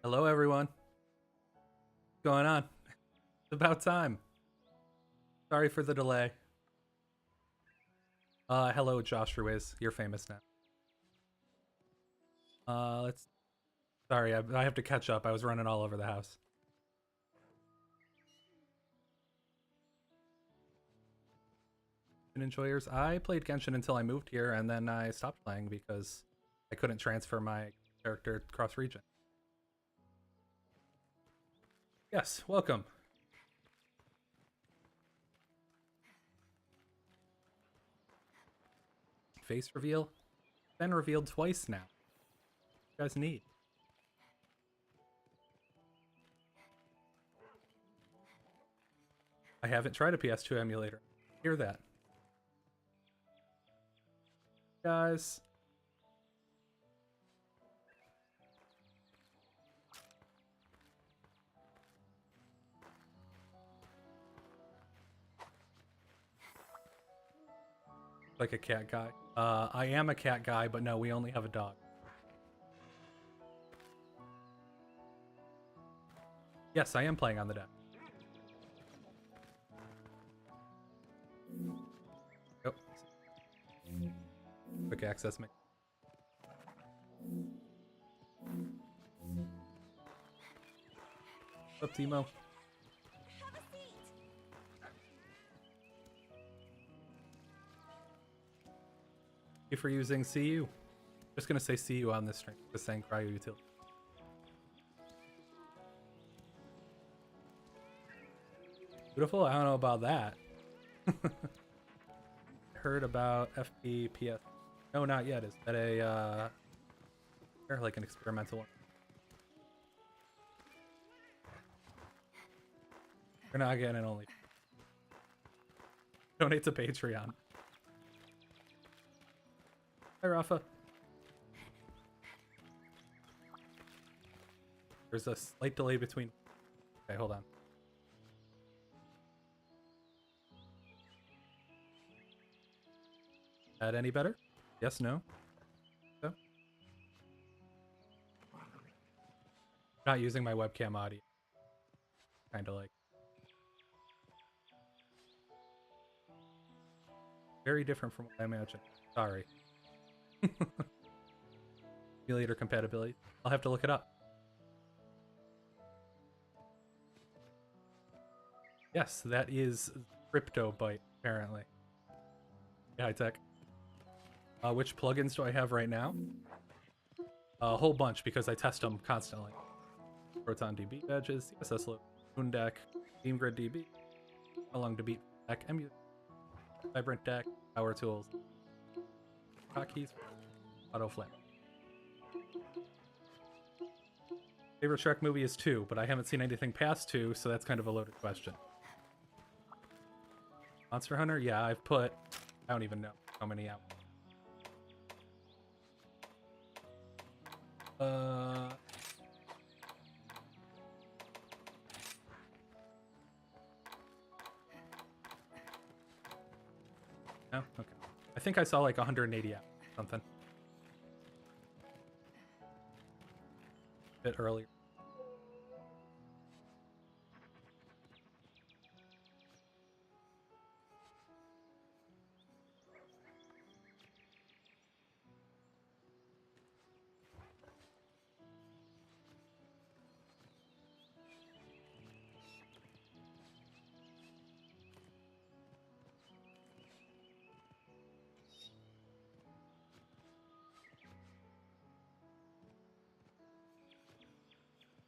Hello, everyone. What's going on? It's about time. Sorry for the delay. Hello, Josh Ruiz. You're famous now. Let's. Sorry, I have to catch up. I was running all over the house. Enjoyers. I played Genshin until I moved here, and then I stopped playing because I couldn't transfer my character cross region. Yes, welcome. Face reveal. Been revealed twice now. You guys need. I haven't tried a PS2 emulator. Hear that. Guys. Like a cat guy. I am a cat guy, but no, we only have a dog. Yes, I am playing on the deck. Yep. Quick access me. What's up, Timo? Thank you for using CU. Just gonna say CU on this stream, just saying cryo utility. Beautiful? I don't know about that. Heard about FPS. No, not yet. Is that a or like an experimental one? We're not getting it only. Donate to Patreon. Hi, Rafa. There's a slight delay between. Okay, hold on. That any better? Yes, no? So? Not using my webcam audio. Kinda like. Very different from what I imagined. Sorry. Emulator compatibility. I'll have to look it up. Yes, that is CryptoByte, apparently. Yeah, high tech. Which plugins do I have right now? A whole bunch because I test them constantly. ProtonDB badges, CSS load, Moondeck, ThemeGridDB, How Long to Beat Deck, Emulator, Vibrant Deck, Power Tools, hotkeys, AutoFlame. Favorite Shrek movie is 2, but I haven't seen anything past 2, so that's kind of a loaded question. Monster Hunter? Yeah, I've put... I don't even know how many out. No? Okay. I think I saw like 180 out. Something. A bit earlier.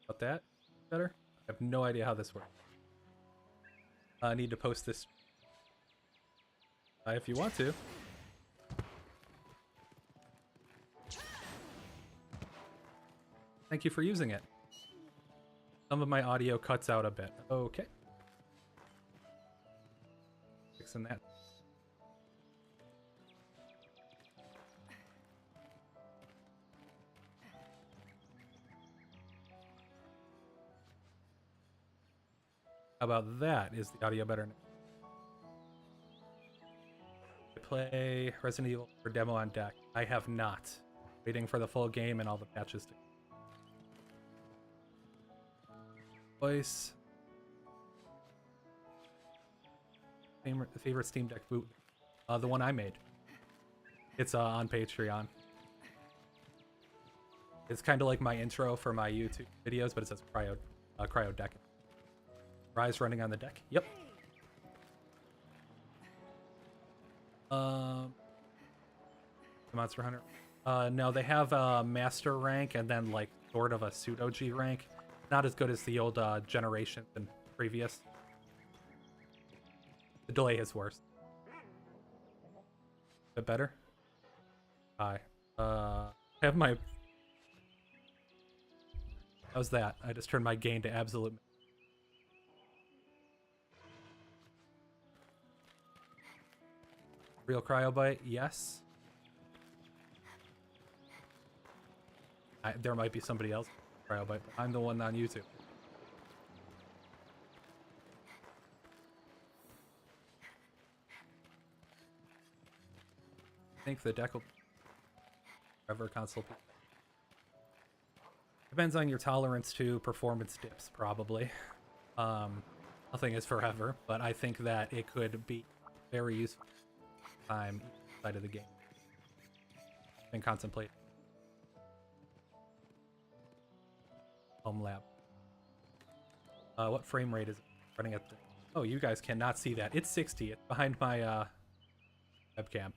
About that? Better? I have no idea how this works. I need to post this if you want to. Thank you for using it. Some of my audio cuts out a bit. Okay. Fixing that. How about that? Is the audio better now? Play Resident Evil for demo on deck. I have not. Waiting for the full game and all the patches to. Voice. Favorite Steam Deck boot. The one I made. It's on Patreon. It's kind of like my intro for my YouTube videos, but it says cryo deck. Rise running on the deck. Yep. Monster Hunter. No, they have master rank and then like sort of a pseudo G rank. Not as good as the old generation and previous. The delay is worse. Bit better. Hi. Have my. How's that? I just turned my gain to absolute. Real cryobite, yes. There might be somebody else cryobite, but I'm the one on YouTube. I think the deck will forever console. Depends on your tolerance to performance dips, probably. Nothing is forever, but I think that it could be very useful time side of the game. And contemplate. Home lab. What frame rate is it running at? Oh, you guys cannot see that. It's 60. It's behind my webcam.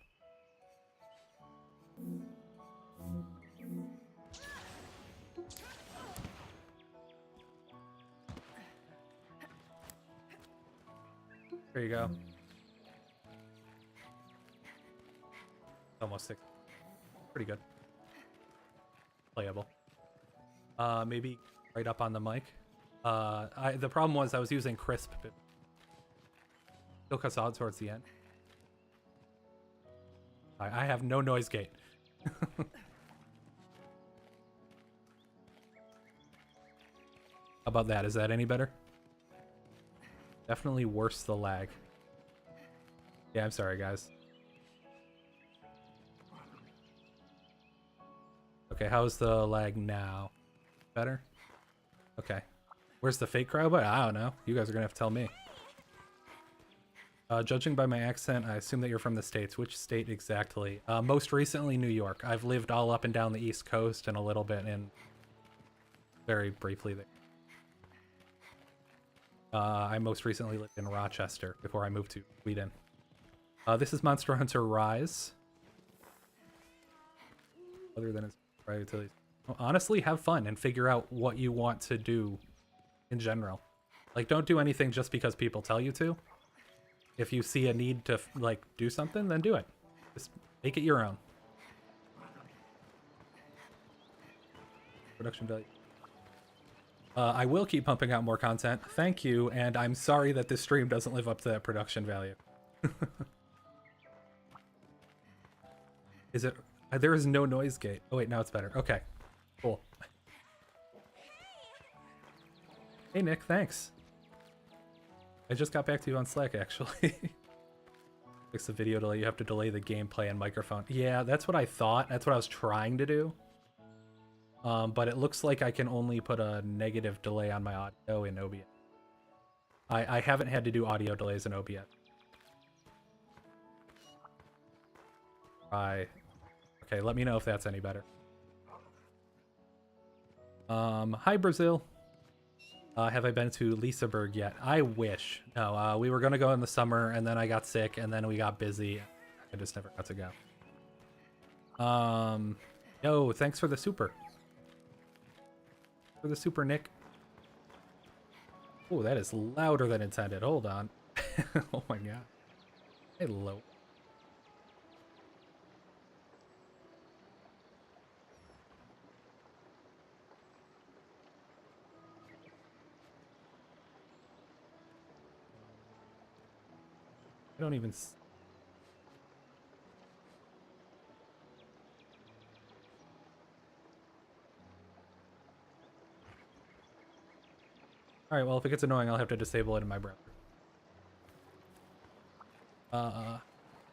There you go. Almost 6. Pretty good. Playable. Maybe right up on the mic. The problem was I was using crisp. Still cuts out towards the end. I have no noise gate. How about that? Is that any better? Definitely worse the lag. Yeah, I'm sorry, guys. Okay, how's the lag now? Better? Okay. Where's the fake cryobite? I don't know. You guys are gonna have to tell me. Judging by my accent, I assume that you're from the States. Which state exactly? Most recently, New York. I've lived all up and down the East Coast and a little bit in... very briefly there. I most recently lived in Rochester before I moved to Sweden. This is Monster Hunter Rise. Other than its prior utilities. Well, honestly, have fun and figure out what you want to do in general. Like, don't do anything just because people tell you to. If you see a need to, like, do something, then do it. Just make it your own. Production value. I will keep pumping out more content. Thank you, and I'm sorry that this stream doesn't live up to that production value. Is it... there is no noise gate. Oh wait, now it's better. Okay, cool. Hey Nick, thanks. I just got back to you on Slack, actually. Fix the video delay. You have to delay the gameplay and microphone. Yeah, that's what I thought. That's what I was trying to do. But it looks like I can only put a negative delay on my audio in OBS. I haven't had to do audio delays in OBS. Okay, let me know if that's any better. Hi Brazil. Have I been to Liseberg yet? I wish. No, we were gonna go in the summer and then I got sick and then we got busy. I just never got to go. Yo, thanks for the super. For the super, Nick. Oh, that is louder than intended. Hold on. Oh my god. Hello. I don't even... Alright, well, if it gets annoying, I'll have to disable it in my browser.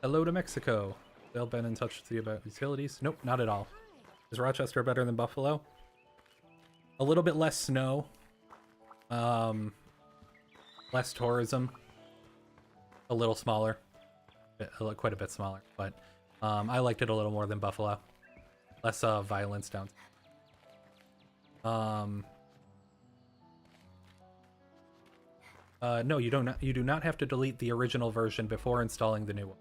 Hello to Mexico. They'll been in touch with you about utilities? Nope, not at all. Is Rochester better than Buffalo? A little bit less snow. Less tourism, a little smaller, quite a bit smaller, but I liked it a little more than Buffalo. Less violence down. No, you don't. You do not have to delete the original version before installing the new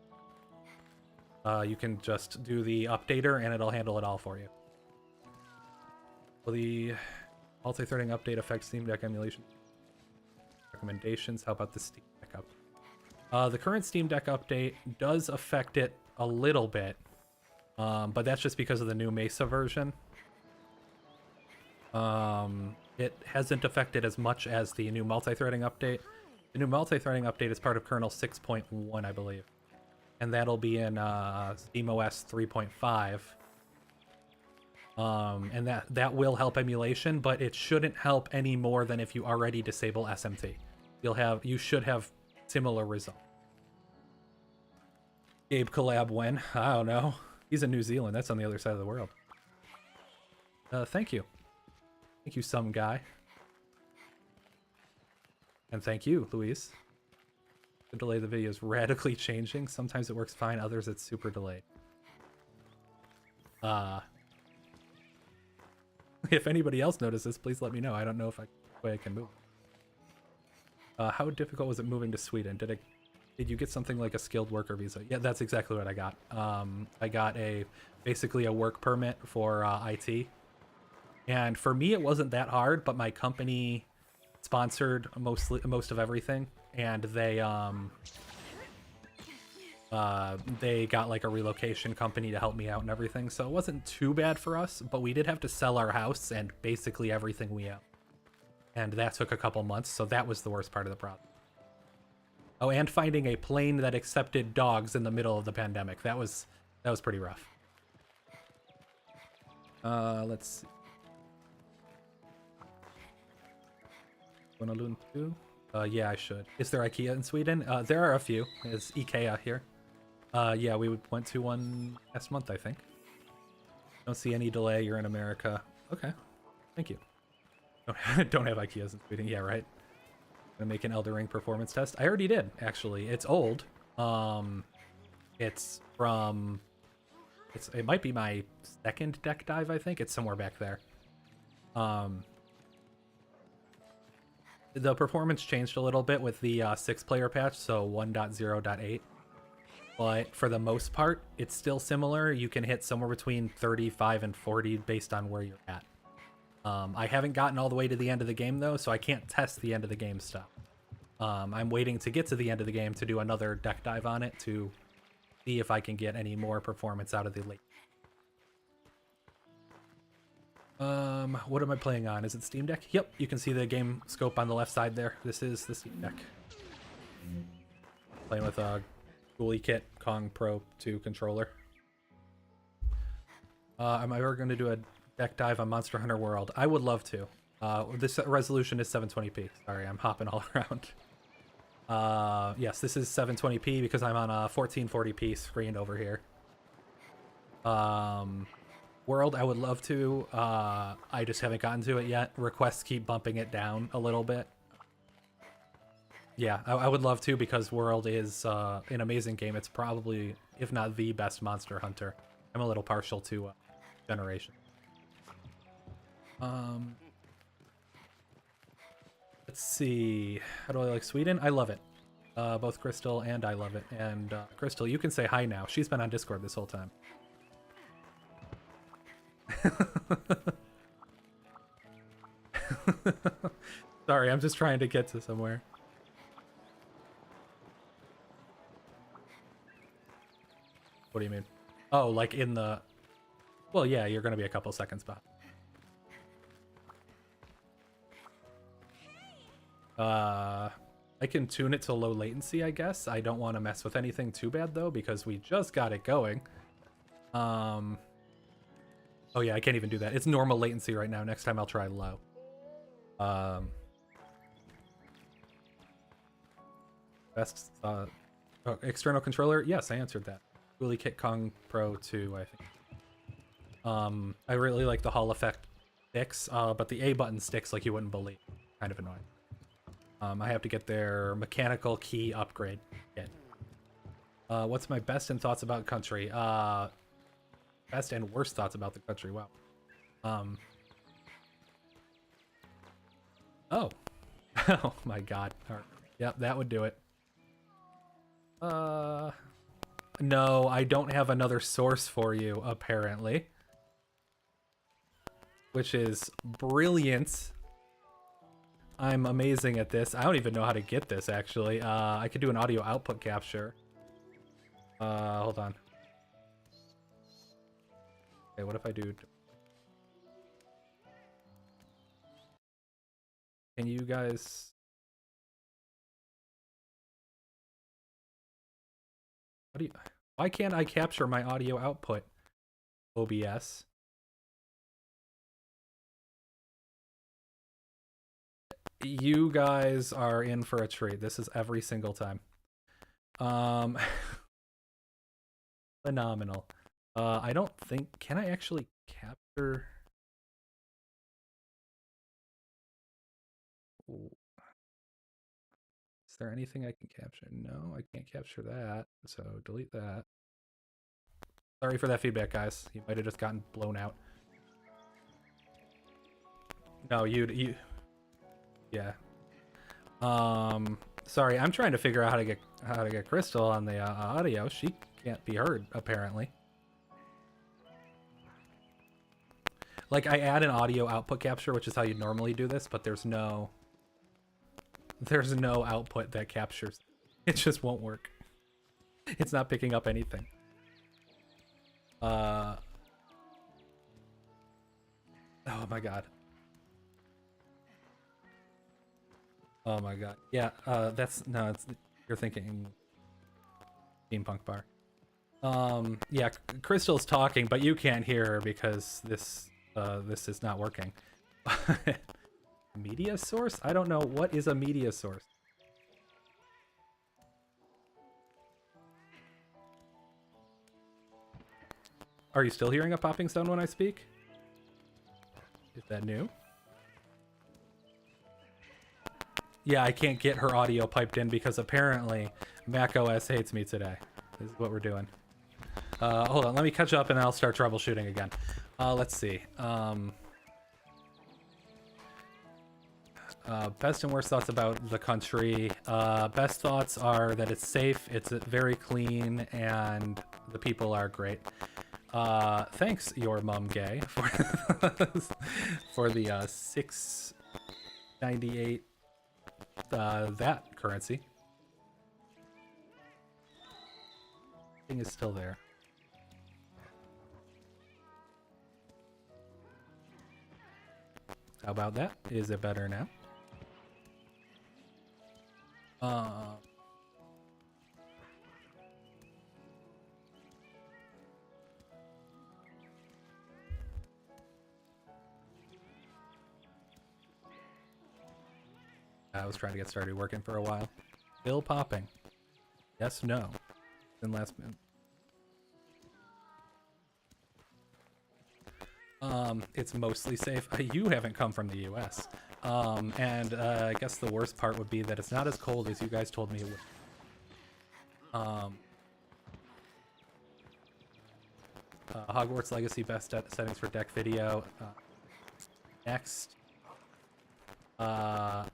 one. You can just do the updater, and it'll handle it all for you. Will the multi-threading update affect Steam Deck emulation? Recommendations. How about the Steam Deck update? The current Steam Deck update does affect it a little bit, but that's just because of the new Mesa version. It hasn't affected as much as the new multi-threading update. The new multi-threading update is part of kernel 6.1, I believe, and that'll be in SteamOS 3.5. And that will help emulation, but it shouldn't help any more than if you already disable SMT. You should have similar results. Gabe collab when? I don't know. He's in New Zealand. That's on the other side of the world. Thank you. Thank you, some guy. And thank you, Luis. The delay of the video is radically changing. Sometimes it works fine, others it's super delayed. If anybody else notices, please let me know. I don't know if I can move. How difficult was it moving to Sweden? Did you get something like a skilled worker visa? Yeah, that's exactly what I got. I got basically a work permit for IT. And for me, it wasn't that hard, but my company sponsored most of everything, and they got like a relocation company to help me out and everything, so it wasn't too bad for us, but we did have to sell our house and basically everything we own. And that took a couple months, so that was the worst part of the problem. Oh, and finding a plane that accepted dogs in the middle of the pandemic. That was pretty rough. Let's see. Wanna loon too? Yeah, I should. Is there IKEA in Sweden? There are a few. There's IKEA here. Yeah, we went to one last month, I think. Don't see any delay. You're in America. Okay. Thank you. Don't have IKEAs in Sweden. Yeah, right. Gonna make an Elder Ring performance test. I already did, actually. It's old. It's from... It might be my second deck dive, I think. It's somewhere back there. The performance changed a little bit with the 6-player patch, so 1.0.8. But for the most part, it's still similar. You can hit somewhere between 35 and 40 based on where you're at. I haven't gotten all the way to the end of the game, though, so I can't test the end of the game stuff. I'm waiting to get to the end of the game to do another deck dive on it to see if I can get any more performance out of the late. What am I playing on? Is it Steam Deck? Yep, you can see the game scope on the left side there. This is the Steam Deck. Playing with a Ghoulie Kit Kong Pro 2 controller. Am I ever going to do a deck dive on Monster Hunter World? I would love to. This resolution is 720p. Sorry, I'm hopping all around. Yes, this is 720p because I'm on a 1440p screen over here. World, I would love to. I just haven't gotten to it yet. Requests keep bumping it down a little bit. Yeah, I would love to because World is an amazing game. It's probably, if not the best Monster Hunter. I'm a little partial to Generation. Let's see. How do I like Sweden? I love it. Both Crystal and I love it. And Crystal, you can say hi now. She's been on Discord this whole time. Sorry, I'm just trying to get to somewhere. What do you mean? Oh, like in the... Well, yeah, you're going to be a couple seconds behind. I can tune it to low latency, I guess. I don't want to mess with anything too bad, though, because we just got it going. Oh yeah, I can't even do that. It's normal latency right now. Next time I'll try low. Best external controller? Yes, I answered that. Ghoulie Kit Kong Pro 2, I think. I really like the Hall effect sticks, but the A button sticks like you wouldn't believe. Kind of annoying. I have to get their mechanical key upgrade kit. What's my best and thoughts about country? Best and worst thoughts about the country. Wow. Oh. Oh my god. All right. Yep, that would do it. No, I don't have another source for you, apparently. Which is brilliant. I'm amazing at this. I don't even know how to get this, actually. I could do an audio output capture. Hold on. Okay, what if I do... Can you guys... What do you... Why can't I capture my audio output? OBS. You guys are in for a treat. This is every single time. Phenomenal. I don't think... Can I actually capture... Ooh. Is there anything I can capture? No, I can't capture that. So delete that. Sorry for that feedback, guys. You might have just gotten blown out. No, you... Yeah. Sorry, I'm trying to figure out how to get Crystal on the audio. She can't be heard, apparently. Like, I add an audio output capture, which is how you normally do this, but there's no output that captures. It just won't work. It's not picking up anything. Oh my god. Oh my god. Yeah, you're thinking steampunk bar. Yeah, Crystal's talking, but you can't hear her because this is not working. Media source? I don't know. What is a media source? Are you still hearing a popping sound when I speak? Is that new? Yeah, I can't get her audio piped in because apparently macOS hates me today. This is what we're doing. Hold on, let me catch up and I'll start troubleshooting again. Let's see. Best and worst thoughts about the country. Best thoughts are that it's safe, it's very clean, and the people are great. Thanks, your mom gay, for the 698 that currency. Thing is still there. How about that? Is it better now? I was trying to get started working for a while. Still popping. Yes, no. Then last minute. It's mostly safe. You haven't come from the US. And I guess the worst part would be that it's not as cold as you guys told me it would. Hogwarts Legacy best settings for deck video. Next. The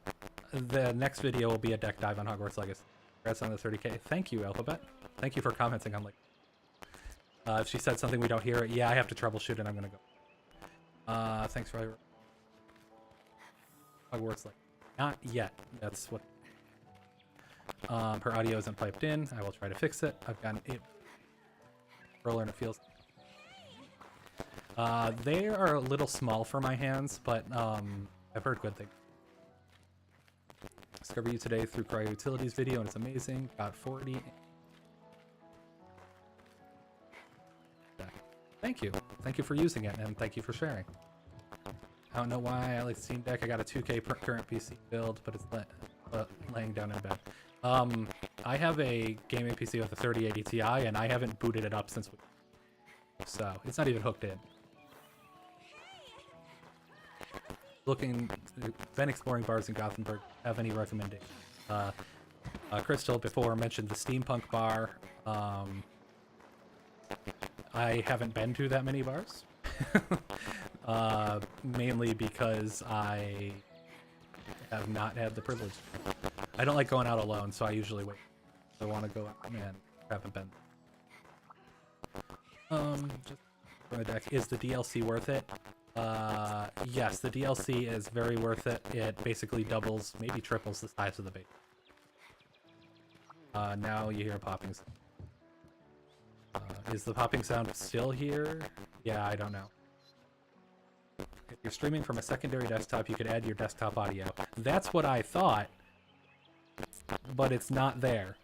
next video will be a deck dive on Hogwarts Legacy. Congrats on the 30K. Thank you, Alphabet. Thank you for commenting on like. If she said something we don't hear, yeah, I have to troubleshoot and I'm gonna go. Thanks for Hogwarts like not yet. That's what. Her audio isn't piped in. I will try to fix it. I've got it roller and it feels. They are a little small for my hands, but I've heard good things. Discovered you today through Cryo Utilities video and it's amazing. Got 40. Thank you. Thank you for using it and thank you for sharing. I don't know why I like Steam Deck. I got a 2K current PC build, but it's laying down in bed. I have a gaming PC with a 3080 Ti and I haven't booted it up since so it's not even hooked in. been exploring bars in Gothenburg. Have any recommendations? Crystal before mentioned the steampunk bar. I haven't been to that many bars, mainly because I have not had the privilege. I don't like going out alone, so I usually wait. I want to go out and haven't been. Just from a deck, is the DLC worth it? Yes, the DLC is very worth it. It basically doubles, maybe triples the size of the base. Now you hear popping sound. Is the popping sound still here? Yeah, I don't know. If you're streaming from a secondary desktop, you could add your desktop audio. That's what I thought, but it's not there.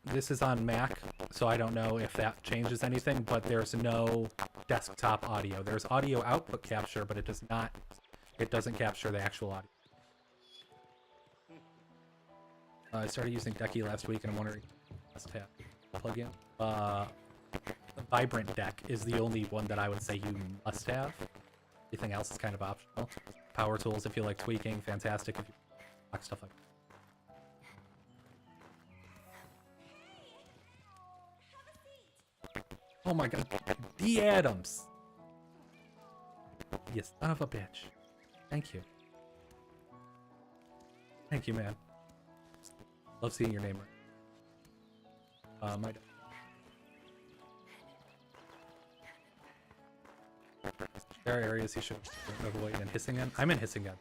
This is on Mac, so I don't know if that changes anything, but there's no desktop audio. There's audio output capture, but it doesn't capture the actual audio. I started using Decky last week, and I'm wondering must have plugin. The Vibrant Deck is the only one that I would say you must have. Everything else is kind of optional. Power tools if you like tweaking, fantastic if you like stuff like that. Oh my god, D. Adams! You son of a bitch. Thank you. Thank you, man. Love seeing your name right. There are areas you should avoid in Hisingen. I'm in Hisingen.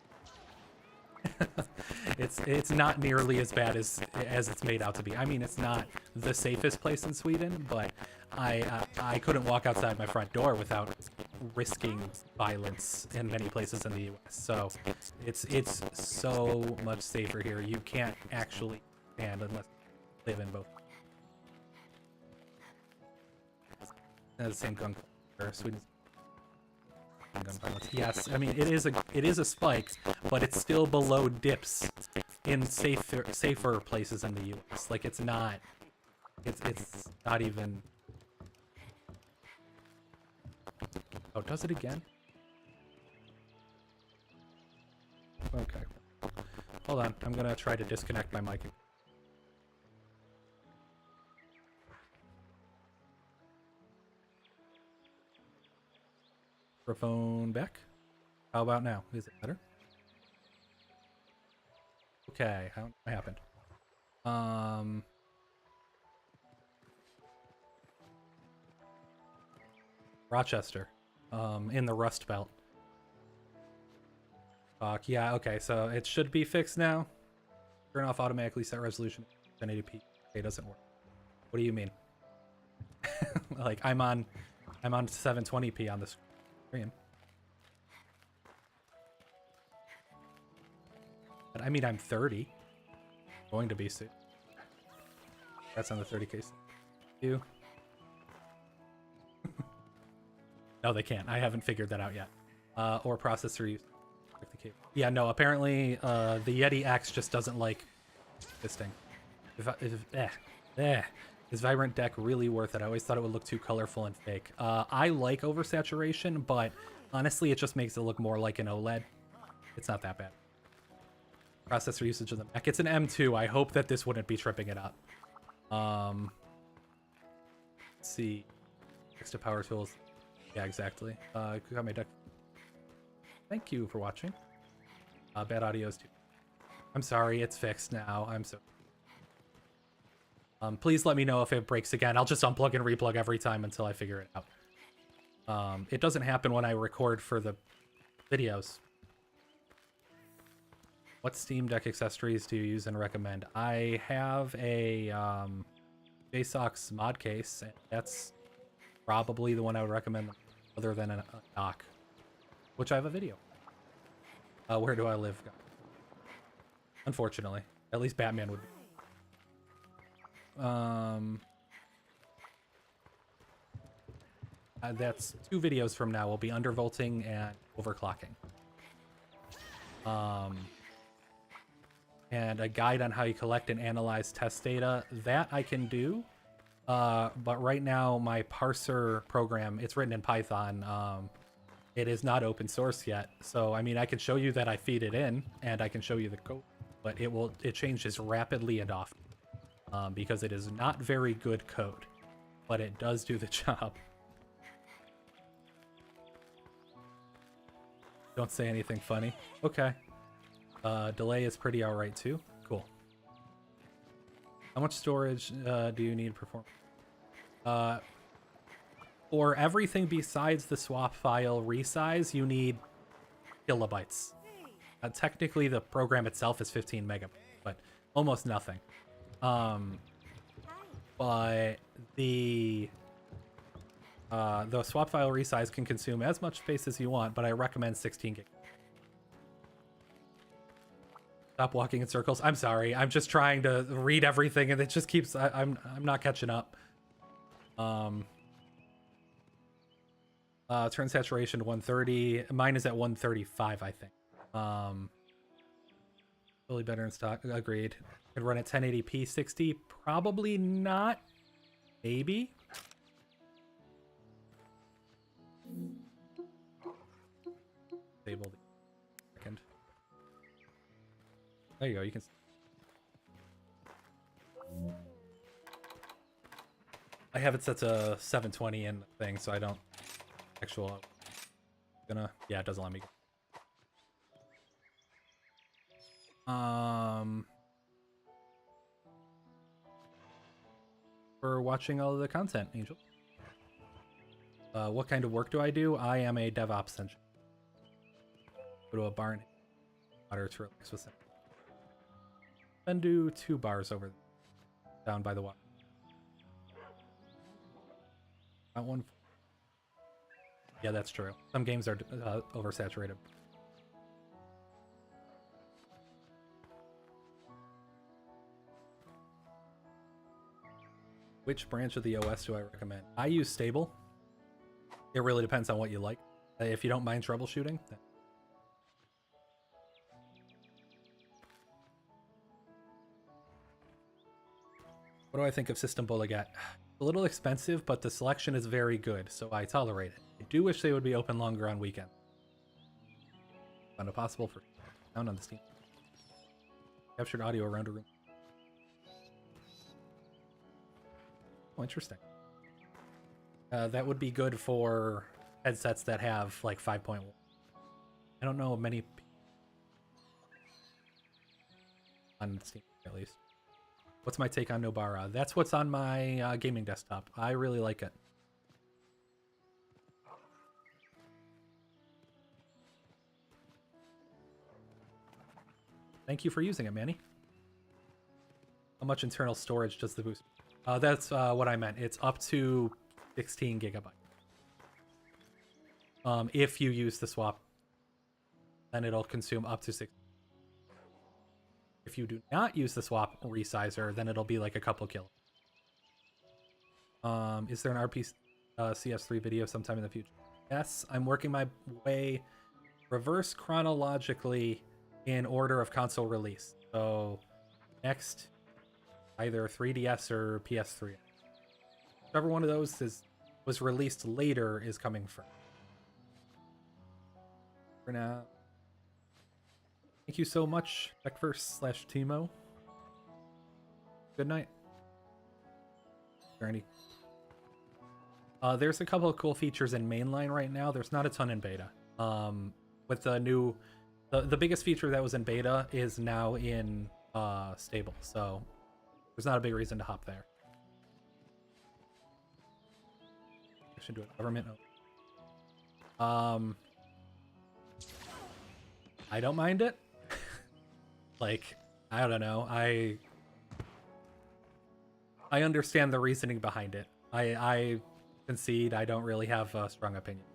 It's not nearly as bad as it's made out to be. I mean, it's not the safest place in Sweden, but I couldn't walk outside my front door without risking violence in many places in the U.S. So it's so much safer here. You can't actually stand unless you live in both. The same gun culture. Sweden's gun violence. Yes, I mean it is a spike, but it's still below dips in safer places in the U.S. Like it's not even. Oh, does it again? Okay. Hold on, I'm gonna try to disconnect my mic. Microphone back. How about now? Is it better? Okay, how happened? Rochester, in the Rust Belt. Yeah, okay, so it should be fixed now. Turn off automatically set resolution 1080p. It doesn't work. What do you mean? Like I'm on 720p on the screen. But I mean I'm 30. Going to be soon. That's on the 30K. You. No, they can't. I haven't figured that out yet. Or processor use. Yeah, no, apparently the Yeti X just doesn't like this thing. Is Vibrant Deck really worth it? I always thought it would look too colorful and fake. I like oversaturation, but honestly it just makes it look more like an OLED. It's not that bad. Processor usage of the Mac. It's an M2. I hope that this wouldn't be tripping it up. Let's see. Next to power tools. Yeah, exactly. Got my deck. Thank you for watching. Bad audios too. I'm sorry, it's fixed now. I'm so. Please let me know if it breaks again. I'll just unplug and replug every time until I figure it out. It doesn't happen when I record for the videos. What Steam Deck accessories do you use and recommend? I have a JSOX mod case, and that's probably the one I would recommend other than a dock, which I have a video. Where do I live? Unfortunately, at least Batman would be. That's 2 videos from now. Will be undervolting and overclocking. And a guide on how you collect and analyze test data. That I can do. But right now my parser program, it's written in Python. it is not open source yet. So, I mean, I can show you that I feed it in, and I can show you the code, but it changes rapidly and often, because it is not very good code, but it does do the job. Don't say anything funny. Okay. Delay is pretty alright too. Cool. How much storage do you need to perform? For everything besides the swap file resize, you need kilobytes. Technically, the program itself is 15 megabytes, but almost nothing. But the swap file resize can consume as much space as you want, but I recommend 16 gig. Stop walking in circles. I'm sorry. I'm just trying to read everything, and it just keeps. I'm not catching up. Turn saturation to 130. Mine is at 135, I think. Really better in stock. Agreed. Could run at 1080p 60. Probably not. Maybe. Disable the second. There you go. You can. I have it set to 720 in the thing, so I don't. Actual. Yeah, it doesn't let me go. For watching all of the content, Angel. What kind of work do I do? I am a DevOps engineer. Go to a barn, water to relax with it. Then do 2 bars over down by the water. Not one. Yeah, that's true. Some games are oversaturated. Which branch of the OS do I recommend? I use stable. It really depends on what you like. If you don't mind troubleshooting. What do I think of System Bullegat? A little expensive, but the selection is very good, so I tolerate it. I do wish they would be open longer on weekends. Found it possible for sound on the Steam. Captured audio around a room. Oh, interesting. That would be good for headsets that have like 5.1. I don't know many on Steam at least. What's my take on Nobara? That's what's on my gaming desktop. I really like it. Thank you for using it, Manny. How much internal storage does the boost? That's what I meant. It's up to 16 gigabytes. If you use the swap, then it'll consume up to 6. If you do not use the swap resizer, then it'll be like a couple kilo. Is there an CS3 video sometime in the future? Yes, I'm working my way reverse chronologically in order of console release. So next, either 3DS or PS3. Whichever one of those was released later is coming first. For now. Thank you so much, Beckverse/Timo. Good night. Is there any? There's a couple of cool features in mainline right now. There's not a ton in beta. With the new, the biggest feature that was in beta is now in stable. So there's not a big reason to hop there. I should do a government. I don't mind it. Like, I don't know. I understand the reasoning behind it. I concede I don't really have a strong opinion.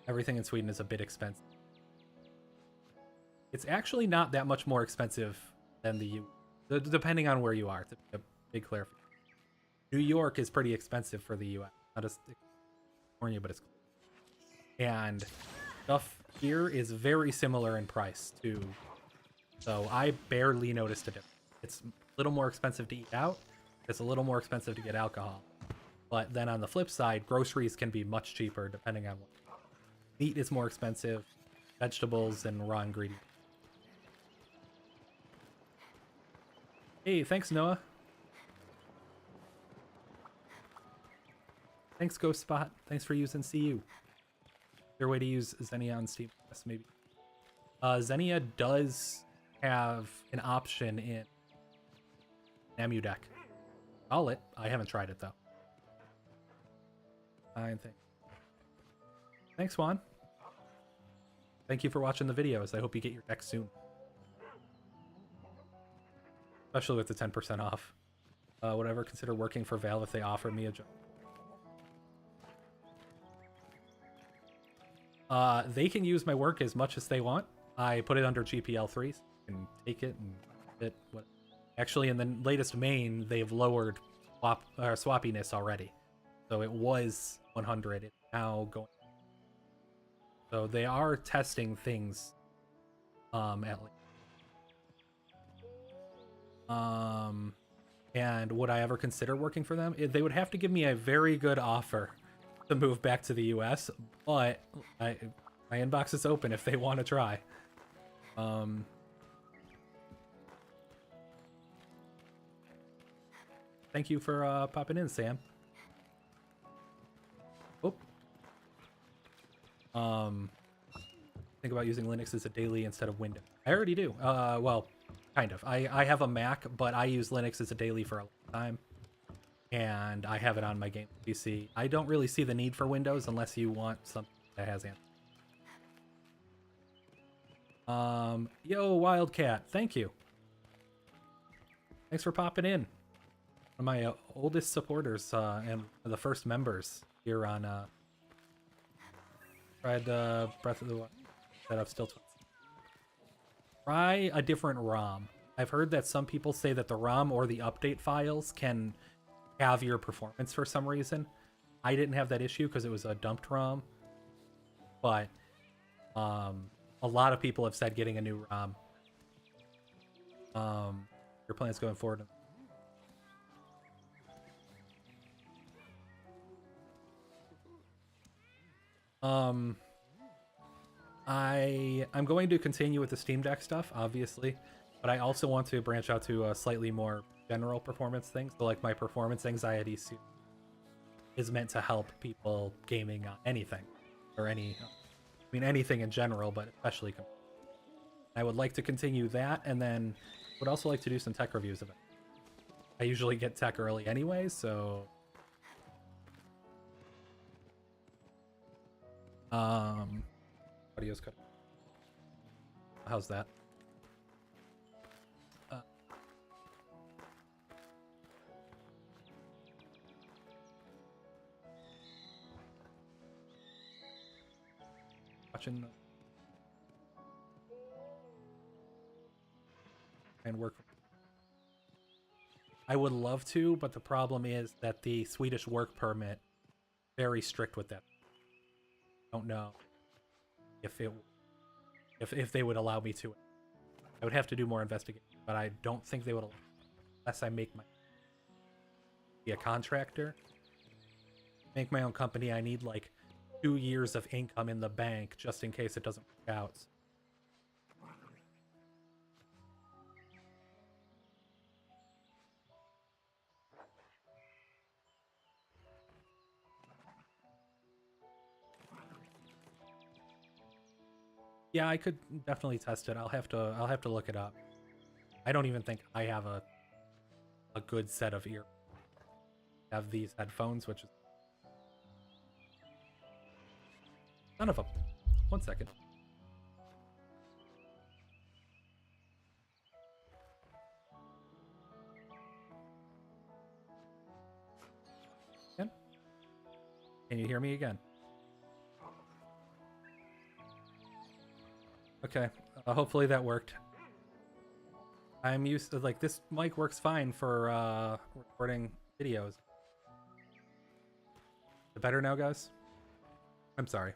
Everything in Sweden is a bit expensive. It's actually not that much more expensive than the U.S. Depending on where you are. It's a big clarification. New York is pretty expensive for the U.S. Not as California, but it's close. And stuff here is very similar in price to. So I barely noticed a difference. It's a little more expensive to eat out. It's a little more expensive to get alcohol. But then on the flip side, groceries can be much cheaper depending on what. Meat is more expensive. Vegetables and raw ingredients. Hey, thanks, Noah. Thanks, Ghost Spot. Thanks for using CU. Their way to use Xenia on Steam. Yes, maybe. Xenia does have an option in Emulator. Call it. I haven't tried it though. I think. Thanks, Juan. Thank you for watching the videos. I hope you get your deck soon. Especially with the 10% off. Would I ever consider working for Valve if they offered me a job? They can use my work as much as they want. I put it under GPL3, so you can take it and it. What? Actually, in the latest main, they've lowered swappiness already. So it was 100. It's now going. So they are testing things. At least. And would I ever consider working for them? They would have to give me a very good offer to move back to the US, but my inbox is open if they want to try. Thank you for popping in, Sam. Oh. Think about using Linux as a daily instead of Windows. I already do. Well, kind of. I have a Mac, but I use Linux as a daily for a long time. And I have it on my game PC. I don't really see the need for Windows unless you want something that has Android. Yo, Wildcat, thank you. Thanks for popping in. One of my oldest supporters and the first members here on tried Breath of the Wild. That I've still try a different ROM. I've heard that some people say that the ROM or the update files can have your performance for some reason. I didn't have that issue because it was a dumped ROM, but a lot of people have said getting a new ROM. Your plans going forward? I'm going to continue with the Steam Deck stuff, obviously, but I also want to branch out to a slightly more general performance things. So like my performance anxiety suit is meant to help people gaming on anything or anything in general, but especially I would like to continue that, and then would also like to do some tech reviews of it. I usually get tech early anyway, so audio's cut. How's that? Watching and work. I would love to, but the problem is that the Swedish work permit very strict with that. Don't know if they would allow me to. I would have to do more investigation, but I don't think they would allow, unless I make be a contractor. Make my own company. I need like 2 years of income in the bank just in case it doesn't work out. Yeah, I could definitely test it. I'll have to look it up. I don't even think I have a good set of ear. I have these headphones, which is none of them. 1 second. Can you hear me again? Okay, hopefully that worked. I'm used to, like, this mic works fine for recording videos. Is it better now, guys? I'm sorry.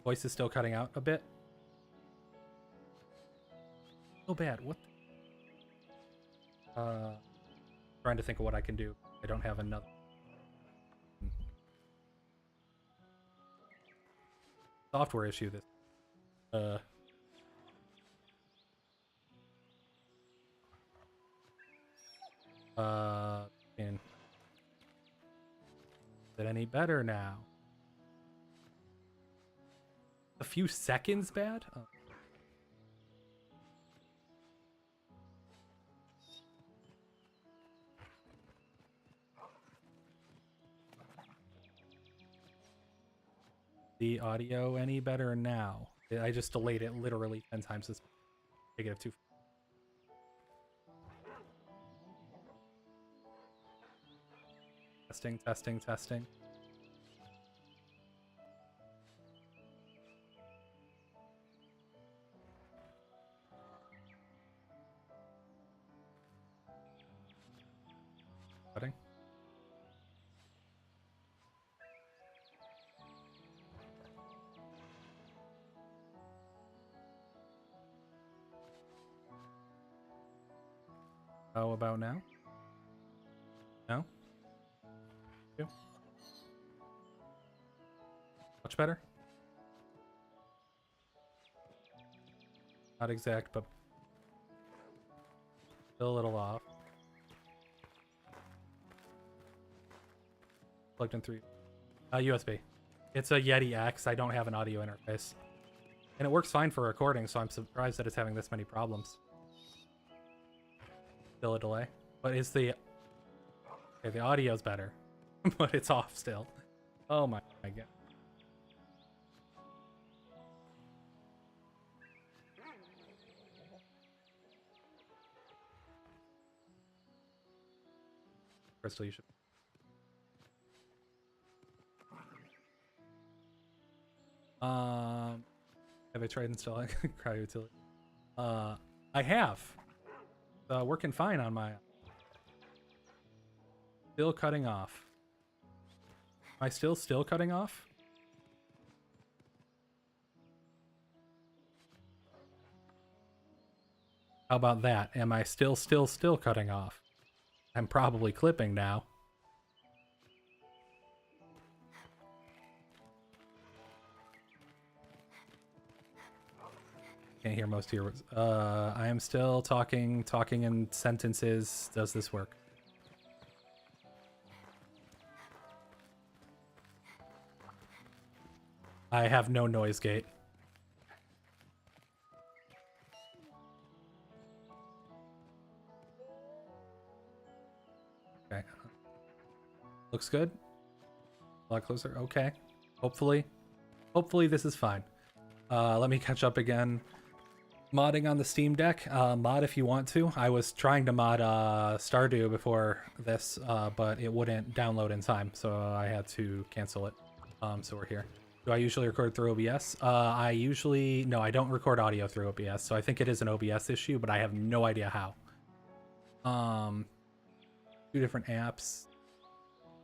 Voice is still cutting out a bit. So bad. What? Trying to think of what I can do. I don't have another. Software issue. This. And is it any better now? A few seconds bad? Oh. The audio any better now? I just delayed it literally 10 times this -2. Testing, testing, testing. Cutting. How about now? No? Two. Much better? Not exact, but still a little off. Plugged in 3. USB. It's a Yeti X. I don't have an audio interface. And it works fine for recording, so I'm surprised that it's having this many problems. Still a delay. But is the... Okay, the audio's better. But it's off still. Oh my god. Crystal, you should... Have I tried installing CryUtility? I have. Working fine on my... Still cutting off. Am I still cutting off? How about that? Am I still cutting off? I'm probably clipping now. Can't hear most of your words. I am still talking in sentences. Does this work? I have no noise gate. Okay. Looks good. A lot closer. Okay. Hopefully this is fine. Let me catch up again. Modding on the Steam Deck. Mod if you want to. I was trying to mod Stardew before this, but it wouldn't download in time, so I had to cancel it. So we're here. Do I usually record through OBS? No, I don't record audio through OBS, so I think it is an OBS issue, but I have no idea how. 2 different apps.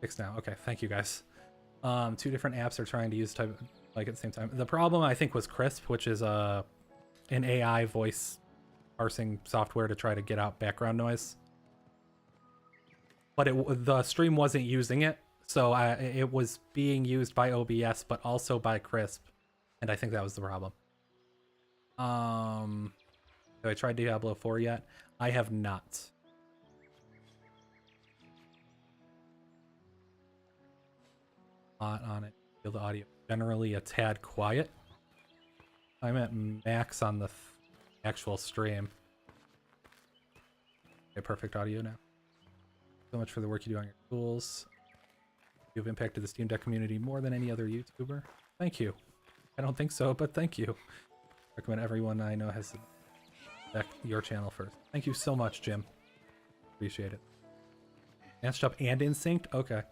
Fixed now. Okay, thank you guys. 2 different apps are trying to use type like at the same time. The problem I think was Crisp, which is an AI voice parsing software to try to get out background noise. But the stream wasn't using it. So it was being used by OBS, but also by Crisp, and I think that was the problem. Have I tried Diablo 4 yet? I have not. Not on it. Feel the audio generally a tad quiet. I'm at max on the actual stream. Okay, perfect audio now. So much for the work you do on your tools. You've impacted the Steam Deck community more than any other YouTuber. Thank you. I don't think so, but thank you. Recommend everyone I know has check your channel first. Thank you so much, Jim. Appreciate it. Matched up and Instinct? Okay.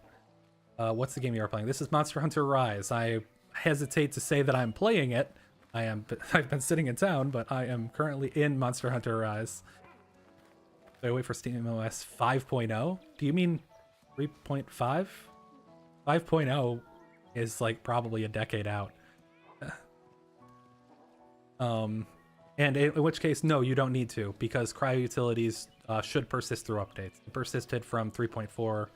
What's the game you are playing? This is Monster Hunter Rise. I hesitate to say that I'm playing it. I've been sitting in town, but I am currently in Monster Hunter Rise. So I wait for SteamOS 5.0? Do you mean 3.5? 5.0 is like probably a decade out. And in which case, no, you don't need to, because cryo utilities should persist through updates. It persisted from 3.4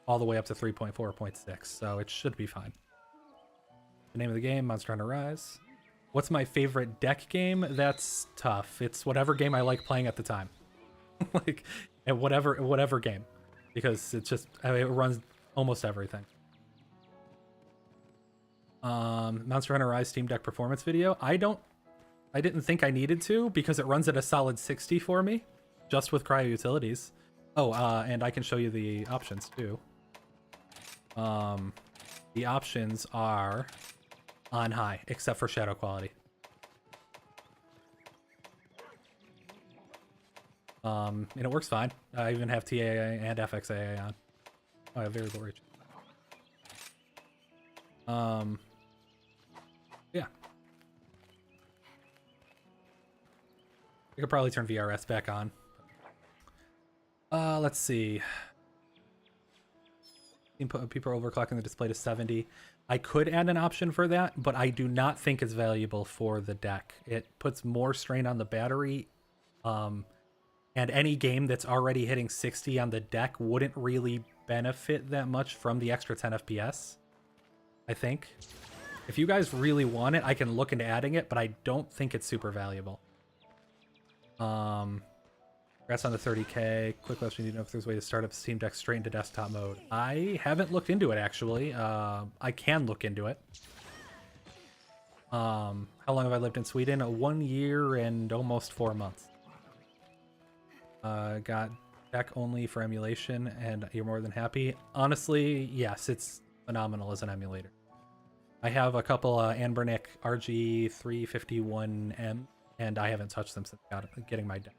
all the way up to 3.4.6, so it should be fine. The name of the game, Monster Hunter Rise. What's my favorite deck game? That's tough. It's whatever game I like playing at the time. Like, and whatever game. Because it's just, I mean, it runs almost everything. Monster Hunter Rise Steam Deck performance video. I didn't think I needed to, because it runs at a solid 60 for me, just with cryo utilities. Oh, and I can show you the options too. The options are on high, except for shadow quality. And it works fine. I even have TAA and FXAA on. Oh, I have variable reach. Yeah. I could probably turn VRS back on. Let's see. People are overclocking the display to 70. I could add an option for that, but I do not think it's valuable for the deck. It puts more strain on the battery, and any game that's already hitting 60 on the deck wouldn't really benefit that much from the extra 10 FPS, I think. If you guys really want it, I can look into adding it, but I don't think it's super valuable. Congrats on the 30K. Quick question, do you know if there's a way to start up Steam Deck straight into desktop mode? I haven't looked into it, actually. I can look into it. How long have I lived in Sweden? 1 year and almost 4 months. Got deck only for emulation, and you're more than happy. Honestly, yes, it's phenomenal as an emulator. I have a couple Anbernic RG351M, and I haven't touched them since getting my deck.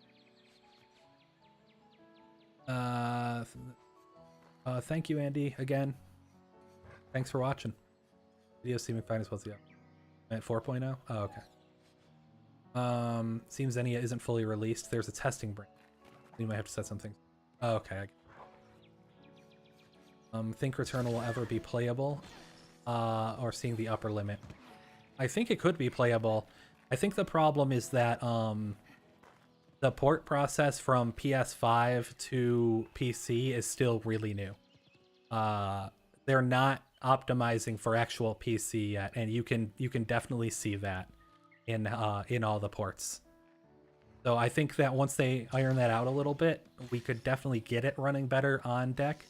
Thank you, Andy, again. Thanks for watching. Video seeming fine as well. Yeah. At 4.0? Oh, okay. Seems Xenia isn't fully released. There's a testing break. You might have to set something. Oh, okay. Think Return will ever be playable? Or seeing the upper limit? I think it could be playable. I think the problem is that, the port process from PS5 to PC is still really new. They're not optimizing for actual PC yet, and you can definitely see that in all the ports. So I think that once they iron that out a little bit, we could definitely get it running better on deck.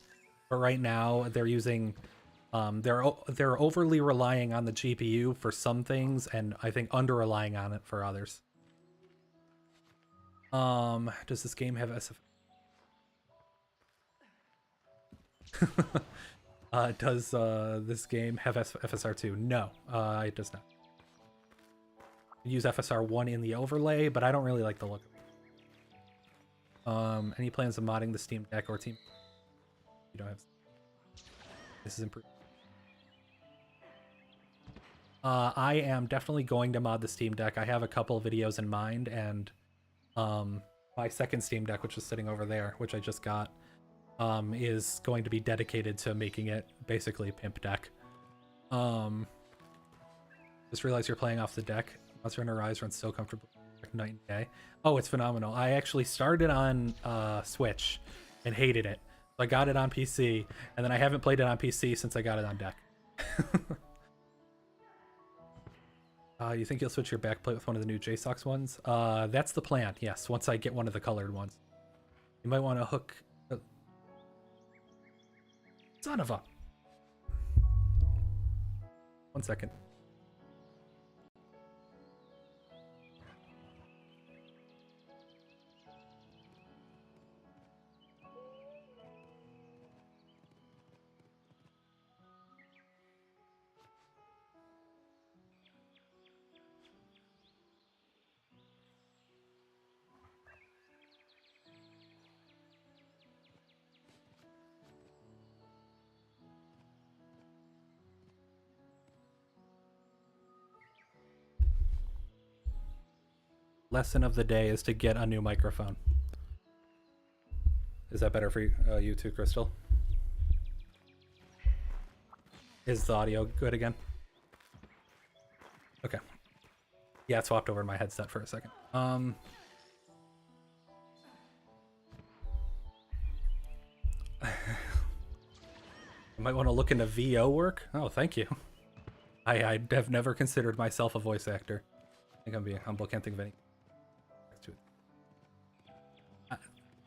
But right now they're using they're overly relying on the GPU for some things, and I think under relying on it for others. Does this game have SF? Does this game have FSR2? No, it does not. Use FSR1 in the overlay, but I don't really like the look of it. Any plans of modding the Steam Deck or team? You don't have. This is improved. I am definitely going to mod the Steam Deck. I have a couple of videos in mind, and my second Steam Deck, which is sitting over there, which I just got, is going to be dedicated to making it basically pimp deck. Just realized you're playing off the deck. Monster Hunter Rise runs so comfortable night and day. Oh, it's phenomenal. I actually started on Switch and hated it. So I got it on PC, and then I haven't played it on PC since I got it on deck. You think you'll switch your backplate with one of the new JSOX ones? That's the plan, yes, once I get one of the colored ones. You might want to hook... Son of a... 1 second. Lesson of the day is to get a new microphone. Is that better for you too, Crystal? Is the audio good again? Okay. Yeah, it swapped over to my headset for a second. You might want to look into VO work. Oh, thank you. I have never considered myself a voice actor. I think I'm being humble. Can't think of any.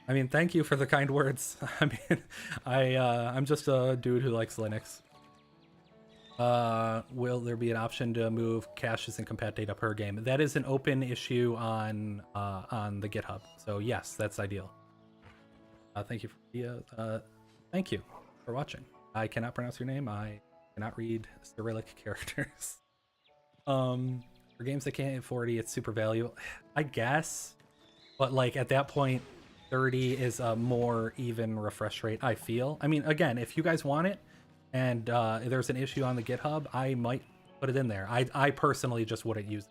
I mean, thank you for the kind words. I mean, I'm just a dude who likes Linux. Will there be an option to move caches and compat data per game? That is an open issue on the GitHub. So yes, that's ideal. Thank you for thank you for watching. I cannot pronounce your name. I cannot read Cyrillic characters. For games that can't hit 40, it's super valuable, I guess. But like at that point, 30 is a more even refresh rate, I feel. I mean, again, if you guys want it and there's an issue on the GitHub, I might put it in there. I personally just wouldn't use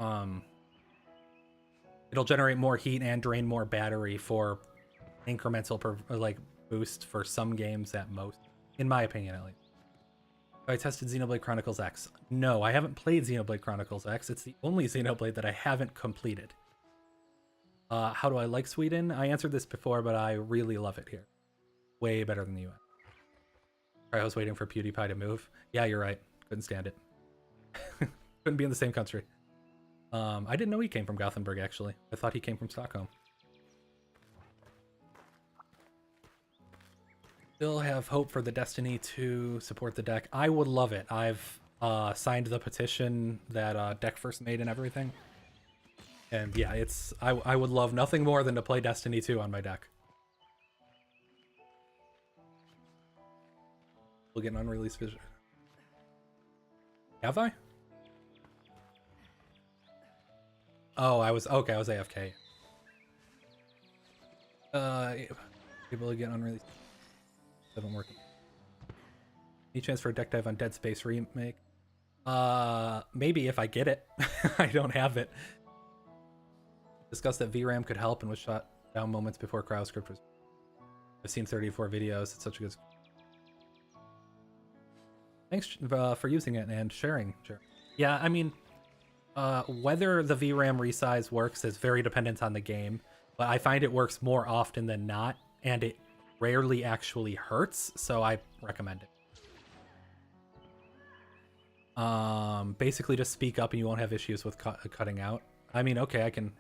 it. It'll generate more heat and drain more battery for incremental boost for some games at most, in my opinion at least. I tested Xenoblade Chronicles X. No, I haven't played Xenoblade Chronicles X. It's the only Xenoblade that I haven't completed. How do I like Sweden? I answered this before, but I really love it here. Way better than the US. I was waiting for PewDiePie to move. Yeah, you're right. Couldn't stand it. Couldn't be in the same country. I didn't know he came from Gothenburg, actually. I thought he came from Stockholm. Still have hope for the Destiny to support the deck. I would love it. I've signed the petition that Deck first made and everything. And yeah, I would love nothing more than to play Destiny 2 on my deck. We'll get an unreleased vision. Have I? Oh, I was AFK. Able to get unreleased. Haven't worked. Any chance for a deck dive on Dead Space remake? Maybe if I get it. I don't have it. Discussed that VRAM could help and was shot down moments before CryoScript was. I've seen 34 videos. It's such a good. Thanks for using it and sharing. Sure. Yeah, I mean, whether the VRAM resize works is very dependent on the game, but I find it works more often than not, and it rarely actually hurts, so I recommend it. Basically just speak up and you won't have issues with cutting out. I mean, okay, I can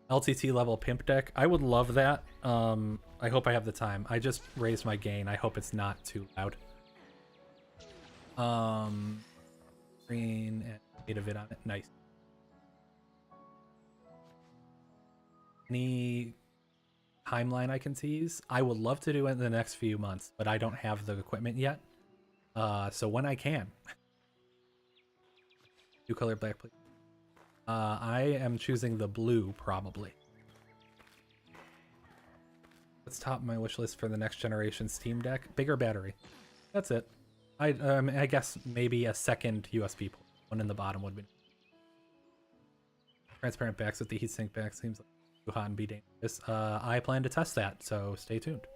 LTT level pimp deck. I would love that. I hope I have the time. I just raised my gain. I hope it's not too loud. Green and made a vid on it. Nice. Any timeline I can tease? I would love to do it in the next few months, but I don't have the equipment yet. So when I can. Two color black, please. I am choosing the blue, probably. Let's top my wish list for the next generation Steam Deck. Bigger battery. That's it. I guess maybe a second USB port. One in the bottom would be. Transparent backs with the heatsink back seems like too hot and be dangerous. I plan to test that, so stay tuned.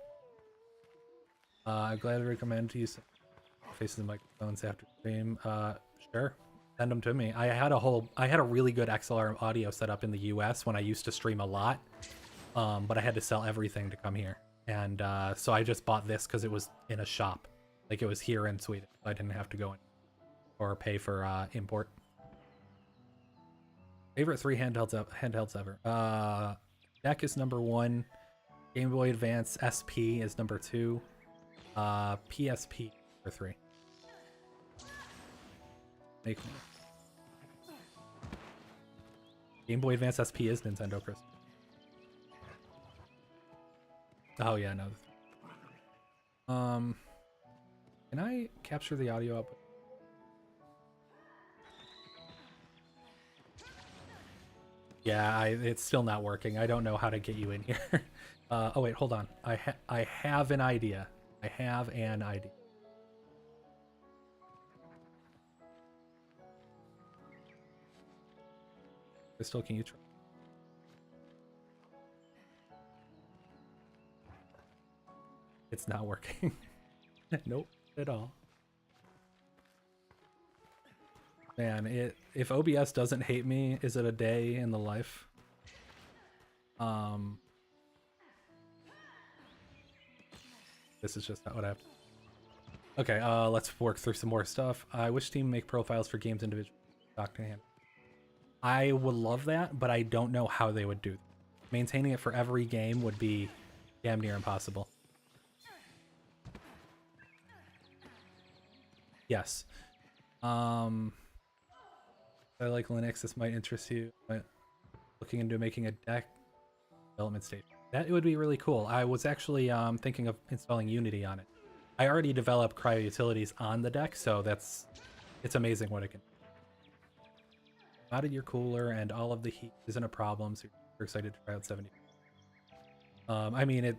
I'm glad to recommend to use faces and microphones after stream. Sure. Send them to me. I had a really good XLR audio setup in the US when I used to stream a lot, but I had to sell everything to come here, and so I just bought this because it was in a shop, like it was here in Sweden. I didn't have to go in or pay for import. Favorite 3 handhelds ever. Deck is number 1. Game Boy Advance SP is number 2. PSP for 3. Make me. Game Boy Advance SP is Nintendo, Chris. Oh yeah, no. Can I capture the audio output? Yeah, it's still not working. I don't know how to get you in here. Oh wait, hold on. I have an idea. I have an idea. Crystal, can you try? It's not working. Nope, at all. Man, if OBS doesn't hate me, is it a day in the life? This is just not what happened. Okay, let's work through some more stuff. I wish Steam make profiles for games individually. Doctor Hand. I would love that, but I don't know how they would do that. Maintaining it for every game would be damn near impossible. Yes. I like Linux. This might interest you. But looking into making a deck development stage. That would be really cool. I was actually thinking of installing Unity on it. I already developed cryo utilities on the deck, so it's amazing what it can do. Modded your cooler and all of the heat isn't a problem, so you're excited to try out 70. I mean,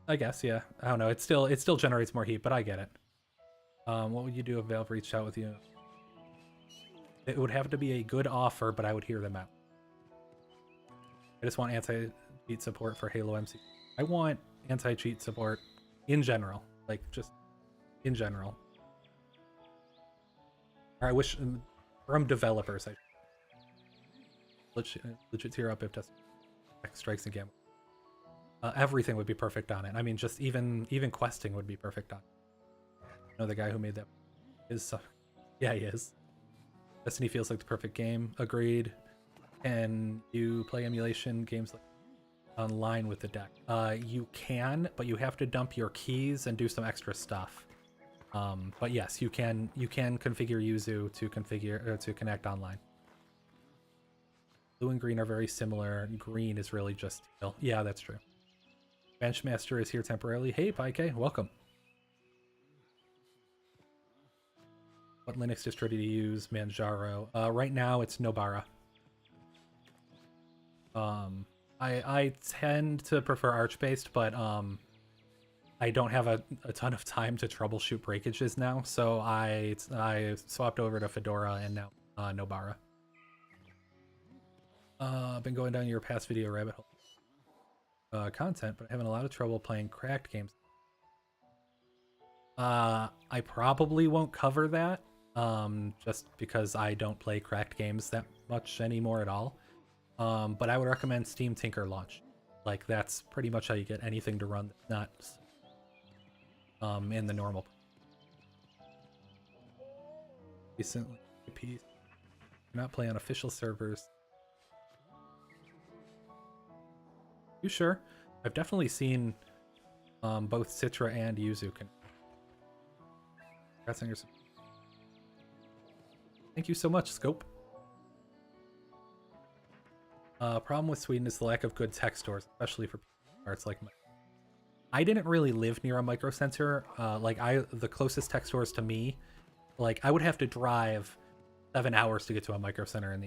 I guess, yeah. I don't know. It still generates more heat, but I get it. What would you do if Valve reached out with you? It would have to be a good offer, but I would hear them out. I just want anti-cheat support for Halo MC. I want anti-cheat support in general, like just in general. Or I wish from developers. Legit tear up if test strikes again. Everything would be perfect on it. I mean, just even questing would be perfect on it. I know the guy who made that is. Yeah, he is. Destiny feels like the perfect game. Agreed. Can you play emulation games like online with the deck? You can, but you have to dump your keys and do some extra stuff. But yes, you can configure Yuzu to connect online. Blue and green are very similar. Green is really just teal. Yeah, that's true. Benchmaster is here temporarily. Hey, PyK, welcome. What Linux distro do you use? Manjaro. Right now it's Nobara. I tend to prefer Arch-based, but I don't have a ton of time to troubleshoot breakages now, so I swapped over to Fedora and now Nobara. I've been going down your past video rabbit hole content, but having a lot of trouble playing cracked games. I probably won't cover that, just because I don't play cracked games that much anymore at all. But I would recommend Steam Tinker Launch. Like, that's pretty much how you get anything to run that's not in the normal. Recently, piece. Not play on official servers. You sure? I've definitely seen both Citra and Yuzu. Thank you so much, Scope. Problem with Sweden is the lack of good tech stores, especially for parts like mine. I didn't really live near a micro center. The closest tech stores to me, like I would have to drive 7 hours to get to a micro center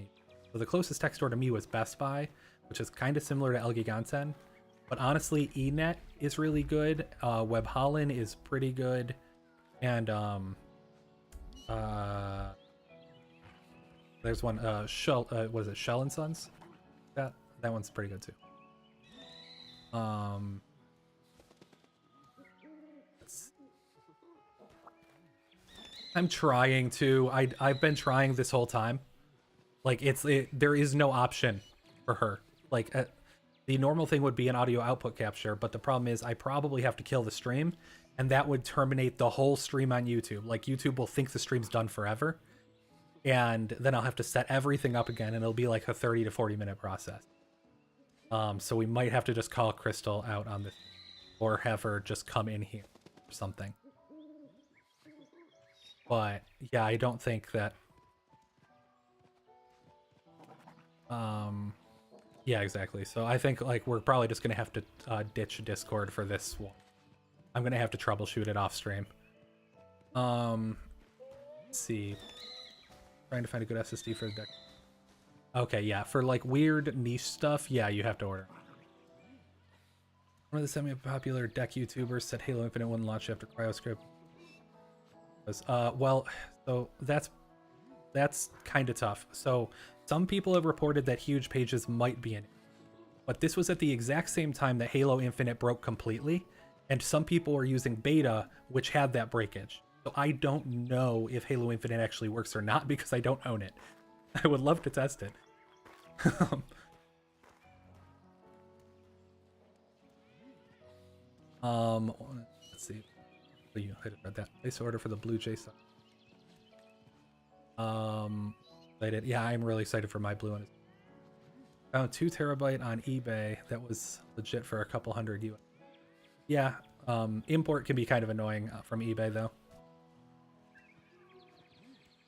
so the closest tech store to me was Best Buy, which is kind of similar to El Gigante. But honestly, eNet is really good. Web Holland is pretty good. And there's one Shell what is it, Shell and Sons? That one's pretty good too. I'm trying to. I've been trying this whole time. Like there is no option for her. Like the normal thing would be an audio output capture, but the problem is I probably have to kill the stream, and that would terminate the whole stream on YouTube. Like YouTube will think the stream's done forever, and then I'll have to set everything up again, and it'll be like a 30 to 40 minute process. So we might have to just call Crystal out on this, or have her just come in here or something. But yeah, I don't think that. Yeah, exactly. So I think like we're probably just gonna have to ditch Discord for this one. I'm gonna have to troubleshoot it off stream. Let's see. Trying to find a good SSD for the deck. Okay, yeah, for like weird niche stuff, yeah, you have to order. One of the semi-popular deck YouTubers said Halo Infinite wouldn't launch after CryoScript. Well, so that's kind of tough. So some people have reported that huge pages might be in it, but this was at the exact same time that Halo Infinite broke completely, and some people were using beta, which had that breakage. So I don't know if Halo Infinite actually works or not because I don't own it. I would love to test it. Let's see. Oh, I read that. Place order for the Blue Jay side. Excited. Yeah, I'm really excited for my blue one. Found 2 terabyte on eBay. That was legit for a couple hundred US. Yeah, import can be kind of annoying from eBay though.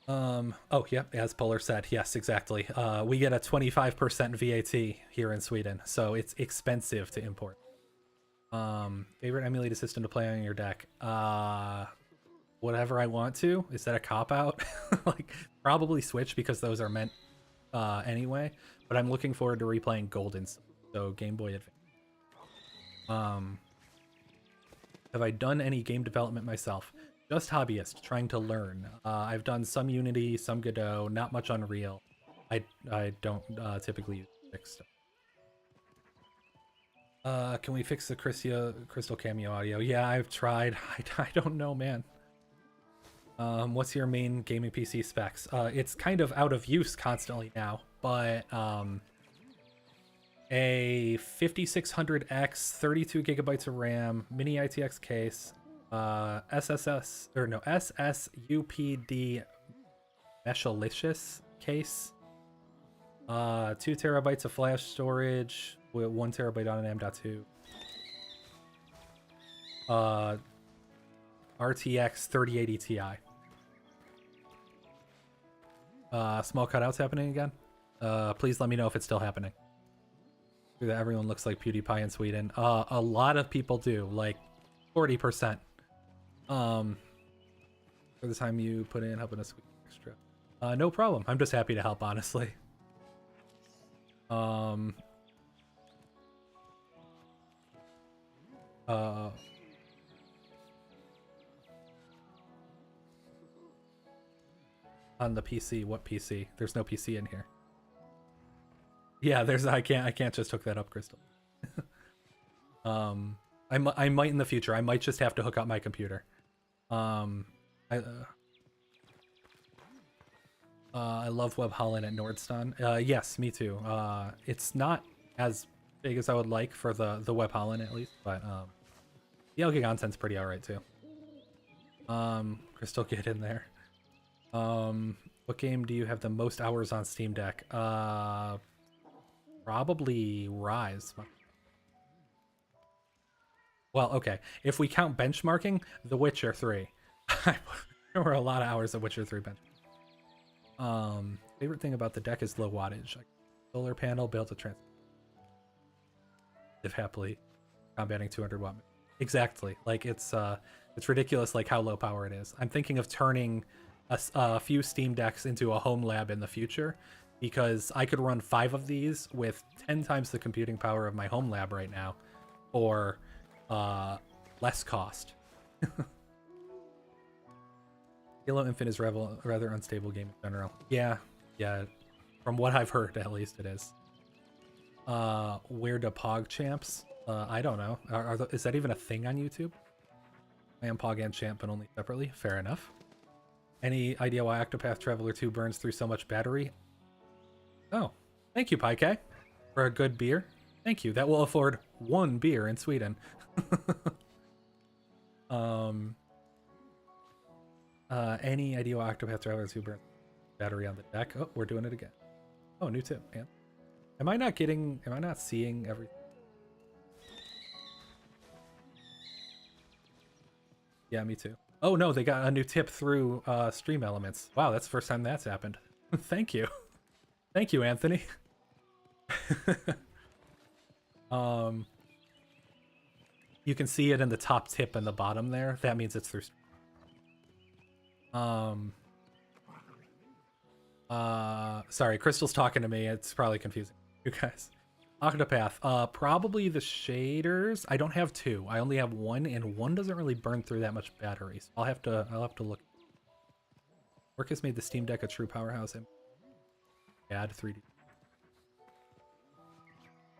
Oh yeah, as Polar said, yes, exactly. We get a 25% VAT here in Sweden, so it's expensive to import. Favorite emulated system to play on your deck? Whatever I want to. Is that a cop-out? Like, probably Switch because those are meant anyway, but I'm looking forward to replaying Golden, so Game Boy Advance. Have I done any game development myself? Just hobbyist, trying to learn. I've done some Unity, some Godot, not much Unreal. I don't typically use fixed stuff. Can we fix the Crystal Cameo audio? Yeah, I've tried. I don't know, man. What's your main gaming PC specs? It's kind of out of use constantly now, but a 5600X, 32 gigabytes of RAM, mini ITX case, SSUPD Meshalicious case, 2 terabytes of flash storage with 1 terabyte on an M.2, RTX 3080 Ti. Small cutouts happening again. Please let me know if it's still happening. That everyone looks like PewDiePie in Sweden. A lot of people do, like 40%. For the time you put in helping us extra. No problem. I'm just happy to help, honestly. On the PC, what PC? There's no PC in here. Yeah, there's I can't just hook that up, Crystal. I might in the future. I might just have to hook up my computer. I love Web Holland at Nordstone. Yes, me too. It's not as big as I would like for the Web Holland at least, but the LG content's pretty alright too. Crystal, get in there. What game do you have the most hours on Steam Deck? Probably Rise. Well, okay. If we count benchmarking, The Witcher 3. There were a lot of hours of Witcher 3 bench. Favorite thing about the deck is low wattage. Like solar panel built to trans. If happily combating 200 watt. Exactly. Like it's ridiculous like how low power it is. I'm thinking of turning a few Steam Decks into a home lab in the future because I could run 5 of these with 10 times the computing power of my home lab right now for less cost. Halo Infinite is rather unstable game in general. Yeah, from what I've heard at least it is. Where do Pog champs? I don't know. Is that even a thing on YouTube? I am Pog and champ, but only separately. Fair enough. Any idea why Octopath Traveler 2 burns through so much battery? Oh, thank you, Pyke, for a good beer. Thank you. That will afford 1 beer in Sweden. Any idea why Octopath Traveler 2 burns battery on the deck? Oh, we're doing it again. Oh, new tip, man. Am I not seeing everything? Yeah, me too. Oh no, they got a new tip through Stream Elements. Wow, that's the first time that's happened. Thank you. Thank you, Anthony. You can see it in the top tip in the bottom there. That means it's through. Sorry, Crystal's talking to me. It's probably confusing you guys. Octopath, probably the shaders. I don't have 2. I only have 1, and 1 doesn't really burn through that much battery. So I'll have to look. Work has made the Steam Deck a true powerhouse and add 3D.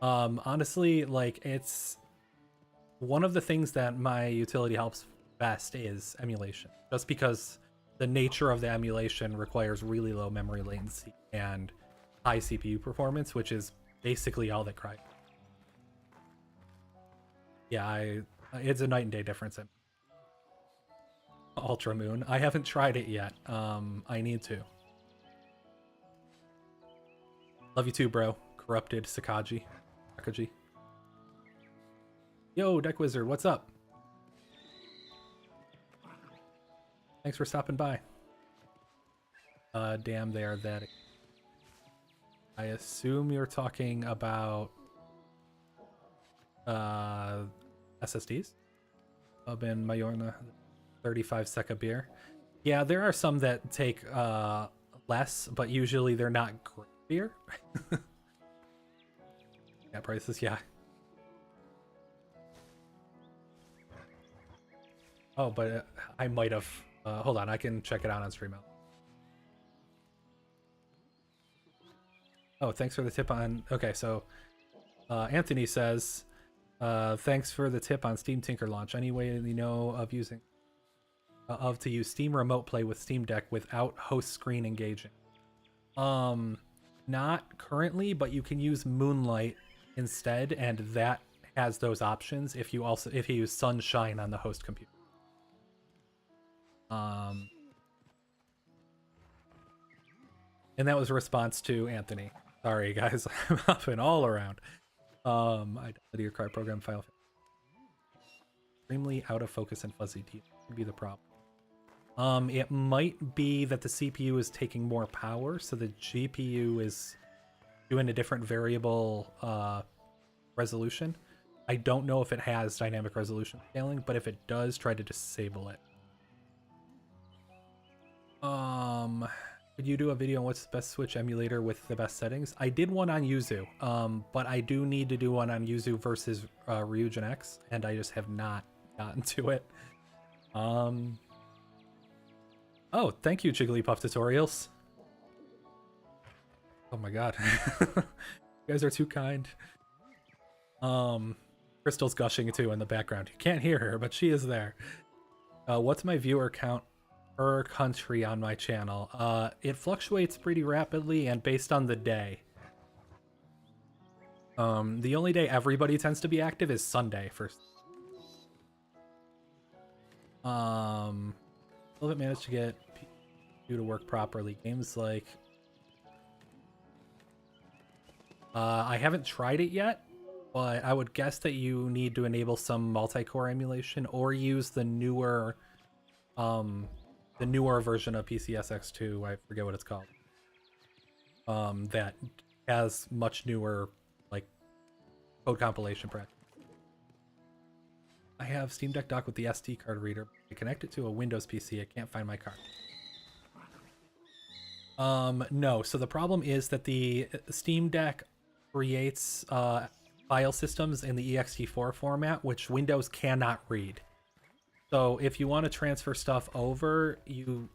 Honestly, like it's one of the things that my utility helps best is emulation, just because the nature of the emulation requires really low memory latency and high CPU performance, which is basically all that cry. Yeah, it's a night and day difference. Ultra Moon. I haven't tried it yet. I need to. Love you too, bro. Corrupted Sakaji. Yo, Deck Wizard, what's up? Thanks for stopping by. Damn, they are that. I assume you're talking about SSDs. Ubin Mayorna, 35 beer. Yeah, there are some that take less, but usually they're not great beer. Yeah, prices, yeah. Oh, but I might have. Hold on, I can check it out on stream. Oh, thanks for the tip on. Okay, so Anthony says, thanks for the tip on Steam Tinker launch. Any way you know of using to use Steam Remote Play with Steam Deck without host screen engaging? Not currently, but you can use Moonlight instead, and that has those options if you use Sunshine on the host computer. And that was a response to Anthony. Sorry guys, I'm hopping all around. I downloaded your card program file. Extremely out of focus and fuzzy. Could be the problem. It might be that the CPU is taking more power, so the GPU is doing a different variable resolution. I don't know if it has dynamic resolution scaling, but if it does, try to disable it. Could you do a video on what's the best Switch emulator with the best settings? I did one on Yuzu, but I do need to do one on Yuzu versus Ryujin X, and I just have not gotten to it. Oh, thank you, Jigglypuff Tutorials. Oh my god. You guys are too kind. Crystal's gushing too in the background. You can't hear her, but she is there. What's my viewer count per country on my channel? It fluctuates pretty rapidly and based on the day. The only day everybody tends to be active is Sunday first. Still haven't managed to get you to work properly. Games like I haven't tried it yet, but I would guess that you need to enable some multi-core emulation or use the newer version of PCSX2, I forget what it's called, that has much newer like code compilation practice. I have Steam Deck dock with the SD card reader. I connect it to a Windows PC. I can't find my card. No, so the problem is that the Steam Deck creates file systems in the ext4 format, which Windows cannot read. So if you want to transfer stuff over, the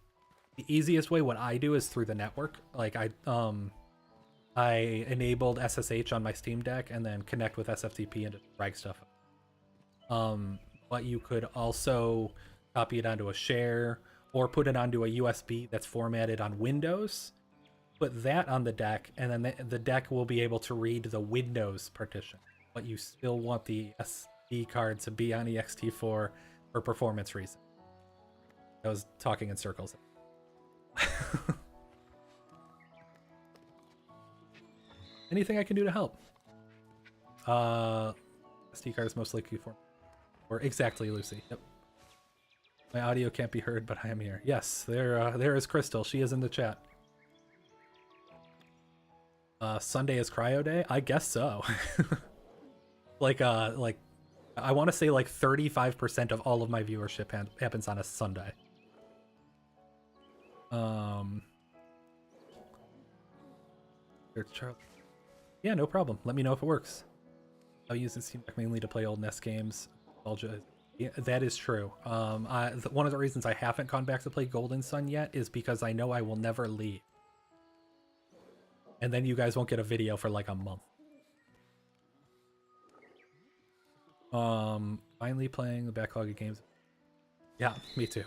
easiest way, what I do is through the network. Like I enabled SSH on my Steam Deck and then connect with SFTP and just drag stuff. But you could also copy it onto a share or put it onto a USB that's formatted on Windows, put that on the deck, and then the deck will be able to read the Windows partition. But you still want the SD card to be on ext4 for performance reasons. I was talking in circles. Anything I can do to help? SD card is most likely for, or exactly, Lucy. Yep. My audio can't be heard, but I am here. Yes, there is Crystal. She is in the chat. Sunday is cryo day? I guess so. like I want to say like 35% of all of my viewership happens on a Sunday. There's Charles. Yeah, no problem. Let me know if it works. I'll use the Steam Deck mainly to play old NES games. Yeah, that is true. One of the reasons I haven't gone back to play Golden Sun yet is because I know I will never leave. And then you guys won't get a video for like a month. Finally playing the backlog of games. Yeah, me too.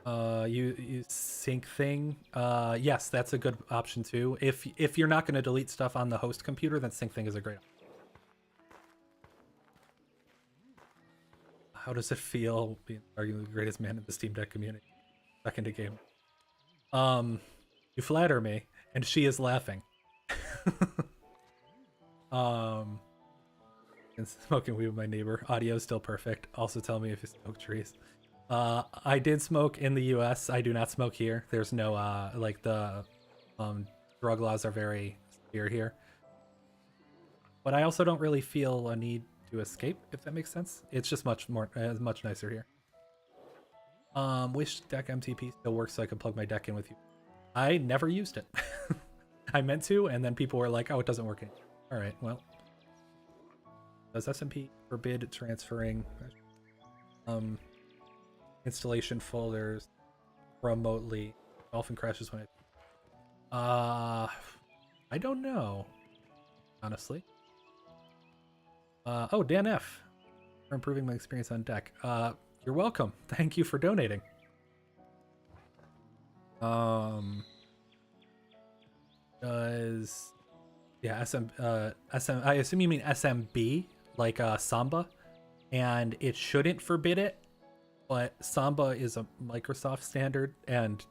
You sync thing. Yes, that's a good option too. If you're not going to delete stuff on the host computer, then sync thing is a great option. How does it feel being arguably the greatest man in the Steam Deck community? Second to game. You flatter me, and she is laughing. And smoking weed with my neighbor. Audio is still perfect. Also tell me if you smoke trees. I did smoke in the US. I do not smoke here. There's no like the drug laws are very severe here. But I also don't really feel a need to escape, if that makes sense. It's just much nicer here. Wish deck MTP still works so I can plug my deck in with you. I never used it. I meant to, and then people were like, "Oh, it doesn't work anymore." All right, well, does SMP forbid transferring installation folders remotely? Dolphin crashes when it. I don't know, honestly. Oh, Dan F. For improving my experience on deck. You're welcome. Thank you for donating. Does yeah SM I assume you mean SMB like Samba, and it shouldn't forbid it, but Samba is a Microsoft standard and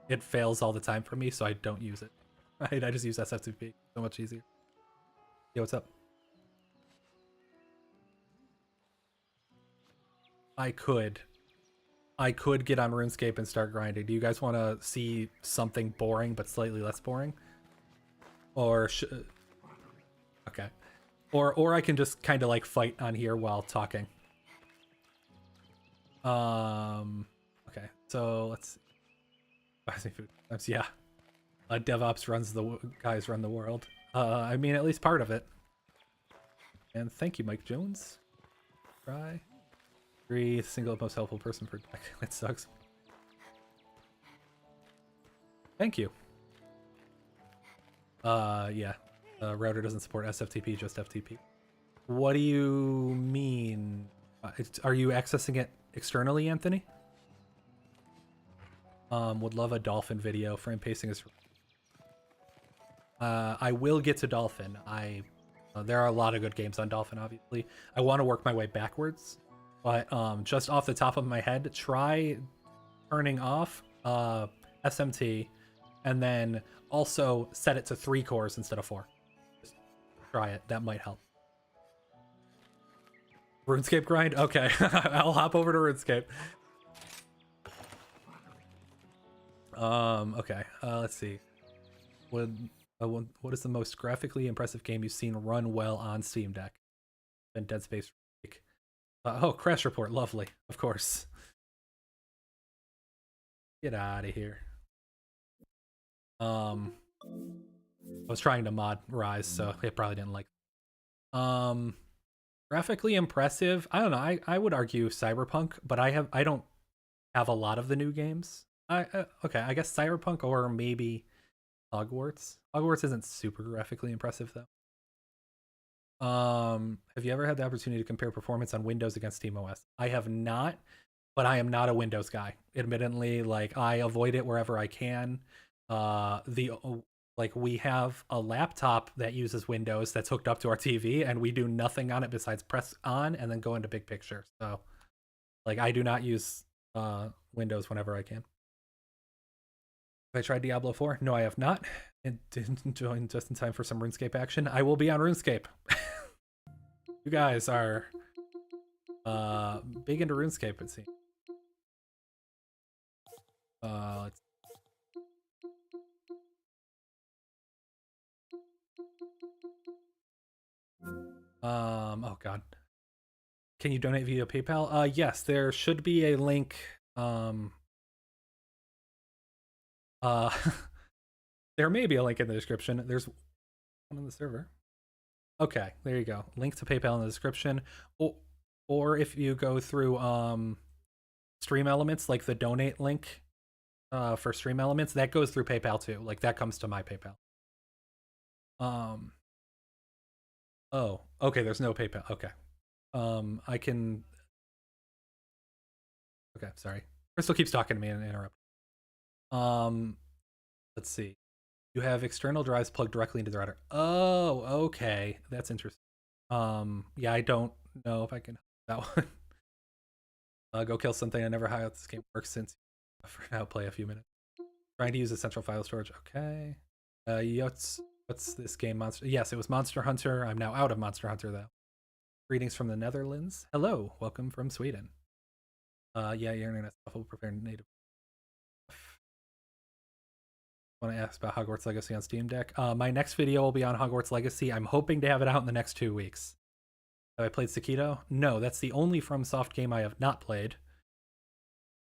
it fails all the time for me, so I don't use it. I just use SFTP. So much easier. Yo, what's up? I could get on RuneScape and start grinding. Do you guys want to see something boring but slightly less boring? Or okay. Or I can just kind of like fight on here while talking. Okay. So let's see. Food. Yeah. DevOps runs guys run the world. I mean at least part of it. And thank you, Mike Jones. Try. 3 single most helpful person per deck. That sucks. Thank you. Yeah. Router doesn't support SFTP, just FTP. What do you mean? Are you accessing it externally, Anthony? Would love a dolphin video. Frame pacing is. I will get to dolphin. There are a lot of good games on dolphin. Obviously, I want to work my way backwards, but just off the top of my head, try turning off SMT, and then also set it to 3 cores instead of 4. Just try it. That might help. RuneScape grind? Okay. I'll hop over to RuneScape. Okay. Let's see. What is the most graphically impressive game you've seen run well on Steam Deck? And Dead Space. Oh, Crash Report. Lovely. Of course. Get out of here. I was trying to mod Rise, so it probably didn't like. Graphically impressive. I don't know. I would argue Cyberpunk, but I don't have a lot of the new games. Okay, I guess Cyberpunk or maybe Hogwarts. Hogwarts isn't super graphically impressive though. Have you ever had the opportunity to compare performance on Windows against SteamOS? I have not, but I am not a Windows guy. Admittedly, like I avoid it wherever I can. Like we have a laptop that uses Windows that's hooked up to our TV, and we do nothing on it besides press on and then go into big picture. So, like I do not use Windows whenever I can. Have I tried Diablo 4? No, I have not. And didn't join just in time for some RuneScape action. I will be on RuneScape. You guys are big into RuneScape, it seems. Let's oh god. Can you donate via PayPal? Yes, there should be a link. There may be a link in the description. There's one on the server. Okay, there you go. Link to PayPal in the description. Or if you go through Stream Elements, like the donate link for Stream Elements, that goes through PayPal too. Like that comes to my PayPal. Oh, okay, there's no PayPal. Okay. I can Okay, sorry. Crystal keeps talking to me and interrupt. Let's see. You have external drives plugged directly into the router. Oh, okay. That's interesting. Yeah, I don't know if I can that one. Go kill something. I never how this game works since for now play a few minutes. Trying to use the central file storage. Okay. What's this game? Monster? Yes, it was Monster Hunter. I'm now out of Monster Hunter though. Greetings from the Netherlands. Hello, welcome from Sweden. Yeah, your internet stuff will prepare native. Want to ask about Hogwarts Legacy on Steam Deck? My next video will be on Hogwarts Legacy. I'm hoping to have it out in the next 2 weeks. Have I played Sekiro? No, that's the only FromSoft game I have not played. It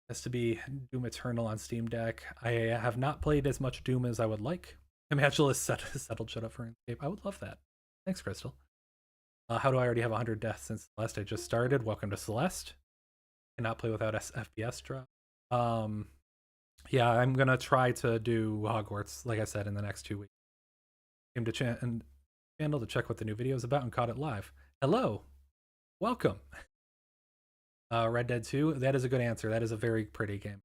has to be Doom Eternal on Steam Deck. I have not played as much Doom as I would like. Imagine settled shut up for RuneScape. I would love that. Thanks, Crystal. How do I already have 100 deaths since Celeste? I just started. Welcome to Celeste. Cannot play without FPS drop. Yeah, I'm gonna try to do Hogwarts, like I said, in the next 2 weeks. Came to channel to check what the new video is about and caught it live. Hello, welcome. Red Dead 2. That is a good answer. That is a very pretty game.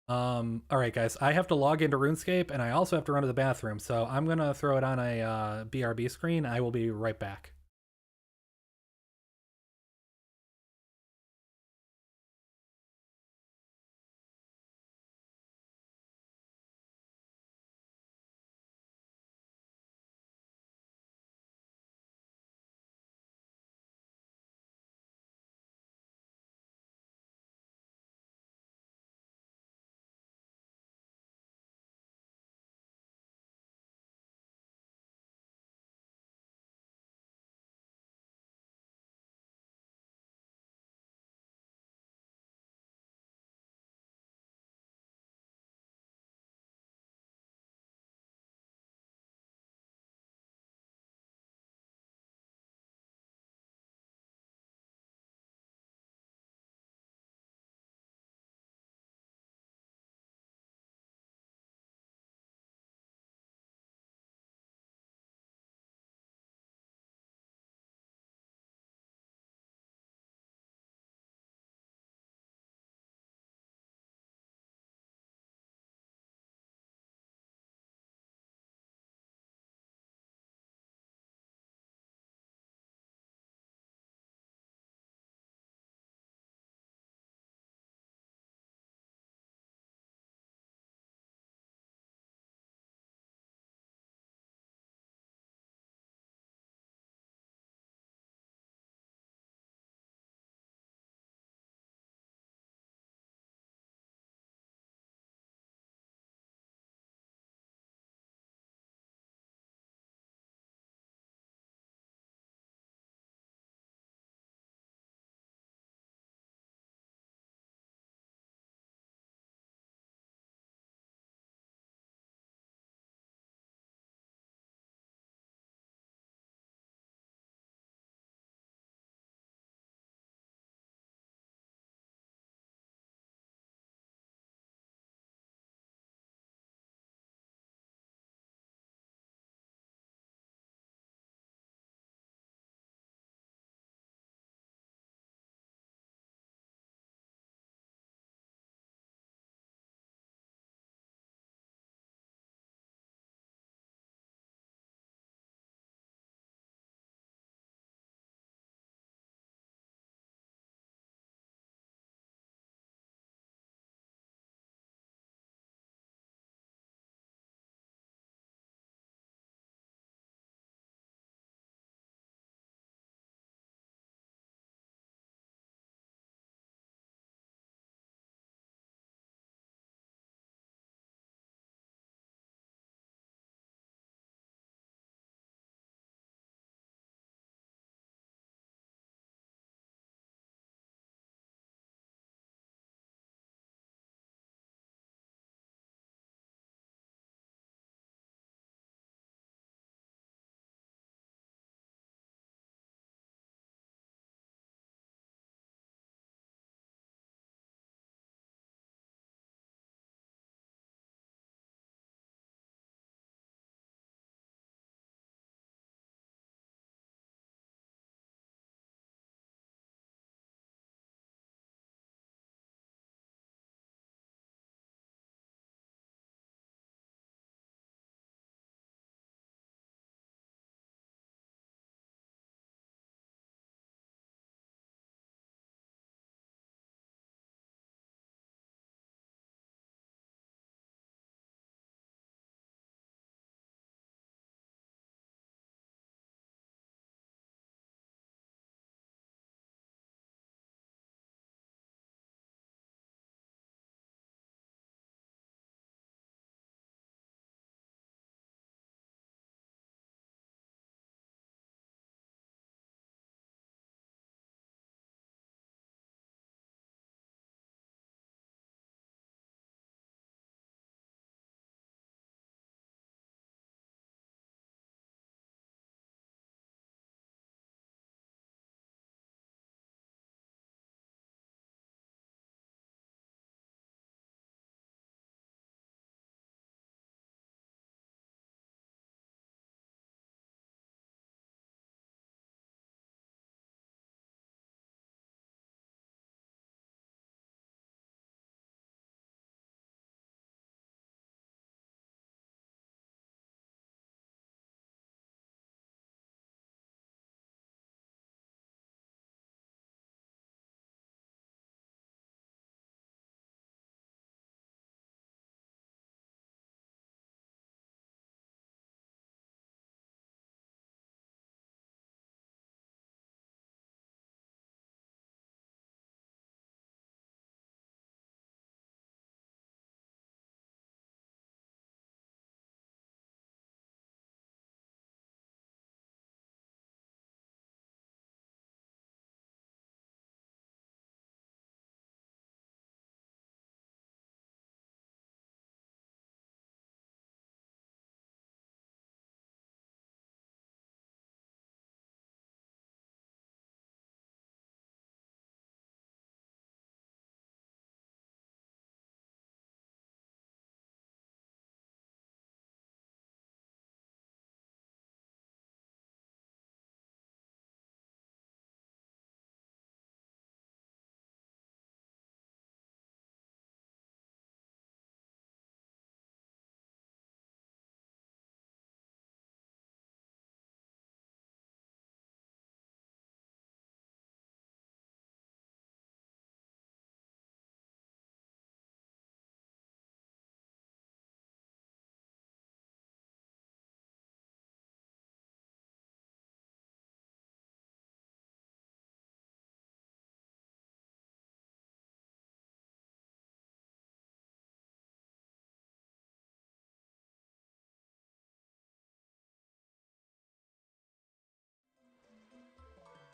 All right, guys. I have to log into RuneScape, and I also have to run to the bathroom. So I'm gonna throw it on a BRB screen. I will be right back.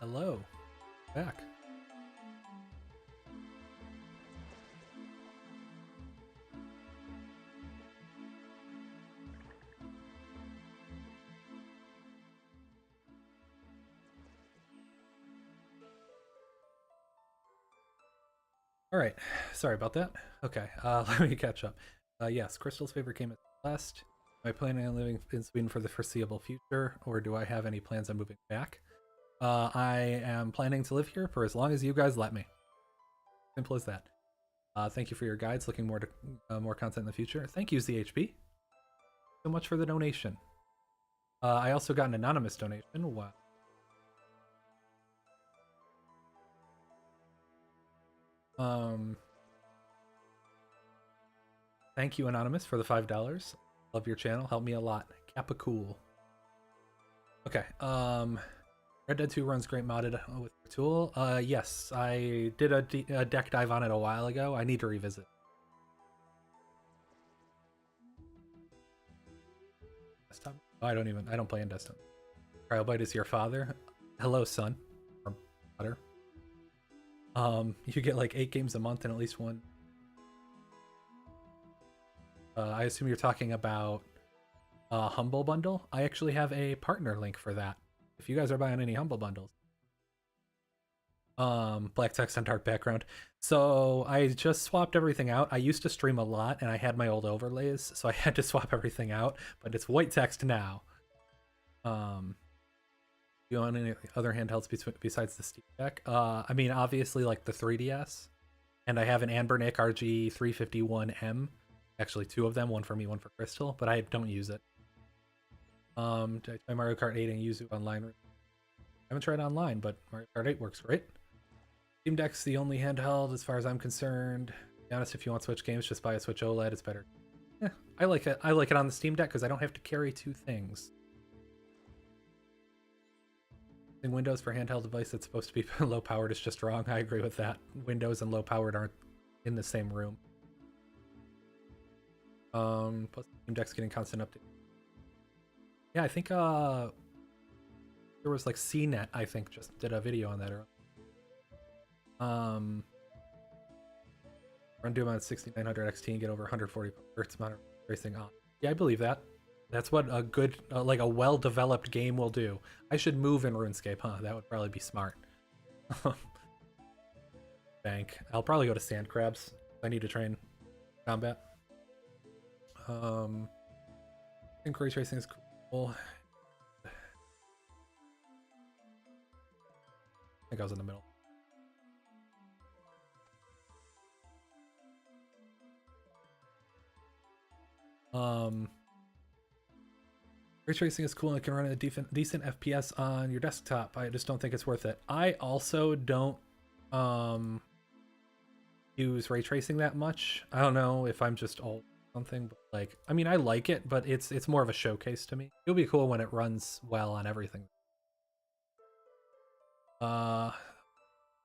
Hello. Back. All right, sorry about that. Okay, let me catch up. Yes, Crystal's favorite game is Celeste. Am I planning on living in Sweden for the foreseeable future, or do I have any plans on moving back? I am planning to live here for as long as you guys let me. Simple as that. Thank you for your guides. Looking more to more content in the future. Thank you, ZHP. So much for the donation. I also got an anonymous donation. Wow. Thank you, Anonymous, for the $5. Love your channel. Help me a lot. Kappa cool. Okay. Red Dead 2 runs great modded with the tool. Yes, I did a deck dive on it a while ago. I need to revisit. Desktop? Oh, I don't play in desktop. Trialbyte is your father. Hello, son. Or daughter. You get like 8 games a month and at least one. I assume you're talking about Humble Bundle. I actually have a partner link for that. If you guys are buying any Humble Bundles. Black text and dark background. So I just swapped everything out. I used to stream a lot and I had my old overlays, so I had to swap everything out, but it's white text now. You own any other handhelds besides the Steam Deck? I mean, obviously like the 3DS, and I have an Anbernic RG351M. Actually, 2 of them, one for me, one for Crystal, but I don't use it. Did I try Mario Kart 8 and Yuzu online? I haven't tried online, but Mario Kart 8 works great. Steam Deck's the only handheld as far as I'm concerned. To be honest, if you want Switch games, just buy a Switch OLED. It's better. Yeah, I like it. I like it on the Steam Deck because I don't have to carry 2 things. Using Windows for handheld device that's supposed to be low powered is just wrong. I agree with that. Windows and low powered aren't in the same room. Plus Steam Deck's getting constant updates. Yeah, I think there was like CNET, I think, just did a video on that earlier. Run Doom on 6900 XT and get over 140 Hz amount of racing on. Yeah, I believe that. That's what a good, like a well-developed game will do. I should move in RuneScape, huh? That would probably be smart. Bank. I'll probably go to Sand Crabs. I need to train combat. I think ray tracing is cool. I think I was in the middle. Ray tracing is cool and it can run a decent FPS on your desktop. I just don't think it's worth it. I also don't use ray tracing that much. I don't know if I'm just old or something, but like, I mean, I like it, but it's more of a showcase to me. It'll be cool when it runs well on everything.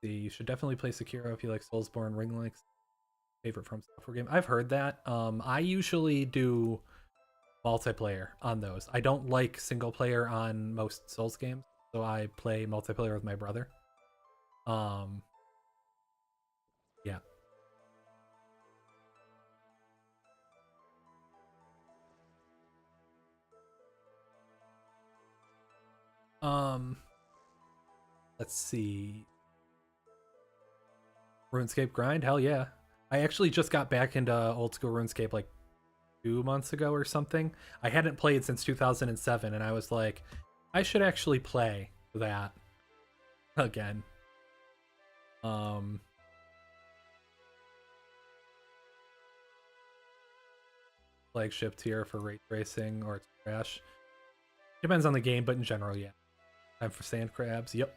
You should definitely play Sekiro if you like Soulsborne. Ring Link's favorite From Software game. I've heard that. I usually do multiplayer on those. I don't like single player on most Souls games, so I play multiplayer with my brother. Yeah. Let's see. RuneScape grind? Hell yeah. I actually just got back into old school RuneScape like 2 months ago or something. I hadn't played since 2007, and I was like, I should actually play that again. Flagship tier for ray tracing or it's trash. Depends on the game, but in general, yeah. Time for Sand Crabs. Yep.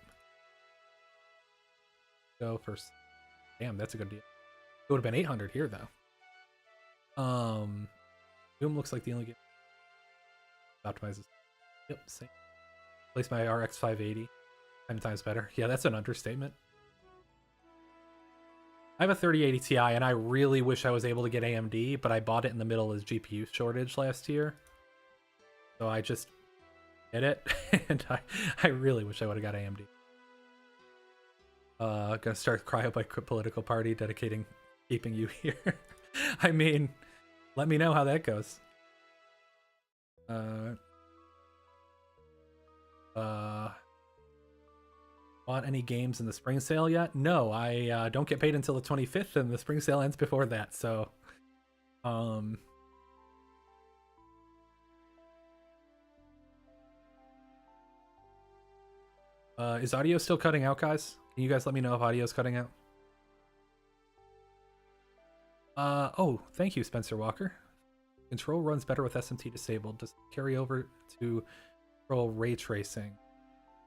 Go first. Damn, that's a good deal. It would have been 800 here though. Doom looks like the only game optimizes. Yep, same. Place my RX 580. 10 times better. Yeah, that's an understatement. I have a 3080 Ti and I really wish I was able to get AMD, but I bought it in the middle of GPU shortage last year. So I just did it, and I really wish I would have got AMD. Gonna start Cryobike political party dedicating keeping you here. I mean, let me know how that goes. Want any games in the spring sale yet? No, I don't get paid until the 25th, and the spring sale ends before that. So, is audio still cutting out, guys? Can you guys let me know if audio is cutting out? Oh, thank you, Spencer Walker. Control runs better with SMT disabled. Does it carry over to control ray tracing?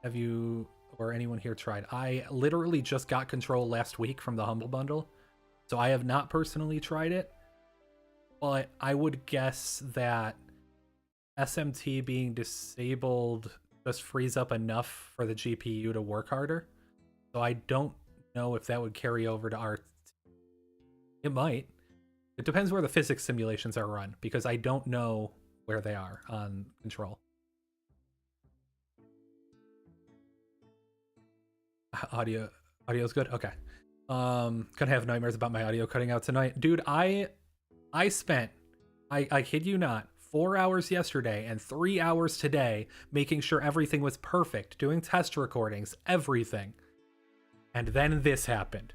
Have you or anyone here tried? I literally just got control last week from the Humble Bundle, so I have not personally tried it, but I would guess that SMT being disabled just frees up enough for the GPU to work harder. So I don't know if that would carry over to RT. It might. It depends where the physics simulations are run, because I don't know where they are on control. Audio's good? Okay. Gonna have nightmares about my audio cutting out tonight. Dude, I spent, I kid you not, 4 hours yesterday and 3 hours today making sure everything was perfect, doing test recordings, everything. And then this happened.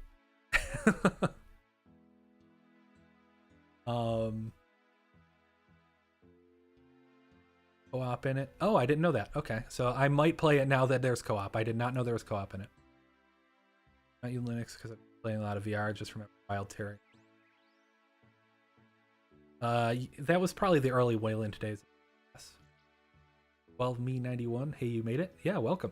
Co-op in it. Oh, I didn't know that. Okay, so I might play it now that there's co-op. I did not know there was co-op in it. Not you Linux, because I'm playing a lot of VR. Just remember Wild Terry. That was probably the early Wayland days. Yes. 12me91. Hey, you made it? Yeah, welcome.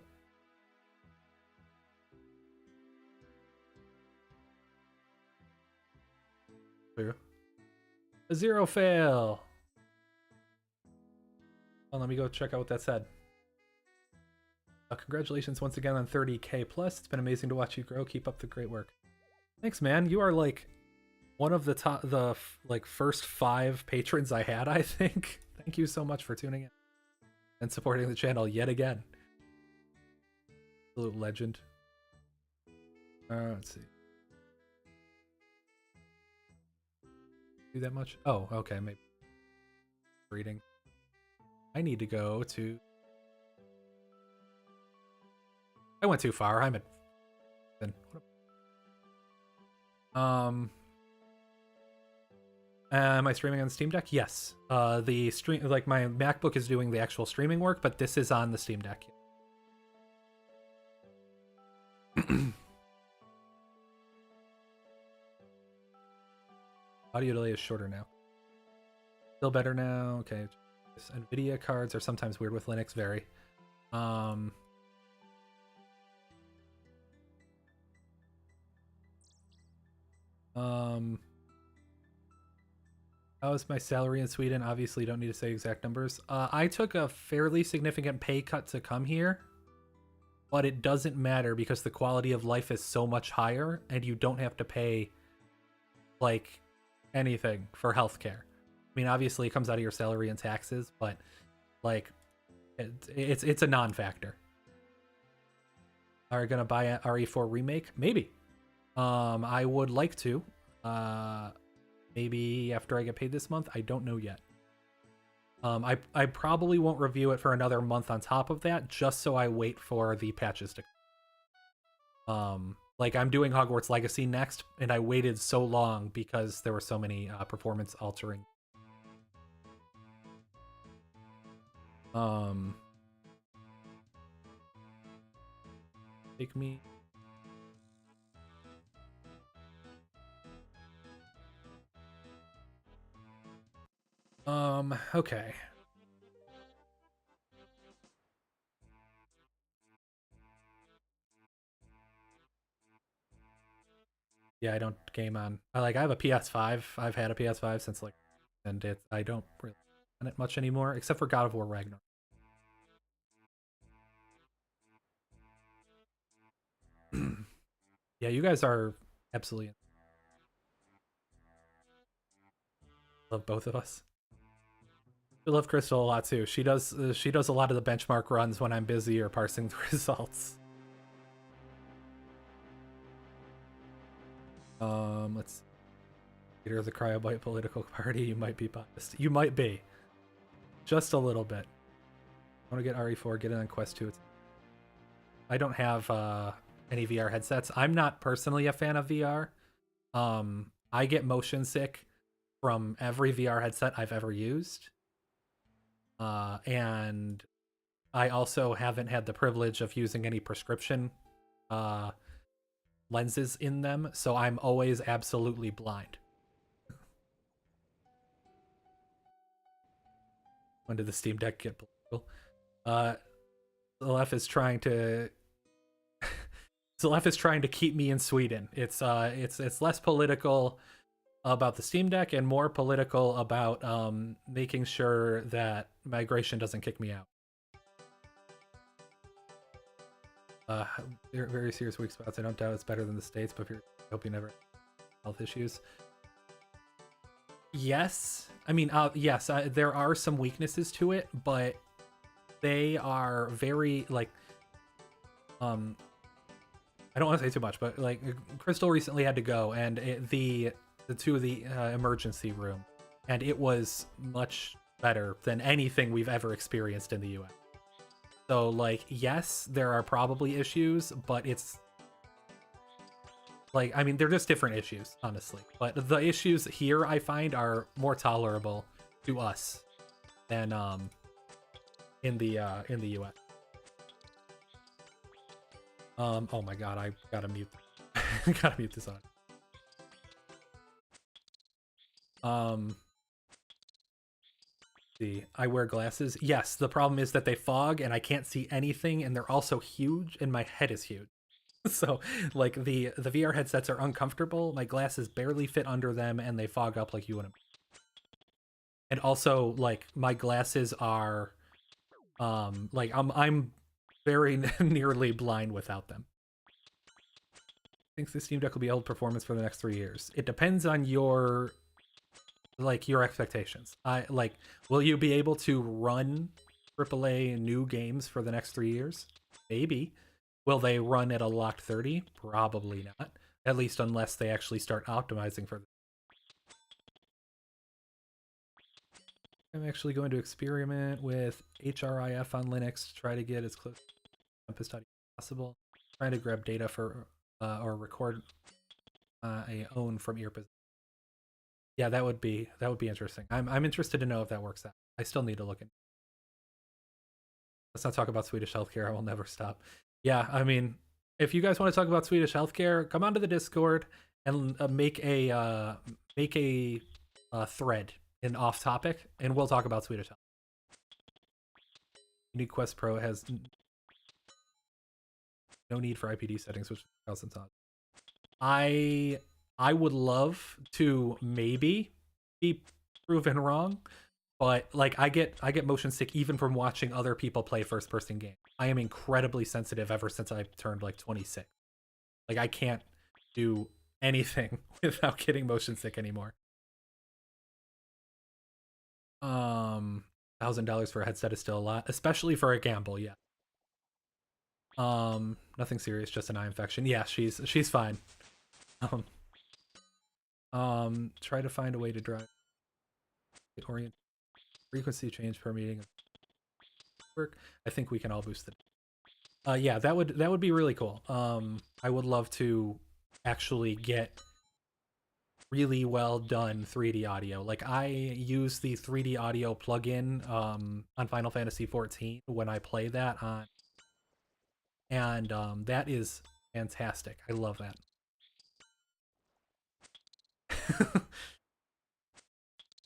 A zero fail. Oh, let me go check out what that said. Congratulations once again on 30k plus. It's been amazing to watch you grow. Keep up the great work. Thanks, man. You are like one of the like first 5 patrons I had, I think. Thank you so much for tuning in and supporting the channel yet again. Absolute legend. Let's see. Do that much? Oh, okay, maybe. Reading. I need to go to... I went too far. I'm at... Am I streaming on Steam Deck? Yes. The stream, like my MacBook is doing the actual streaming work, but this is on the Steam Deck. Audio delay is shorter now. Still better now. Okay. NVIDIA cards are sometimes weird with Linux. Very. How is my salary in Sweden? Obviously, don't need to say exact numbers. I took a fairly significant pay cut to come here, but it doesn't matter because the quality of life is so much higher, and you don't have to pay like anything for healthcare. I mean, obviously, it comes out of your salary and taxes, but like it's a non-factor. Are you gonna buy an RE4 remake? Maybe. I would like to. Maybe after I get paid this month. I don't know yet. I probably won't review it for another month on top of that, just so I wait for the patches to come. Like I'm doing Hogwarts Legacy next, and I waited so long because there were so many performance altering. Take me. Okay. Yeah, I don't game on. I have a PS5. I've had a PS5 since like, and I don't really on it much anymore, except for God of War Ragnarok. Yeah, you guys are absolutely love both of us. I love Crystal a lot too. She does a lot of the benchmark runs when I'm busy or parsing the results. Let's see. Leader of the Cryobite political party, you might be biased. You might be. Just a little bit. I want to get RE4, get it on Quest 2. I don't have any VR headsets. I'm not personally a fan of VR. I get motion sick from every VR headset I've ever used. And I also haven't had the privilege of using any prescription lenses in them, so I'm always absolutely blind. When did the Steam Deck get political? Zalef is trying to Zalef is trying to keep me in Sweden. It's less political about the Steam Deck and more political about making sure that migration doesn't kick me out. Very serious weak spots. I don't doubt it's better than the States, but I hope you never have health issues. Yes. I mean, yes, there are some weaknesses to it, but they are very, like, I don't want to say too much, but, like, Crystal recently had to go, and the emergency room, and it was much better than anything we've ever experienced in the US. So, like, yes, there are probably issues, but it's like, I mean, they're just different issues, honestly. But the issues here I find are more tolerable to us than in the US. Oh my god, I gotta mute. Gotta mute this on. See, I wear glasses. Yes, the problem is that they fog and I can't see anything, and they're also huge, and my head is huge. So, like, the VR headsets are uncomfortable. My glasses barely fit under them, and they fog up like you wouldn't. And also, like, my glasses are, like, I'm very nearly blind without them. Thinks the Steam Deck will be able performance for the next 3 years. It depends on your, like, your expectations. Will you be able to run AAA new games for the next 3 years? Maybe. Will they run at a locked 30? Probably not. At least unless they actually start optimizing for them. I'm actually going to experiment with HRIF on Linux to try to get as close to Tempest audio as possible. Trying to grab data for or record a own from ear position. Yeah, that would be interesting. I'm interested to know if that works out. I still need to look in. Let's not talk about Swedish healthcare. I will never stop. Yeah, I mean, if you guys want to talk about Swedish healthcare, come onto the Discord and make a thread in off topic, and we'll talk about Swedish health. Unique Quest Pro has no need for IPD settings, which is on. I would love to maybe be proven wrong, but, like, I get motion sick even from watching other people play first person games. I am incredibly sensitive ever since I turned like 26. Like, I can't do anything without getting motion sick anymore. $1,000 for a headset is still a lot, especially for a gamble. Yeah. Nothing serious, just an eye infection. Yeah, she's fine. Try to find a way to drive orient frequency change per meeting work. I think we can all boost it. Yeah, that would be really cool. I would love to actually get really well done 3D audio. Like, I use the 3D audio plugin on Final Fantasy XIV when I play that on, and that is fantastic. I love that.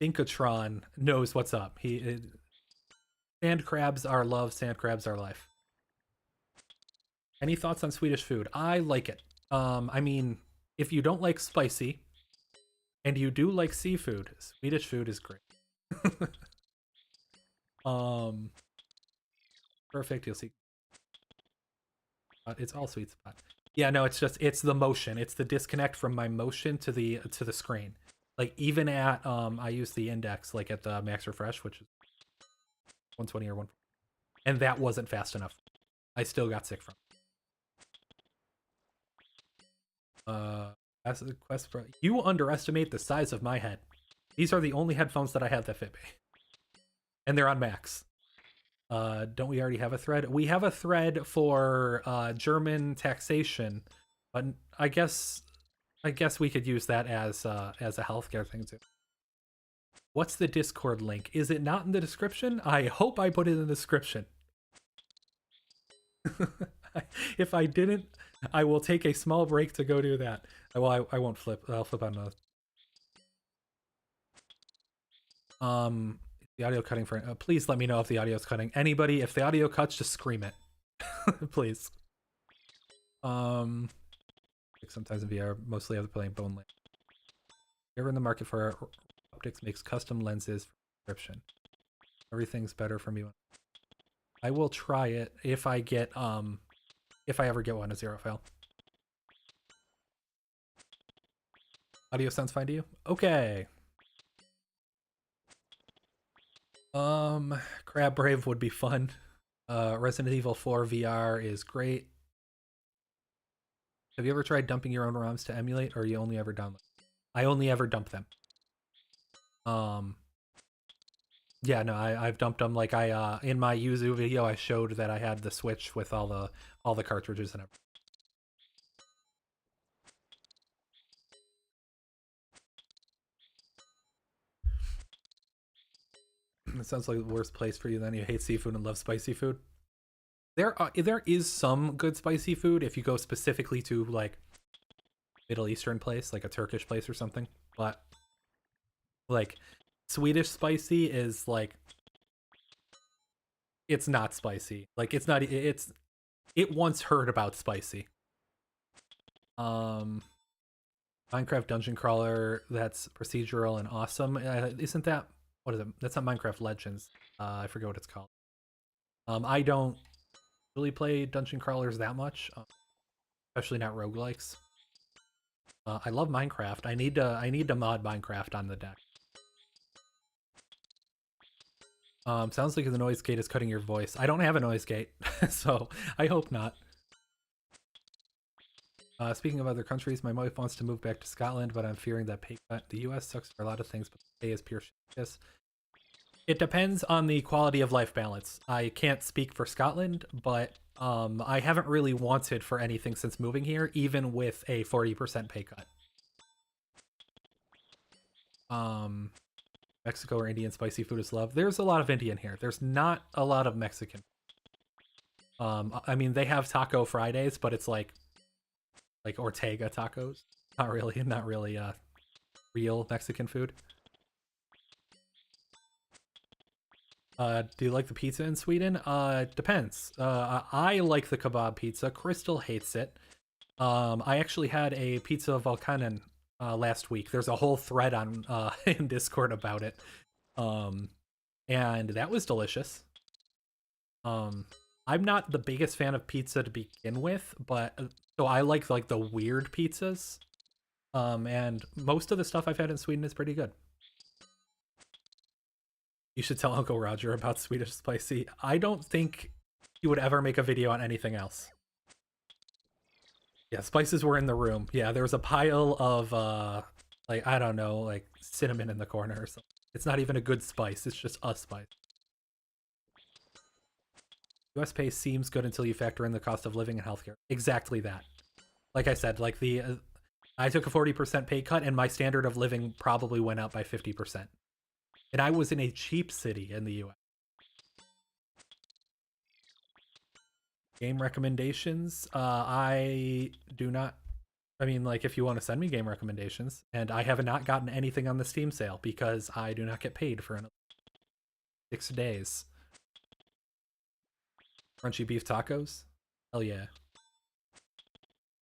Inkatron knows what's up. Sand crabs are love, sand crabs are life. Any thoughts on Swedish food? I like it. I mean, if you don't like spicy and you do like seafood, Swedish food is great. Perfect. You'll see. It's all sweet spot. Yeah, no, it's the motion. It's the disconnect from my motion to the screen. Like, even at I use the index, like, at the max refresh, which is 120 or 1, and that wasn't fast enough. I still got sick from it. Ask the Quest Pro. You underestimate the size of my head. These are the only headphones that I have that fit me. And they're on Max. Don't we already have a thread? We have a thread for German taxation, but I guess we could use that as a healthcare thing too. What's the Discord link? Is it not in the description? I hope I put it in the description. If I didn't, I will take a small break to go do that. Well, I won't flip. I'll flip on another. The audio cutting for please let me know if the audio is cutting. Anybody, if the audio cuts, just scream it. Please. Sometimes in VR, mostly I was playing Bone Lane. You're in the market for optics, makes custom lenses for prescription. Everything's better for me. I will try it if I get if I ever get one a zero file. Audio sounds fine to you? Okay. Crab Brave would be fun. Resident Evil 4 VR is great. Have you ever tried dumping your own ROMs to emulate, or you only ever download? I only ever dump them. Yeah, no, I've dumped them. Like in my Yuzu video, I showed that I had the Switch with all the cartridges and everything. It sounds like the worst place for you then. You hate seafood and love spicy food. There is some good spicy food if you go specifically to like Middle Eastern place, like a Turkish place or something. But like Swedish spicy is like, it's not spicy. Like it once heard about spicy. Minecraft dungeon crawler that's procedural and awesome. Isn't that, what is it? That's not Minecraft Legends. I forget what it's called. I don't really play dungeon crawlers that much, especially not roguelikes. I love Minecraft. I need to mod Minecraft on the deck. Sounds like the noise gate is cutting your voice. I don't have a noise gate, so I hope not. Speaking of other countries, my wife wants to move back to Scotland, but I'm fearing that pay cut. The US sucks for a lot of things, but pay is pure shit. It depends on the quality of life balance. I can't speak for Scotland, but I haven't really wanted for anything since moving here, even with a 40% pay cut. Mexico or Indian spicy food is love. There's a lot of Indian here. There's not a lot of Mexican. I mean, they have Taco Fridays, but it's like Ortega tacos. Not really real Mexican food. Do you like the pizza in Sweden? Depends. I like the kebab pizza. Crystal hates it. I actually had a pizza Volcanen last week. There's a whole thread on in Discord about it. And that was delicious. I'm not the biggest fan of pizza to begin with, but so I like the weird pizzas. And most of the stuff I've had in Sweden is pretty good. You should tell Uncle Roger about Swedish spicy. I don't think he would ever make a video on anything else. Yeah, spices were in the room. Yeah, there was a pile of like, I don't know, like cinnamon in the corner or something. It's not even a good spice, it's just a spice. US pay seems good until you factor in the cost of living and healthcare. Exactly that. Like I said, like I took a 40% pay cut and my standard of living probably went up by 50%. And I was in a cheap city in the US. Game recommendations? I do not. I mean, like, if you want to send me game recommendations, and I have not gotten anything on the Steam sale because I do not get paid for another 6 days. Crunchy beef tacos? Hell yeah.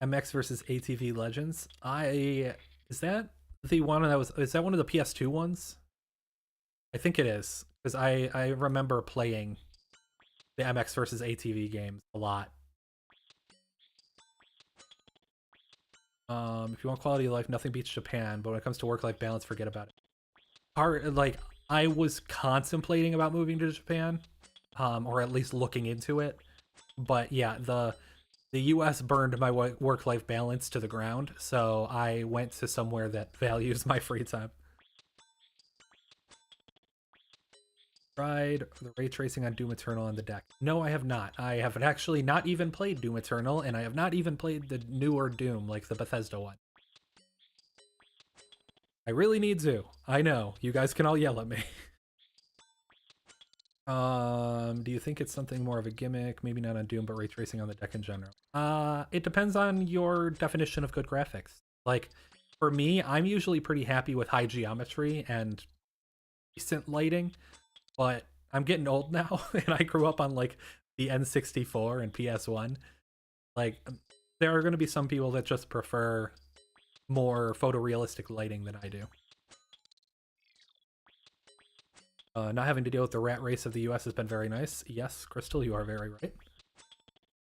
MX versus ATV Legends? Is that the one that was? Is that one of the PS2 ones? I think it is, because I remember playing the MX versus ATV games a lot. If you want quality of life, nothing beats Japan, but when it comes to work-life balance, forget about it. Like, I was contemplating about moving to Japan, or at least looking into it. But yeah, The US burned my work-life balance to the ground, so I went to somewhere that values my free time. Tried the ray tracing on Doom Eternal on the deck. No, I have not. I have actually not even played Doom Eternal, and I have not even played the newer Doom, like the Bethesda one. I really need to. I know. You guys can all yell at me. Do you think it's something more of a gimmick? Maybe not on Doom, but ray tracing on the deck in general. It depends on your definition of good graphics. Like, for me, I'm usually pretty happy with high geometry and decent lighting, but I'm getting old now, and I grew up on, like, the N64 and PS1. Like, there are going to be some people that just prefer more photorealistic lighting than I do. Not having to deal with the rat race of the US has been very nice. Yes, Crystal, you are very right.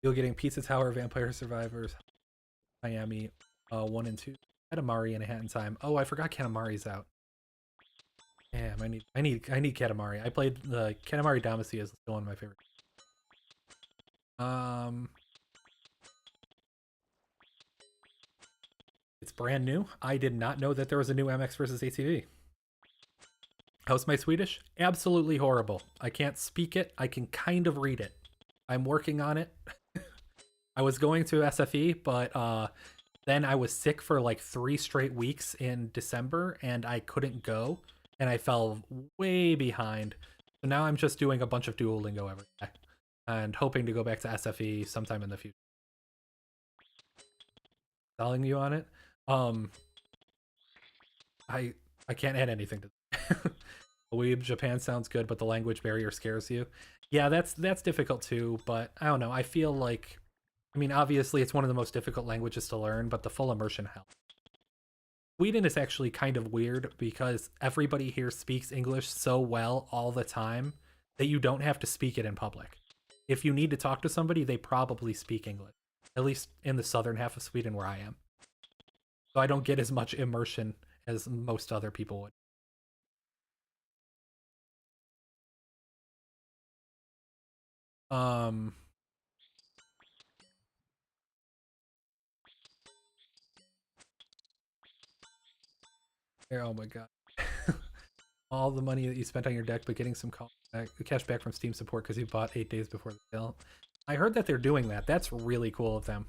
You're getting Pizza Tower, Vampire Survivors, Miami, 1 and 2, Katamari, and A Hat in Time. Oh, I forgot Katamari's out. Damn, I need Katamari. I played the Katamari Damacy is still one of my favorites. It's brand new. I did not know that there was a new MX versus ATV. How's my Swedish? Absolutely horrible. I can't speak it. I can kind of read it. I'm working on it. I was going to SFE, but then I was sick for like 3 straight weeks in December, and I couldn't go, and I fell way behind. So now I'm just doing a bunch of Duolingo every day, and hoping to go back to SFE sometime in the future. Selling you on it? I can't add anything to that. Weeb Japan sounds good, but the language barrier scares you. Yeah, that's difficult too, but I don't know. I feel like, I mean, obviously it's one of the most difficult languages to learn, but the full immersion helps. Sweden is actually kind of weird because everybody here speaks English so well all the time that you don't have to speak it in public. If you need to talk to somebody, they probably speak English, at least in the southern half of Sweden where I am. So I don't get as much immersion as most other people would. Um, oh my god. All the money that you spent on your deck, but getting some cash back from Steam support because you bought 8 days before the sale. I heard that they're doing that. That's really cool of them.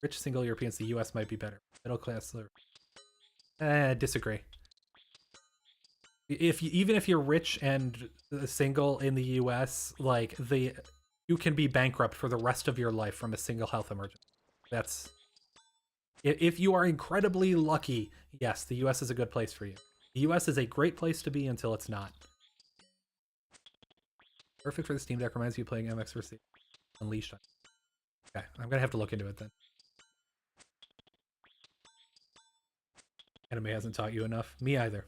Rich single Europeans, the US might be better. Middle class, disagree. Even if you're rich and single in the US, like you can be bankrupt for the rest of your life from a single health emergency. That's if you are incredibly lucky. Yes, the US is a good place for you. The US is a great place to be until it's not. Perfect for the Steam Deck. Reminds you of playing MX vs. Unleashed. Okay, I'm gonna have to look into it then. Anime hasn't taught you enough. Me either.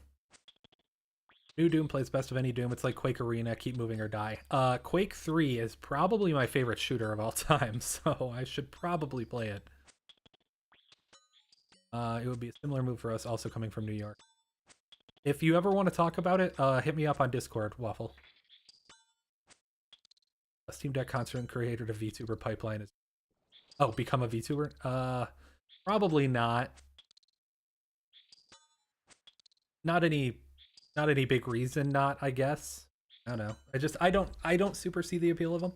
New Doom plays best of any Doom. It's like Quake Arena, keep moving or die. Quake 3 is probably my favorite shooter of all time, so I should probably play it. It would be a similar move for us, also coming from New York. If you ever want to talk about it, hit me up on Discord, Waffle. A Steam Deck content creator to VTuber pipeline is... Oh, become a VTuber? Probably not. Not any big reason not, I guess. I don't know. I don't super see the appeal of them.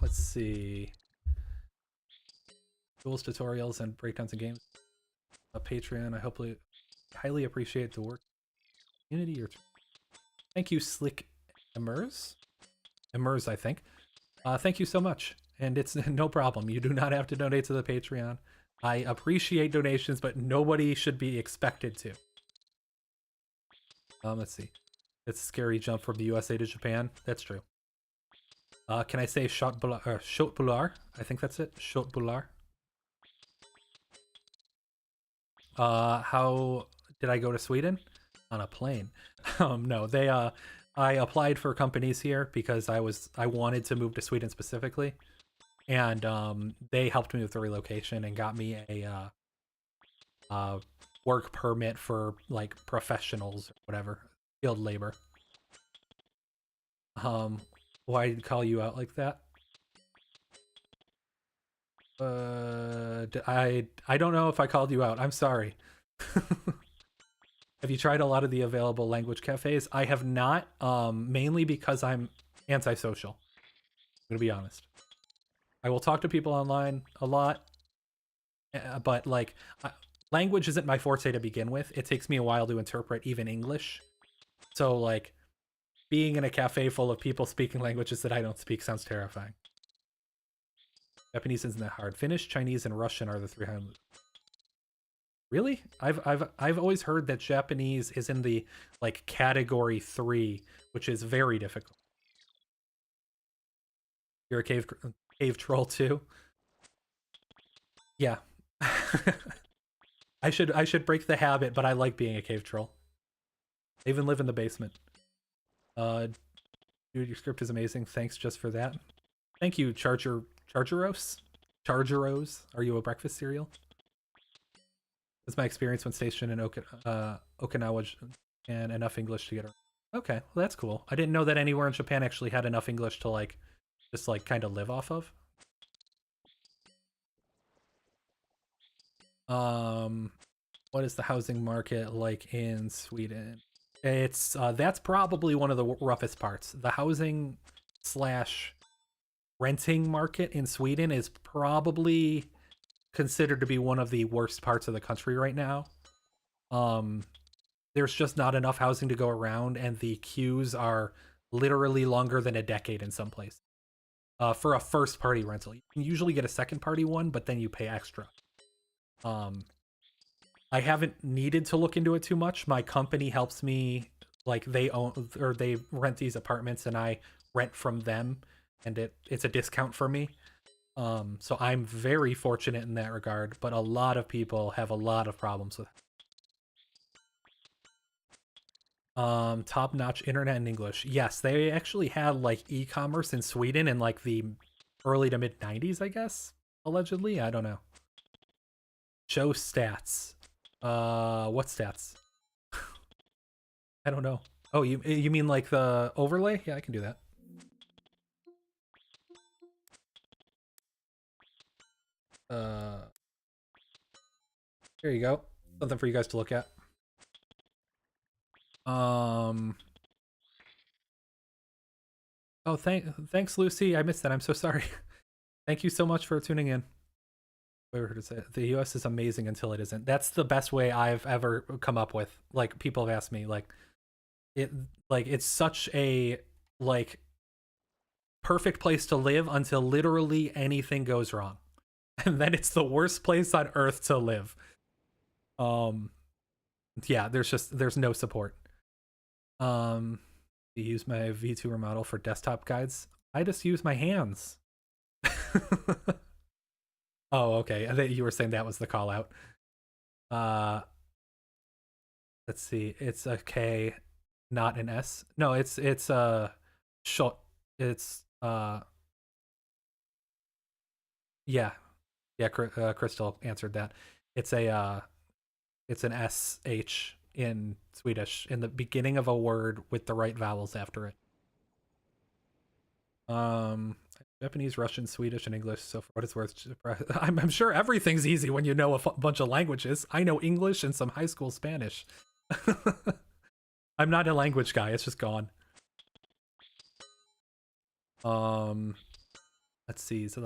Let's see. Tools, tutorials, and breakdowns of games. A Patreon. I highly appreciate the work. Community or thank you, Slick Emmers, I think. Thank you so much, and it's no problem. You do not have to donate to the Patreon. I appreciate donations, but nobody should be expected to. Let's see. It's a scary jump from the USA to Japan. That's true. Can I say Shot Bular? I think that's it. Shot Bular. How did I go to Sweden? On a plane. No, I applied for companies here because I wanted to move to Sweden specifically, and they helped me with the relocation and got me a work permit for like professionals or whatever, skilled labor. Why did I call you out like that? I don't know if I called you out. I'm sorry. Have you tried a lot of the available language cafes? I have not, mainly because I'm antisocial. I'm gonna be honest. I will talk to people online a lot, but like, language isn't my forte to begin with. It takes me a while to interpret even English. So like, being in a cafe full of people speaking languages that I don't speak sounds terrifying. Japanese isn't that hard. Finnish, Chinese, and Russian are the 3 hard. Really? I've always heard that Japanese is in the like category 3, which is very difficult. You're a cave troll too? Yeah. I should break the habit, but I like being a cave troll. I even live in the basement. Dude, your script is amazing. Thanks just for that. Thank you, Chargeros? Chargeros? Are you a breakfast cereal? That's my experience when stationed in Okinawa and enough English to get around. Okay, well that's cool. I didn't know that anywhere in Japan actually had enough English to like just like kind of live off of. What is the housing market like in Sweden? It's that's probably one of the roughest parts. The housing slash renting market in Sweden is probably considered to be one of the worst parts of the country right now. There's just not enough housing to go around, and the queues are literally longer than a decade in some places. For a first party rental, you can usually get a second party one, but then you pay extra. I haven't needed to look into it too much. My company helps me, like they own or they rent these apartments, and I rent from them, and it's a discount for me. So I'm very fortunate in that regard, but a lot of people have a lot of problems with it. Top-notch internet in English. Yes, they actually had like e-commerce in Sweden in like the early to mid 90s, I guess. Allegedly, I don't know. Show stats. What stats? I don't know. Oh, you mean like the overlay? Yeah, I can do that. Here you go. Something for you guys to look at. Oh, thanks, Lucy. I missed that. I'm so sorry. Thank you so much for tuning in. Wait, to say the U.S. is amazing until it isn't. That's the best way I've ever come up with. Like people have asked me, like it's such a like perfect place to live until literally anything goes wrong, and then it's the worst place on earth to live. Yeah, there's no support. You use my VTuber model for desktop guides. I just use my hands. Oh, okay. I think you were saying that was the call out. Let's see. It's a K, not an S. No, it's short. It's yeah, yeah. Crystal answered that. It's a it's an SH in Swedish in the beginning of a word with the right vowels after it. Japanese, Russian, Swedish, and English. So for what it's worth, I'm sure everything's easy when you know a bunch of languages. I know English and some high school Spanish. I'm not a language guy. It's just gone. Let's see. It's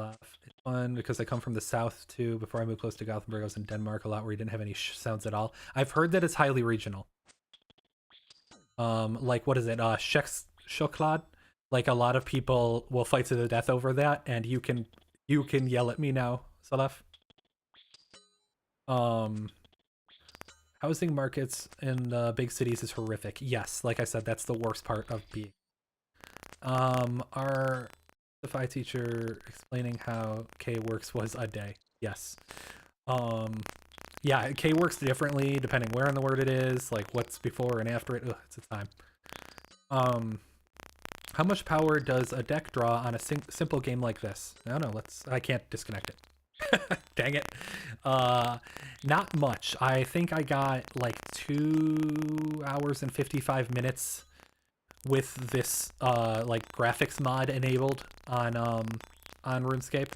fun because I come from the south too. Before I moved close to Gothenburg, I was in Denmark a lot where you didn't have any sounds at all. I've heard that it's highly regional. Like what is it? Choklad. Like a lot of people will fight to the death over that, and you can yell at me now, Salaf. Housing markets in the big cities is horrific. Yes, like I said, that's the worst part of being. Our Defy teacher explaining how K works was a day. Yes. Yeah, K works differently depending where in the word it is, like what's before and after it. Ugh, it's a time. How much power does a deck draw on a simple game like this? I don't know. I can't disconnect it. Dang it. Not much. I think I got like 2 hours and 55 minutes with this like graphics mod enabled on RuneScape,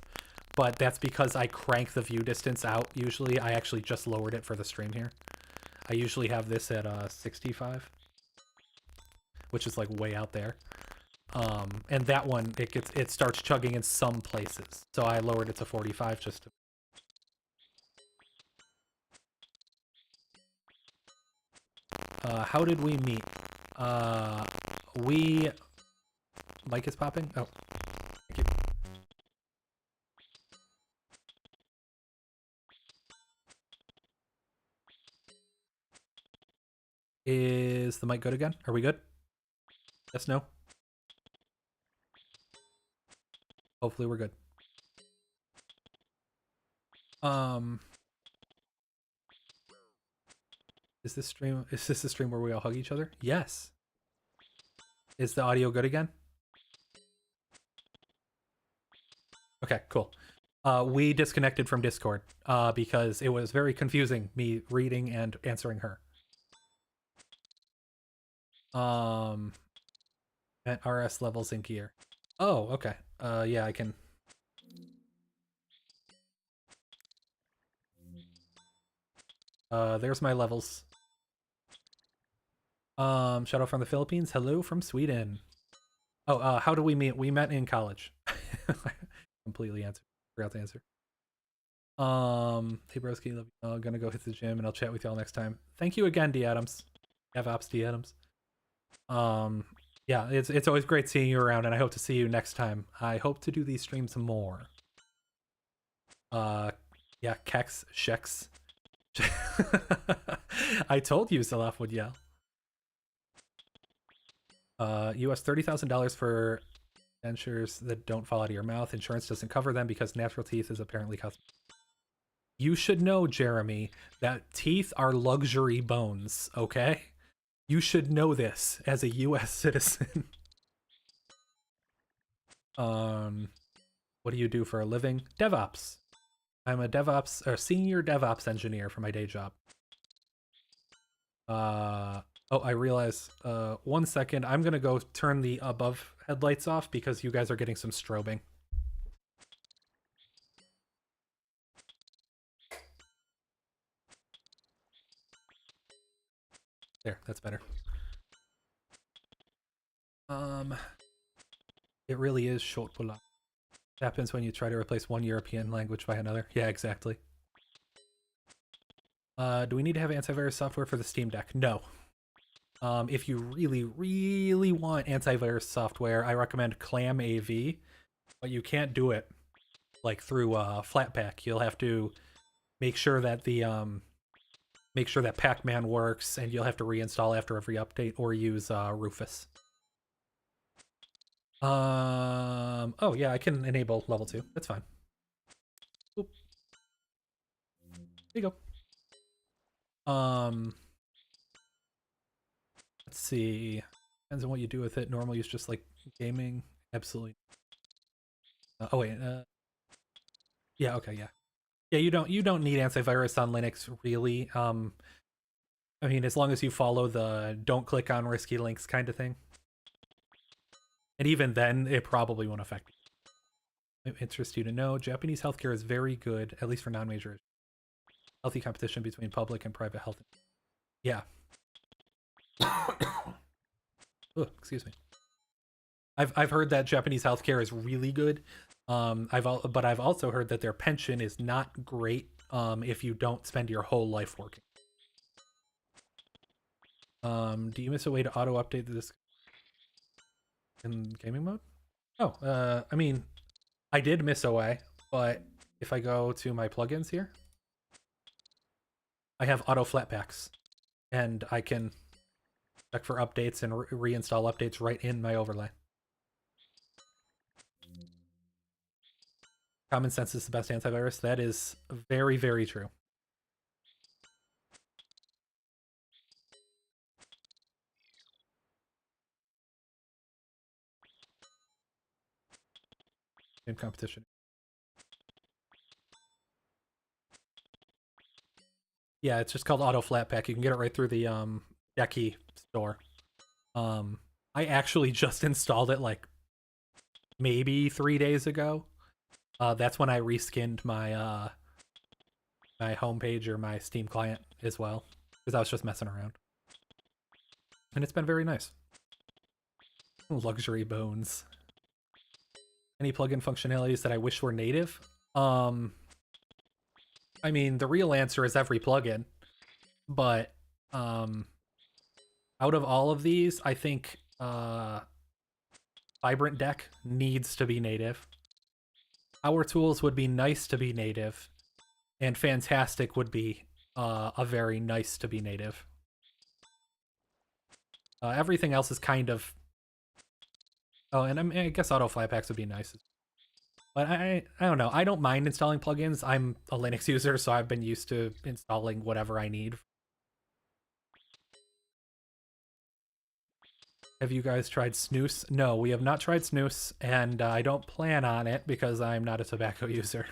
but that's because I crank the view distance out. Usually, I actually just lowered it for the stream here. I usually have this at 65, which is like way out there. And that one it starts chugging in some places, so I lowered it to 45 just to. How did we meet? We Mike is popping. Oh, thank you. Is the mic good again? Are we good? Yes, no? Hopefully we're good. Is this a stream where we all hug each other? Yes. Is the audio good again? Okay, cool. We disconnected from Discord because it was very confusing, me reading and answering her. At RS levels in gear. Oh, okay. Yeah, I can. There's my levels. Shadow from the Philippines. Hello from Sweden. Oh, how do we meet? We met in college. Completely forgot to answer. Hey broski, love you. I'm gonna go hit the gym and I'll chat with y'all next time. Thank you again, D Adams. DevOps D Adams. Yeah, it's always great seeing you around, and I hope to see you next time. I hope to do these streams more. Yeah, Kex, Shex. I told you Salaf would yell. US $30,000 for dentures that don't fall out of your mouth. Insurance doesn't cover them because natural teeth is apparently custom. You should know, Jeremy, that teeth are luxury bones, okay? You should know this as a US citizen. What do you do for a living? DevOps. I'm a DevOps or senior DevOps engineer for my day job. Oh, I realize. 1 second. I'm gonna go turn the above headlights off because you guys are getting some strobing. There, that's better. It really is short pula. It happens when you try to replace one European language by another. Yeah, exactly. Do we need to have antivirus software for the Steam Deck? No. If you really, really want antivirus software, I recommend Clam AV, but you can't do it like through Flatpak. You'll have to make sure that Pac-Man works, and you'll have to reinstall after every update, or use Rufus. Oh yeah, I can enable level 2. That's fine. Oop. There you go. Let's see. Depends on what you do with it. Normal use, just like gaming. Absolutely. Oh wait. Yeah. Okay. Yeah. Yeah. You don't need antivirus on Linux really. I mean, as long as you follow the don't click on risky links kind of thing. And even then, it probably won't affect you. It interests you to know Japanese healthcare is very good, at least for non-major. Healthy competition between public and private health. Yeah. Oh, excuse me. I've heard that Japanese healthcare is really good. But I've also heard that their pension is not great if you don't spend your whole life working. Do you miss a way to auto update this in gaming mode? Oh, I mean, I did miss a way, but if I go to my plugins here, I have auto flatpaks, and I can check for updates and reinstall updates right in my overlay. Common sense is the best antivirus. That is very, very true. In competition. Yeah, it's just called Auto Flatpak. You can get it right through the Decky store. I actually just installed it like maybe 3 days ago. That's when I reskinned my my homepage or my Steam client as well, because I was just messing around. And it's been very nice. Luxury bones. Any plugin functionalities that I wish were native? I mean, the real answer is every plugin, but out of all of these, I think Vibrant Deck needs to be native. Power Tools would be nice to be native, and Fantastic would be a very nice to be native. Everything else is kind of... Oh, and I guess Auto Flatpaks would be nice. But I don't know. I don't mind installing plugins. I'm a Linux user, so I've been used to installing whatever I need. Have you guys tried Snooze? No, we have not tried Snooze, and I don't plan on it because I'm not a tobacco user.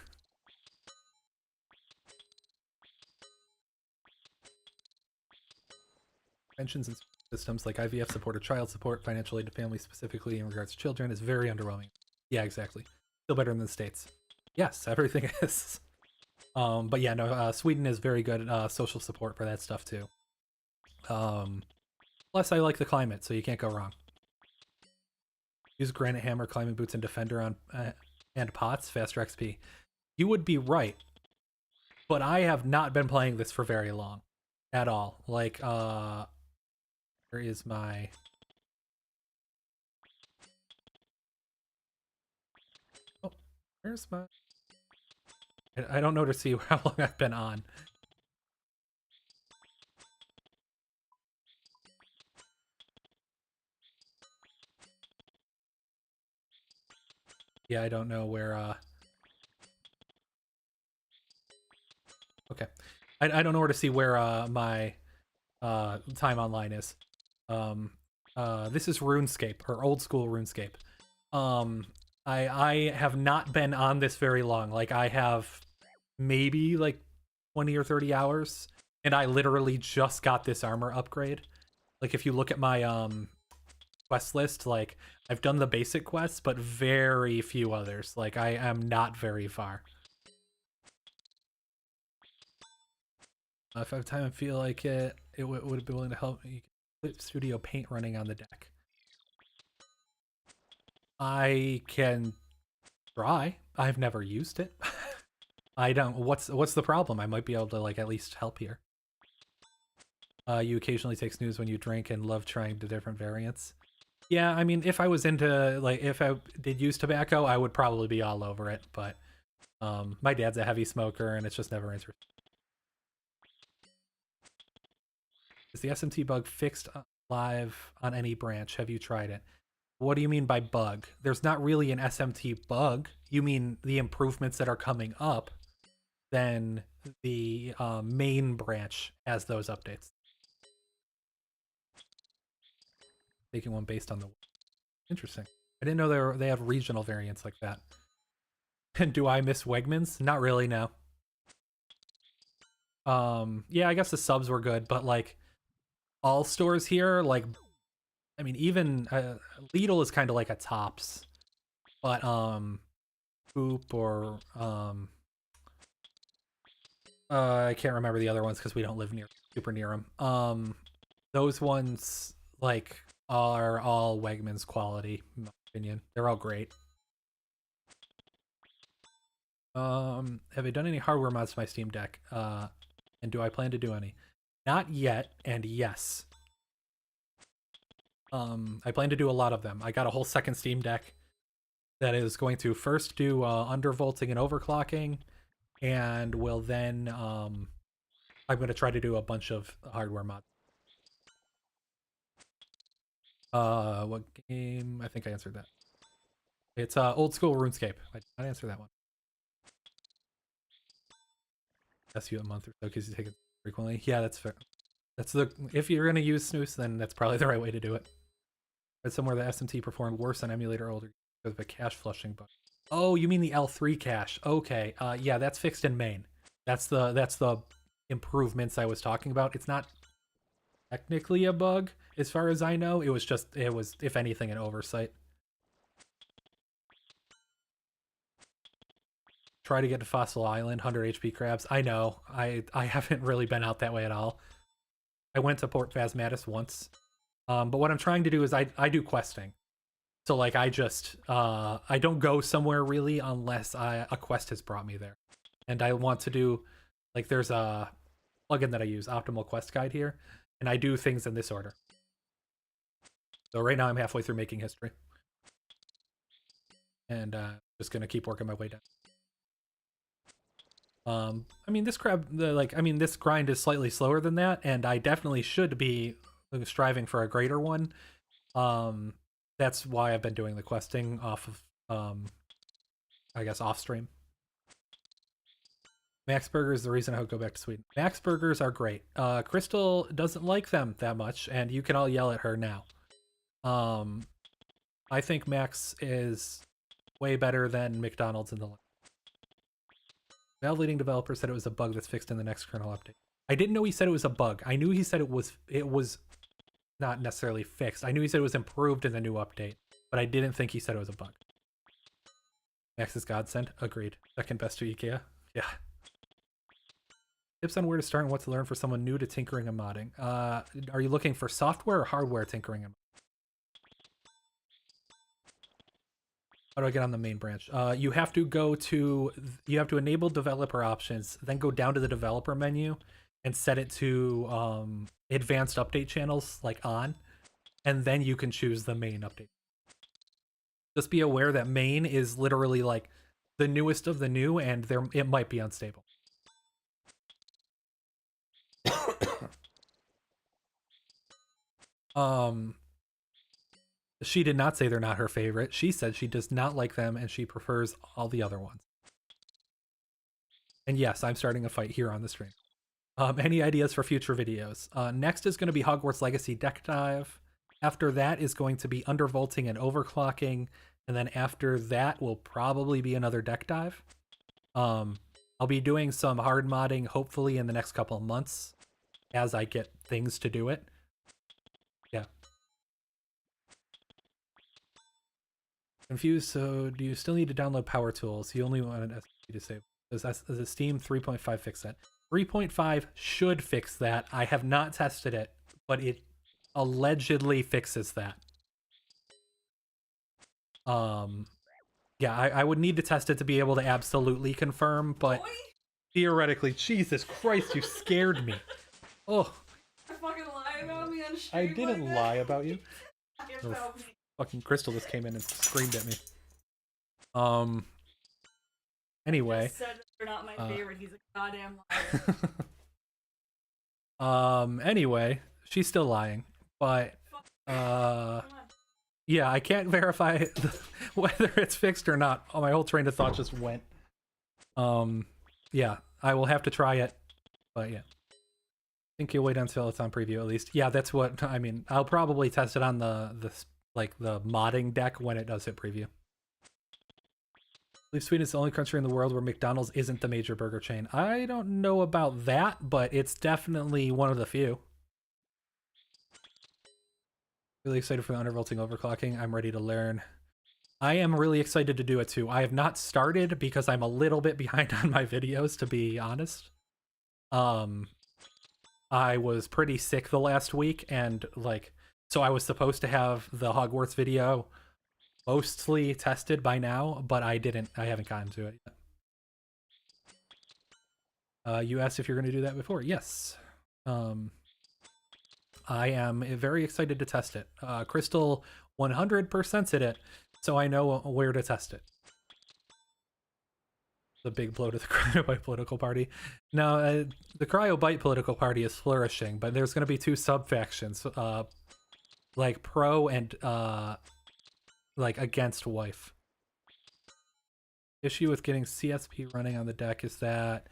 Pensions and systems like IVF support or child support, financial aid to families specifically in regards to children, is very underwhelming. Yeah, exactly. Still better than the States. Yes, everything is. But yeah, no, Sweden is very good social support for that stuff too. Plus, I like the climate, so you can't go wrong. Use Granite Hammer, Climbing Boots, and Defender on and Pots, faster XP. You would be right, but I have not been playing this for very long at all. Like, where is my... Oh, where's my... I don't know to see how long I've been on. Yeah, I don't know where, Okay. I don't know where to see where, my, time online is. This is RuneScape, or old school RuneScape. I have not been on this very long. Like, I have maybe, like, 20 or 30 hours, and I literally just got this armor upgrade. Like, if you look at my, quest list, like, I've done the basic quests, but very few others. Like, I am not very far. If I have time and feel like it, would be willing to help me put Studio Paint running on the deck. I can try. I've never used it. I don't. What's the problem? I might be able to, like, at least help here. You occasionally take snooze when you drink and love trying the different variants. Yeah, I mean, if I was into, like, if I did use tobacco, I would probably be all over it, but my dad's a heavy smoker, and it's just never interesting. Is the SMT bug fixed live on any branch? Have you tried it? What do you mean by bug? There's not really an SMT bug. You mean the improvements that are coming up, then the main branch has those updates. Making one based on the... Interesting. I didn't know they have regional variants like that. And do I miss Wegmans? Not really, no. Yeah, I guess the subs were good, but, like, all stores here, like, I mean, even Lidl is kind of like a Tops, but Coop or I can't remember the other ones because we don't live super near them. Those ones, like, are all Wegmans quality, in my opinion. They're all great. Have I done any hardware mods to my Steam Deck? And do I plan to do any? Not yet, and yes. I plan to do a lot of them. I got a whole second Steam Deck that is going to first do undervolting and overclocking, and will then I'm going to try to do a bunch of hardware mods. What game? I think I answered that. It's old school RuneScape. I did not answer that one. That's you a month or so because you take it frequently. Yeah, that's fair. That's if you're gonna use Snooze, then that's probably the right way to do it. Read somewhere the SMT performed worse on Emulator older because of a cache flushing bug. Oh, you mean the L3 cache? Okay. Yeah, that's fixed in main. That's the improvements I was talking about. It's not technically a bug. as far as I know. It was if anything an oversight. Try to get to Fossil Island, 100 HP crabs. I know. I haven't really been out that way at all. I went to Port Phasmatis once. But what I'm trying to do is I do questing. So like I don't go somewhere really unless a quest has brought me there. And I want to do, like, there's a plugin that I use, Optimal Quest Guide here, and I do things in this order. So right now I'm halfway through making history. And just gonna keep working my way down. I mean, this grind is slightly slower than that, and I definitely should be striving for a greater one. That's why I've been doing the questing off of, I guess, off stream. Max Burger is the reason I would go back to Sweden. Max Burgers are great. Crystal doesn't like them that much, and you can all yell at her now. I think Max is way better than McDonald's in the Valve leading developer said it was a bug that's fixed in the next kernel update. I didn't know he said it was a bug. I knew he said it was not necessarily fixed. I knew he said it was improved in the new update, but I didn't think he said it was a bug. Max is godsend. Agreed. Second best to IKEA. Yeah. Tips on where to start and what to learn for someone new to tinkering and modding. Are you looking for software or hardware tinkering and modding? How do I get on the main branch? You have to enable developer options, then go down to the developer menu and set it to advanced update channels, like on, and then you can choose the main update. Just be aware that main is literally like the newest of the new, and it might be unstable. She did not say they're not her favorite. She said she does not like them and she prefers all the other ones. And yes, I'm starting a fight here on the stream. Any ideas for future videos? Next is going to be Hogwarts Legacy deck dive. After that is going to be undervolting and overclocking. And then after that will probably be another deck dive. I'll be doing some hard modding hopefully in the next couple of months as I get things to do it. Yeah. Confused, so do you still need to download Power Tools? You only want an SSD to save. Does the Steam 3.5 fix that? 3.5 should fix that. I have not tested it, but it allegedly fixes that. Yeah, I would need to test it to be able to absolutely confirm, but theoretically, Jesus Christ, you scared me. Oh. I fucking lie about me on stream. I didn't like lie about you. about me. Fucking Crystal just came in and screamed at me. Anyway. Just said that you're not my favorite. He's a goddamn liar. Anyway, she's still lying, but yeah, I can't verify whether it's fixed or not. Oh, my whole train of thought just went. Yeah, I will have to try it, but yeah. I think you'll wait until it's on preview at least. Yeah, that's what I mean. I'll probably test it on the modding deck when it does hit preview. I believe Sweden is the only country in the world where McDonald's isn't the major burger chain. I don't know about that, but it's definitely one of the few. Really excited for the undervolting overclocking. I'm ready to learn. I am really excited to do it too. I have not started because I'm a little bit behind on my videos, to be honest. I was pretty sick the last week, and so I was supposed to have the Hogwarts video mostly tested by now, but I haven't gotten to it yet. You asked if you're going to do that before. Yes. I am very excited to test it. Crystal 100%'d it, so I know where to test it. The big blow to the Cryobite political party. No, the Cryobite political party is flourishing, but there's going to be two sub-factions, like pro and like against wife. Issue with getting CSP running on the deck is that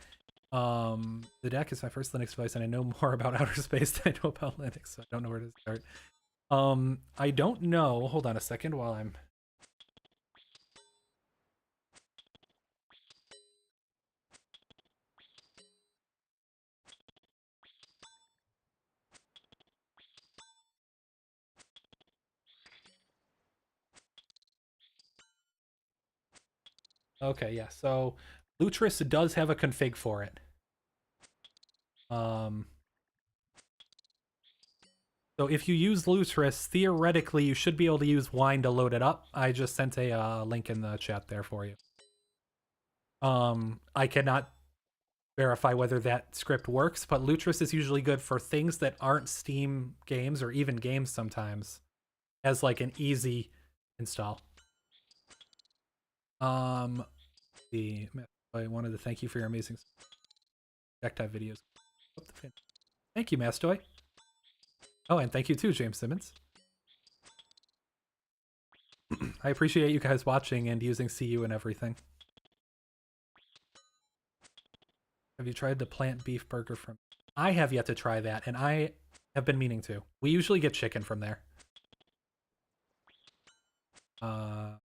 the deck is my first Linux device and I know more about outer space than I know about Linux, so I don't know where to start. I don't know. Hold on a second while I'm Okay, yeah. So Lutris does have a config for it. So if you use Lutris, theoretically you should be able to use Wine to load it up. I just sent a link in the chat there for you. I cannot verify whether that script works, but Lutris is usually good for things that aren't Steam games or even games sometimes, as like an easy install. I wanted to thank you for your amazing Deck videos. Thank you, Mastoy. Oh, and thank you too, James Simmons. I appreciate you guys watching and using CU and everything. Have you tried the plant beef burger from... I have yet to try that, and I have been meaning to. We usually get chicken from there. Try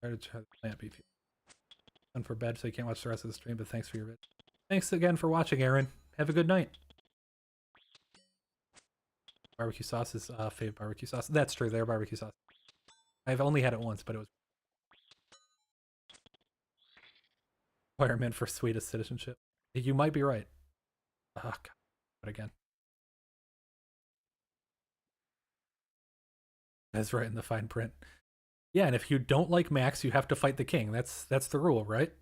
to try the plant beef. Done for bed, so you can't watch the rest of the stream, but thanks for your vid. Thanks again for watching, Aaron. Have a good night. Barbecue sauce is favorite barbecue sauce. That's true, they're barbecue sauce. I've only had it once, but it was requirement for Swedish citizenship. You might be right. Oh, God. But again. That's right in the fine print. Yeah, and if you don't like Max, you have to fight the king. That's the rule, right?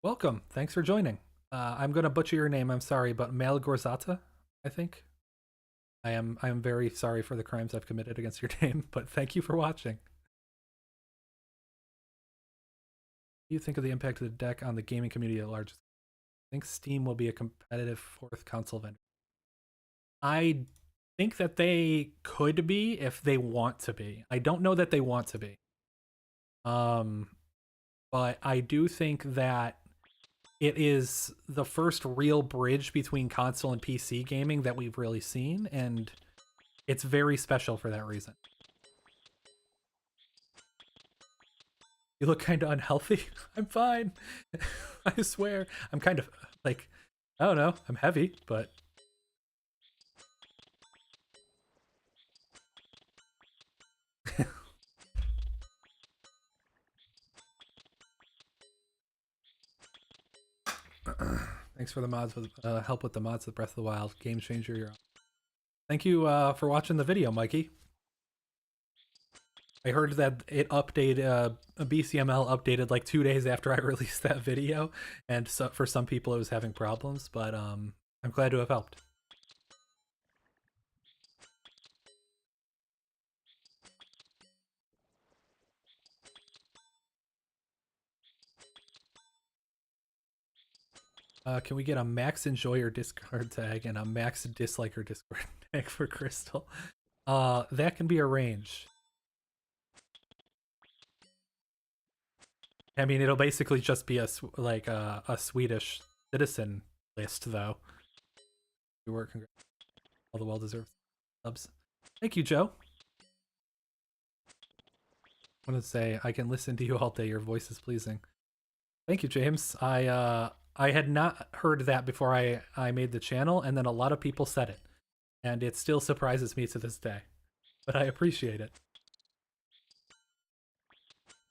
Welcome. Thanks for joining. I'm gonna butcher your name. I'm sorry, but Malgorzata, I think. I am very sorry for the crimes I've committed against your name, but thank you for watching. What do you think of the impact of the deck on the gaming community at large? I think Steam will be a competitive fourth console vendor. I think that they could be if they want to be. I don't know that they want to be. But I do think that it is the first real bridge between console and PC gaming that we've really seen, and it's very special for that reason. You look kind of unhealthy. I'm fine. I swear. I'm kind of like, I don't know. I'm heavy, but... Thanks for the mods with help with the mods of Breath of the Wild. Game changer, you're on. Thank you for watching the video, Mikey. I heard that it updated, BCML updated like 2 days after I released that video, and so for some people it was having problems, but I'm glad to have helped. Can we get a max enjoyer Discord tag and a max disliker Discord tag for Crystal? That can be arranged. I mean, it'll basically just be a Swedish citizen list, though. You work, all the well-deserved subs. Thank you, Joe. I want to say I can listen to you all day. Your voice is pleasing. Thank you, James. I had not heard that before I made the channel, and then a lot of people said it, and it still surprises me to this day. But I appreciate it.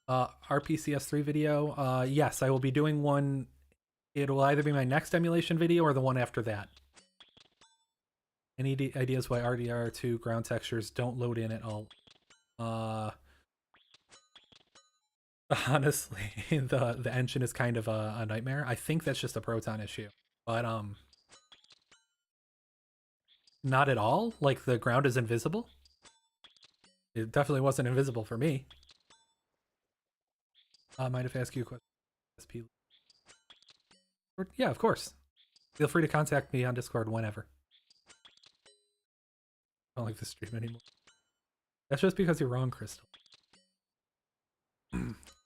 RPCS3 video. Yes, I will be doing one. It'll either be my next emulation video or the one after that. Any ideas why RDR2 ground textures don't load in at all? Honestly, the engine is kind of a nightmare. I think that's just a Proton issue, but not at all. Like the ground is invisible. It definitely wasn't invisible for me. Mind if I ask you a question? SP? Yeah, of course. Feel free to contact me on Discord whenever. I don't like this stream anymore. That's just because you're wrong, Crystal.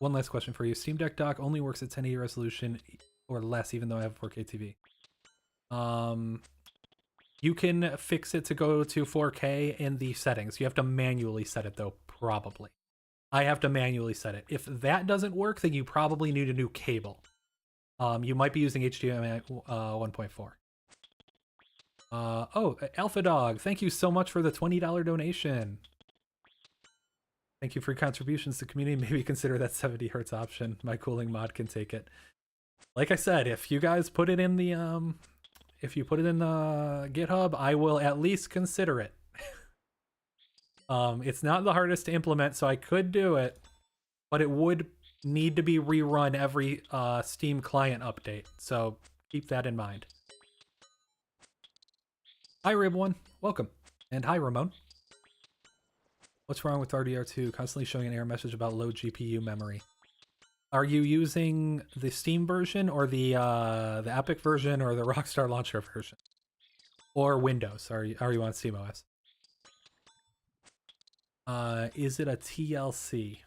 One last question for you. Steam Deck dock only works at 1080 resolution or less, even though I have a 4K TV. You can fix it to go to 4K in the settings. You have to manually set it, though, probably. I have to manually set it. If that doesn't work, then you probably need a new cable. You might be using HDMI 1.4. Oh, Alpha Dog, thank you so much for the $20 donation. Thank you for your contributions to the community. Maybe consider that 70 hertz option. My cooling mod can take it. Like I said, if you guys put it in the GitHub, I will at least consider it. It's not the hardest to implement, so I could do it, but it would need to be rerun every Steam client update. So keep that in mind. Hi Rib1, welcome. And hi Ramon. What's wrong with RDR2? Constantly showing an error message about low GPU memory. Are you using the Steam version or the Epic version or the Rockstar Launcher version? Or Windows? Are you on SteamOS? Is it a TLC?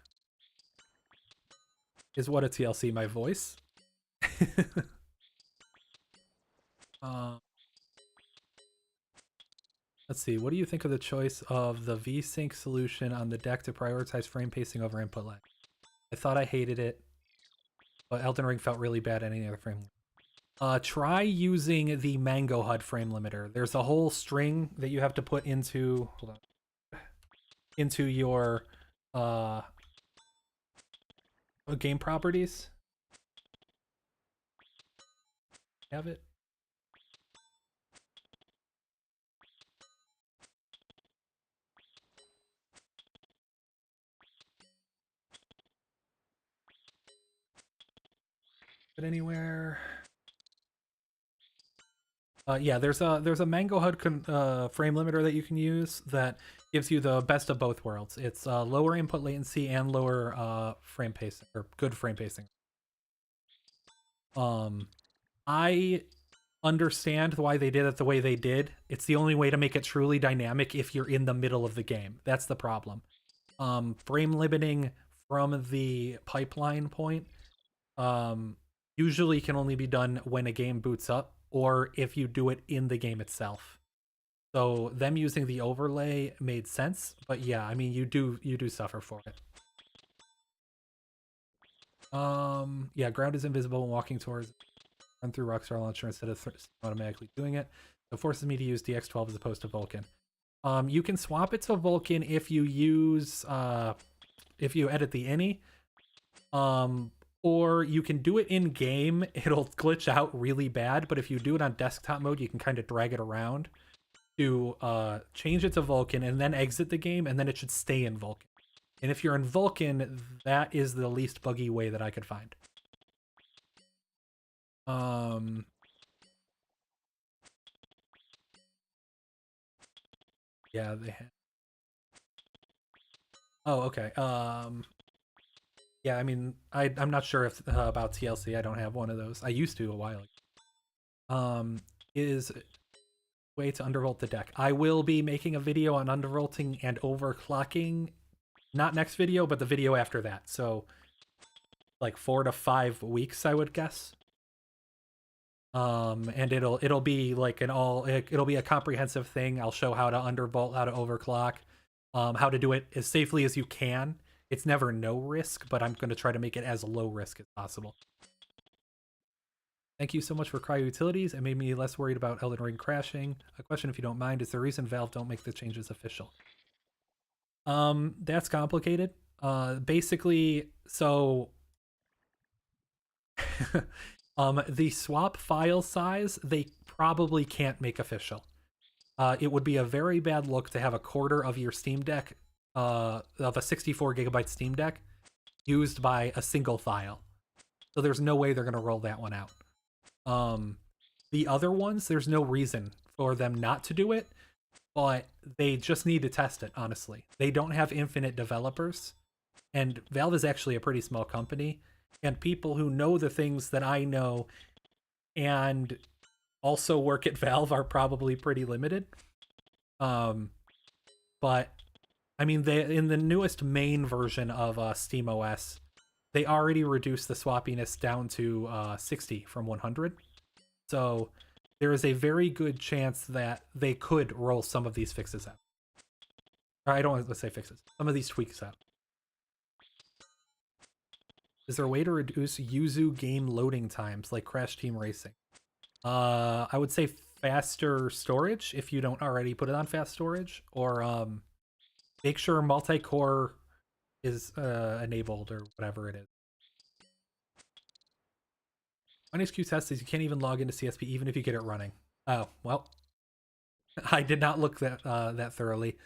Is what a TLC? My voice? Let's see. What do you think of the choice of the VSync solution on the deck to prioritize frame pacing over input lag? I thought I hated it, but Elden Ring felt really bad at any other frame. Try using the Mango HUD frame limiter. There's a whole string that you have to put into your game properties. Have it? Anywhere? Yeah, there's a Mango HUD frame limiter that you can use that gives you the best of both worlds. It's lower input latency and lower frame pacing, or good frame pacing. I understand why they did it the way they did. It's the only way to make it truly dynamic if you're in the middle of the game. That's the problem. Frame limiting from the pipeline point usually can only be done when a game boots up, or if you do it in the game itself. So them using the overlay made sense, but yeah, I mean you do suffer for it. Yeah, ground is invisible when walking towards run through Rockstar Launcher instead of automatically doing it. It forces me to use DX12 as opposed to Vulkan. You can swap it to Vulkan if you use if you edit the ini. Or you can do it in game. It'll glitch out really bad, but if you do it on desktop mode, you can kind of drag it around to change it to Vulkan and then exit the game, and then it should stay in Vulkan. And if you're in Vulkan, that is the least buggy way that I could find. Yeah, they have. Oh, okay. Yeah, I mean, I'm not sure if about TLC. I don't have one of those. I used to a while ago. Is way to undervolt the deck. I will be making a video on undervolting and overclocking. Not next video, but the video after that. So, like 4 to 5 weeks, I would guess. And it'll be like it'll be a comprehensive thing. I'll show how to undervolt, how to overclock, how to do it as safely as you can. It's never no risk, but I'm going to try to make it as low risk as possible. Thank you so much for Cryo Utilities. It made me less worried about Elden Ring crashing. A question, if you don't mind, is the reason Valve don't make the changes official? That's complicated. Basically, so the swap file size, they probably can't make official. It would be a very bad look to have a quarter of your Steam Deck, of a 64 gigabyte Steam Deck, used by a single file. So there's no way they're going to roll that one out. The other ones, there's no reason for them not to do it, but they just need to test it, honestly. They don't have infinite developers, and Valve is actually a pretty small company, and people who know the things that I know and also work at Valve are probably pretty limited. But I mean, in the newest main version of SteamOS, they already reduced the swappiness down to 60 from 100. So there is a very good chance that they could roll some of these fixes out. Or I don't want to say fixes. Some of these tweaks out. Is there a way to reduce Yuzu game loading times like Crash Team Racing? I would say faster storage if you don't already put it on fast storage, or make sure multi-core is enabled or whatever it is. One HQ test is you can't even log into CSP even if you get it running. Oh, well, I did not look that thoroughly.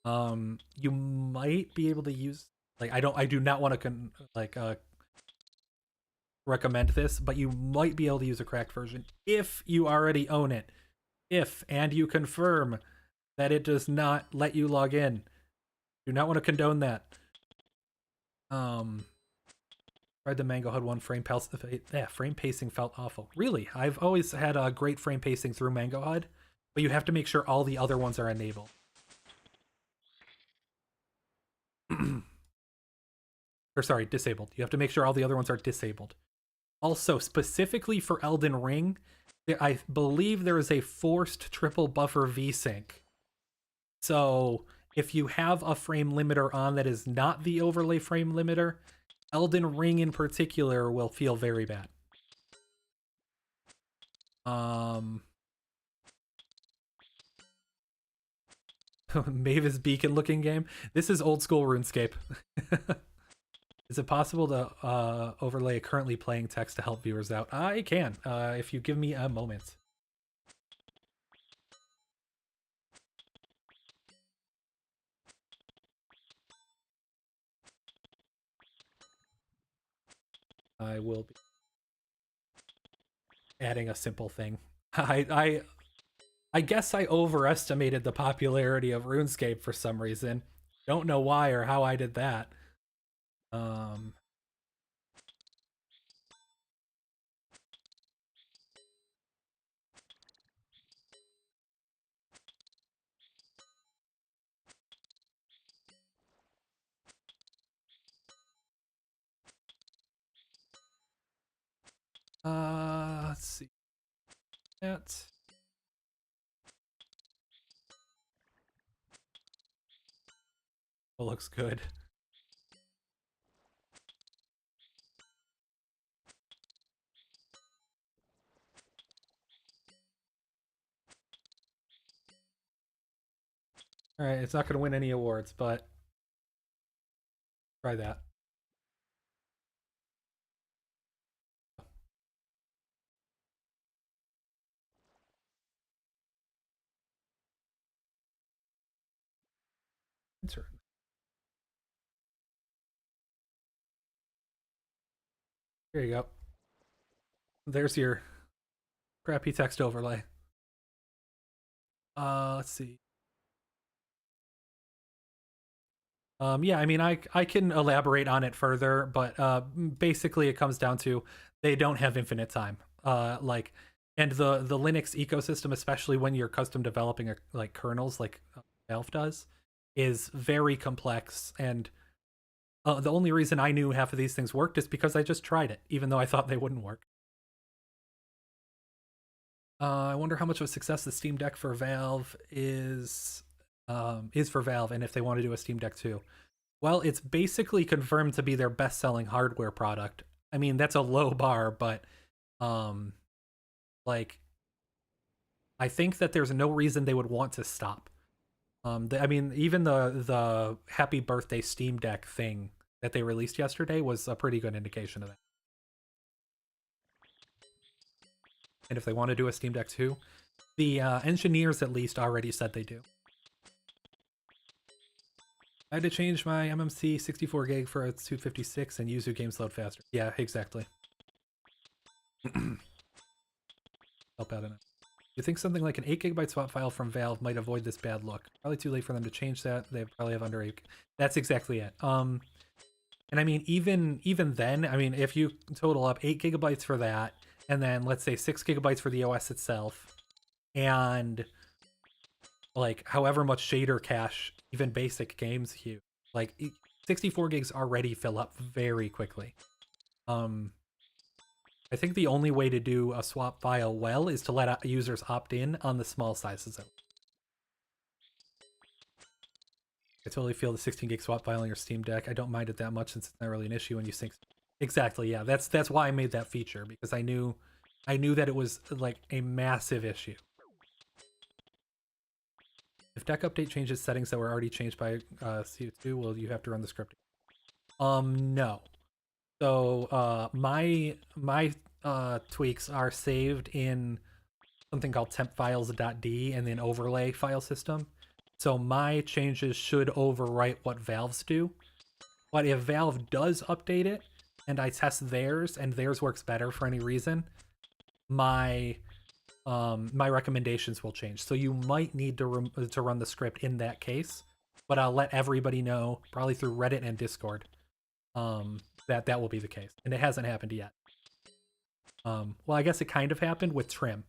You might be able to use, like, I do not want to recommend this, but you might be able to use a cracked version if you already own it. If and you confirm that it does not let you log in. Do not want to condone that. Tried the Mango HUD one frame pacing felt awful. Really? I've always had a great frame pacing through Mango HUD, but you have to make sure all the other ones are enabled. Or sorry, disabled. You have to make sure all the other ones are disabled. Also, specifically for Elden Ring, I believe there is a forced triple buffer VSync. So if you have a frame limiter on that is not the overlay frame limiter, Elden Ring in particular will feel very bad. Mavis Beacon looking game. This is old school RuneScape. Is it possible to overlay a currently playing text to help viewers out? I can, if you give me a moment. I will be adding a simple thing. I guess I overestimated the popularity of RuneScape for some reason. Don't know why or how I did that. Let's see. That. Oh, looks good. All right, it's not going to win any awards, but try that. Turn. There you go. There's your crappy text overlay. Let's see. Yeah, I mean, I can elaborate on it further, but basically it comes down to they don't have infinite time. And the Linux ecosystem, especially when you're custom developing like kernels, like Valve does, is very complex. And the only reason I knew half of these things worked is because I just tried it, even though I thought they wouldn't work. I wonder how much of a success the Steam Deck for Valve is for Valve, and if they want to do a Steam Deck 2. Well, it's basically confirmed to be their best-selling hardware product. I mean, that's a low bar, but like, I think that there's no reason they would want to stop. I mean, even the Happy Birthday Steam Deck thing that they released yesterday was a pretty good indication of that. And if they want to do a Steam Deck 2, the engineers at least already said they do. I had to change my MMC 64 gig for a 256 and Yuzu games load faster. Yeah, exactly. Help out in it. You think something like an 8 gigabyte swap file from Valve might avoid this bad look? Probably too late for them to change that. They probably have under 8. That's exactly it. And I mean, even then, I mean, if you total up 8 gigabytes for that, and then let's say 6 gigabytes for the OS itself, and like however much shader cache even basic games use, like 64 gigs already fill up very quickly. I think the only way to do a swap file well is to let users opt in on the small sizes. I totally feel the 16 gig swap file on your Steam Deck. I don't mind it that much since it's not really an issue when you sync. Exactly. Yeah, that's why I made that feature, because I knew that it was like a massive issue. If deck update changes settings that were already changed by CO2, will you have to run the script? No. So my tweaks are saved in something called tempfiles.d and then overlay file system. So my changes should overwrite what Valve's do. But if Valve does update it and I test theirs and theirs works better for any reason, my my recommendations will change. So you might need to run the script in that case, but I'll let everybody know, probably through Reddit and Discord, that will be the case. And it hasn't happened yet. Well, I guess it kind of happened with Trim.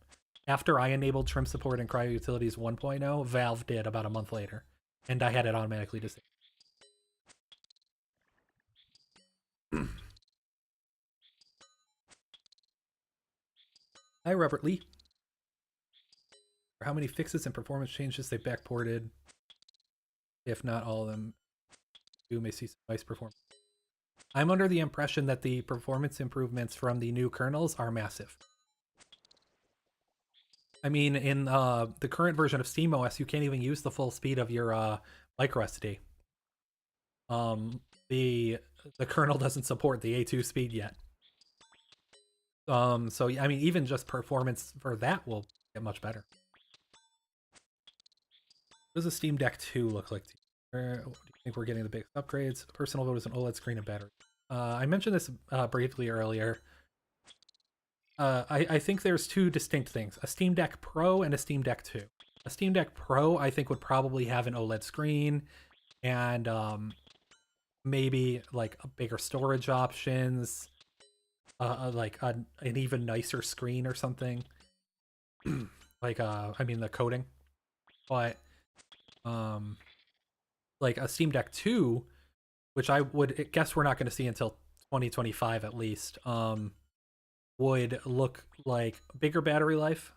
After I enabled Trim support in Cryo Utilities 1.0, Valve did about a month later, and I had it automatically disabled. Hi, Robert Lee. For how many fixes and performance changes they backported? If not all of them, you may see some nice performance. I'm under the impression that the performance improvements from the new kernels are massive. I mean, in the current version of SteamOS, you can't even use the full speed of your microSD. The kernel doesn't support the A2 speed yet. So I mean, even just performance for that will get much better. What does a Steam Deck 2 look like to you? Do you think we're getting the biggest upgrades? Personal vote is an OLED screen and battery. I mentioned this briefly earlier. I think there's two distinct things: a Steam Deck Pro and a Steam Deck 2. A Steam Deck Pro, I think, would probably have an OLED screen and maybe like a bigger storage options, like an even nicer screen or something. Like I mean the coding, but like a Steam Deck 2, which I would guess we're not going to see until 2025 at least, would look like bigger battery life,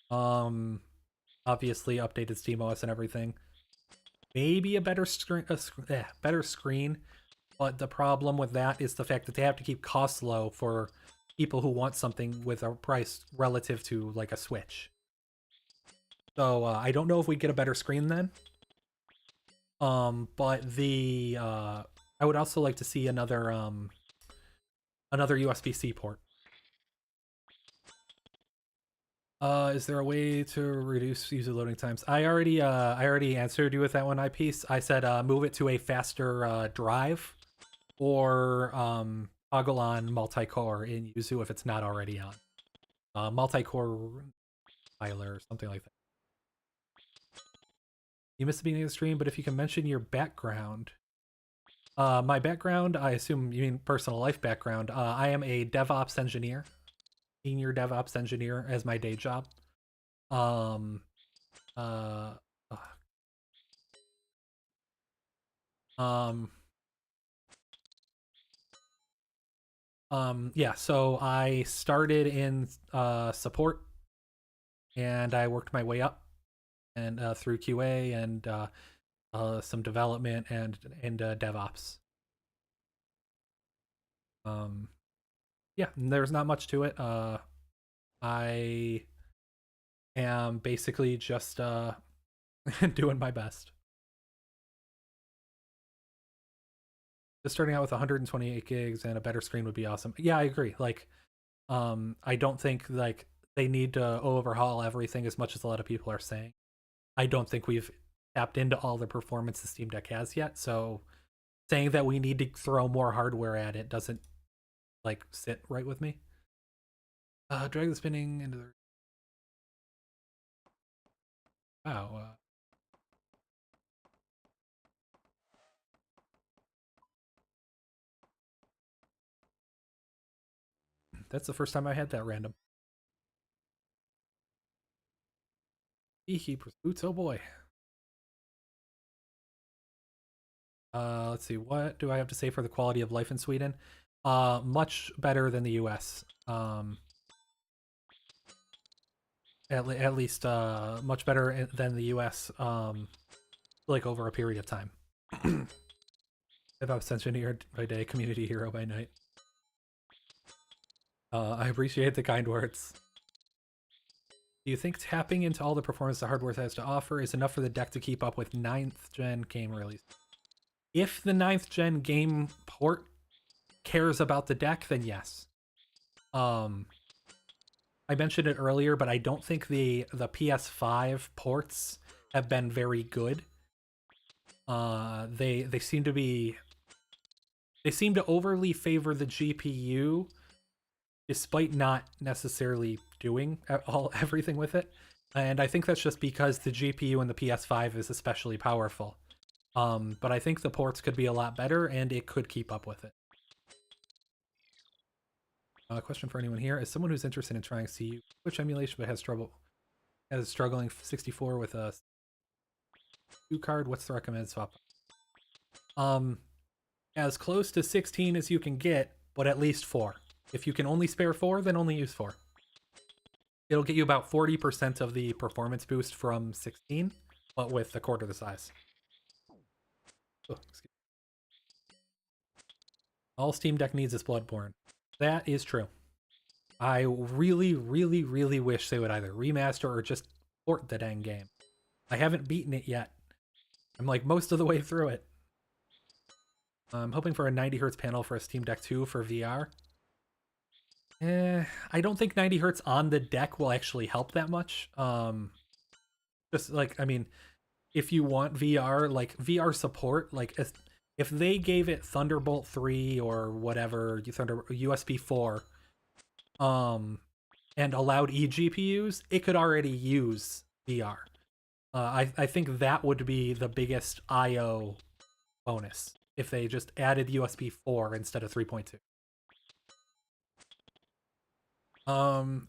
obviously updated SteamOS and everything, maybe a better screen, but the problem with that is the fact that they have to keep costs low for people who want something with a price relative to like a Switch. So I don't know if we get a better screen then. But the I would also like to see another USB-C port. Is there a way to reduce user loading times? I already answered you with that one, Eyepiece. I said move it to a faster drive, or toggle on multi-core in Yuzu if it's not already on. Multi-core compiler or something like that. You missed the beginning of the stream, but if you can mention your background. My background, I assume you mean personal life background. I am a DevOps engineer, senior DevOps engineer as my day job. Yeah, so I started in support, and I worked my way up and through QA and some development and DevOps. Yeah, there's not much to it. I am basically just doing my best. Just starting out with 128 gigs and a better screen would be awesome. Yeah, I agree. Like, I don't think like they need to overhaul everything as much as a lot of people are saying. I don't think we've tapped into all the performance the Steam Deck has yet. So saying that we need to throw more hardware at it doesn't like sit right with me. Drag the spinning into the... Wow. That's the first time I had that random. Beekeeper's boots, oh boy. Let's see, what do I have to say for the quality of life in Sweden? Much better than the US. At least much better than the US, like over a period of time. DevOps engineer by day, community hero by night. I appreciate the kind words. Do you think tapping into all the performance the hardware has to offer is enough for the deck to keep up with 9th gen game release? If the 9th gen game port cares about the deck, then yes. I mentioned it earlier, but I don't think the PS5 ports have been very good. They seem to be they seem to overly favor the GPU, despite not necessarily doing everything with it. And I think that's just because the GPU in the PS5 is especially powerful. But I think the ports could be a lot better, and it could keep up with it. Question for anyone here: as someone who's interested in trying CU Switch emulation but has struggling 64 with a SU card, what's the recommended swap? As close to 16 as you can get, but at least 4. If you can only spare 4, then only use 4. It'll get you about 40% of the performance boost from 16, but with a quarter the size. Oh, all Steam Deck needs is Bloodborne. That is true. I really, really, really wish they would either remaster or just port the dang game. I haven't beaten it yet. I'm like most of the way through it. I'm hoping for a 90 Hz panel for a Steam Deck 2 for VR. I don't think 90 Hz on the deck will actually help that much. Just like, I mean, if you want VR, like VR support, like if they gave it Thunderbolt 3 or whatever, USB 4, and allowed eGPUs, it could already use VR. I think that would be the biggest IO bonus if they just added USB 4 instead of 3.2.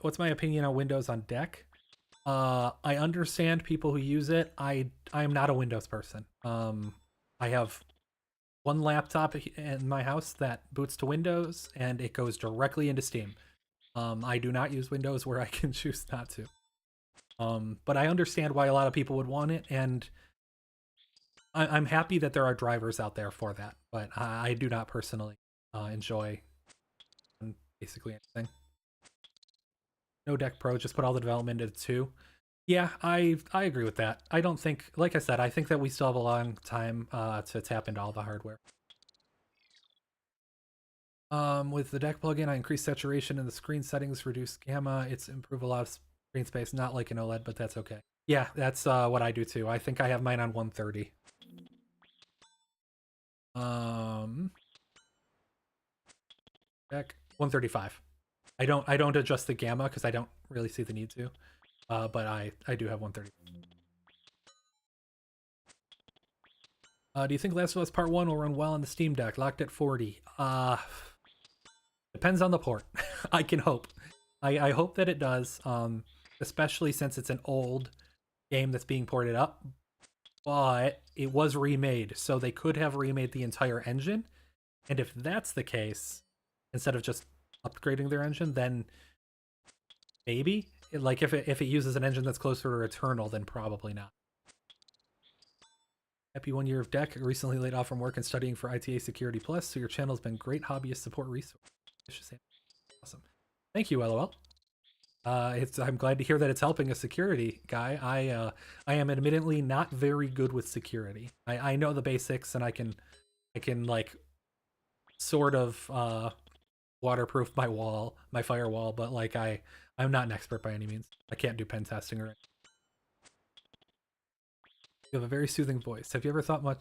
What's my opinion on Windows on deck? I understand people who use it. I am not a Windows person. I have one laptop in my house that boots to Windows, and it goes directly into Steam. I do not use Windows where I can choose not to. But I understand why a lot of people would want it, and I'm happy that there are drivers out there for that. But I do not personally enjoy basically anything. No Deck Pro, just put all the development into 2. Yeah, I agree with that. I don't think, like I said, I think that we still have a long time to tap into all the hardware. With the deck plugin, I increase saturation in the screen settings, reduce gamma. It's improve a lot of screen space, not like an OLED, but that's okay. Yeah, that's what I do too. I think I have mine on 130. Deck 135. I don't adjust the gamma because I don't really see the need to. But I do have 130. Do you think Last of Us Part 1 will run well on the Steam Deck? Locked at 40. Depends on the port. I can hope. I hope that it does, especially since it's an old game that's being ported up. But it was remade, so they could have remade the entire engine. And if that's the case, instead of just upgrading their engine, then maybe. Like if it uses an engine that's closer to Returnal, then probably not. Happy 1 year of deck. Recently laid off from work and studying for ITA Security Plus, so your channel's been great hobbyist support resource. Awesome. Thank you, LOL. I'm glad to hear that it's helping a security guy. I am admittedly not very good with security. I know the basics, and I can like sort of waterproof my firewall, but like I'm not an expert by any means. I can't do pen testing or anything. You have a very soothing voice. Have you ever thought much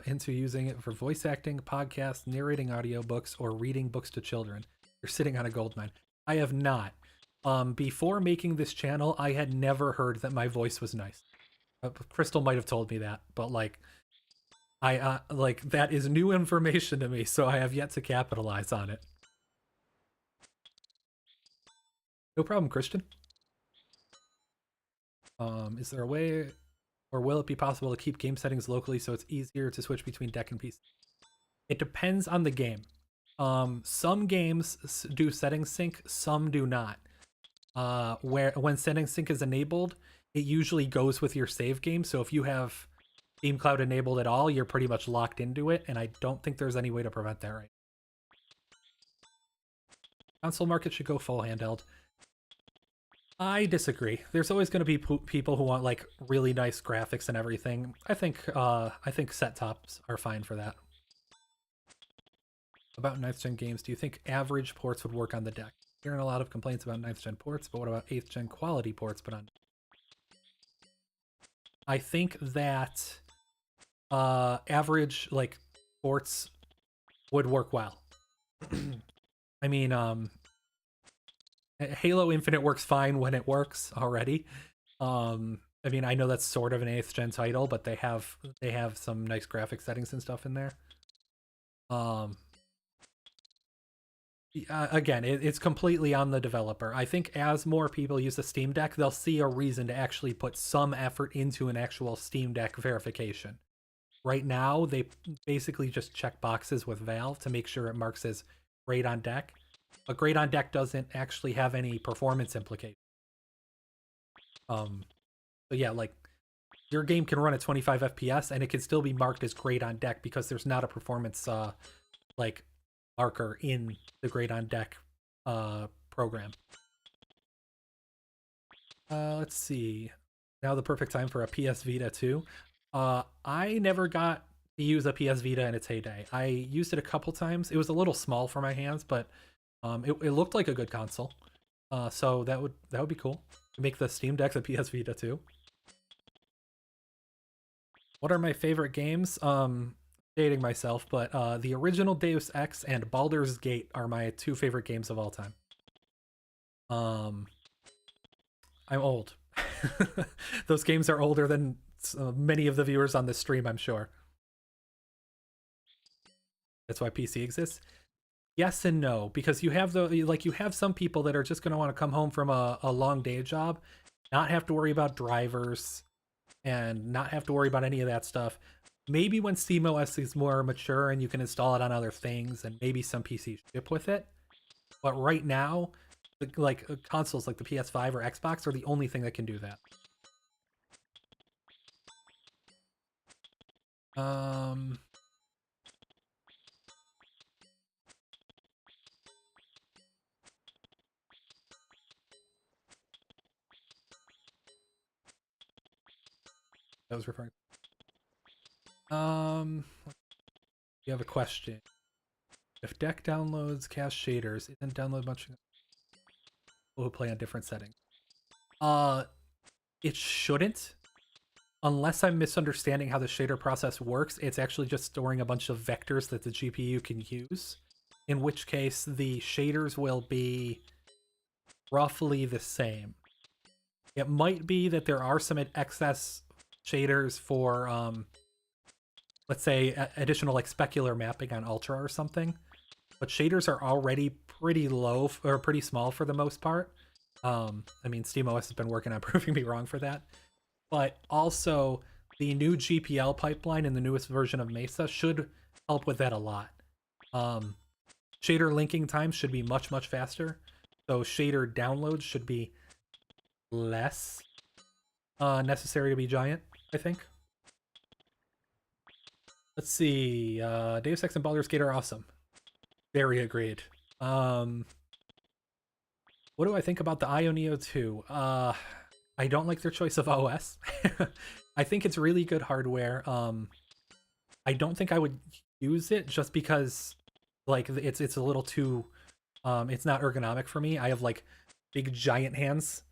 into using it for voice acting, podcasts, narrating audiobooks, or reading books to children? You're sitting on a goldmine. I have not. Before making this channel, I had never heard that my voice was nice. Crystal might have told me that, but like, like that is new information to me, so I have yet to capitalize on it. No problem, Christian. Is there a way, or will it be possible to keep game settings locally so it's easier to switch between deck and PC? It depends on the game. Some games do settings sync, some do not. When settings sync is enabled, it usually goes with your save game. So if you have Steam Cloud enabled at all, you're pretty much locked into it, and I don't think there's any way to prevent that right Console market should go full handheld. I disagree. There's always going to be people who want like really nice graphics and everything. I think set tops are fine for that. About 9th gen games, do you think average ports would work on the deck? Hearing a lot of complaints about 9th gen ports, but what about 8th gen quality ports? But on, I think that average like ports would work well. I mean, Halo Infinite works fine when it works already. I mean, I know that's sort of an 8th gen title, but they have some nice graphic settings and stuff in there. Again, it's completely on the developer. I think as more people use the Steam Deck, they'll see a reason to actually put some effort into an actual Steam Deck verification. Right now, they basically just check boxes with Valve to make sure it marks as great on deck. But great on deck doesn't actually have any performance implications. So yeah, like your game can run at 25 FPS and it can still be marked as great on deck because there's not a performance like marker in the great on deck program. Let's see. Now the perfect time for a PS Vita 2. I never got to use a PS Vita in its heyday. I used it a couple times. It was a little small for my hands, but it looked like a good console. So that would be cool. Make the Steam Deck the PS Vita 2. What are my favorite games? Dating myself, but the original Deus Ex and Baldur's Gate are my 2 favorite games of all time. I'm old. Those games are older than many of the viewers on this stream, I'm sure. That's why PC exists. Yes and no, because you have you have some people that are just going to want to come home from a long day job, not have to worry about drivers, and not have to worry about any of that stuff. Maybe when SteamOS is more mature and you can install it on other things, and maybe some PCs ship with it. But right now, like consoles like the PS5 or Xbox are the only thing that can do that. That was referring. You have a question. If deck downloads cache shaders, it then download much people who play on different settings. It shouldn't. Unless I'm misunderstanding how the shader process works, it's actually just storing a bunch of vectors that the GPU can use. In which case, the shaders will be roughly the same. It might be that there are some excess shaders for, let's say, additional like specular mapping on Ultra or something. But shaders are already pretty low, or pretty small for the most part. I mean, SteamOS has been working on proving me wrong for that. But also, the new GPL pipeline in the newest version of Mesa should help with that a lot. Shader linking times should be much, much faster. So shader downloads should be less necessary to be giant, I think. Let's see. Deus Ex and Baldur's Gate are awesome. Very agreed. What do I think about the Io Neo 2? I don't like their choice of OS. I think it's really good hardware. I don't think I would use it just because like it's a little too it's not ergonomic for me. I have like big giant hands.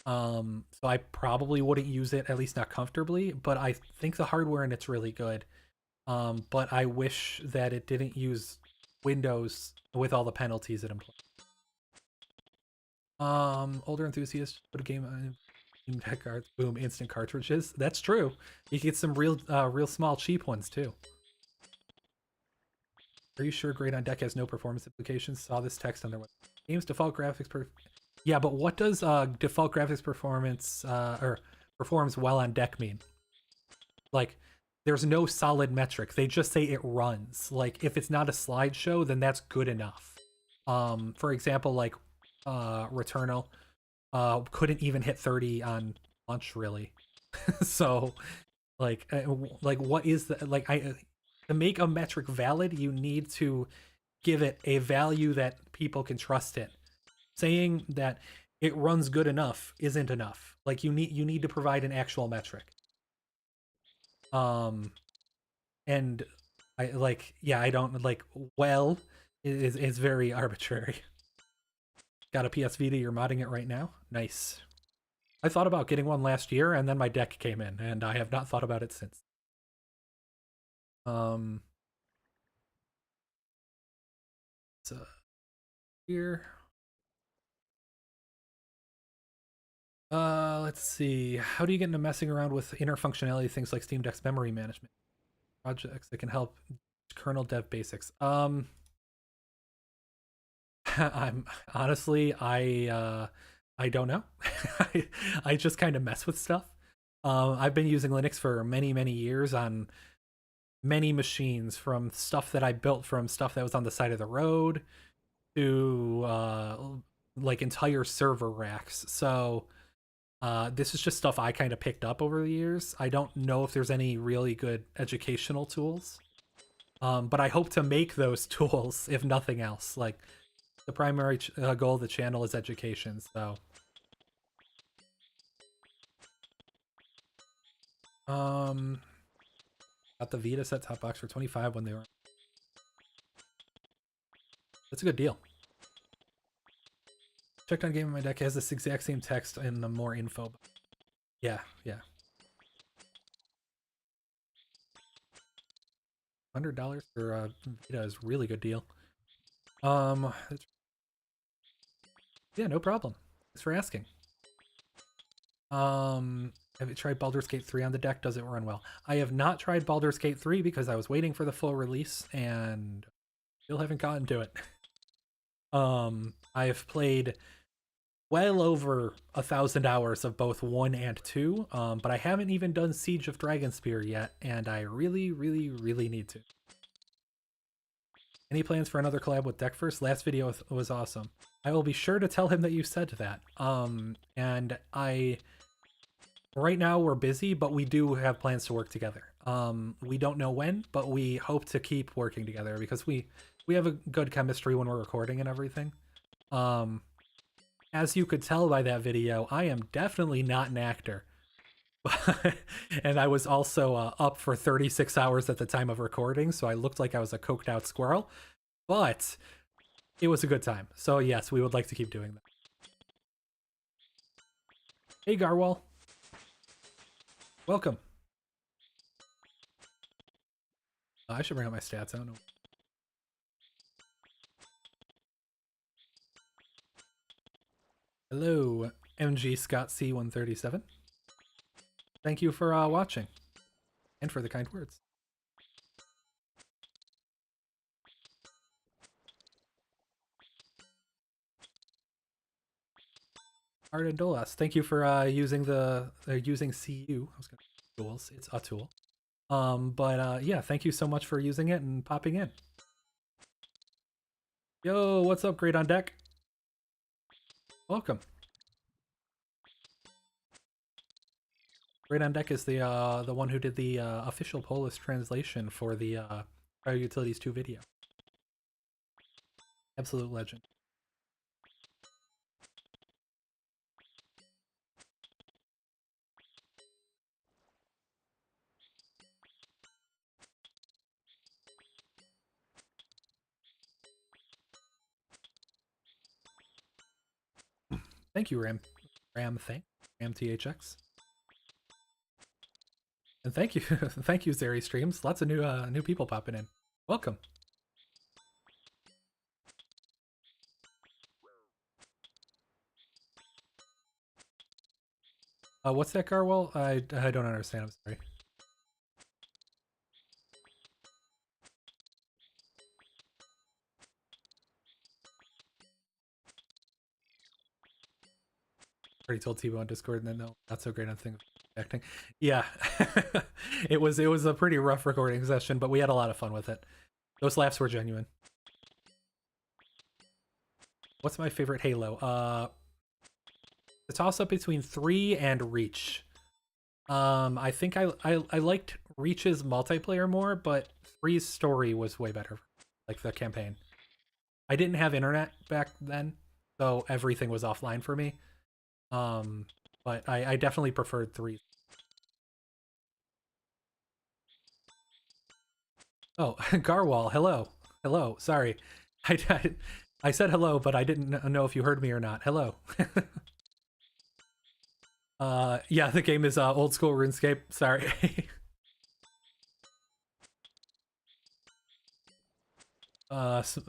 So I probably wouldn't use it, at least not comfortably, but I think the hardware in it's really good. But I wish that it didn't use Windows with all the penalties it implies. Older enthusiasts put a game on Steam Deck cards, boom, instant cartridges. That's true. You can get some real small cheap ones too. Are you sure Great on Deck has no performance implications? Saw this text on their website. Game's default graphics per. Yeah, but what does default graphics performance or performs well on deck mean? Like, there's no solid metric. They just say it runs. Like, if it's not a slideshow, then that's good enough. For example, like Returnal couldn't even hit 30 on launch, really. So, like what is the to make a metric valid? You need to give it a value that people can trust in. Saying that it runs good enough isn't enough. Like you need to provide an actual metric. And I I don't like well is very arbitrary. Got a PS Vita, you're modding it right now? Nice. I thought about getting one last year and then my deck came in and I have not thought about it since. So here. Let's see. How do you get into messing around with inner functionality things like Steam Deck's memory management? Projects that can help kernel dev basics. I'm honestly, I don't know. I just kind of mess with stuff. I've been using Linux for many years on many machines, from stuff that I built from stuff that was on the side of the road to like entire server racks. So this is just stuff I kind of picked up over the years. I don't know if there's any really good educational tools, but I hope to make those tools, if nothing else. Like, the primary goal of the channel is education, so... Got the Vita set-top box for 25 when they were... That's a good deal. Checked on Game of My Deck, it has this exact same text and more info. Yeah. $100 for Vita is a really good deal. Yeah, no problem. Thanks for asking. Have you tried Baldur's Gate 3 on the deck? Does it run well? I have not tried Baldur's Gate 3 because I was waiting for the full release and still haven't gotten to it. I've played well over 1,000 hours of both 1 and 2, but I haven't even done Siege of Dragonspear yet, and I really need to. Any plans for another collab with DeckFirst? Last video was awesome. I will be sure to tell him that you said that. And right now we're busy, but we do have plans to work together. We don't know when, but we hope to keep working together because we have a good chemistry when we're recording and everything. As you could tell by that video, I am definitely not an actor. And I was also up for 36 hours at the time of recording, so I looked like I was a coked out squirrel. But it was a good time. So yes, we would like to keep doing that. Hey Garwal. Welcome. I should bring up my stats, I don't know. Hello, MG Scott C137. Thank you for watching, and for the kind words. Art and Dolas, thank you for using using CU. I was gonna tools. It's a tool. Yeah, thank you so much for using it and popping in. Yo, what's up, Great on Deck? Welcome. Great on Deck is the one who did the official Polish translation for the Fire Utilities 2 video. Absolute legend. Thank you, RamTHX. And thank you, thank you, Zeri Streams. Lots of new people popping in. Welcome. What's that, Garwell? I don't understand. I'm sorry. Already told Tebow on Discord, and then no, not so great on thing acting. Yeah, it was a pretty rough recording session, but we had a lot of fun with it. Those laughs were genuine. What's my favorite Halo? The toss up between 3 and Reach. I think I liked Reach's multiplayer more, but 3's story was way better, like the campaign. I didn't have internet back then, so everything was offline for me. But I definitely preferred 3. Oh, Garwal, hello. Hello, sorry. I said hello, but I didn't know if you heard me or not. Hello. Yeah, the game is old school RuneScape. Sorry. S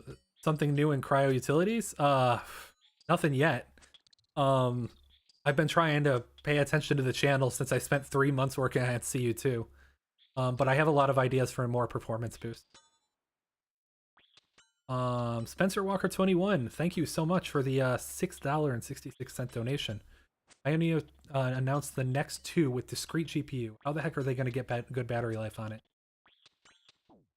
something new in cryo utilities? Nothing yet. I've been trying to pay attention to the channel since I spent 3 months working at CU2. But I have a lot of ideas for a more performance boost. Spencer Walker 21, thank you so much for the $6.66 donation. I only announced the next 2 with discrete GPU. How the heck are they going to get good battery life on it?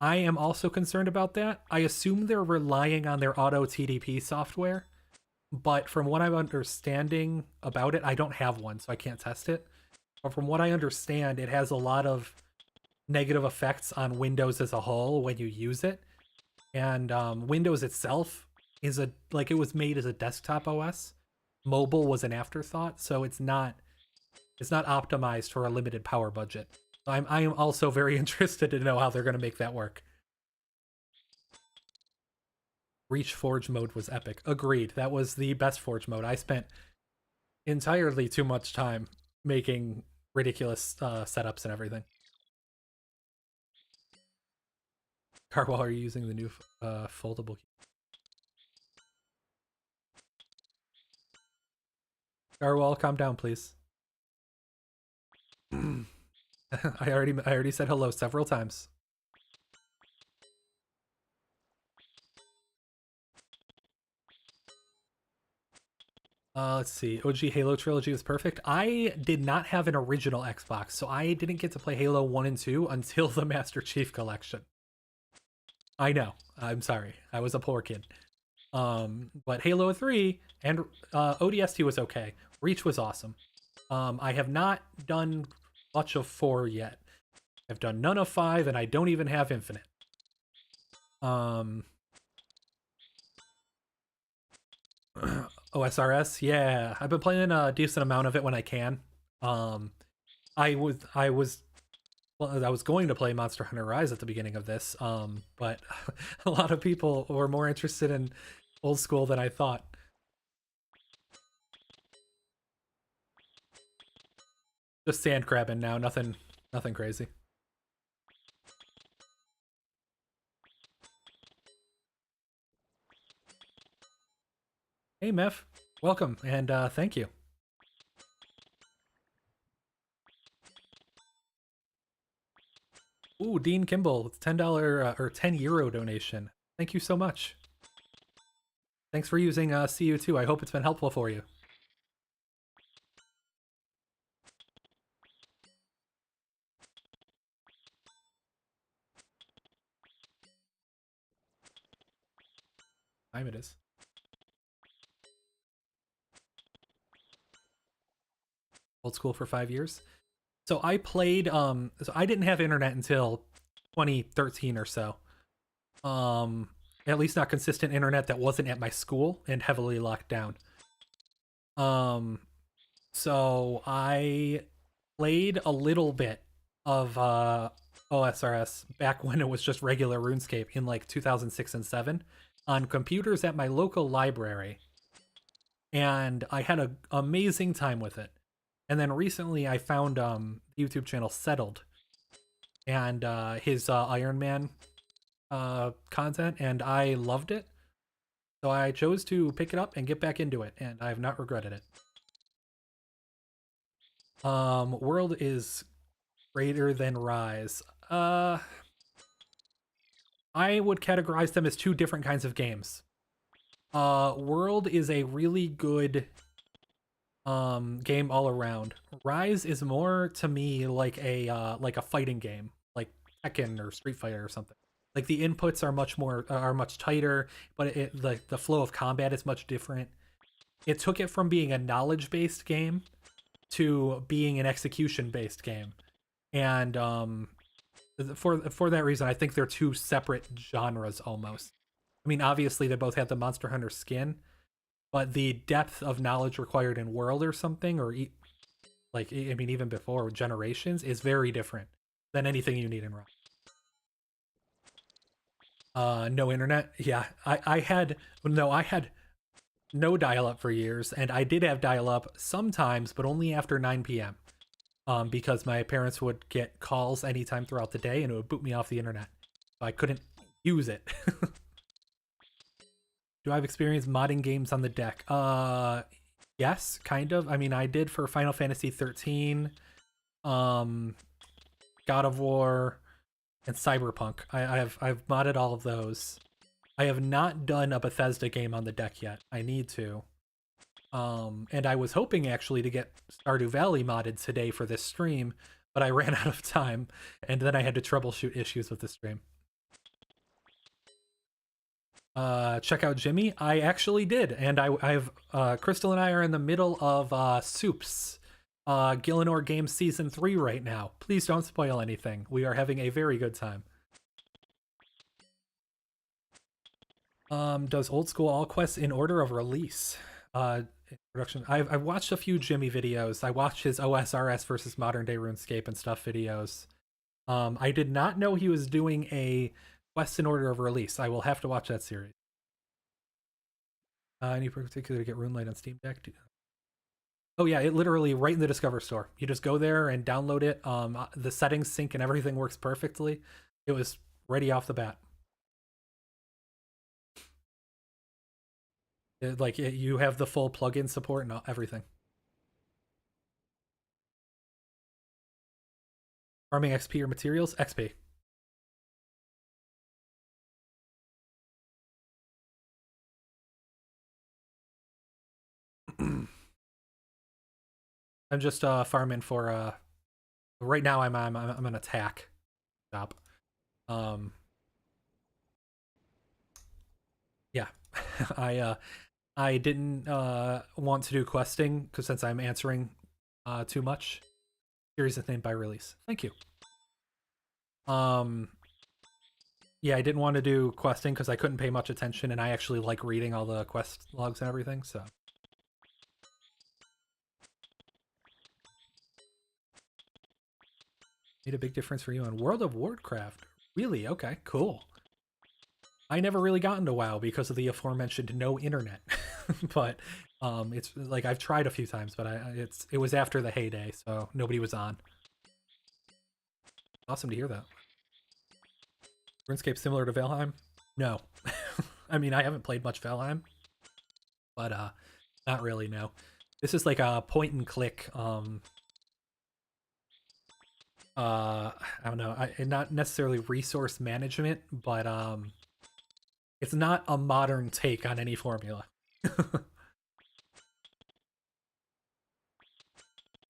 I am also concerned about that. I assume they're relying on their auto TDP software, but from what I'm understanding about it, I don't have one, so I can't test it. But from what I understand, it has a lot of negative effects on Windows as a whole when you use it. And Windows itself is it was made as a desktop OS. Mobile was an afterthought, so it's not optimized for a limited power budget. I am also very interested to know how they're going to make that work. Reach Forge mode was epic. Agreed. That was the best Forge mode. I spent entirely too much time making ridiculous setups and everything. Carwell, are you using the new foldable key? Carwell, calm down, please. I already said hello several times. Let's see. OG Halo Trilogy was perfect. I did not have an original Xbox, so I didn't get to play Halo 1 and 2 until the Master Chief Collection. I know. I'm sorry. I was a poor kid. But Halo 3 and ODST was okay. Reach was awesome. I have not done much of 4 yet. I've done none of 5, and I don't even have Infinite. OSRS, yeah, I've been playing a decent amount of it when I can. I was going to play Monster Hunter Rise at the beginning of this, but a lot of people were more interested in old school than I thought. Just sand crabbing now, nothing crazy. Hey, Meph, welcome, and thank you. Ooh, Dean Kimball, it's $10 or €10 donation. Thank you so much. Thanks for using CU2. I hope it's been helpful for you. Time it is. Old school for 5 years. So I played so I didn't have internet until 2013 or so. At least not consistent internet that wasn't at my school and heavily locked down. So I played a little bit of OSRS back when it was just regular RuneScape in like 2006 and 7 on computers at my local library. And I had an amazing time with it. And then recently I found the YouTube channel Settled and his Iron Man content, and I loved it. So I chose to pick it up and get back into it, and I have not regretted it. World is greater than Rise. I would categorize them as 2 different kinds of games. World is a really good game all around. Rise is more to me like a fighting game, like Tekken or Street Fighter or something. Like the inputs are much tighter, but the flow of combat is much different. It took it from being a knowledge-based game to being an execution-based game, and for that reason, I think they're 2 separate genres almost. mean, obviously they both had the Monster Hunter skin, but the depth of knowledge required in World or something, or like, I mean, even before Generations, is very different than anything you need in Rust. No internet. Yeah, I had no dial-up for years, and I did have dial-up sometimes, but only after 9 p.m. Because my parents would get calls anytime throughout the day, and it would boot me off the internet, so I couldn't use it. Do I have experience modding games on the deck? Yes, kind of. I mean, I did for Final Fantasy 13, God of War, and Cyberpunk. I've modded all of those. I have not done a Bethesda game on the deck yet. I need to. And I was hoping actually to get Stardew Valley modded today for this stream, but I ran out of time, and then I had to troubleshoot issues with the stream. Check out Jimmy. I actually did, and I've Crystal and I are in the middle of Soups, Gillinor Games Season 3 right now. Please don't spoil anything. We are having a very good time. Does old school all quests in order of release? Production. I've watched a few Jimmy videos. I watched his OSRS versus modern day RuneScape and stuff videos. I did not know he was doing a quest in order of release. I will have to watch that series. Any particular to get RuneLight on Steam Deck? Oh yeah, it literally right in the Discover store. You just go there and download it. The settings sync and everything works perfectly. It was ready off the bat. You have the full plugin support and everything. Farming XP or materials? XP. I'm just farming for right now I'm an attack shop. Yeah. I didn't want to do questing because since I'm answering too much. Series is named by release. Thank you. Yeah, I didn't want to do questing because I couldn't pay much attention, and I actually like reading all the quest logs and everything, so. Made a big difference for you on World of Warcraft. Really? Okay, cool. I never really got into WoW because of the aforementioned no internet. But it's like I've tried a few times, but it was after the heyday, so nobody was on. Awesome to hear that. RuneScape similar to Valheim? No. I mean, I haven't played much Valheim, but not really, no. This is like a point and click I don't know, not necessarily resource management, but it's not a modern take on any formula.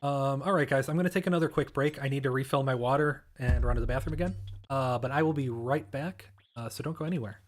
All right, guys, I'm gonna take another quick break. I need to refill my water and run to the bathroom again. But I will be right back. So don't go anywhere.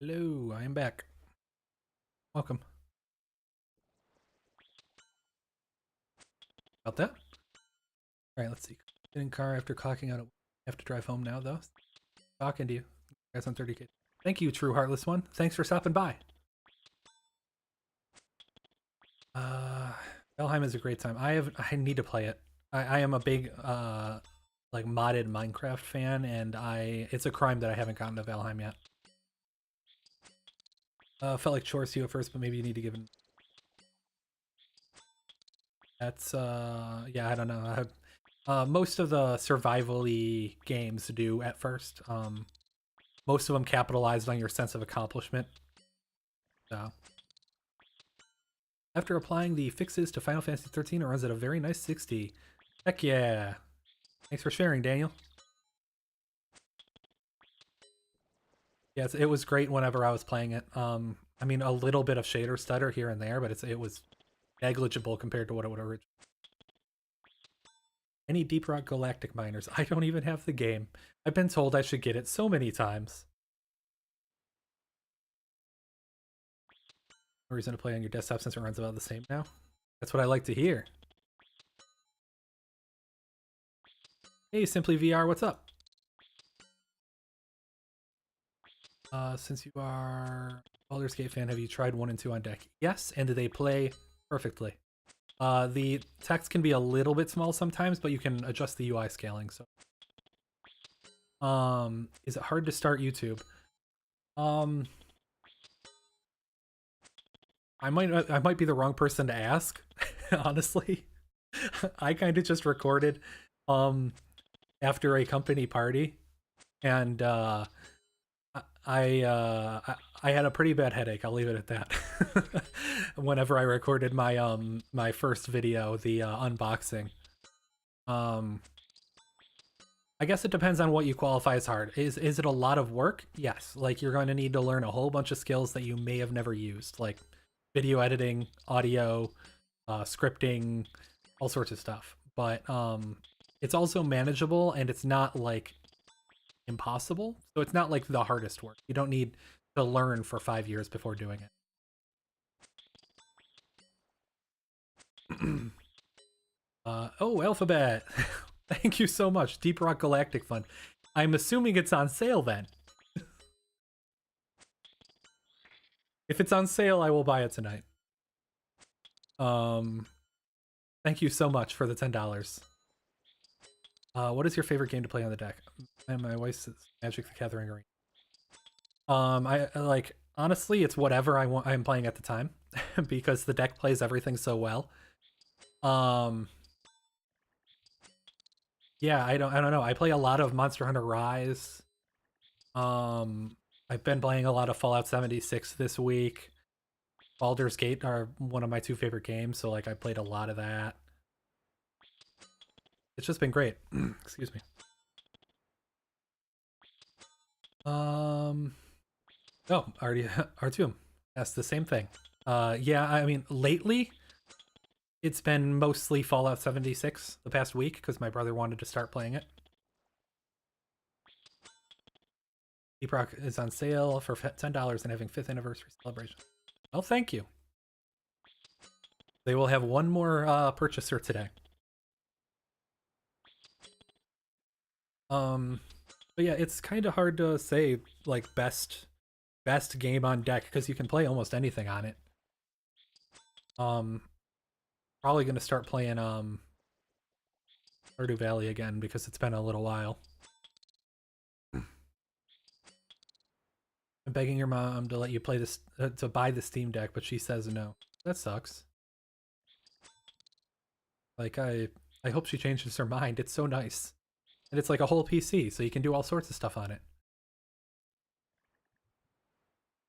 Hello, I am back. Welcome. About that? Alright, let's see. Get in car after clocking out. Have to drive home now, though. Talking to you. Guys on 30K. Thank you, True Heartless One. Thanks for stopping by. Valheim is a great time. I need to play it. I am a big like modded Minecraft fan, and it's a crime that I haven't gotten to Valheim yet. Felt like chores to you at first, but maybe you need to give it. That's yeah, I don't know. Most of the survival-y games do at first. Most of them capitalized on your sense of accomplishment. So after applying the fixes to Final Fantasy 13, it runs at a very nice 60. Heck yeah. Thanks for sharing, Daniel. Yes, it was great whenever I was playing it. I mean, a little bit of shader stutter here and there, but it was negligible compared to what it would originally. Any Deep Rock Galactic miners? I don't even have the game. I've been told I should get it so many times. No reason to play on your desktop since it runs about the same now. That's what I like to hear. Hey, Simply VR, what's up? Since you are Baldur's Gate fan, have you tried 1 and 2 on deck? Yes, and they play perfectly. The text can be a little bit small sometimes, but you can adjust the UI scaling. So, is it hard to start YouTube? I might be the wrong person to ask, honestly. I kind of just recorded after a company party, and I had a pretty bad headache. I'll leave it at that. Whenever I recorded my my first video, the unboxing. I guess it depends on what you qualify as hard. Is it a lot of work? Yes. Like, you're going to need to learn a whole bunch of skills that you may have never used, like video editing, audio, scripting, all sorts of stuff. But it's also manageable, and it's not like impossible. So it's not like the hardest work. You don't need to learn for 5 years before doing it. Oh, Alphabet. Thank you so much. Deep Rock Galactic Fund. I'm assuming it's on sale then. If it's on sale, I will buy it tonight. Thank you so much for the $10. What is your favorite game to play on the deck? And my wife's Magic the Gathering Arena. I like, honestly, it's whatever I'm playing at the time because the deck plays everything so well. Yeah, I don't know. I play a lot of Monster Hunter Rise. I've been playing a lot of Fallout 76 this week. Baldur's Gate are one of my 2 favorite games, so like I played a lot of that. It's just been great. Excuse me. Oh, already R2. That's the same thing. Yeah, I mean, lately it's been mostly Fallout 76 the past week because my brother wanted to start playing it. Deep Rock is on sale for $10 and having 5th anniversary celebration. Oh, thank you. They will have one more purchaser today. But yeah, it's kind of hard to say like best game on deck because you can play almost anything on it. Probably gonna start playing Stardew Valley again because it's been a little while. I'm begging your mom to let you play this to buy the Steam Deck, but she says no. That sucks. Like, I hope she changes her mind. It's so nice. And it's like a whole PC, so you can do all sorts of stuff on it.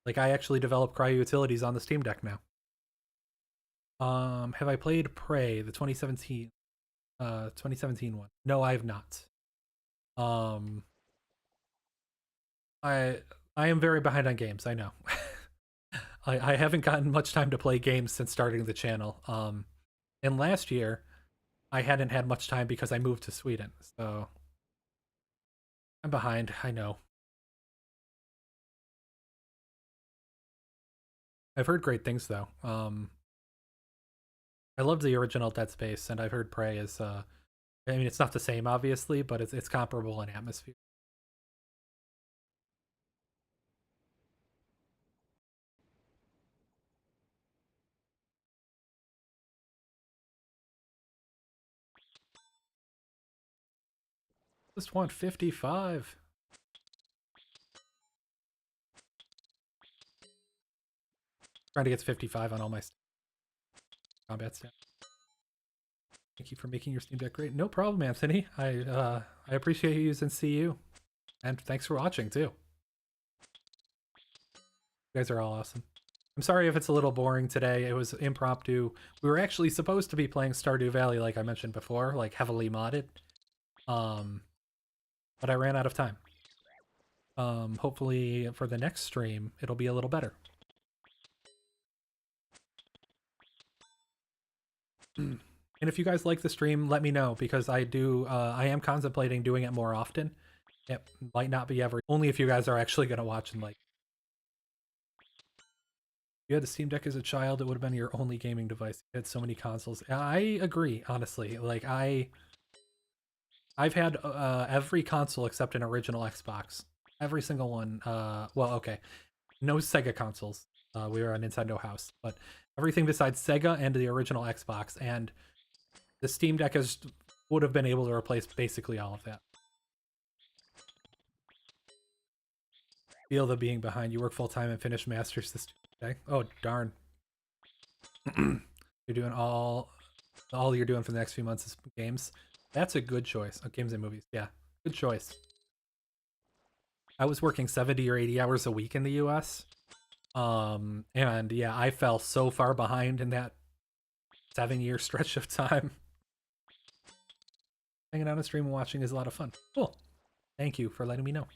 Like, I actually develop cryo-utilities on the Steam Deck now. Have I played Prey, the 2017 one? No, I have not. I am very behind on games, I know. I haven't gotten much time to play games since starting the channel. And last year, I hadn't had much time because I moved to Sweden, so I'm behind, I know. I've heard great things though. I love the original Dead Space, and I've heard Prey is. I mean, it's not the same, obviously, but it's comparable in atmosphere. Just want 55. Trying to get to 55 on all my combat stats. Thank you for making your Steam Deck great. No problem, Anthony. I appreciate you using CU, and thanks for watching too. You guys are all awesome. I'm sorry if it's a little boring today. It was impromptu. We were actually supposed to be playing Stardew Valley, like I mentioned before, like heavily modded. But I ran out of time. Hopefully for the next stream, it'll be a little better. And if you guys like the stream, let me know, because I am contemplating doing it more often. It might not be only if you guys are actually going to watch and like. If you had the Steam Deck as a child, it would have been your only gaming device. You had so many consoles. I agree, honestly. Like I've had every console except an original Xbox. Every single one. Well, okay. No Sega consoles. We were a Nintendo house, but everything besides Sega and the original Xbox, and the Steam Deck would have been able to replace basically all of that. Feel the being behind. You work full time and finish Masters this Tuesday. Oh darn! You're doing all you're doing for the next few months is games. That's a good choice. Oh, games and movies. Yeah, good choice. I was working 70 or 80 hours a week in the US. And yeah, I fell so far behind in that 7-year stretch of time. Hanging out on stream and watching is a lot of fun. Cool. Thank you for letting me know.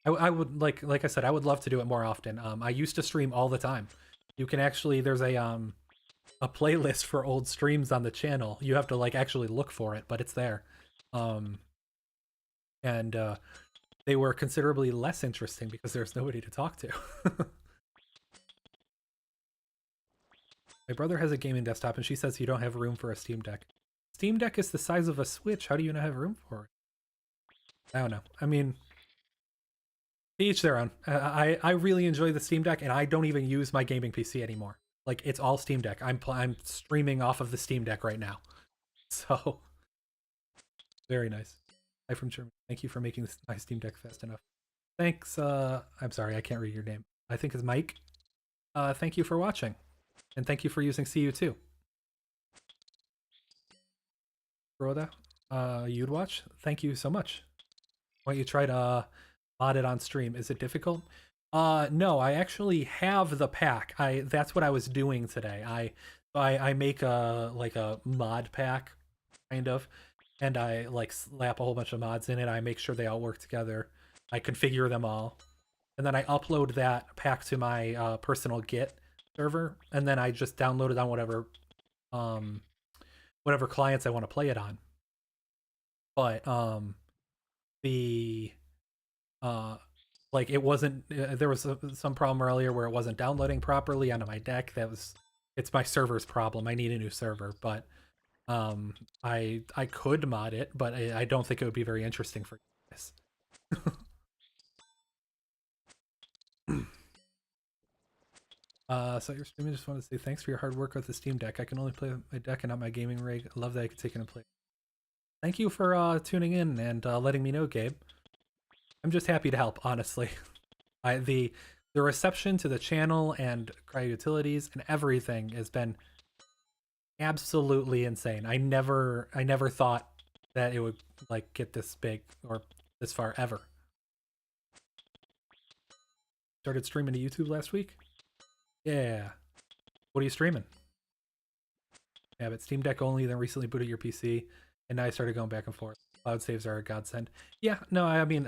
I would like I said, I would love to do it more often. I used to stream all the time. You can actually, there's a playlist for old streams on the channel. You have to like actually look for it, but it's there. And they were considerably less interesting because there's nobody to talk to. My brother has a gaming desktop and she says you don't have room for a Steam Deck. Steam Deck is the size of a Switch. How do you not have room for it? I don't know. I mean, each their own. I really enjoy the Steam Deck, and I don't even use my gaming PC anymore. Like, it's all Steam Deck. I'm streaming off of the Steam Deck right now. So, very nice. Hi from Germany. Thank you for making my Steam Deck fast enough. Thanks. I'm sorry, I can't read your name. I think it's Mike. Thank you for watching. And thank you for using CU too. Rhoda, you'd watch? Thank you so much. Why don't you try to mod it on stream? Is it difficult? No, I actually have the pack. That's what I was doing today. I make a mod pack, kind of, and I like slap a whole bunch of mods in it. I make sure they all work together. I configure them all, and then I upload that pack to my personal Git server, and then I just download it on whatever clients I want to play it on. But like it wasn't, there was some problem earlier where it wasn't downloading properly onto my deck. It's my server's problem. I need a new server, but I could mod it, but I don't think it would be very interesting for you guys. So you're streaming. Just want to say thanks for your hard work with the Steam Deck. I can only play with my deck and not my gaming rig. I love that I can take it and play. Thank you for tuning in and letting me know, Gabe. I'm just happy to help, honestly. The reception to the channel and Cryo Utilities and everything has been absolutely insane. I never thought that it would like get this big or this far ever. Started streaming to YouTube last week. Yeah. What are you streaming? Yeah, but Steam Deck only, then recently booted your PC, and now I started going back and forth. Cloud saves are a godsend. Yeah, no, I mean,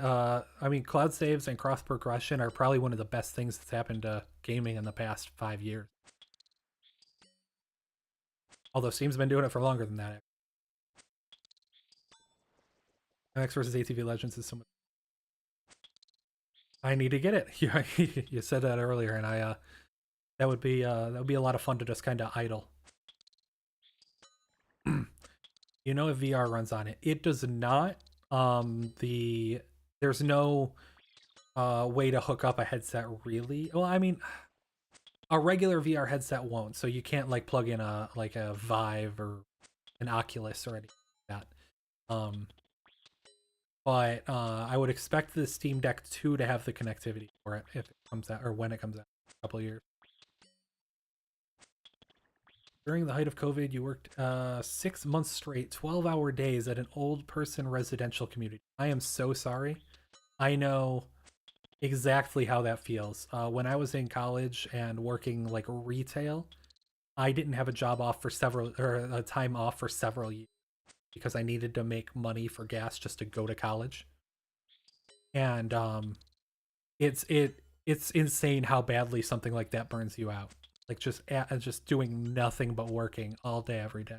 cloud saves and cross progression are probably one of the best things that's happened to gaming in the past 5 years. Although Steam's been doing it for longer than that. MX versus ATV Legends is so much. I need to get it. You said that earlier, and That would be a lot of fun to just kind of idle. You know if VR runs on it. It does not. There's no way to hook up a headset really. Well, I mean, a regular VR headset won't, so you can't like plug in a Vive or an Oculus or anything like that. But I would expect the Steam Deck 2 to have the connectivity for it if it comes out, or when it comes out in a couple of years. During the height of COVID, you worked 6 months straight, 12-hour days at an old person residential community. I am so sorry. I know exactly how that feels. When I was in college and working like retail, I didn't have a job off for a time off for several years because I needed to make money for gas just to go to college. And it's insane how badly something like that burns you out. Like just doing nothing but working all day every day.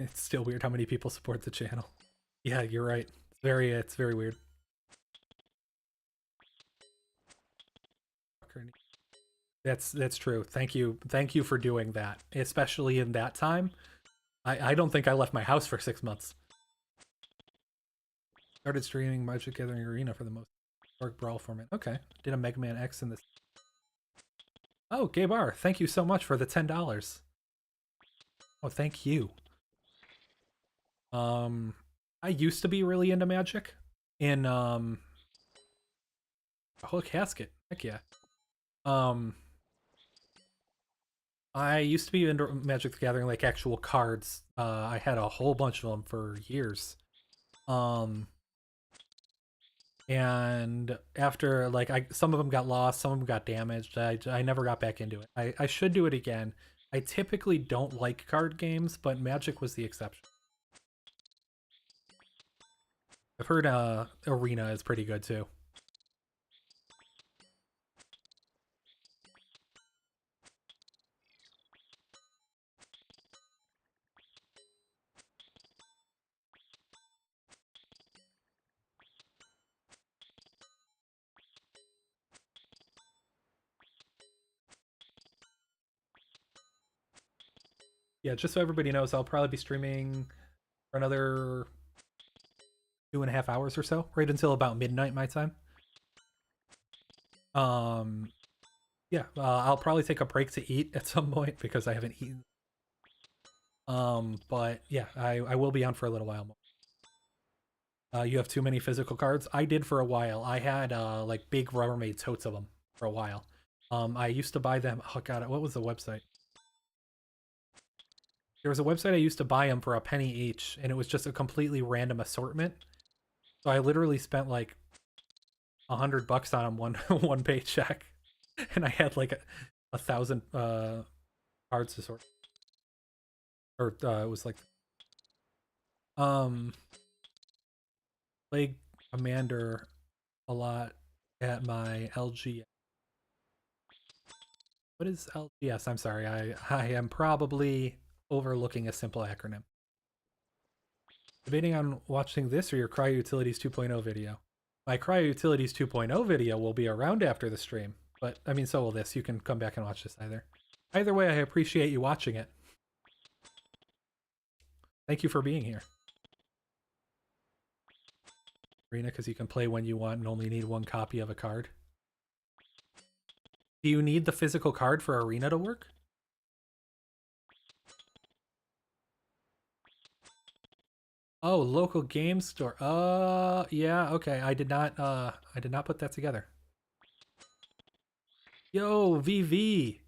It's still weird how many people support the channel. Yeah, you're right. It's very weird. That's true. Thank you for doing that, especially in that time. I don't think I left my house for 6 months. Started streaming Magic Gathering Arena for the most Orc Brawl format. Okay, did a Mega Man X in this. Oh, Gaybar, thank you so much for the $10. Oh, thank you. I used to be really into Magic. In a whole casket. Heck yeah. I used to be into Magic the Gathering, like actual cards. I had a whole bunch of them for years. And after, like, some of them got lost, some of them got damaged. I never got back into it. I should do it again. I typically don't like card games, but Magic was the exception. I've heard Arena is pretty good too. Yeah, just so everybody knows, I'll probably be streaming for another 2.5 hours or so, right until about midnight my time. Yeah, I'll probably take a break to eat at some point because I haven't eaten. But yeah, I will be on for a little while more. You have too many physical cards? I did for a while. I had like big Rubbermaid totes of them for a while. I used to buy them. Oh god, what was the website? There was a website I used to buy them for a penny each, and it was just a completely random assortment. So I literally spent like $100 on them one paycheck, and I had like 1,000 cards to sort. Or it was like played Commander a lot at my LG. What is LGS? I'm sorry, I am probably overlooking a simple acronym. Debating on watching this or your Cryo Utilities 2.0 video. My Cryo Utilities 2.0 video will be around after the stream, but I mean, so will this. You can come back and watch this either. Either way, I appreciate you watching it. Thank you for being here. Arena, because you can play when you want and only need one copy of a card. Do you need the physical card for Arena to work? Oh, local game store. Yeah, okay. I did not put that together. Yo, VV.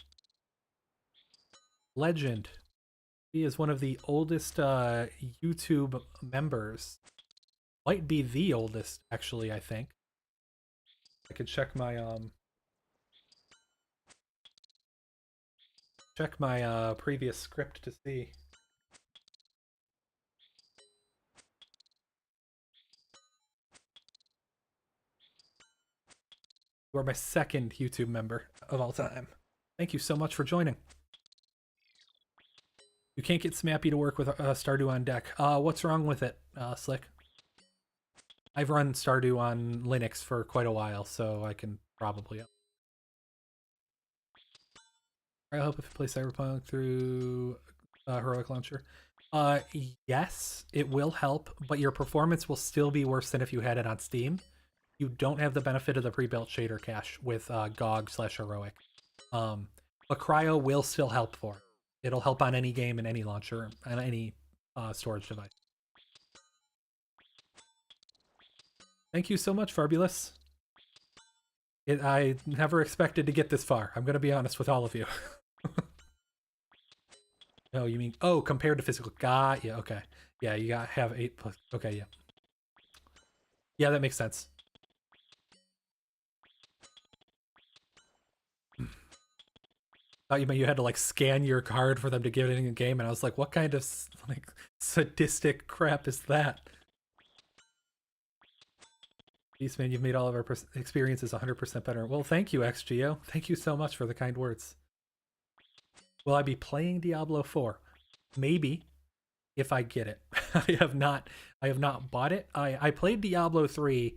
Legend. He is one of the oldest YouTube members. Might be the oldest, actually, I think. I could check my previous script to see. You are my second YouTube member of all time. Thank you so much for joining. You can't get Smappy to work with Stardew on deck. What's wrong with it, Slick? I've run Stardew on Linux for quite a while, so I can probably. I hope if you play Cyberpunk through Heroic Launcher. Yes, it will help, but your performance will still be worse than if you had it on Steam. You don't have the benefit of the pre-built shader cache with GOG/Heroic. But Cryo will still help for it. It'll help on any game and any launcher and any storage device. Thank you so much, Farbulous. I never expected to get this far. I'm going to be honest with all of you. Oh, you mean, oh, compared to physical. Got yeah, okay. Yeah, you got have 8 plus. Okay, yeah. Yeah, that makes sense. Thought you had to like scan your card for them to give it in the game, and I was like, what kind of like sadistic crap is that? Beastman, you've made all of our experiences 100% better. Well, thank you, XGO. Thank you so much for the kind words. Will I be playing Diablo 4? Maybe, if I get it. I have not bought it. I played Diablo 3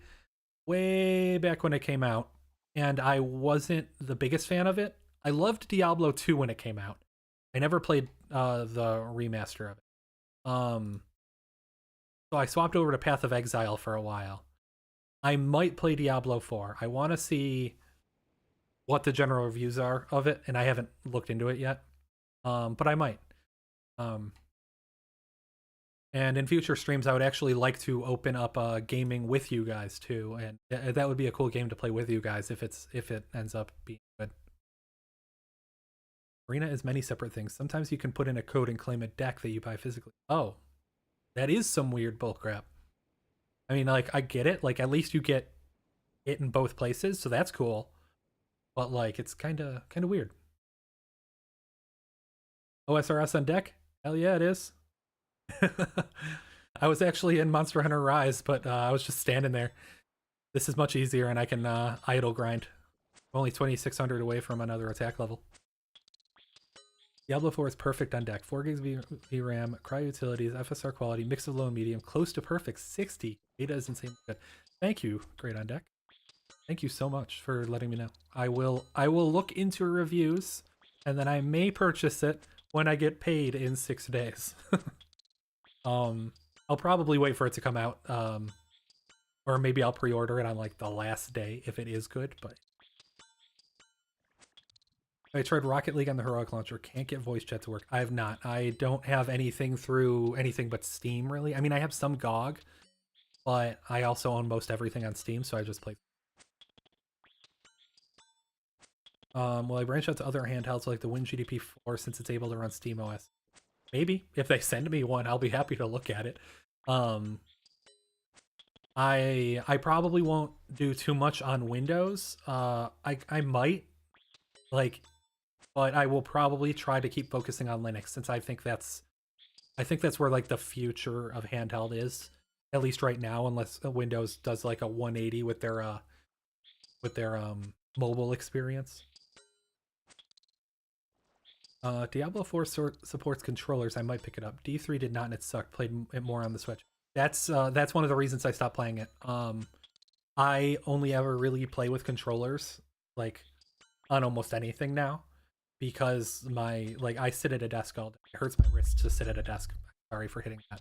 way back when it came out, and I wasn't the biggest fan of it. I loved Diablo 2 when it came out. I never played the remaster of it. So I swapped over to Path of Exile for a while. I might play Diablo 4. I want to see what the general reviews are of it, and I haven't looked into it yet. But I might. And in future streams, I would actually like to open up gaming with you guys too, and that would be a cool game to play with you guys if it ends up being good. Arena is many separate things. Sometimes you can put in a code and claim a deck that you buy physically. Oh, that is some weird bullcrap. I mean, like, I get it. Like, at least you get it in both places, so that's cool. But like, it's kind of weird. OSRS on deck? Hell yeah, it is. I was actually in Monster Hunter Rise, but I was just standing there. This is much easier, and I can idle grind. I'm only 2,600 away from another attack level. Diablo 4 is perfect on deck. 4 gigs VRAM, cryo utilities, FSR quality, mix of low and medium, close to perfect, 60. Data is insanely good. Thank you, Great on Deck. Thank you so much for letting me know. I will look into reviews, and then I may purchase it when I get paid in 6 days. I'll probably wait for it to come out, or maybe I'll pre-order it on like the last day if it is good, but I tried Rocket League on the Heroic Launcher. Can't get voice chat to work. I have not. I don't have anything through anything but Steam, really. I mean, I have some GOG, but I also own most everything on Steam, so I just play. Will I branch out to other handhelds like the WinGDP 4 since it's able to run SteamOS? Maybe. If they send me one, I'll be happy to look at it. I probably won't do too much on Windows. I might, like, but I will probably try to keep focusing on Linux since I think that's where like the future of handheld is, at least right now, unless Windows does like a 180 with their mobile experience. Diablo 4 supports controllers. I might pick it up. D3 did not, and it sucked. Played it more on the Switch. That's one of the reasons I stopped playing it. I only ever really play with controllers, like on almost anything now, because I sit at a desk all day. It hurts my wrist to sit at a desk. Sorry for hitting that.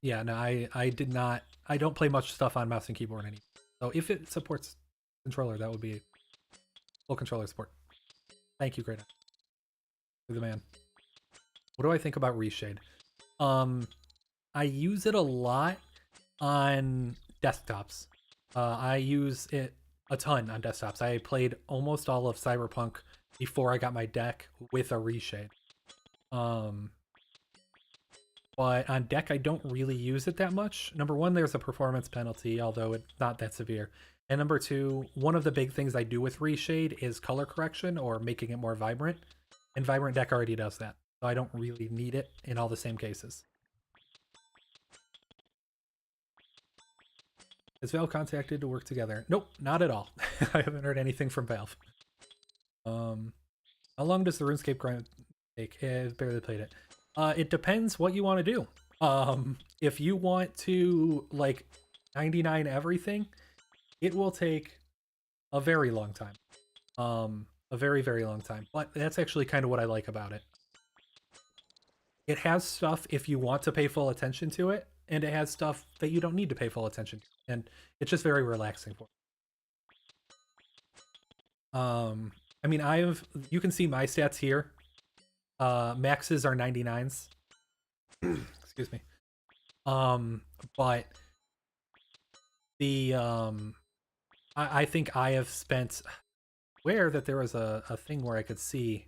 Yeah, no, I don't play much stuff on mouse and keyboard anymore. So if it supports controller, that would be full controller support. Thank you, Greta. You're the man. What do I think about Reshade? I use it a lot on desktops. I use it a ton on desktops. I played almost all of Cyberpunk before I got my deck with a Reshade. But on deck, I don't really use it that much. Number one, there's a performance penalty, although it's not that severe. And number two, one of the big things I do with Reshade is color correction or making it more vibrant. And Vibrant Deck already does that. So I don't really need it in all the same cases. Is Valve contacted to work together? Nope, not at all. I haven't heard anything from Valve. How long does the RuneScape grind take? I've barely played it. It depends what you want to do. If you want to like 99 everything, it will take a very long time. A very, very long time. But that's actually kind of what I like about it. It has stuff if you want to pay full attention to it, and it has stuff that you don't need to pay full attention to. And it's just very relaxing for you. I mean, you can see my stats here. Maxes are 99s. Excuse me. But the I think I have spent where that there was a thing where I could see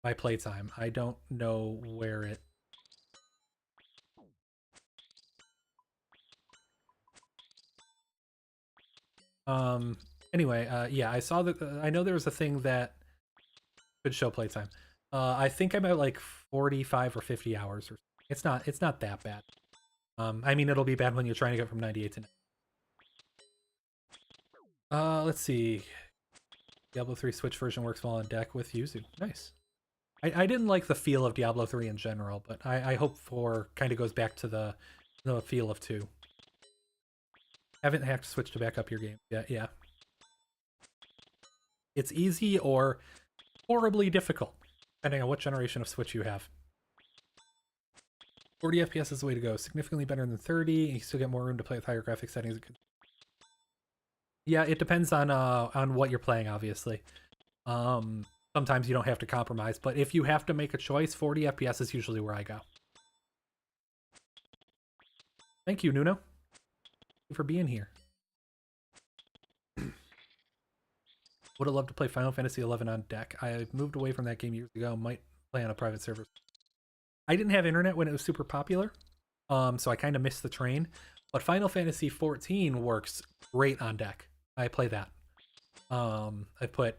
my playtime. I don't know where it. Anyway, yeah, I saw that. I know there was a thing that could show playtime. I think I'm at like 45 or 50 hours. Or it's not that bad. I mean, it'll be bad when you're trying to get from 98 to 90. Let's see. Diablo 3 Switch version works well on deck with Yuzu. Nice. I didn't like the feel of Diablo 3 in general, but I hope 4 kind of goes back to the feel of 2. Haven't hacked Switch to back up your game. Yeah. It's easy or horribly difficult, depending on what generation of Switch you have. 40 FPS is the way to go. Significantly better than 30, and you still get more room to play with higher graphics settings. Yeah, it depends on what you're playing, obviously. Sometimes you don't have to compromise, but if you have to make a choice, 40 FPS is usually where I go. Thank you, Nuno. Thank you for being here. Would have loved to play Final Fantasy XI on deck. I moved away from that game years ago. Might play on a private server. I didn't have internet when it was super popular, so I kind of missed the train. But Final Fantasy XIV works great on deck. I play that. I put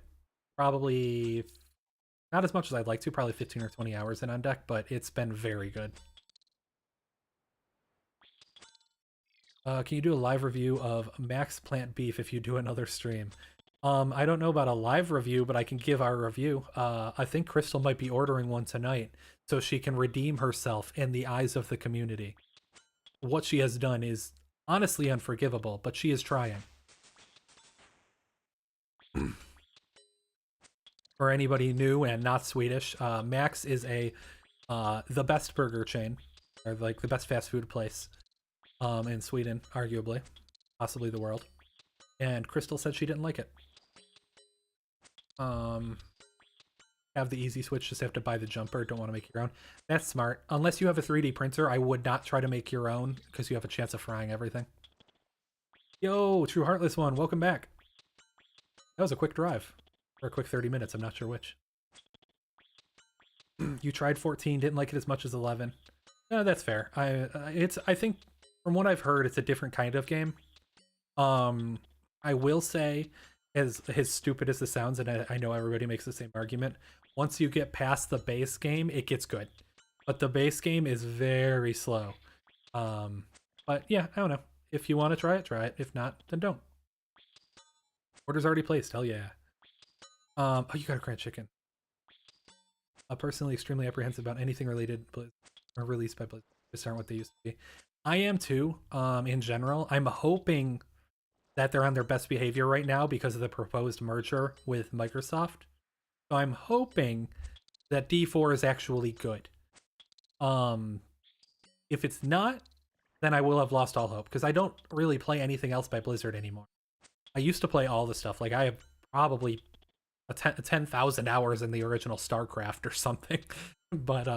probably not as much as I'd like to, probably 15 or 20 hours in on deck, but it's been very good. Can you do a live review of Max Plant Beef if you do another stream? I don't know about a live review, but I can give our review. I think Crystal might be ordering one tonight so she can redeem herself in the eyes of the community. What she has done is honestly unforgivable, but she is trying. For anybody new and not Swedish, Max is the best burger chain, or like the best fast food place in Sweden, arguably, possibly the world. And Crystal said she didn't like it. Have the easy switch, just have to buy the jumper, don't want to make your own. That's smart. Unless you have a 3D printer, I would not try to make your own, because you have a chance of frying everything. Yo, True Heartless One, welcome back. That was a quick drive. Or a quick 30 minutes, I'm not sure which. You tried 14, didn't like it as much as 11. No, that's fair. I think, from what I've heard, it's a different kind of game. I will say, as stupid as this sounds, and I know everybody makes the same argument, once you get past the base game, it gets good. But the base game is very slow. But yeah, I don't know. If you want to try it. If not, then don't. Order's already placed. Hell yeah. Oh, you got a cranked chicken. I'm personally extremely apprehensive about anything related or released by Blizzard. Just aren't what they used to be. I am too, in general. I'm hoping that they're on their best behavior right now because of the proposed merger with Microsoft. So I'm hoping that D4 is actually good. If it's not, then I will have lost all hope, because I don't really play anything else by Blizzard anymore. I used to play all the stuff. Like, I have probably 10,000 hours in the original StarCraft or something. But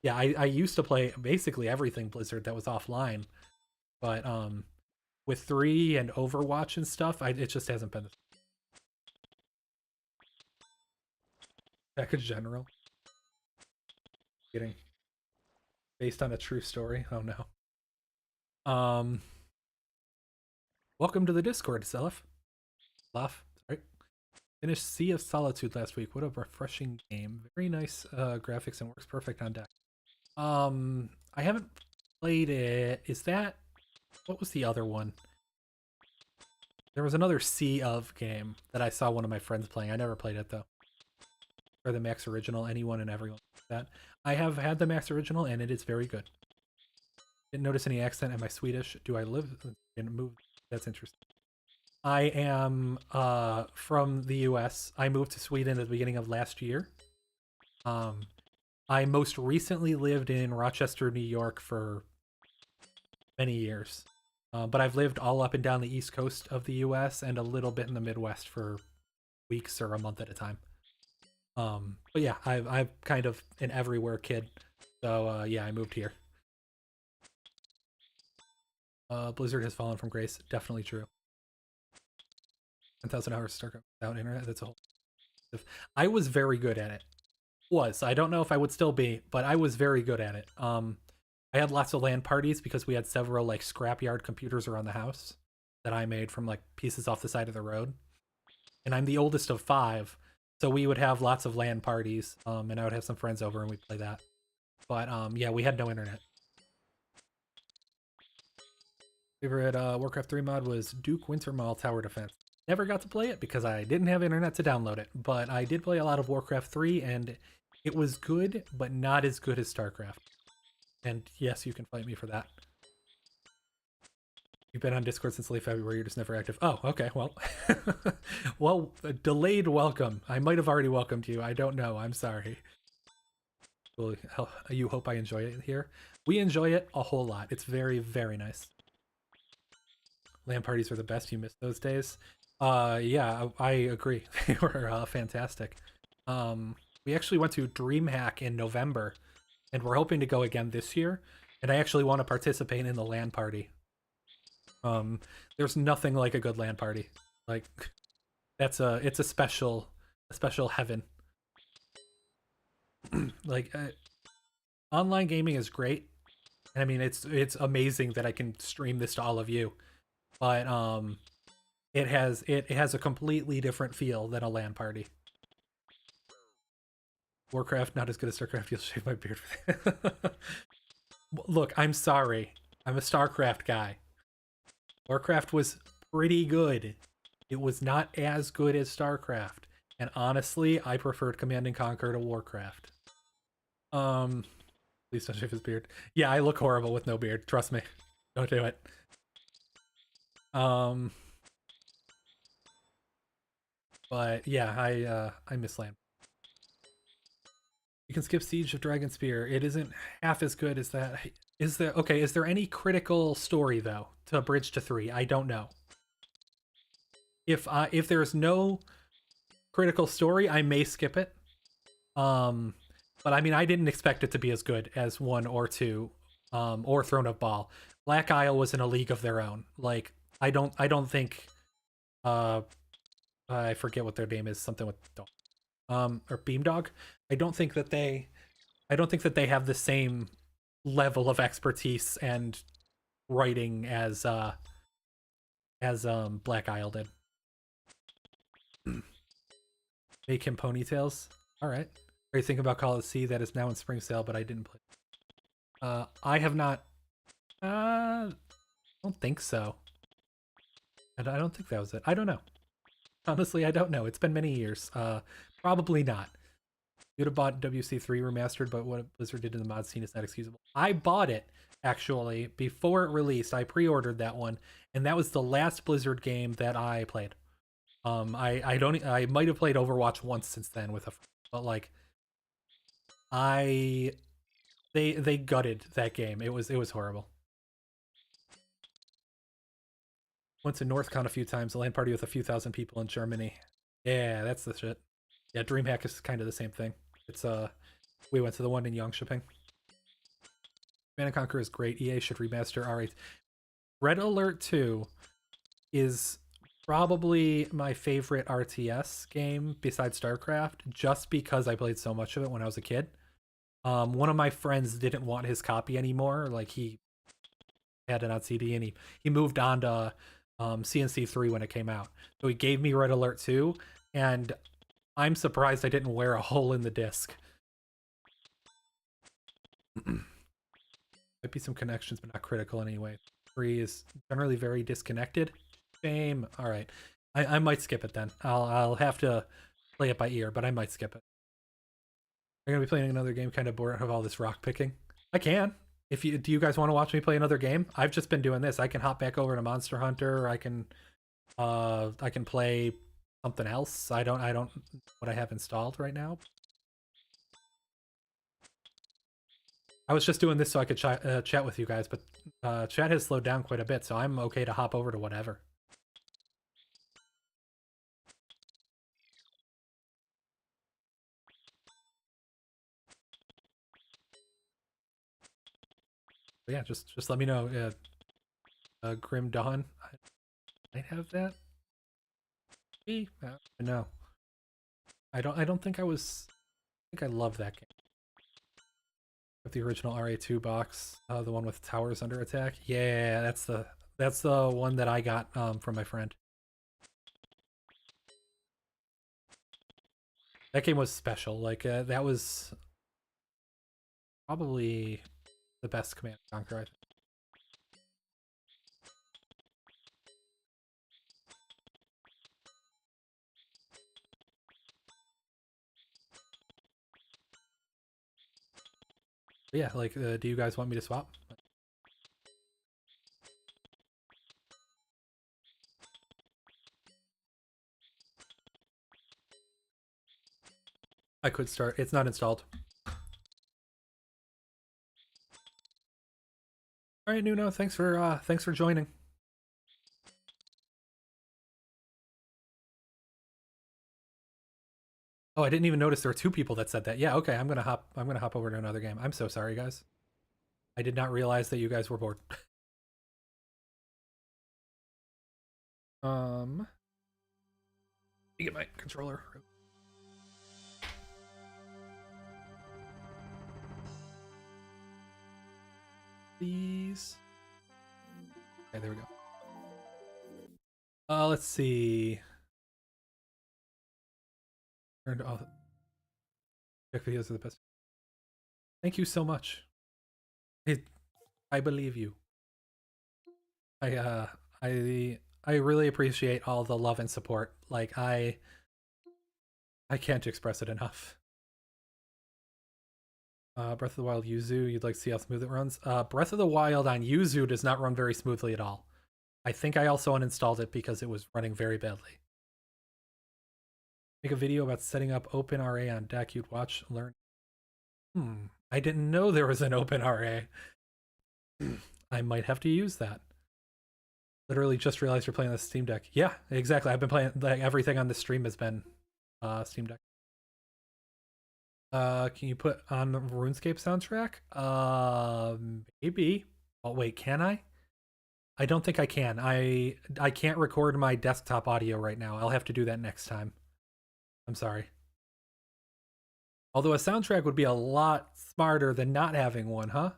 yeah, I used to play basically everything Blizzard that was offline. But with 3 and Overwatch and stuff, it just hasn't been. Back in general. Getting based on a true story. Oh no. Welcome to the Discord, Self. Laugh. Sorry. Finished Sea of Solitude last week. What a refreshing game. Very nice graphics and works perfect on deck. I haven't played it. Is that... What was the other one? There was another Sea of game that I saw one of my friends playing. I never played it, though. Or the Max Original. Anyone and everyone like that. I have had the Max Original, and it is very good. Didn't notice any accent. Am I Swedish? Do I live and move? That's interesting. I am from the US. I moved to Sweden at the beginning of last year. I most recently lived in Rochester, New York for many years. But I've lived all up and down the East Coast of the US and a little bit in the Midwest for weeks or a month at a time. But yeah, I'm kind of an everywhere kid. So yeah, I moved here. Blizzard has fallen from grace. Definitely true. 10,000 hours StarCraft without internet. That's a whole. I was very good at it. I don't know if I would still be, but I was very good at it. I had lots of LAN parties because we had several like scrapyard computers around the house that I made from like pieces off the side of the road. And I'm the oldest of 5, so we would have lots of LAN parties. And I would have some friends over and we'd play that. But yeah, we had no internet. Favorite Warcraft 3 mod was Duke Wintermall Tower Defense. Never got to play it because I didn't have internet to download it, but I did play a lot of Warcraft 3 and it was good, but not as good as StarCraft. And yes, you can fight me for that. You've been on Discord since late February, you're just never active. Oh, okay, well. Well, delayed welcome. I might have already welcomed you, I don't know, I'm sorry. Well, you hope I enjoy it here? We enjoy it a whole lot. It's very, very nice. LAN parties were the best. You missed those days. Yeah, I agree. They were fantastic. We actually went to DreamHack in November, and we're hoping to go again this year. And I actually want to participate in the LAN party. There's nothing like a good LAN party. Like, it's a special heaven. Like, online gaming is great. I mean, it's amazing that I can stream this to all of you. But it has a completely different feel than a LAN party. Warcraft not as good as StarCraft. You'll shave my beard for that. Look, I'm sorry. I'm a StarCraft guy. Warcraft was pretty good. It was not as good as StarCraft. And honestly, I preferred Command and Conquer to Warcraft. Please don't shave his beard. Yeah, I look horrible with no beard. Trust me. Don't do it. But yeah, I miss LAN. You can skip Siege of Dragonspear. It isn't half as good as that. Is there any critical story though to Bridge to 3? I don't know. If there's no critical story, I may skip it. But I mean, I didn't expect it to be as good as 1 or 2, or Throne of Baal. Black Isle was in a league of their own. Like, I don't think, I forget what their name is, something with dog, or Beamdog. I don't think that they have the same level of expertise and writing as Black Isle did. Make him ponytails. All right. What do you think about Call of the Sea? That is now in spring sale, but I didn't play. I have not. I don't think so. I don't think that was it. I don't know. Honestly, I don't know. It's been many years. Probably not. You'd have bought WC3 remastered, but what Blizzard did in the mod scene is not excusable. I bought it actually before it released. I pre-ordered that one, and that was the last Blizzard game that I played. I might have played Overwatch once since then with a, but like, they gutted that game. It was horrible. Went to NorthCon a few times, a LAN party with a few thousand people in Germany. Yeah, that's the shit. Yeah, DreamHack is kind of the same thing. It's we went to the one in Jönköping. Command & Conquer is great. EA should remaster R8. Red Alert 2 is probably my favorite RTS game besides StarCraft, just because I played so much of it when I was a kid. One of my friends didn't want his copy anymore. Like, he had it on CD, and he moved on to CNC3 when it came out. So he gave me Red Alert 2, and I'm surprised I didn't wear a hole in the disc. Might be some connections, but not critical anyway. 3 is generally very disconnected. Same. All right. I might skip it then. I'll have to play it by ear, but I might skip it. I'm gonna be playing another game, kind of bored of all this rock picking. I can. If you do, you guys want to watch me play another game? I've just been doing this. I can hop back over to Monster Hunter. I can play something else. I don't what I have installed right now. I was just doing this so I could chat with you guys, but chat has slowed down quite a bit, so I'm okay to hop over to whatever. But yeah, just let me know. Grim Dawn, I might have that. No, I don't think I was. I think I love that game. With the original RA2 box, the one with towers under attack. Yeah, that's the one that I got from my friend. That game was special. Like that was probably the best Command & Conquer, I think. But yeah, like, do you guys want me to swap? I could start. It's not installed. All right, Nuno. Thanks for joining. Oh, I didn't even notice there were two people that said that. Yeah, okay. I'm gonna hop over to another game. I'm so sorry, guys. I did not realize that you guys were bored. Let me get my controller. Please. Okay, there we go. Let's see. Turned off. Tech videos are the best. Thank you so much. I believe you. I really appreciate all the love and support. Like I can't express it enough. Breath of the Wild Yuzu, you'd like to see how smooth it runs? Breath of the Wild on Yuzu does not run very smoothly at all. I think I also uninstalled it because it was running very badly. Make a video about setting up OpenRA on deck. You'd watch, learn. I didn't know there was an OpenRA. I might have to use that. Literally just realized you're playing on the Steam Deck. Yeah, exactly. I've been playing, like, everything on the stream has been Steam Deck. Can you put on the RuneScape soundtrack? Maybe. Oh wait, can I? I don't think I can. I can't record my desktop audio right now. I'll have to do that next time. I'm sorry. Although a soundtrack would be a lot smarter than not having one, huh?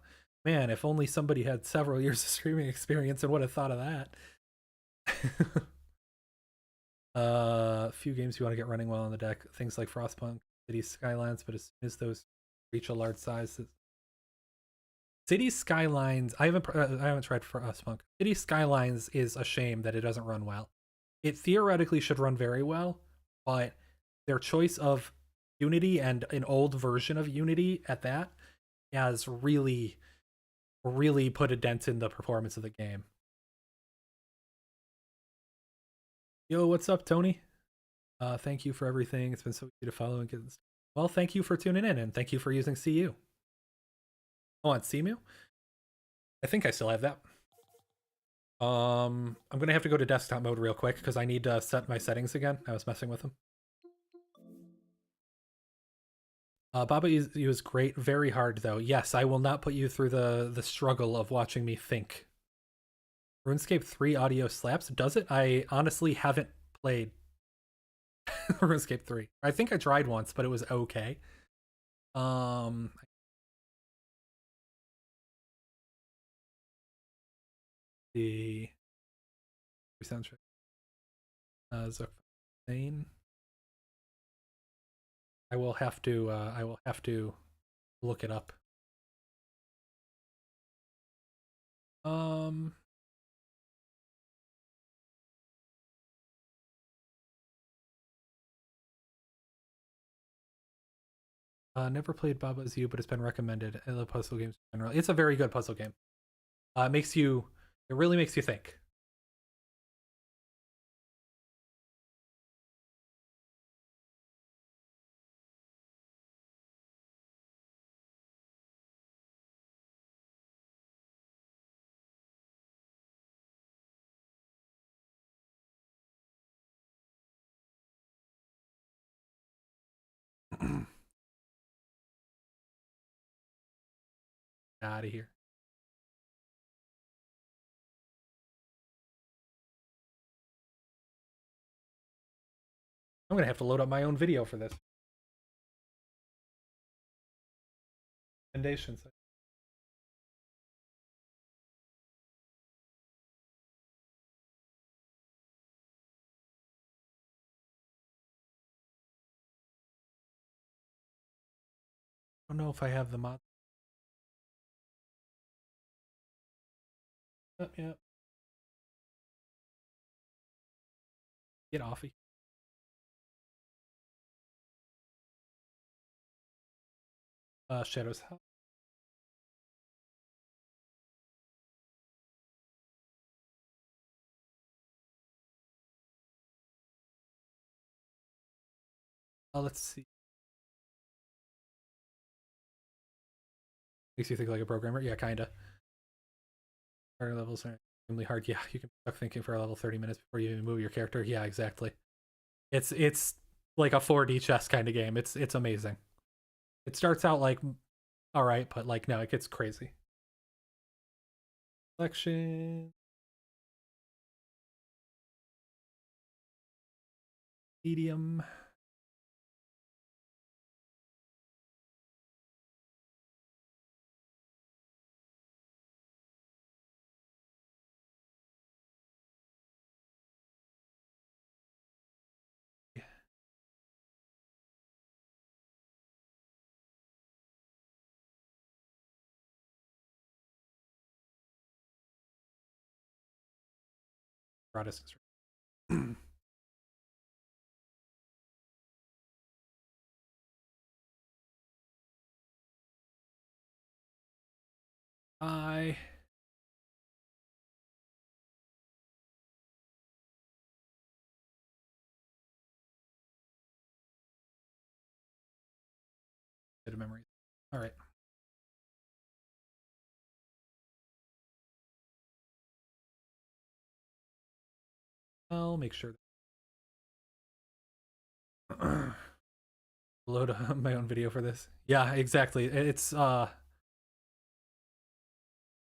Man, if only somebody had several years of streaming experience and would have thought of that. A few games you want to get running well on the deck. Things like Frostpunk, City Skylines, but as soon as those reach a large size, City Skylines. I haven't tried Frostpunk. City Skylines is a shame that it doesn't run well. It theoretically should run very well, but their choice of Unity and an old version of Unity at that has really put a dent in the performance of the game. Yo, what's up, Tony? Thank you for everything. It's been so easy to follow and get this. Well, thank you for tuning in, and thank you for using CU. Oh, on CMU? I think I still have that. I'm gonna have to go to desktop mode real quick because I need to set my settings again. I was messing with them. Baba is great, very hard though. Yes, I will not put you through the struggle of watching me think. RuneScape 3 audio slaps, does it? I honestly haven't played RuneScape 3. I think I tried once, but it was okay. The soundtrack. Zane. I will have to look it up. Never played Baba's You, but it's been recommended. I love puzzle games in general. It's a very good puzzle game. It really makes you think. Out of here. I'm gonna have to load up my own video for this. Recommendations. I don't know if I have the mod. Yep. Get off of here. Shadows. Let's see. Makes you think like a programmer. Yeah, kinda. Harder levels are extremely hard. Yeah, you can be stuck thinking for a level 30 minutes before you even move your character. Yeah, exactly. It's like a 4D chess kind of game. It's amazing. It starts out like all right, but like no, it gets crazy. Selection. Medium. Broadest. I bit of memory. All right. I'll make sure. Load my own video for this. Yeah, exactly. It's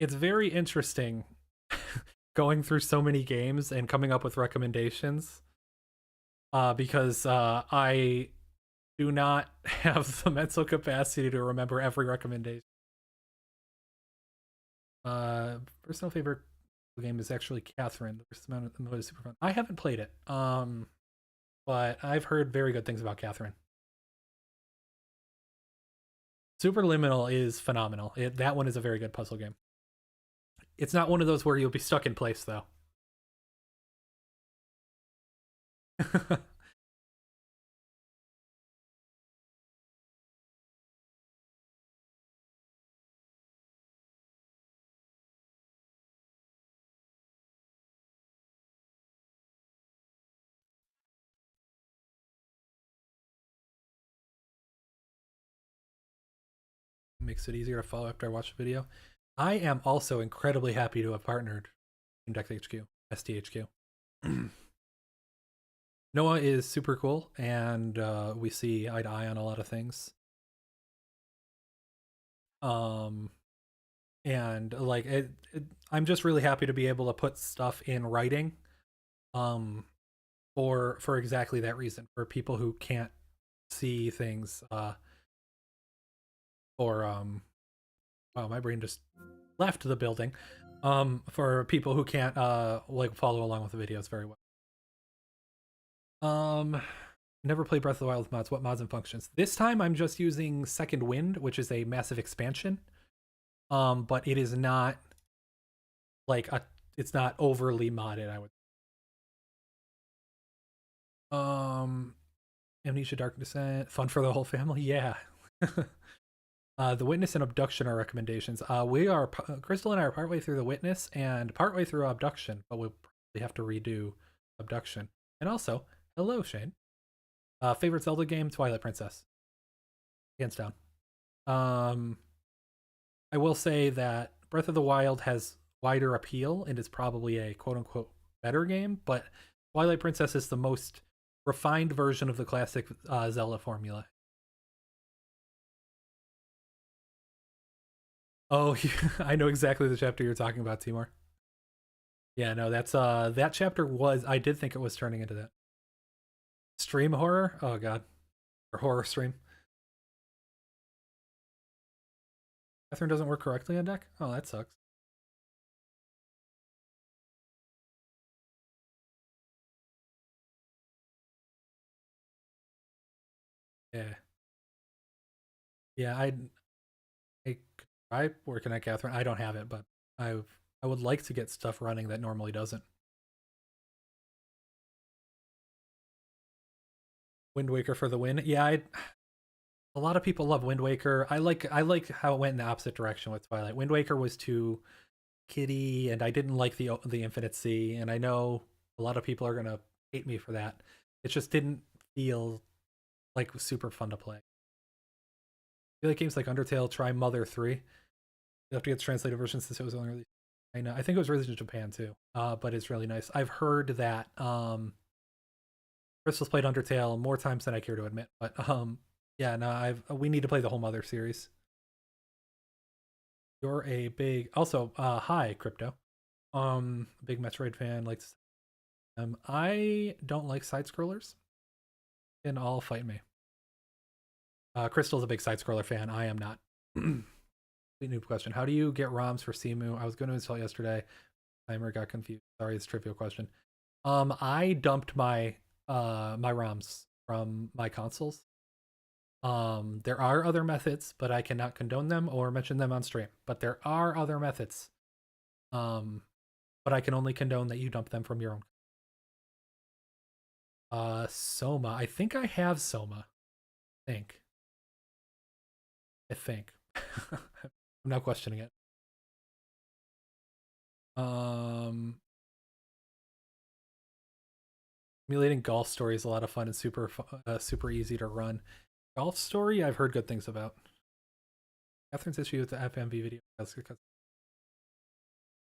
very interesting going through so many games and coming up with recommendations. Because I do not have the mental capacity to remember every recommendation. Personal favorite game is actually Catherine. The first amount of the mode is super fun. I haven't played it. But I've heard very good things about Catherine. Superliminal is phenomenal. That one is a very good puzzle game. It's not one of those where you'll be stuck in place though. Makes it easier to follow after I watch the video. I am also incredibly happy to have partnered in Dex HQ, STHQ. Noah is super cool, and we see eye to eye on a lot of things. And like I'm just really happy to be able to put stuff in writing, for exactly that reason, for people who can't see things, or wow, my brain just left the building. For people who can't like follow along with the videos very well. Never played Breath of the Wild with mods. What mods and functions? This time I'm just using Second Wind, which is a massive expansion. But it is not like it's not overly modded, I would. Amnesia Dark Descent, fun for the whole family. Yeah. The Witness and Abduction are recommendations. Crystal and I are partway through The Witness and partway through Abduction, but we'll probably have to redo Abduction. And also, hello, Shane. Favorite Zelda game? Twilight Princess. Hands down. I will say that Breath of the Wild has wider appeal and is probably a quote-unquote better game, but Twilight Princess is the most refined version of the classic Zelda formula. Oh, I know exactly the chapter you're talking about, Timur. Yeah, no, that's that chapter was, I did think it was turning into that. Stream horror? Oh god. Or horror stream. Catherine doesn't work correctly on deck? Oh, that sucks. Yeah. Yeah, I could try working at Catherine. I don't have it, but I would like to get stuff running that normally doesn't. Wind Waker for the win. Yeah, a lot of people love Wind Waker. I like how it went in the opposite direction with Twilight. Wind Waker was too kiddie, and I didn't like the Infinite Sea. And I know a lot of people are gonna hate me for that. It just didn't feel like super fun to play. I feel like games like Undertale, try Mother 3. You have to get the translated version since it was only released. I know. I think it was released in Japan too. But it's really nice. I've heard that Crystal's played Undertale more times than I care to admit, but yeah, no, we need to play the whole Mother series. You're a big also hi Crypto. Big Metroid fan, likes I don't like side scrollers. And all fight me. Crystal's a big side scroller fan. I am not. New question. How do you get ROMs for Cemu? I was going to install it yesterday. Timer got confused. Sorry, it's a trivial question. I dumped my my ROMs from my consoles. There are other methods, but I cannot condone them or mention them on stream. But there are other methods. But I can only condone that you dump them from your own. Soma. I think I have Soma. I think. I'm not questioning it. Emulating Golf Story is a lot of fun and super easy to run. Golf Story, I've heard good things about. Catherine's issue with the FMV video.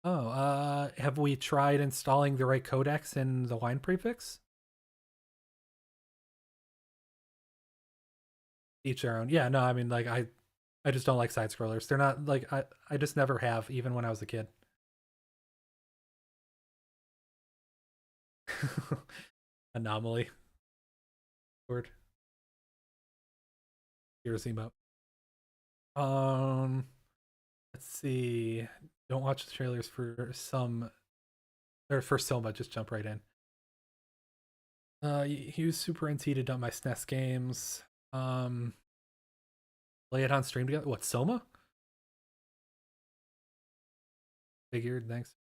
Oh, have we tried installing the right codecs in the wine prefix? Each their own. Yeah, no, I mean, like, I just don't like side scrollers. They're not, like, I just never have, even when I was a kid. Anomaly. Word. Here's emote. Let's see. Don't watch the trailers for some, or for Soma, just jump right in. He was super NT to dump my SNES games. Play it on stream together. What, Soma? Figured, thanks.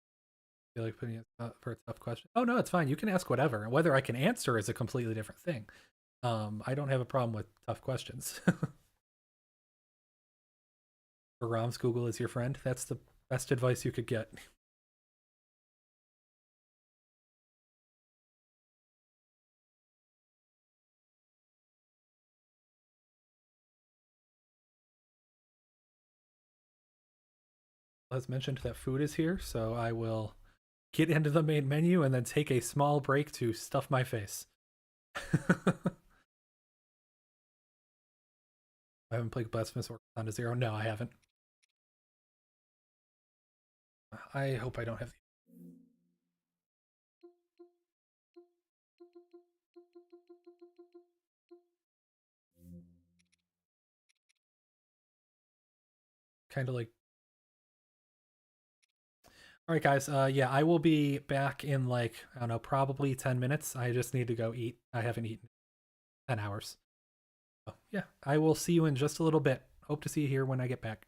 I feel like putting it for a tough question. Oh no, it's fine. You can ask whatever. Whether I can answer is a completely different thing. I don't have a problem with tough questions. For ROMs, Google is your friend. That's the best advice you could get. As mentioned, that food is here, so I will get into the main menu and then take a small break to stuff my face. I haven't played Blasphemous or Persona Zero. No, I haven't. I hope I don't have. Kind of like. All right, guys. Yeah, I will be back in like, I don't know, probably 10 minutes. I just need to go eat. I haven't eaten 10 hours. So, yeah, I will see you in just a little bit. Hope to see you here when I get back.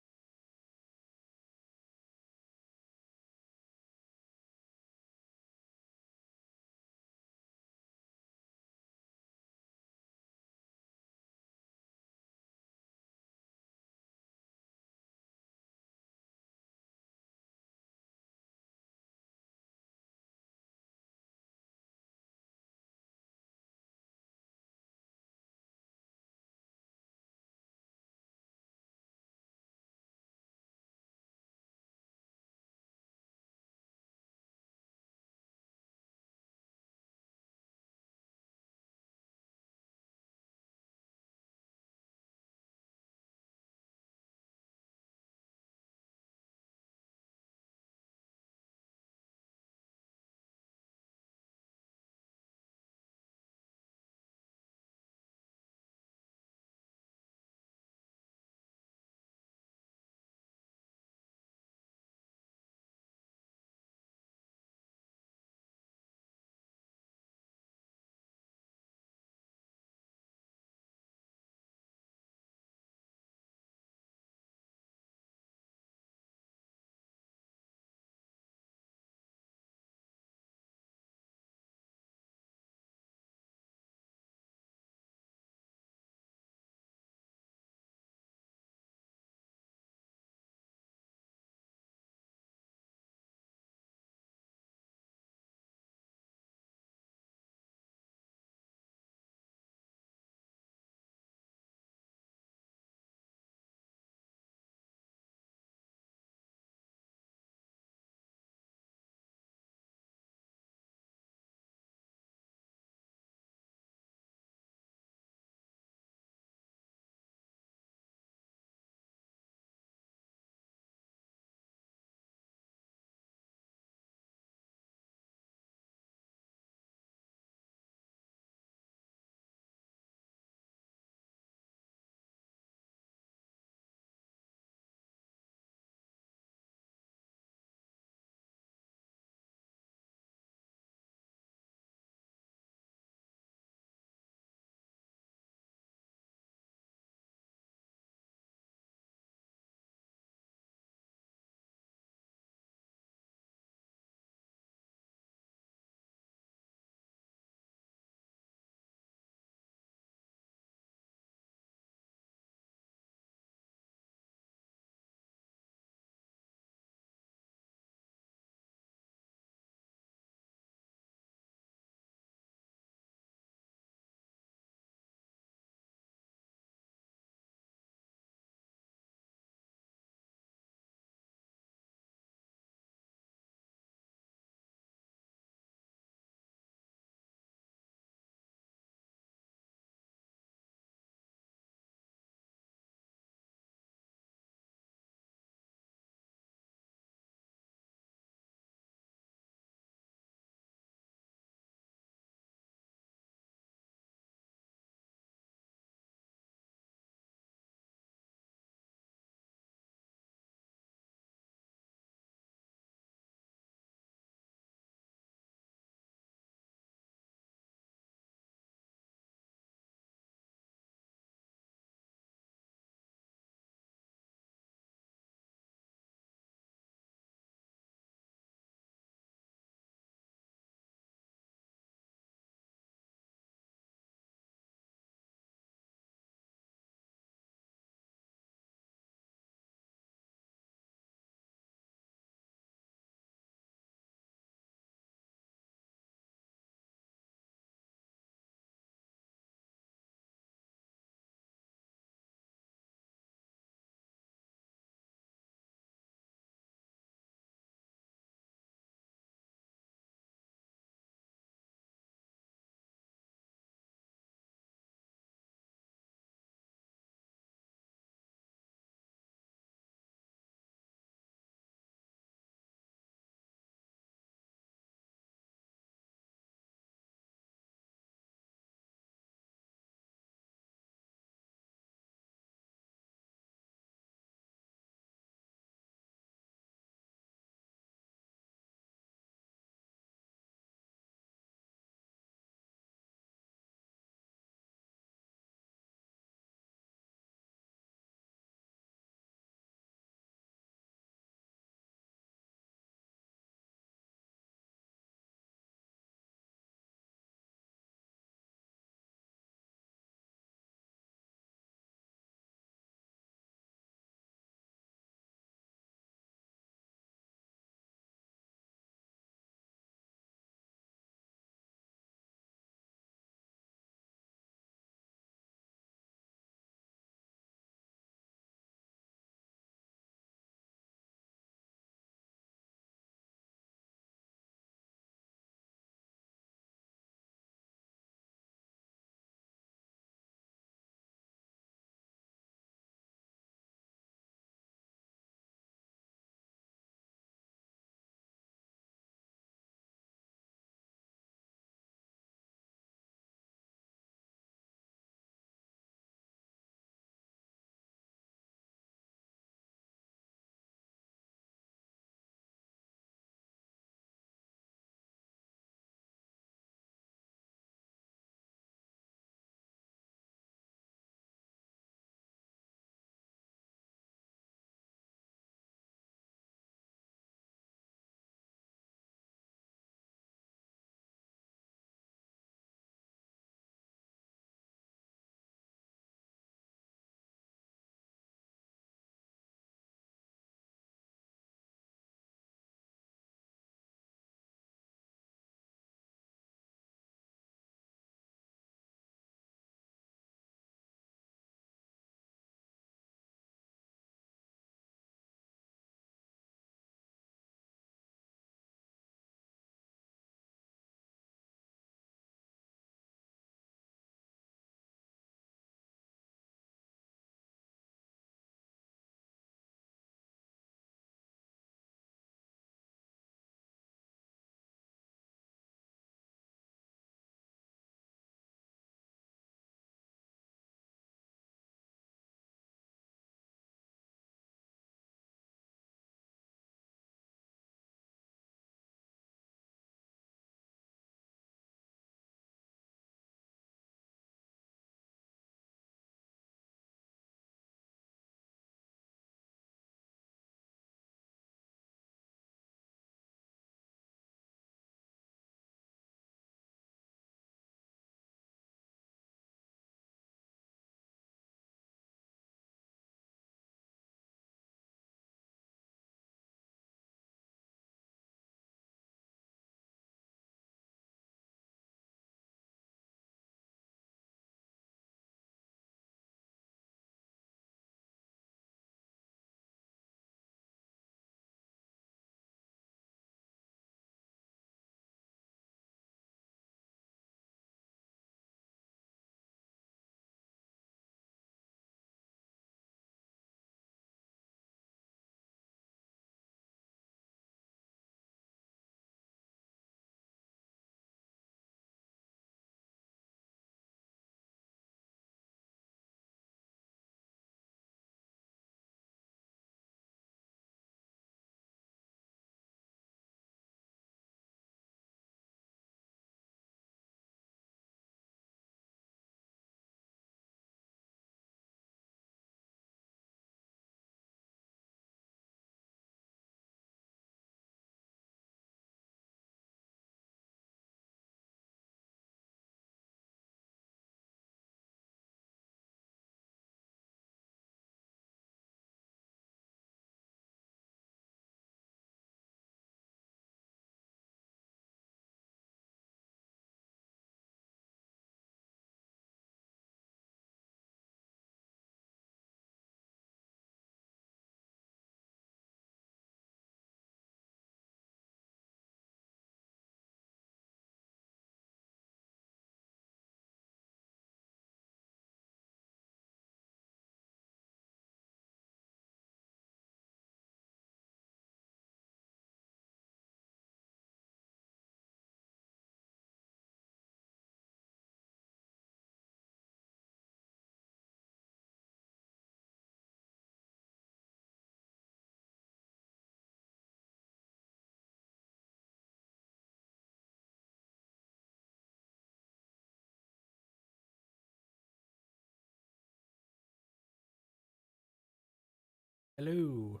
Hello.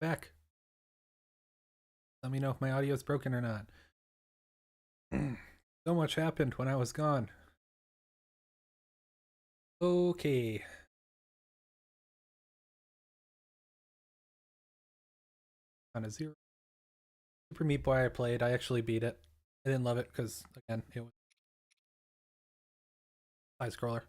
Back. Let me know if my audio is broken or not. So much happened when I was gone. Okay. On a 0. Super Meat Boy I played. I actually beat it. I didn't love it because, again, it was side scroller.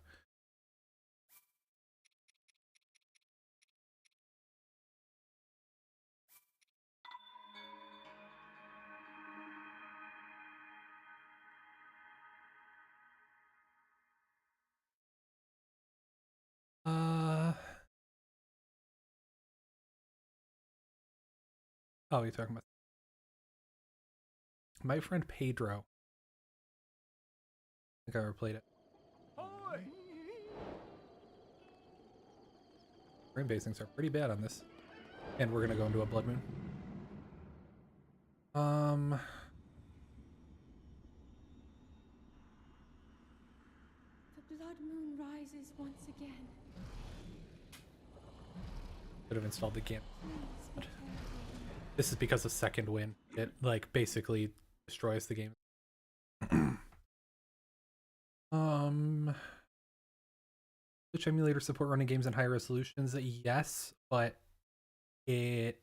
Oh, you're talking about my friend Pedro. I think I ever played it. Frame basings are pretty bad on this. And we're gonna go into a blood moon. The blood moon rises once again. Could have installed the game. This is because of second win. It like basically destroys the game. Which emulator support running games in high resolutions? Yes, but it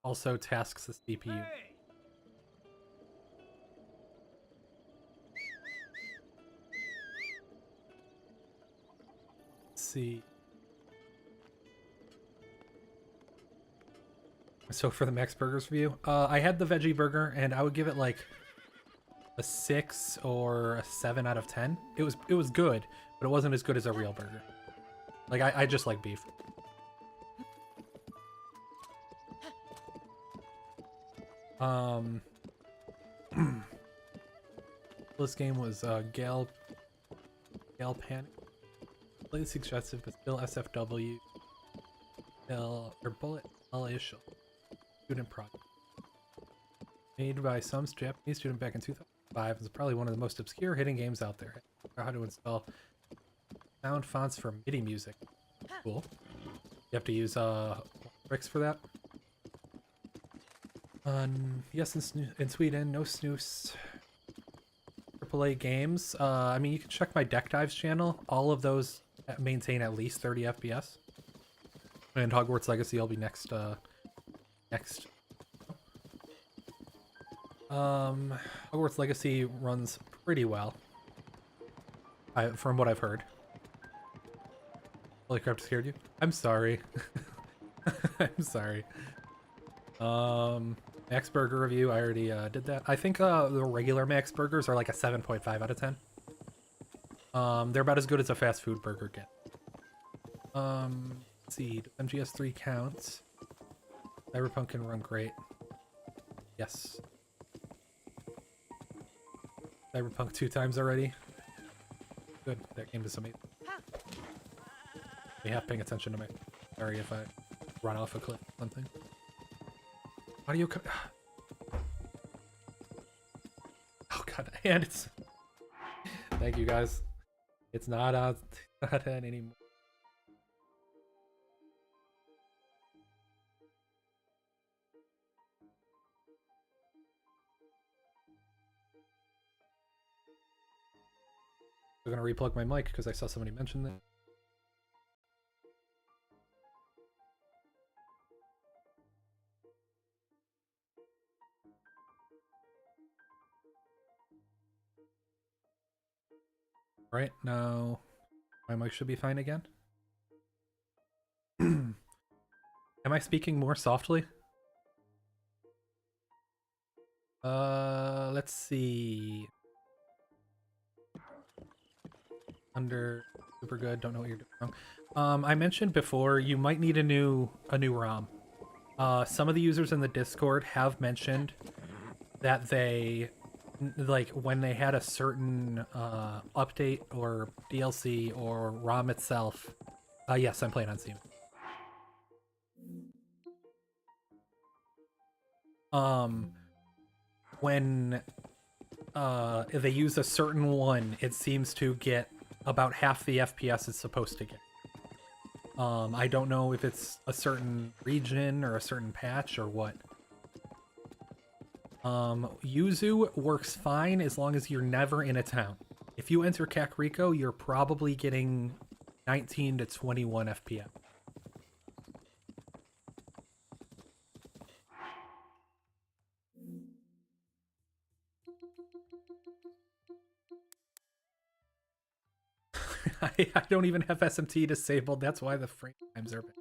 also tasks the CPU. Hey! Let's see. So for the Max Burgers review, I had the veggie burger and I would give it like a 6 or a 7 out of 10. It was good, but it wasn't as good as a real burger. Like I just like beef. This game was Gal Panic. Slightly suggestive, but still SFW. Bullet Hell-ish student project. Made by some Japanese student back in 2005. It's probably one of the most obscure hidden games out there. How to install sound fonts for MIDI music. Cool. You have to use tricks for that. Yes, in Sweden, no snooze. AAA games. I mean, you can check my Deck Dives channel. All of those maintain at least 30 FPS. And Hogwarts Legacy will be next. Hogwarts Legacy runs pretty well. From what I've heard. Holy crap, scared you? I'm sorry. I'm sorry. Max Burger review, I already did that. I think the regular Max Burgers are like a 7.5 out of 10. They're about as good as a fast food burger get. Let's see, MGS3 counts. Cyberpunk can run great. Yes. Cyberpunk 2 times already. Good, that game is amazing. Be half paying attention to me. Sorry if I run off a cliff or something. Audio oh god, and it's thank you guys. It's not on anymore. I'm gonna replug my mic because I saw somebody mention that. Right now, my mic should be fine again. Am I speaking more softly? Let's see. Under super good. Don't know what you're doing wrong. I mentioned before you might need a new ROM. Some of the users in the Discord have mentioned that they like when they had a certain update or DLC or ROM itself. Yes, I'm playing on Steam. When if they use a certain one, it seems to get about half the FPS it's supposed to get. I don't know if it's a certain region or a certain patch or what. Yuzu works fine as long as you're never in a town. If you enter Kakariko, you're probably getting 19 to 21 FPS. I don't even have SMT disabled. That's why the frame times are bad.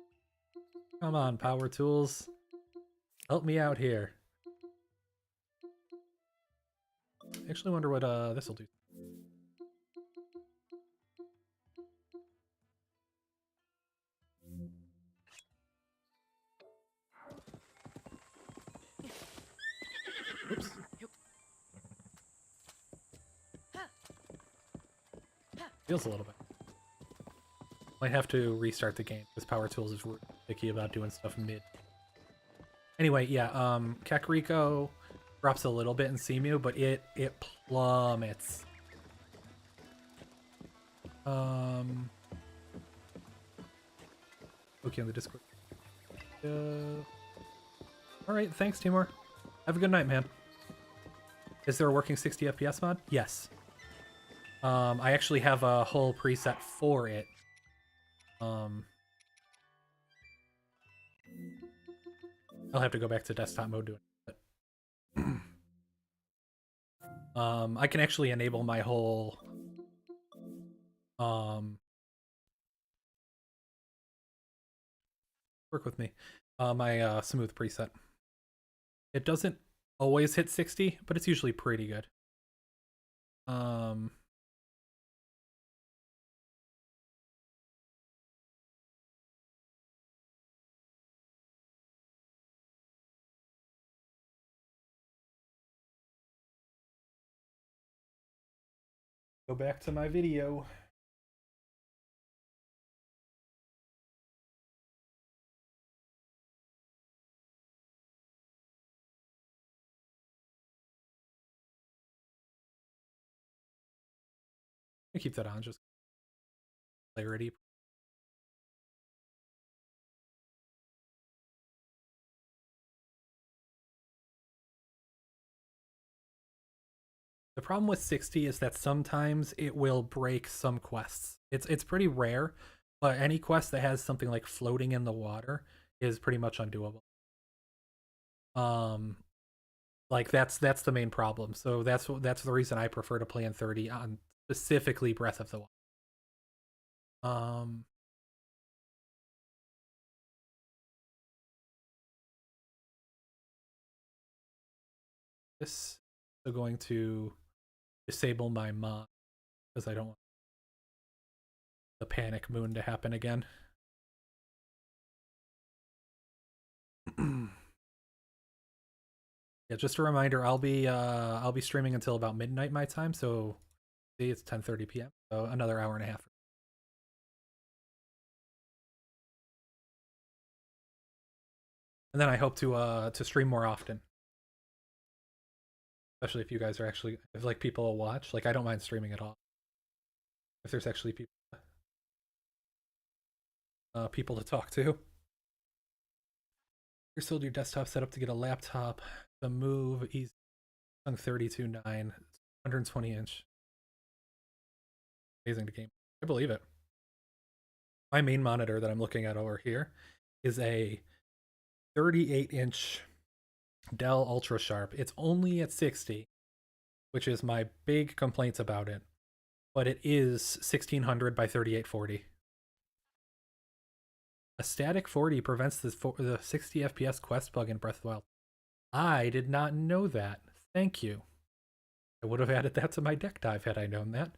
Come on, power tools. Help me out here. I actually wonder what this will do. Oops. Feels a little bit. Might have to restart the game because Power Tools is picky about doing stuff mid. Anyway, yeah, Kakariko drops a little bit in Cemu, but it plummets. Okay, on the Discord. All right, thanks, Timur. Have a good night, man. Is there a working 60 FPS mod? Yes. I actually have a whole preset for it. I'll have to go back to desktop mode to it. But I can actually enable my whole work with me. My smooth preset. It doesn't always hit 60, but it's usually pretty good. Go back to my video. I keep that on, just clarity. The problem with 60 is that sometimes it will break some quests. It's pretty rare, but any quest that has something like floating in the water is pretty much undoable. Like that's the main problem. So that's the reason I prefer to play in 30 on specifically Breath of the Wild. This is going to disable my mod because I don't want the panic moon to happen again. Yeah, just a reminder, I'll be streaming until about midnight my time, so see, it's 10:30 p.m. So another hour and a half. And then I hope to stream more often. Especially if you guys are actually, if like people will watch. Like I don't mind streaming at all. If there's actually people to talk to. You're still your desktop set up to get a laptop. The move easy. 32.9, 120 inch. Amazing to game. I believe it. My main monitor that I'm looking at over here is a 38-inch Dell Ultra Sharp. It's only at 60, which is my big complaints about it. But it is 1600 by 3840. A static 40 prevents the 60 FPS quest bug in Breath of the Wild. I did not know that. Thank you. I would have added that to my deck dive had I known that.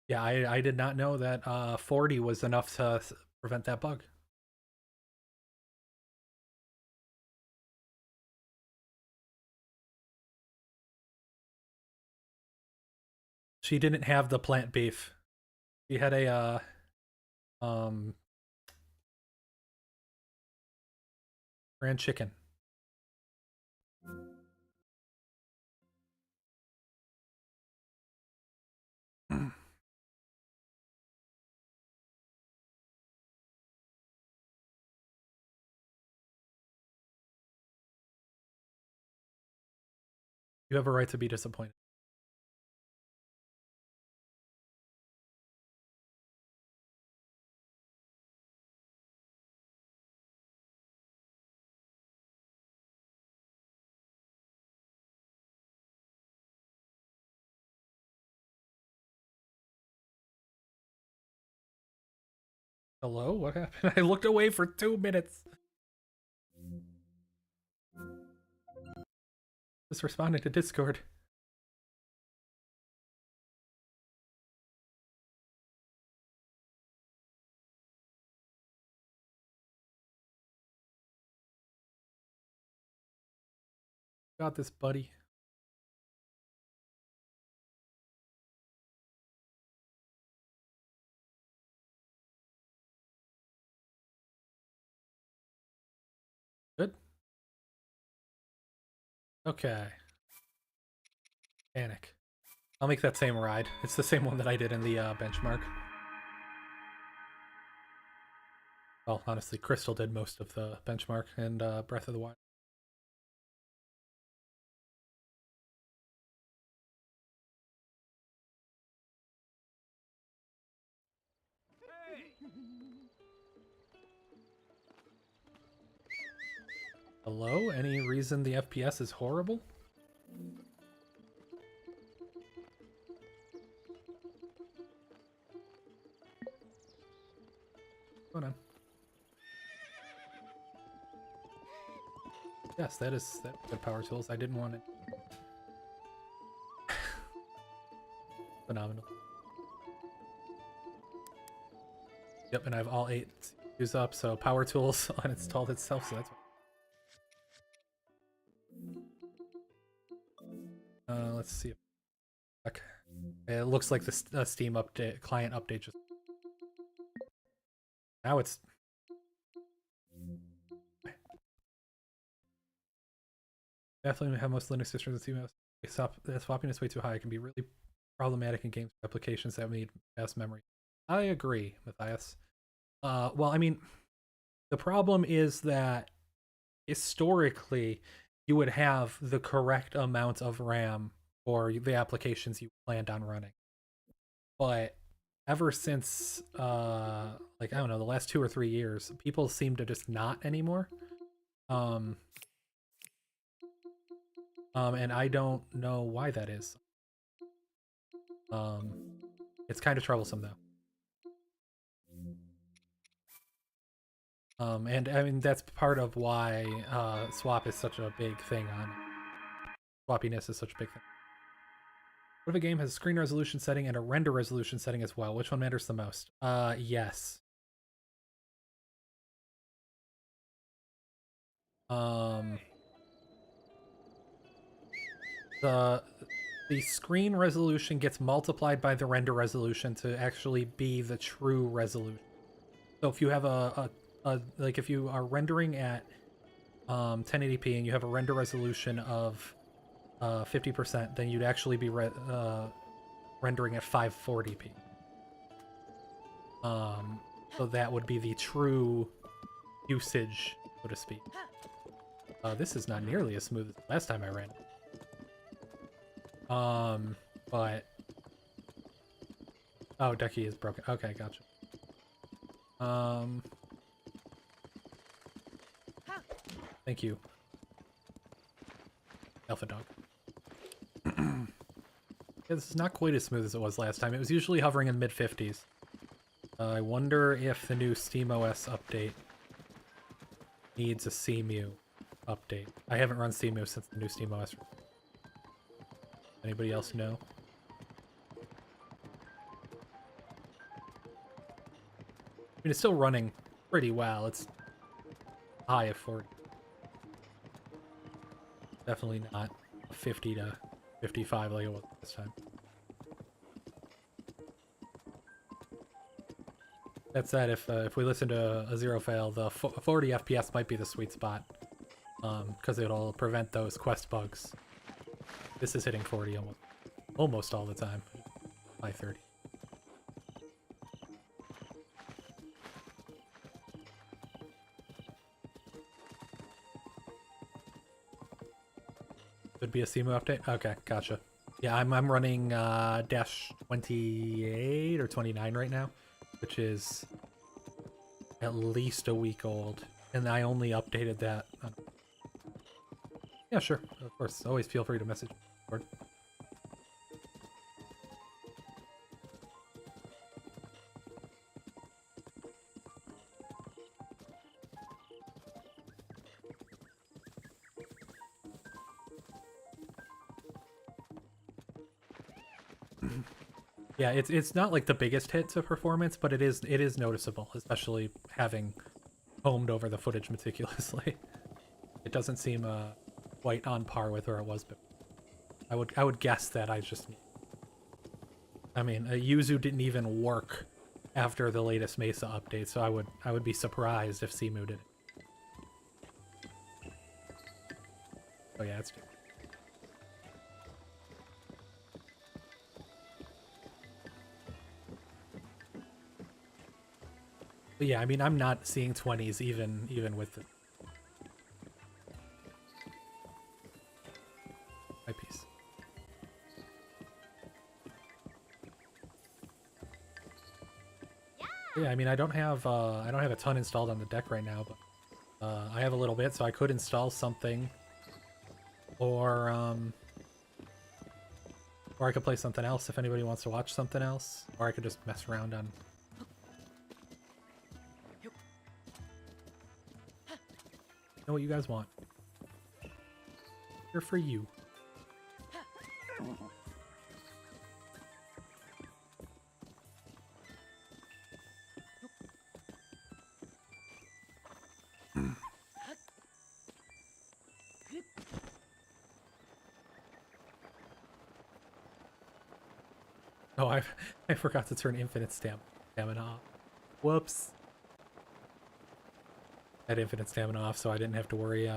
Yeah, I did not know that 40 was enough to prevent that bug. She didn't have the plant beef. She had a grand chicken. You have a right to be disappointed. Hello? What happened? I looked away for 2 minutes. Just responding to Discord. Got this, buddy. Good. Okay. Panic. I'll make that same ride. It's the same one that I did in the benchmark. Well, honestly, Crystal did most of the benchmark and Breath of the Wild. Hello? Any reason the FPS is horrible? What's going on? Yes, that good power tools. I didn't want it. Phenomenal. Yep, and I have all 8 CPUs up, so power tools uninstalled itself, so that's let's see. Okay. It looks like the Steam update client update just now it's definitely have most Linux systems with CMOS. Swapping is way too high. It can be really problematic in games applications that need fast memory. I agree, Matthias. Well, I mean, the problem is that historically you would have the correct amount of RAM for the applications you planned on running. But ever since, like, I don't know, the last 2 or 3 years, people seem to just not anymore. And I don't know why that is. It's kind of troublesome though. And I mean, that's part of why swap is such a big thing on swappiness is such a big thing. What if a game has a screen resolution setting and a render resolution setting as well? Which one matters the most? Yes. The screen resolution gets multiplied by the render resolution to actually be the true resolution. So if you have like if you are rendering at 1080p and you have a render resolution of 50%, then you'd actually be rendering at 540p. So that would be the true usage, so to speak. This is not nearly as smooth as the last time I ran. But oh, Decky is broken. Okay, gotcha. Thank you, Alpha Dog. Yeah, this is not quite as smooth as it was last time. It was usually hovering in mid-50s. I wonder if the new SteamOS update needs a CMU update. I haven't run CMU since the new SteamOS. Anybody else know? I mean, it's still running pretty well. It's high of 40. Definitely not 50 to 55 like it was this time. That said, if we listen to a zero fail, the 40 FPS might be the sweet spot, because it'll prevent those quest bugs. This is hitting 40 almost all the time. By 30. Would be a CMU update? Okay, gotcha. Yeah, I'm running dash 28 or 29 right now, which is at least a week old. And I only updated that. Yeah, sure. Of course. Always feel free to message Discord. Yeah, it's not like the biggest hit to performance, but it is noticeable, especially having combed over the footage meticulously. It doesn't seem quite on par with where it was, but I would guess that I mean, Yuzu didn't even work after the latest Mesa update, so I would be surprised if Simu did it. Oh yeah, it's. But yeah, I mean, I'm not seeing 20s even with the eyepiece. Yeah, I mean, I don't have a ton installed on the deck right now, but I have a little bit, so I could install something, or I could play something else if anybody wants to watch something else, or I could just mess around on. Know what you guys want. Here for you. Oh, I forgot to turn infinite stamina off. Whoops. I had infinite stamina off, so I didn't have to worry.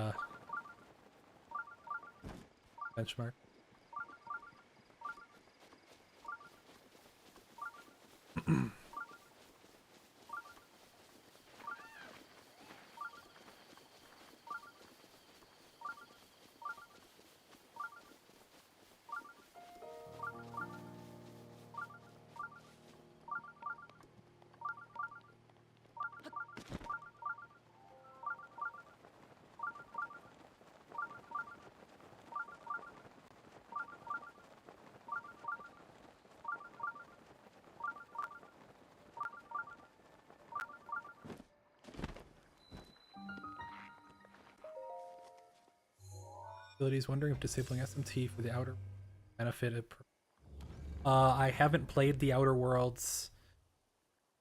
Benchmark. Abilities, wondering if disabling SMT for the outer benefited. I haven't played the Outer Worlds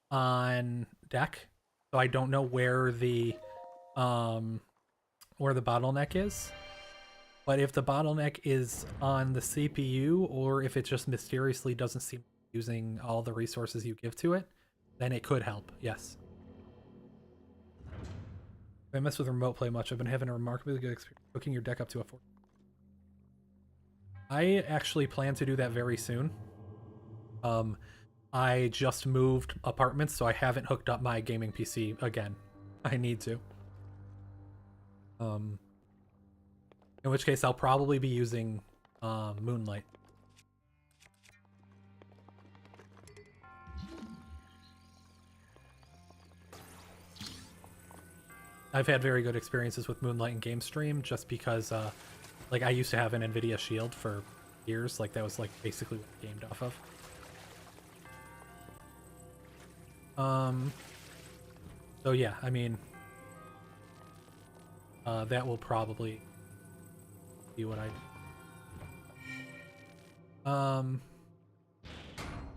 on deck, so I don't know where the bottleneck is. But if the bottleneck is on the CPU, or if it just mysteriously doesn't seem using all the resources you give to it, then it could help. Yes. If I mess with remote play much, I've been having a remarkably good experience hooking your deck up to a 4. I actually plan to do that very soon. I just moved apartments, so I haven't hooked up my gaming PC again. I need to. In which case, I'll probably be using Moonlight. I've had very good experiences with Moonlight and Game Stream just because, like, I used to have an NVIDIA Shield for years. Like, that was, like, basically what I gamed off of. So yeah, I mean, that will probably be what I do.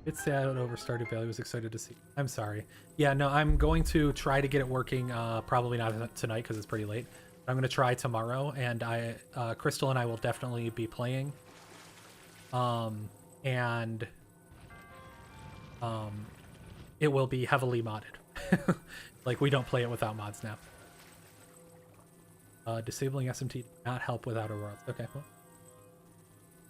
It's sad over Stardew Valley. Was excited to see. I'm sorry. Yeah, no, I'm going to try to get it working. Probably not tonight because it's pretty late. But I'm going to try tomorrow, and Crystal and I will definitely be playing. It will be heavily modded. Like, we don't play it without mods now. Disabling SMT did not help with Outer Worlds. Okay, well.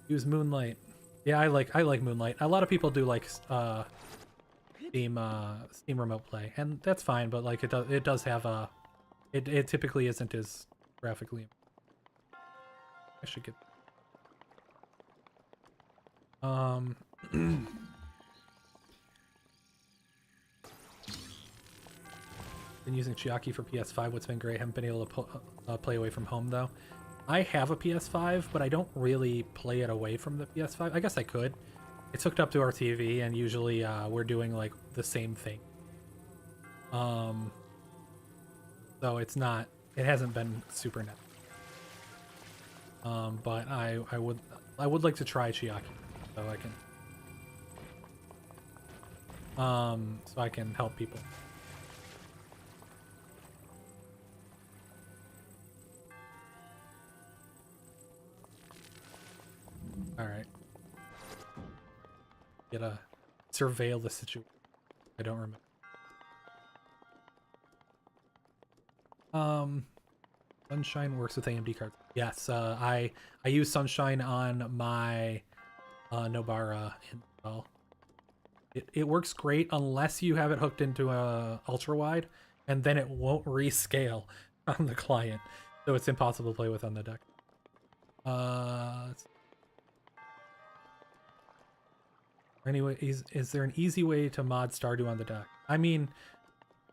Use Moonlight. Yeah, I like Moonlight. A lot of people do like Steam Remote Play, and that's fine. But like it does have a, it typically isn't as graphically. I should get. Been using Chiaki for PS5. What's been great? Haven't been able to play away from home though. I have a PS5, but I don't really play it away from the PS5. I guess I could. It's hooked up to our TV, and usually we're doing like the same thing. So it's not. It hasn't been super net. But I would like to try Chiaki, so I can help people. All right. Gotta surveil the situation. I don't remember. Sunshine works with AMD cards. Yes, I use Sunshine on my Nobara install. It works great unless you have it hooked into a ultra wide, and then it won't rescale on the client, so it's impossible to play with on the deck. Anyway, is there an easy way to mod Stardew on the deck? I mean,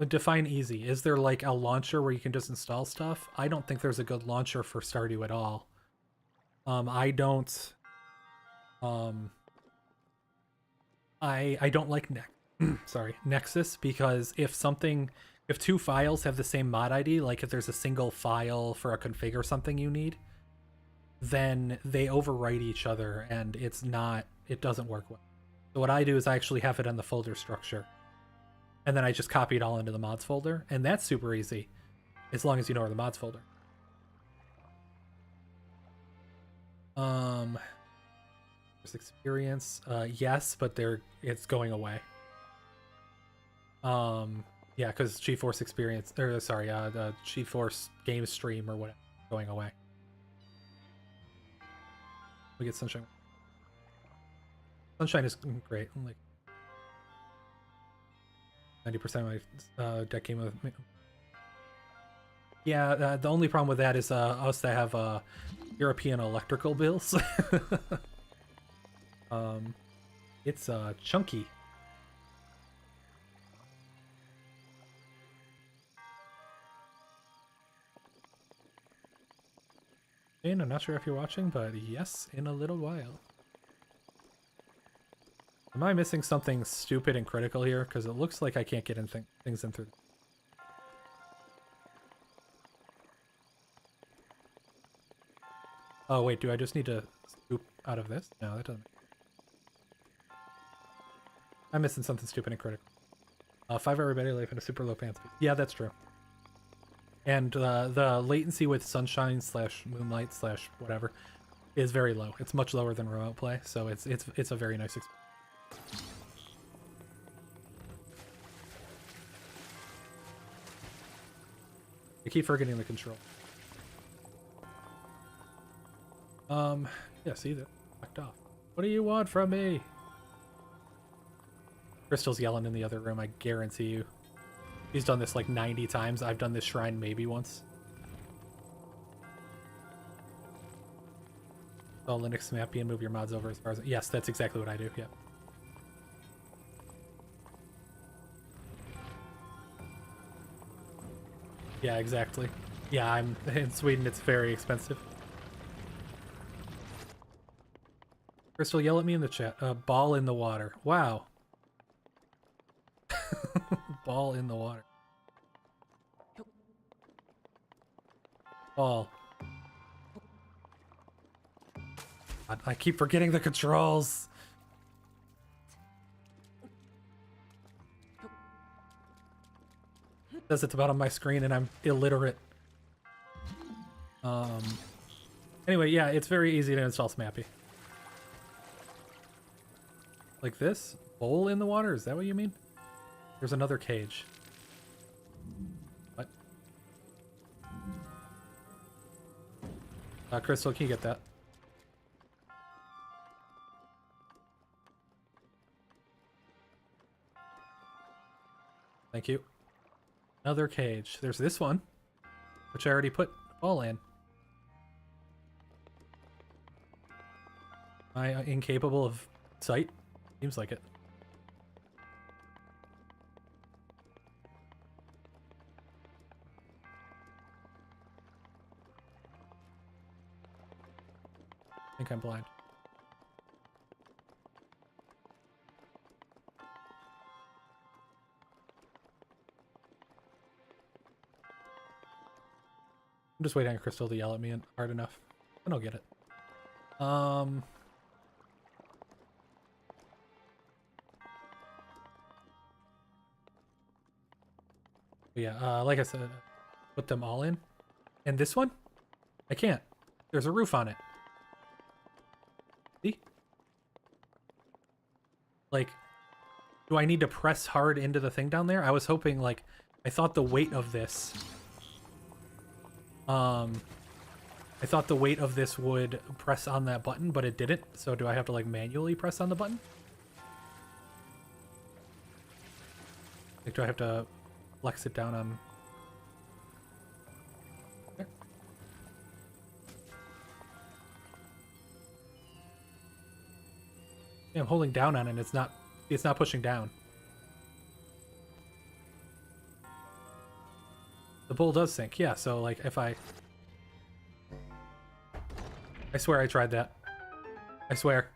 define easy. Is there like a launcher where you can just install stuff? I don't think there's a good launcher for Stardew at all. I don't like Nexus, because if two files have the same mod ID, like if there's a single file for a config or something you need, then they overwrite each other and it doesn't work well. So what I do is I actually have it in the folder structure, and then I just copy it all into the mods folder, and that's super easy, as long as you know where the mods folder. There's experience, yes, but it's going away. Yeah, because GeForce experience, or sorry, the GeForce game stream or whatever, going away. We get Sunshine. Sunshine is great. Like 90% of my deck came with me. Yeah, the only problem with that is us that have European electrical bills. It's chunky. And I'm not sure if you're watching, but yes, in a little while. Am I missing something stupid and critical here? Because it looks like I can't get things in through. Oh wait, do I just need to scoop out of this? No, that doesn't. I'm missing something stupid and critical. 5-hour battery life and a super low fan speed. Yeah, that's true. And the latency with Sunshine / Moonlight / whatever is very low. It's much lower than remote play, so it's a very nice experience. I keep forgetting the control. Yeah, see that? Backed off. What do you want from me? Crystal's yelling in the other room, I guarantee you. He's done this like 90 times. I've done this shrine maybe once. Oh, Linux snappy and move your mods over as far as... Yes, that's exactly what I do, yeah. Yeah, exactly. Yeah, I'm in Sweden, it's very expensive. Crystal, yell at me in the chat. Ball in the water. Wow. Ball in the water. Ball. I keep forgetting the controls. It says at the bottom of my screen and I'm illiterate. Anyway, yeah, it's very easy to install Smappy. Like this? Bowl in the water? Is that what you mean? There's another cage. What? Crystal, can you get that? Thank you. Another cage. There's this one, which I already put a ball in. Am I incapable of site. Seems like it. I think I'm blind. I'm just waiting on Crystal to yell at me hard enough, and I'll get it. Yeah, like I said, put them all in. And this one? I can't. There's a roof on it. See? Like, do I need to press hard into the thing down there? I was hoping, like, I thought the weight of this... I thought the weight of this would press on that button, but it didn't. So do I have to, like, manually press on the button? Like, do I have to flex it down on... There. Yeah, I'm holding down on it and it's not pushing down. The bowl does sink, yeah, so like if I swear I tried that. I swear.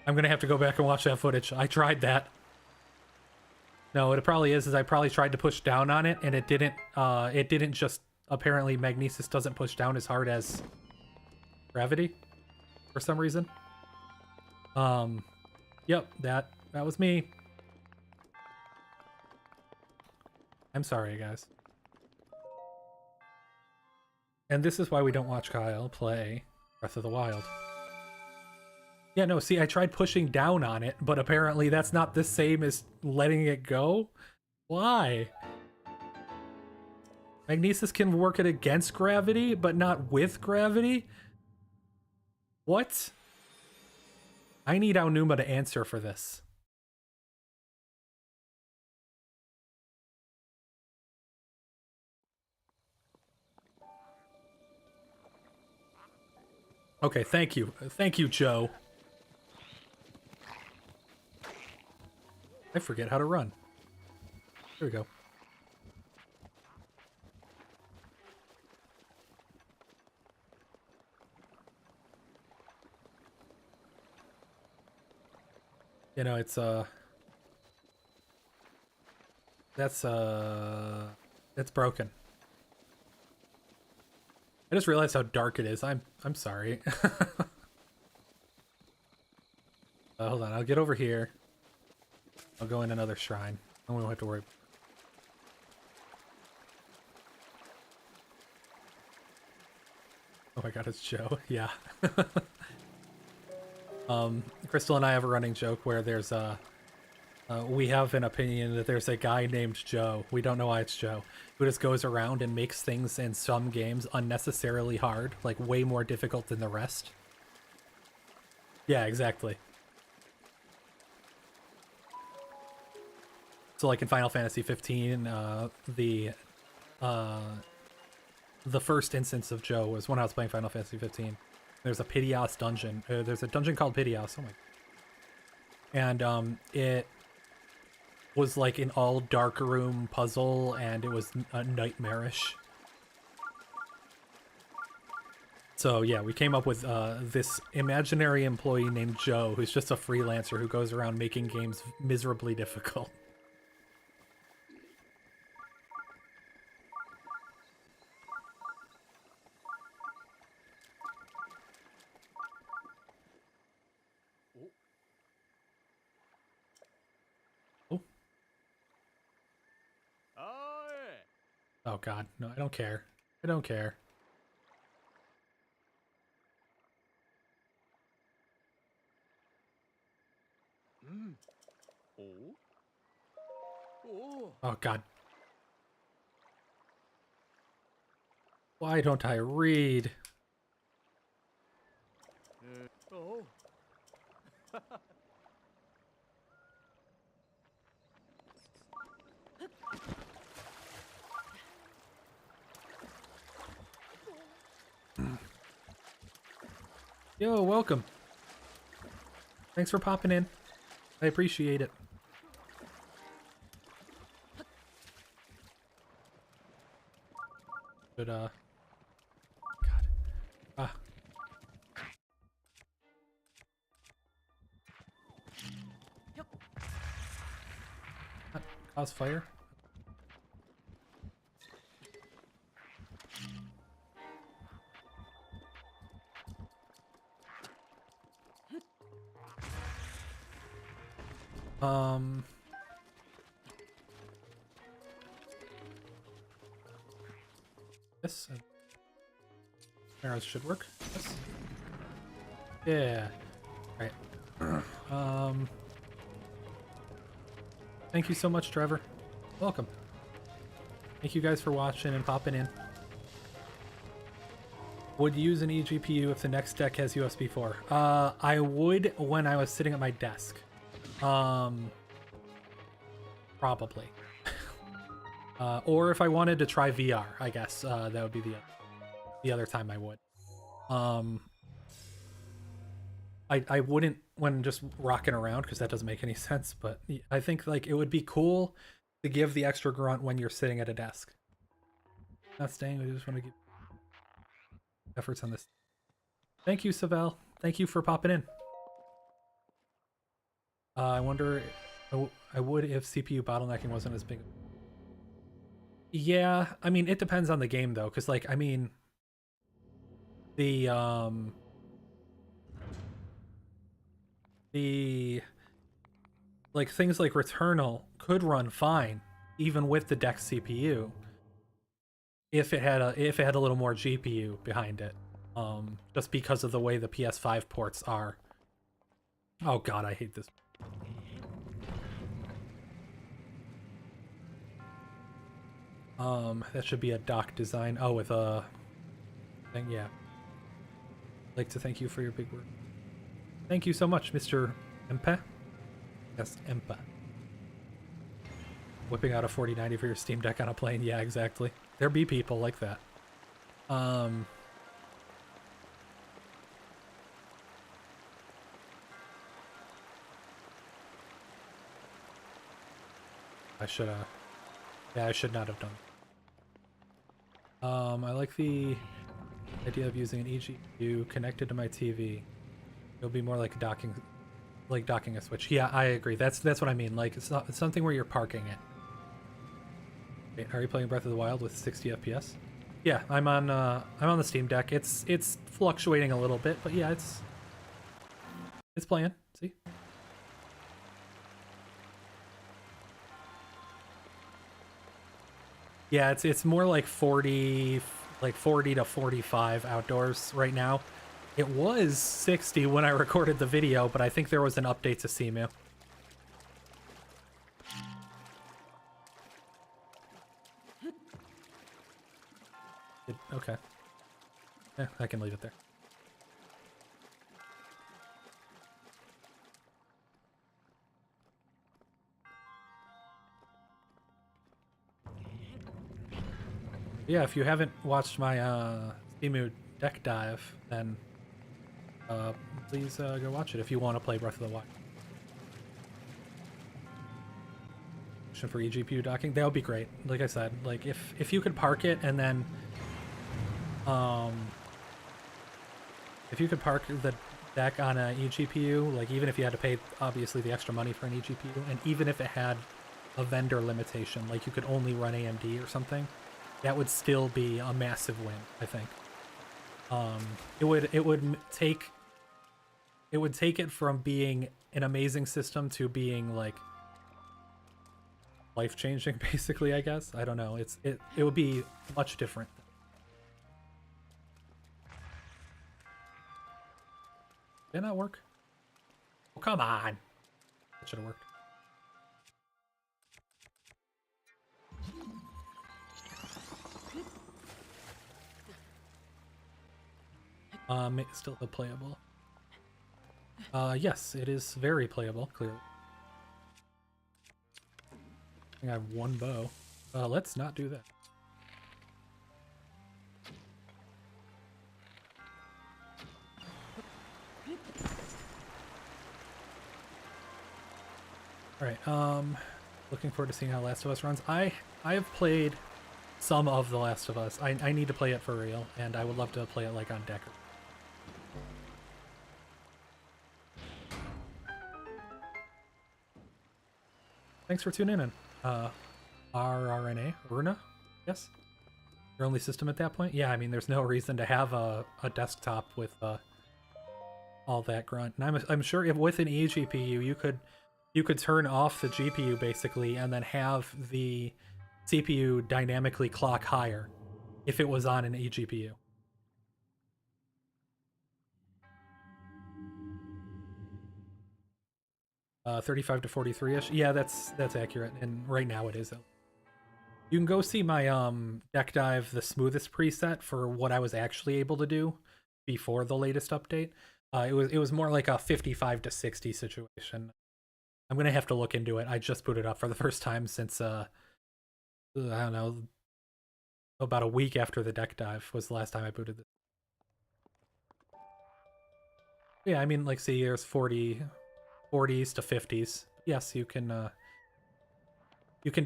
I'm gonna have to go back and watch that footage. I tried that. No, what it probably is I probably tried to push down on it and it didn't just, apparently magnesis doesn't push down as hard as gravity for some reason. Yep, that was me. I'm sorry, guys. And this is why we don't watch Kyle play Breath of the Wild. Yeah, no, see, I tried pushing down on it, but apparently that's not the same as letting it go. Why? Magnesis can work it against gravity, but not with gravity? What? I need Aonuma to answer for this. Okay, thank you. Thank you, Joe. I forget how to run. Here we go. You know, it's it's broken. I just realized how dark it is. I'm sorry. Hold on, I'll get over here. I'll go in another shrine. And we won't have to worry. Oh my god, it's Joe. Yeah. Crystal and I have a running joke where there's we have an opinion that there's a guy named Joe. We don't know why it's Joe. Who just goes around and makes things in some games unnecessarily hard, like way more difficult than the rest. Yeah, exactly. So like in Final Fantasy 15, the first instance of Joe was when I was playing Final Fantasy 15. There's a Piteous dungeon. There's a dungeon called Piteous. Oh my. And it was like an all dark room puzzle, and it was nightmarish. So yeah, we came up with this imaginary employee named Joe, who's just a freelancer who goes around making games miserably difficult. Oh god, no, I don't care. I don't care. Oh god. Why don't I read? Yo, welcome. Thanks for popping in. I appreciate it. But, God. Ah. Cause fire? This arrows should work. Yes. Yeah. Right. Thank you so much, Trevor. Welcome. Thank you guys for watching and popping in. Would use an eGPU if the next deck has USB 4. I would when I was sitting at my desk. Probably. Or if I wanted to try VR, I guess that would be the other time I would. I wouldn't when just rocking around because that doesn't make any sense. But I think like it would be cool to give the extra grunt when you're sitting at a desk. Not staying. We just want to get efforts on this. Thank you, Savell. Thank you for popping in. I wonder. I would if CPU bottlenecking wasn't as big. Yeah, I mean it depends on the game though, because like I mean the like things like Returnal could run fine even with the Dex CPU if it had a little more GPU behind it. Just because of the way the PS5 ports are. Oh god, I hate this. That should be a dock design. Oh, with a thing, yeah. I'd like to thank you for your big work. Thank you so much, Mr. Empa. Yes, Empa. Whipping out a 4090 for your Steam Deck on a plane. Yeah, exactly. There be people like that. I should yeah, I should not have done. I like the idea of using an eGPU connected to my TV. It'll be more like docking a Switch. Yeah, I agree. That's what I mean. Like it's something where you're parking it. Okay, are you playing Breath of the Wild with 60 FPS? Yeah, I'm on the Steam Deck. It's fluctuating a little bit, but yeah, it's playing. See? Yeah, it's more like 40 to 45 outdoors right now. It was 60 when I recorded the video, but I think there was an update to CMU. Okay. Yeah, I can leave it there. Yeah, if you haven't watched my CMU deck dive, then please go watch it if you want to play Breath of the Wild. For eGPU docking, that would be great. Like I said, like if you could park it and then if you could park the deck on a eGPU, like even if you had to pay obviously the extra money for an eGPU, and even if it had a vendor limitation, like you could only run AMD or something, that would still be a massive win, I think. It would take it from being an amazing system to being like life-changing, basically, I guess. I don't know. It would be much different. Did it not work? Oh, come on. That should have worked. Still playable. Yes, it is very playable, clearly. I think I have one bow. Let's not do that. Looking forward to seeing how Last of Us runs. I have played some of The Last of Us. I need to play it for real, and I would love to play it like on Decker. Thanks for tuning in. RRNA? Runa? Yes? Your only system at that point? Yeah, I mean, there's no reason to have a desktop with all that grunt. And I'm sure if with an eGPU, you could turn off the GPU basically, and then have the CPU dynamically clock higher if it was on an eGPU. Uh, 35 to 43-ish. Yeah, that's accurate, and right now it is. You can go see my deck dive, the smoothest preset for what I was actually able to do before the latest update. It was more like a 55 to 60 situation. I'm gonna have to look into it. I just booted up for the first time since I don't know, about a week after the deck dive was the last time I booted this. Yeah, I mean, like, see, there's 40s to 50s. Yes, you can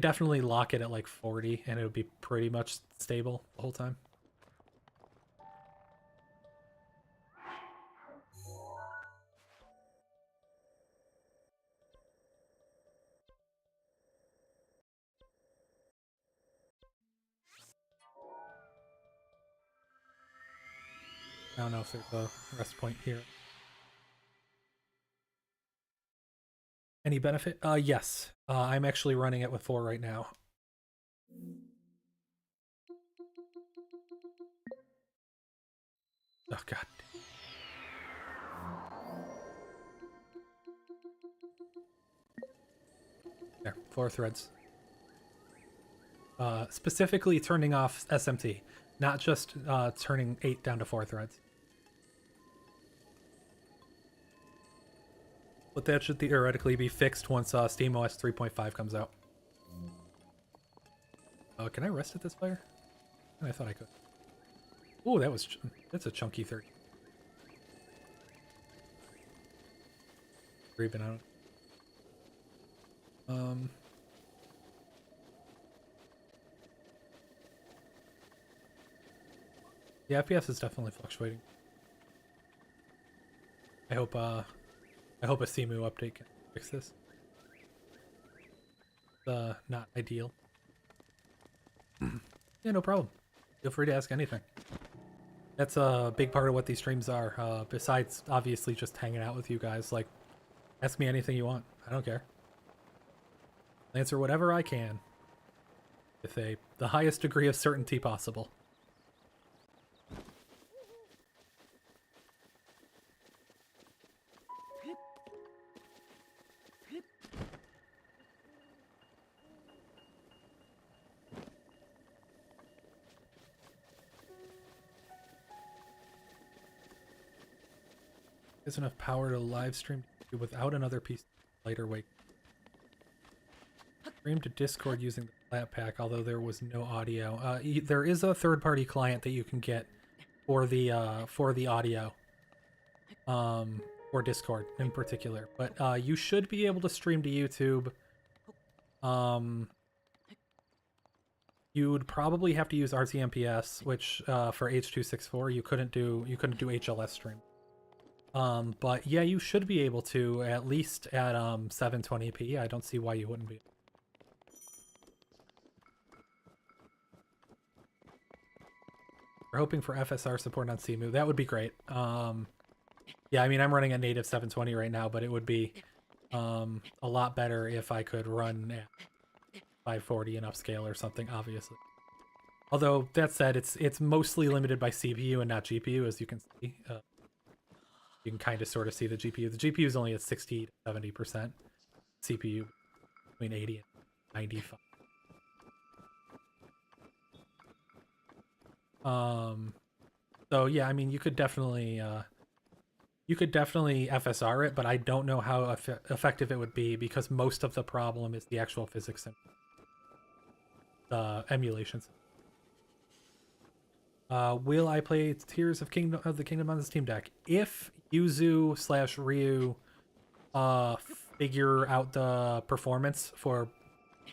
definitely lock it at like 40 and it would be pretty much stable the whole time. I don't know if there's a rest point here. Any benefit? Yes. I'm actually running it with 4 right now. Oh god. There, 4 threads. Specifically turning off SMT, not just turning 8 down to 4 threads. But that should theoretically be fixed once SteamOS 3.5 comes out. Can I rest at this fire? I thought I could. Oh, that's a chunky 30. Or even out. The FPS is definitely fluctuating. I hope a CMU update can fix this. Not ideal. Yeah, no problem. Feel free to ask anything. That's a big part of what these streams are. Besides, obviously, just hanging out with you guys. Like, ask me anything you want. I don't care. I'll answer whatever I can with the highest degree of certainty possible. There's enough power to live stream without another piece lighter weight. Stream to Discord using the flat pack, although there was no audio. There is a third-party client that you can get for the audio, or Discord in particular. But you should be able to stream to YouTube. You would probably have to use RTMPS, which for H.264 you couldn't do HLS stream. But yeah, you should be able to, at least at 720p. I don't see why you wouldn't be. We're hoping for FSR support on CMU. That would be great. Yeah, I mean, I'm running a native 720 right now, but it would be a lot better if I could run at 540 and upscale or something, obviously. Although, that said, it's mostly limited by CPU and not GPU, as you can see. You can kind of sort of see the GPU. The GPU is only at 60 to 70%. CPU between 80 and 95. So yeah, I mean, you could definitely FSR it, but I don't know how effective it would be because most of the problem is the actual physics and the emulations. Will I play Tears of the Kingdom on the Steam Deck? If Yuzu /Ryu figure out the performance for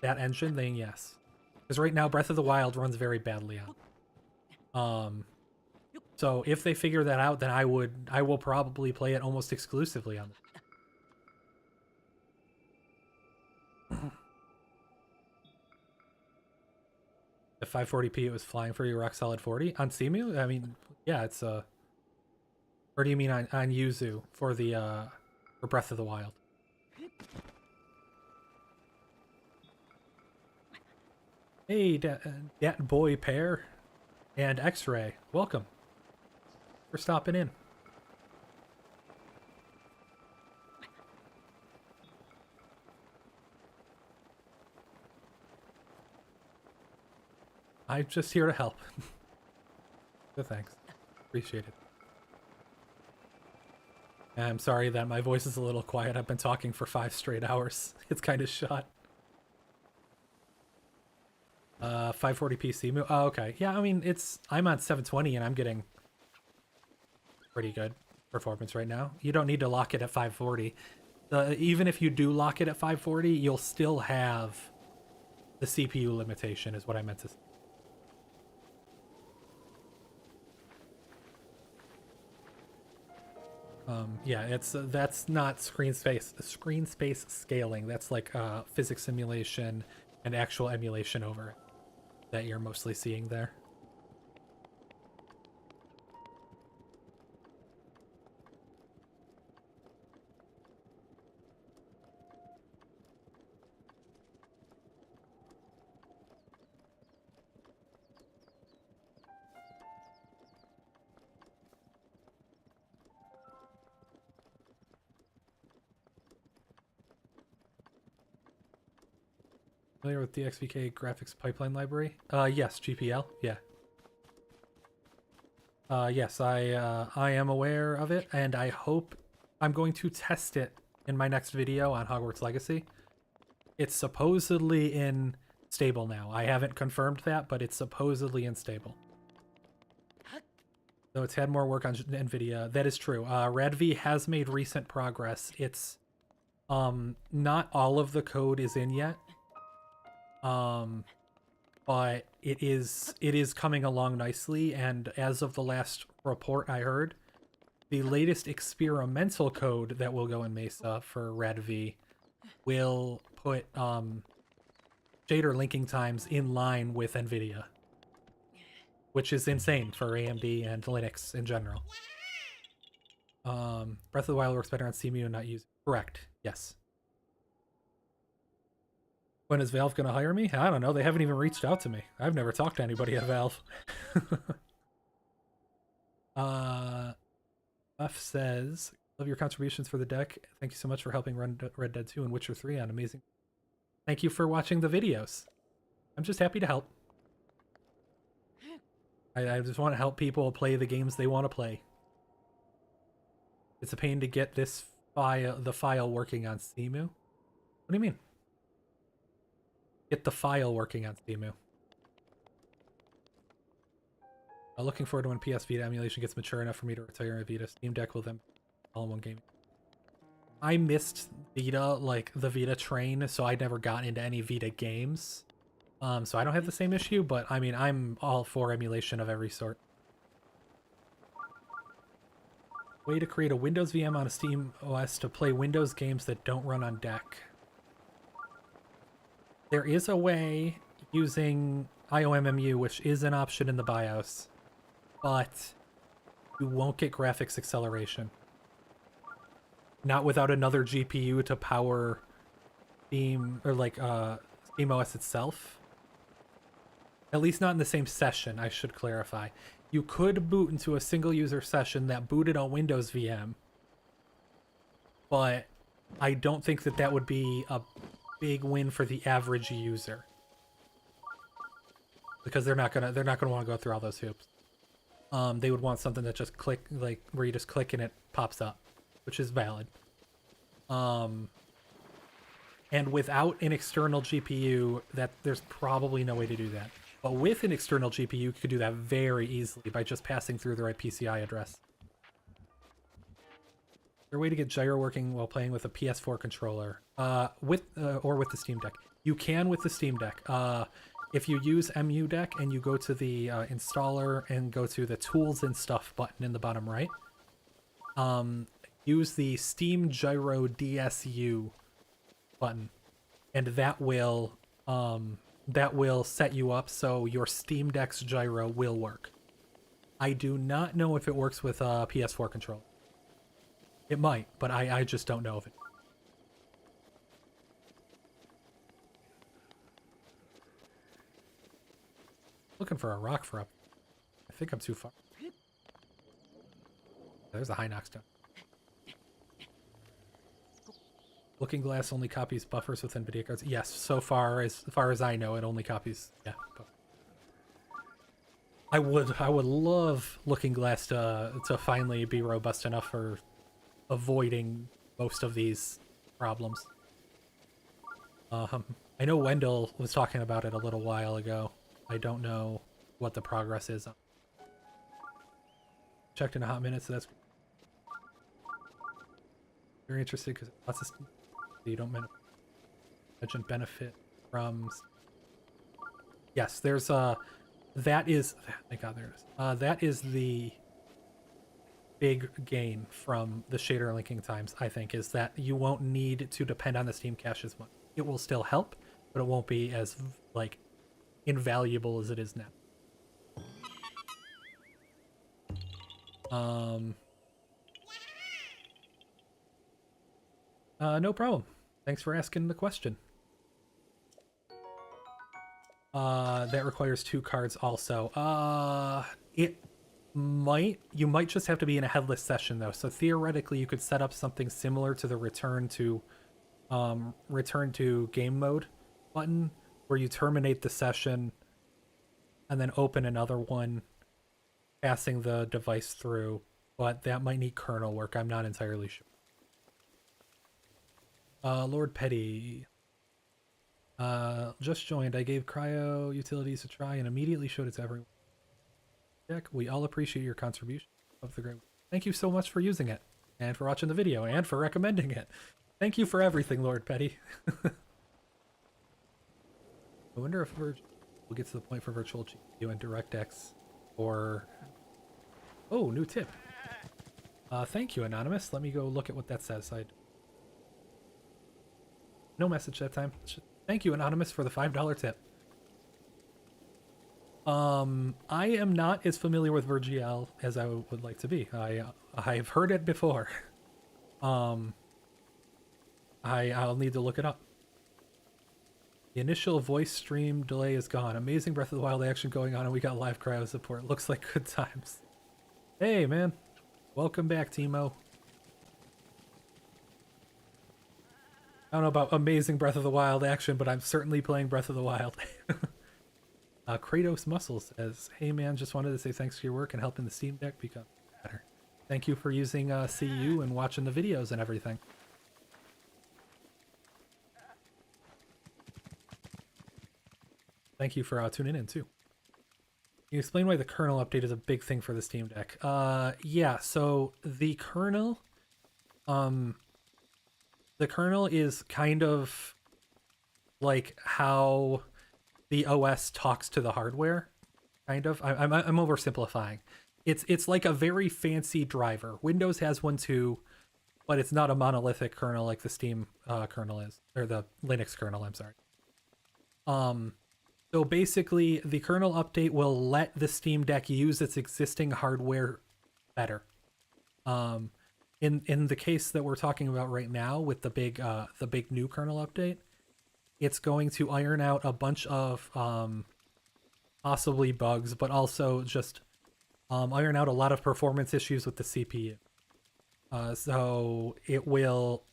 that engine, then yes. Because right now, Breath of the Wild runs very badly on. So if they figure that out, then I will probably play it almost exclusively on. At 540p, it was flying for you rock solid 40 on Cemu. I mean, yeah, it's or do you mean on Yuzu for the for Breath of the Wild? Hey, that boy pair and X-Ray, welcome for stopping in. I'm just here to help. So thanks. Appreciate it. I'm sorry that my voice is a little quiet. I've been talking for 5 straight hours. It's kind of shot. 540p Cemu. Oh, okay. Yeah, I mean, I'm on 720 and I'm getting pretty good performance right now. You don't need to lock it at 540. Even if you do lock it at 540, you'll still have the CPU limitation, is what I meant to say. Yeah, that's not screen space scaling. That's like physics simulation and actual emulation over it that you're mostly seeing there. Familiar with DXVK graphics pipeline library? Yes, GPL, yeah. Yes, I am aware of it, and I hope I'm going to test it in my next video on Hogwarts Legacy. It's supposedly in stable now. I haven't confirmed that, but it's supposedly in stable. So it's had more work on NVIDIA. That is true. RadV has made recent progress. It's not all of the code is in yet. But it is coming along nicely, and as of the last report I heard, the latest experimental code that will go in Mesa for RadV will put shader linking times in line with NVIDIA, which is insane for AMD and Linux in general. Breath of the Wild works better on CMU and not use. Correct. Yes. When is Valve gonna hire me? I don't know. They haven't even reached out to me. I've never talked to anybody at Valve. F says, love your contributions for the deck. Thank you so much for helping run Red Dead 2 and Witcher 3 on amazing. Thank you for watching the videos. I'm just happy to help. I just want to help people play the games they want to play. It's a pain to get the file working on Cemu. What do you mean? Get the file working on Cemu. Looking forward to when PS Vita emulation gets mature enough for me to retire a Vita. Steam Deck will then all in one game. I missed Vita, like the Vita train, so I never got into any Vita games. So I don't have the same issue, but I mean, I'm all for emulation of every sort. Way to create a Windows VM on a Steam OS to play Windows games that don't run on deck. There is a way using IOMMU, which is an option in the BIOS, but you won't get graphics acceleration. Not without another GPU to power Steam, or like Steam OS itself. At least not in the same session, I should clarify. You could boot into a single user session that booted on Windows VM, but I don't think that that would be a big win for the average user, because they're not gonna want to go through all those hoops. They would want something that just click, like where you just click and it pops up, which is valid. And without an external GPU, there's probably no way to do that. But with an external GPU, you could do that very easily by just passing through the right PCI address. there a way to get gyro working while playing with a PS4 controller? With the Steam Deck. You can with the Steam Deck. If you use Deck and you go to the installer and go to the tools and stuff button in the bottom right, use the Steam Gyro DSU button, and that will set you up so your Steam Deck's gyro will work. I do not know if it works with a PS4 controller. It might, but I just don't know if it. Looking for a rock for up. I think I'm too far. There's a high knockstone. Looking Glass only copies buffers within video cards. Yes, so far as I know, it only copies. Yeah. I would love Looking Glass to finally be robust enough for avoiding most of these problems. I know Wendell was talking about it a little while ago. I don't know what the progress is. Checked in a hot minute, so that's very interesting because lots of you don't imagine benefit from. Yes, there's that is, thank God there it is. That is the big gain from the shader linking times, I think, is that you won't need to depend on the Steam cache as much. It will still help, but it won't be as like invaluable as it is now. No problem. Thanks for asking the question. That requires 2 cards also. You might just have to be in a headless session though. So theoretically you could set up something similar to the return to game mode button, where you terminate the session and then open another one, passing the device through, but that might need kernel work. I'm not entirely sure. Lord Petty. Just joined. I gave Cryo Utilities a try and immediately showed it to everyone. Jack, we all appreciate your contribution of the great. Thank you so much for using it, and for watching the video, and for recommending it. Thank you for everything, Lord Petty. I wonder if we'll get to the point for virtual GPU and DirectX, or... Oh, new tip. Thank you, Anonymous. Let me go look at what that says. No message that time. Thank you, Anonymous, for the $5 tip. I am not as familiar with VirGL as I would like to be. I've heard it before. I'll need to look it up. The initial voice stream delay is gone. Amazing Breath of the Wild action going on, and we got live cryo support. Looks like good times. Hey, man. Welcome back, Timo. I don't know about amazing Breath of the Wild action, but I'm certainly playing Breath of the Wild. Kratos Muscles says, hey man, just wanted to say thanks for your work and helping the Steam Deck become better. Thank you for using CU and watching the videos and everything. Thank you for tuning in too. Can you explain why the kernel update is a big thing for the Steam Deck? Yeah, so the kernel is kind of like how the OS talks to the hardware, kind of. I'm oversimplifying. It's like a very fancy driver. Windows has one too, but it's not a monolithic kernel like the Steam kernel is, or the Linux kernel, I'm sorry. So basically, the kernel update will let the Steam Deck use its existing hardware better. In the case that we're talking about right now with the big new kernel update, it's going to iron out a bunch of possibly bugs, but also just iron out a lot of performance issues with the CPU. So it will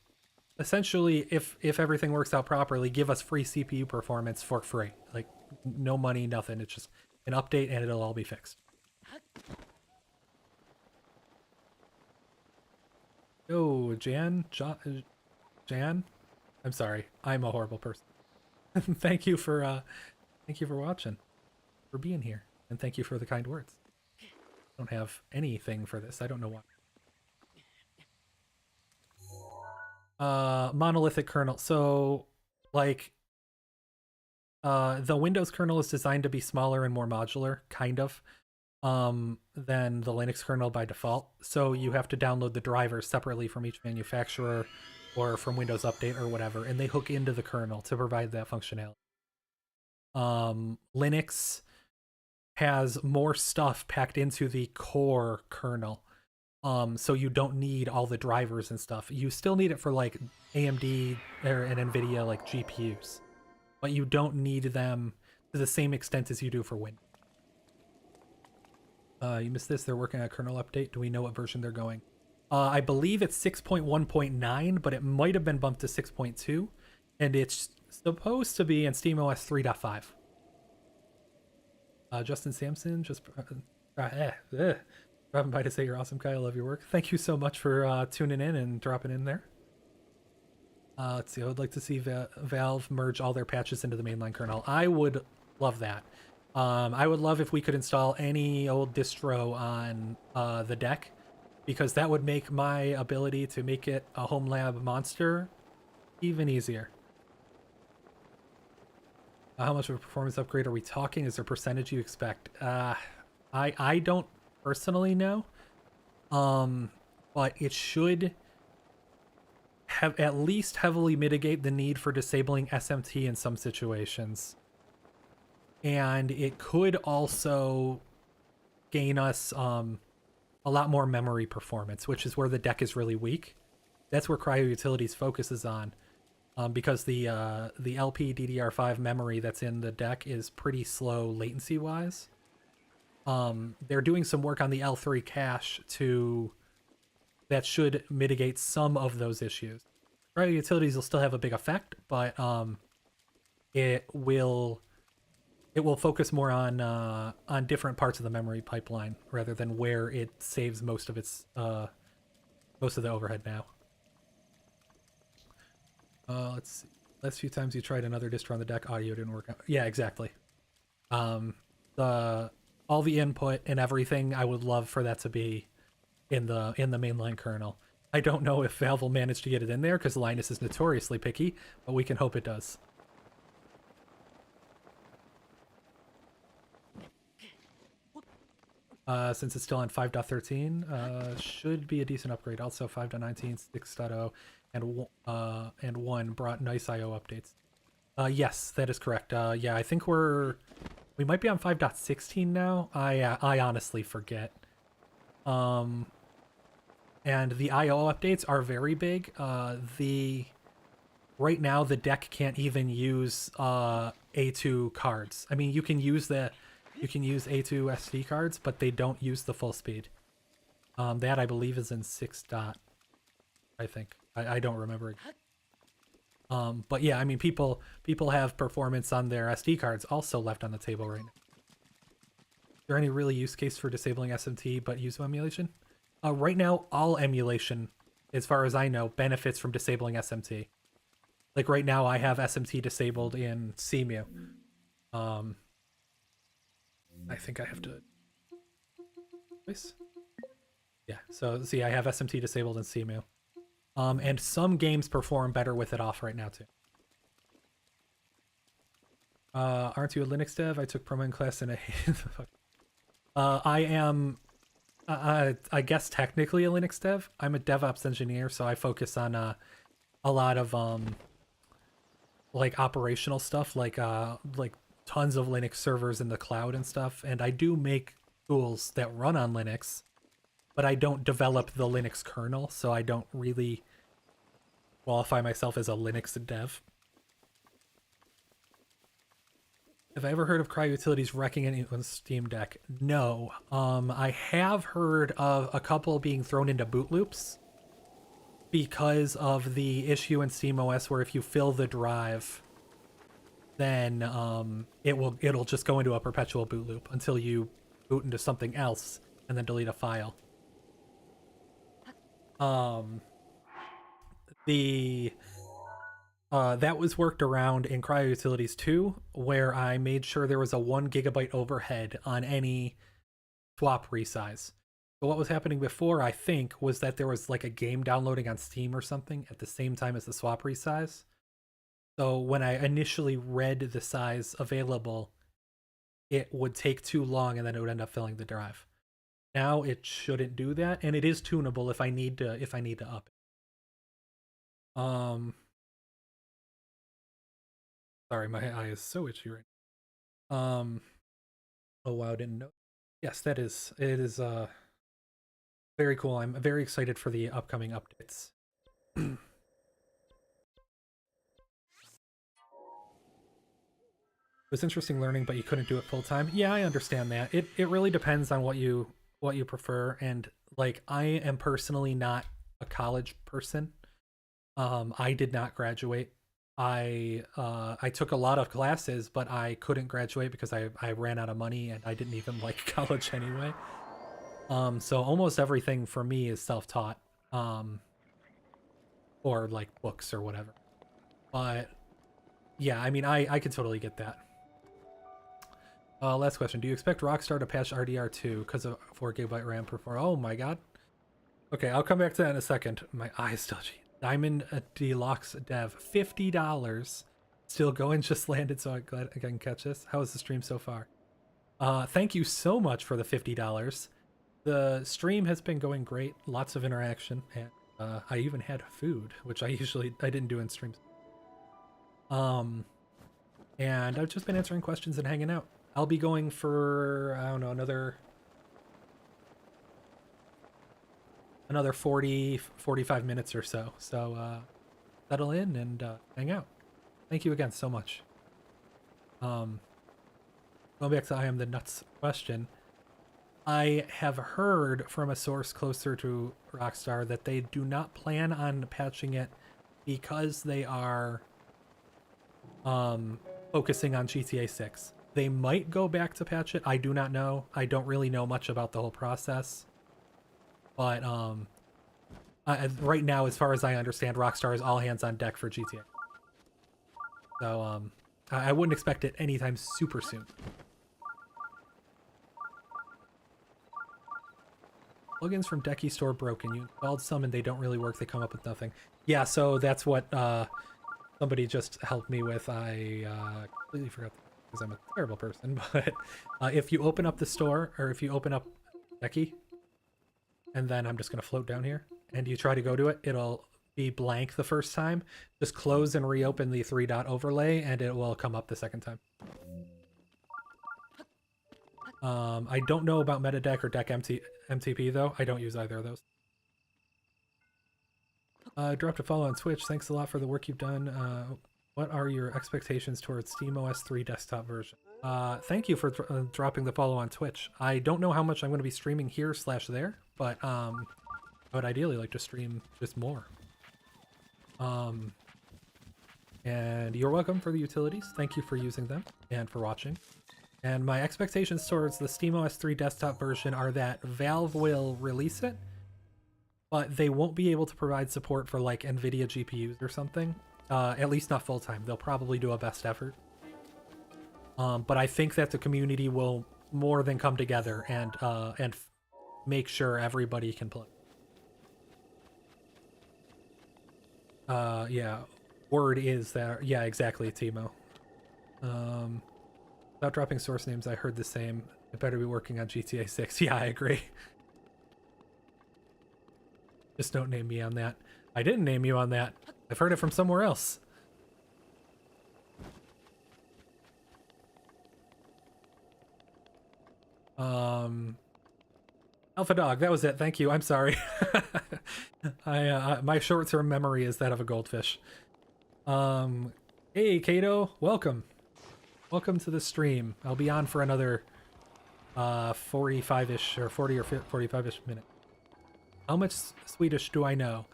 essentially, if everything works out properly, give us free CPU performance for free. Like, no money, nothing. It's just an update and it'll all be fixed. Oh, Jan? I'm sorry. I'm a horrible person. Thank you for watching, for being here, and thank you for the kind words. I don't have anything for this. I don't know why. monolithic kernel. So, like, the Windows kernel is designed to be smaller and more modular, kind of, than the Linux kernel by default. So you have to download the drivers separately from each manufacturer or from Windows Update or whatever, and they hook into the kernel to provide that functionality. Linux has more stuff packed into the core kernel. So you don't need all the drivers and stuff. You still need it for like AMD and NVIDIA like GPUs, but you don't need them to the same extent as you do for Windows. You missed this. They're working on a kernel update. Do we know what version they're going? I believe it's 6.1.9, but it might have been bumped to 6.2, and it's supposed to be in SteamOS 3.5. Justin Sampson, just dropping by to say you're awesome, Kyle. I love your work. Thank you so much for tuning in and dropping in there. Let's see. I would like to see Valve merge all their patches into the mainline kernel. I would love that. I would love if we could install any old distro on the deck, because that would make my ability to make it a home lab monster even easier. How much of a performance upgrade are we talking? Is there a percentage you expect? I don't personally know, but it should have at least heavily mitigate the need for disabling SMT in some situations. And it could also gain us a lot more memory performance, which is where the deck is really weak. That's where Cryo Utilities focuses on, because the LP DDR5 memory that's in the deck is pretty slow latency-wise. They're doing some work on the L3 cache that should mitigate some of those issues. Cryo Utilities will still have a big effect, but it will focus more on different parts of the memory pipeline rather than where it saves most of the overhead now. Let's see. Last few times you tried another distro on the deck, audio didn't work out. Yeah, exactly. All the input and everything, I would love for that to be in the mainline kernel. I don't know if Valve will manage to get it in there because Linus is notoriously picky, but we can hope it does. Since it's still on 5.13, should be a decent upgrade. Also 5.19, 6.0, and 1 brought nice IO updates. Yes, that is correct. Yeah, I think we might be on 5.16 now. I honestly forget. And the IO updates are very big. Right now the deck can't even use A2 cards. I mean, you can use A2 SD cards, but they don't use the full speed. That I believe is in 6. I think. I don't remember. But yeah, I mean, people have performance on their SD cards also left on the table right now. Is there any really use case for disabling SMT but use emulation? Right now, all emulation, as far as I know, benefits from disabling SMT. Like right now, I have SMT disabled in CMU. I think I have to... Yeah, so see, I have SMT disabled in CMU. And some games perform better with it off right now, too. Aren't you a Linux dev? I took programming class and I hated the fuck. I am... I guess technically a Linux dev. I'm a DevOps engineer, so I focus on a lot of like operational stuff, like tons of Linux servers in the cloud and stuff. And I do make tools that run on Linux, but I don't develop the Linux kernel, so I don't really qualify myself as a Linux dev. Have I ever heard of Cryo Utilities wrecking anyone's Steam Deck? No. I have heard of a couple being thrown into boot loops because of the issue in SteamOS where if you fill the drive, then it'll just go into a perpetual boot loop until you boot into something else and then delete a file. That was worked around in Cryo Utilities 2, where I made sure there was a 1 GB overhead on any swap resize. So what was happening before, I think, was that there was like a game downloading on Steam or something at the same time as the swap resize. So when I initially read the size available, it would take too long and then it would end up filling the drive. Now it shouldn't do that, and it is tunable if I need to up it. Sorry, my eye is so itchy right now. Oh wow, didn't know. Yes, it is very cool. I'm very excited for the upcoming updates. It was interesting learning, but you couldn't do it full time. Yeah, I understand that. It really depends on what you prefer, and like I am personally not a college person. I did not graduate. I took a lot of classes, but I couldn't graduate because I ran out of money and I didn't even like college anyway. So almost everything for me is self-taught, or like books or whatever. But yeah, I mean, I could totally get that. Last question. Do you expect Rockstar to patch RDR2 because of 4 GB RAM performance? Oh my god. Okay, I'll come back to that in a second. My eye's dodgy. Diamond Deluxe Dev. $50. Still going, just landed, so I'm glad I can catch this. How is the stream so far? Thank you so much for the $50. The stream has been going great. Lots of interaction. And I even had food, which I didn't do in streams. And I've just been answering questions and hanging out. I'll be going for, I don't know, another 45 minutes or so. So settle in and hang out. Thank you again so much. Going back to I am the nuts question. I have heard from a source closer to Rockstar that they do not plan on patching it because they are focusing on GTA 6. They might go back to patch it. I do not know. I don't really know much about the whole process. But right now, as far as I understand, Rockstar is all hands on deck for GTA. So I wouldn't expect it anytime super soon. Plugins from Decky Store broken. You installed some and they don't really work. They come up with nothing. Yeah, so that's what somebody just helped me with. I completely forgot because I'm a terrible person. But if you open up the store, or if you open up Decky, and then I'm just going to float down here, and you try to go to it, it'll be blank the first time. Just close and reopen the 3-dot overlay, and it will come up the second time. I don't know about MetaDeck or Deck MTP, though. I don't use either of those. Dropped a follow on Twitch. Thanks a lot for the work you've done. What are your expectations towards SteamOS 3 desktop version? Thank you for dropping the follow on Twitch. I don't know how much I'm going to be streaming here / there, but I would ideally like to stream just more. And you're welcome for the utilities. Thank you for using them and for watching. And my expectations towards the SteamOS 3 desktop version are that Valve will release it, but they won't be able to provide support for like NVIDIA GPUs or something. At least not full time. They'll probably do a best effort. But I think that the community will more than come together and make sure everybody can play. Yeah, word is that, yeah, exactly, Timo. Without dropping source names, I heard the same. I better be working on GTA 6. Yeah, I agree. Just don't name me on that. I didn't name you on that. I've heard it from somewhere else. Alpha Dog, that was it. Thank you. I'm sorry. My short-term memory is that of a goldfish. Hey, Kato, welcome. Welcome to the stream. I'll be on for another 45-ish or 40 or 45-ish minute. How much Swedish do I know?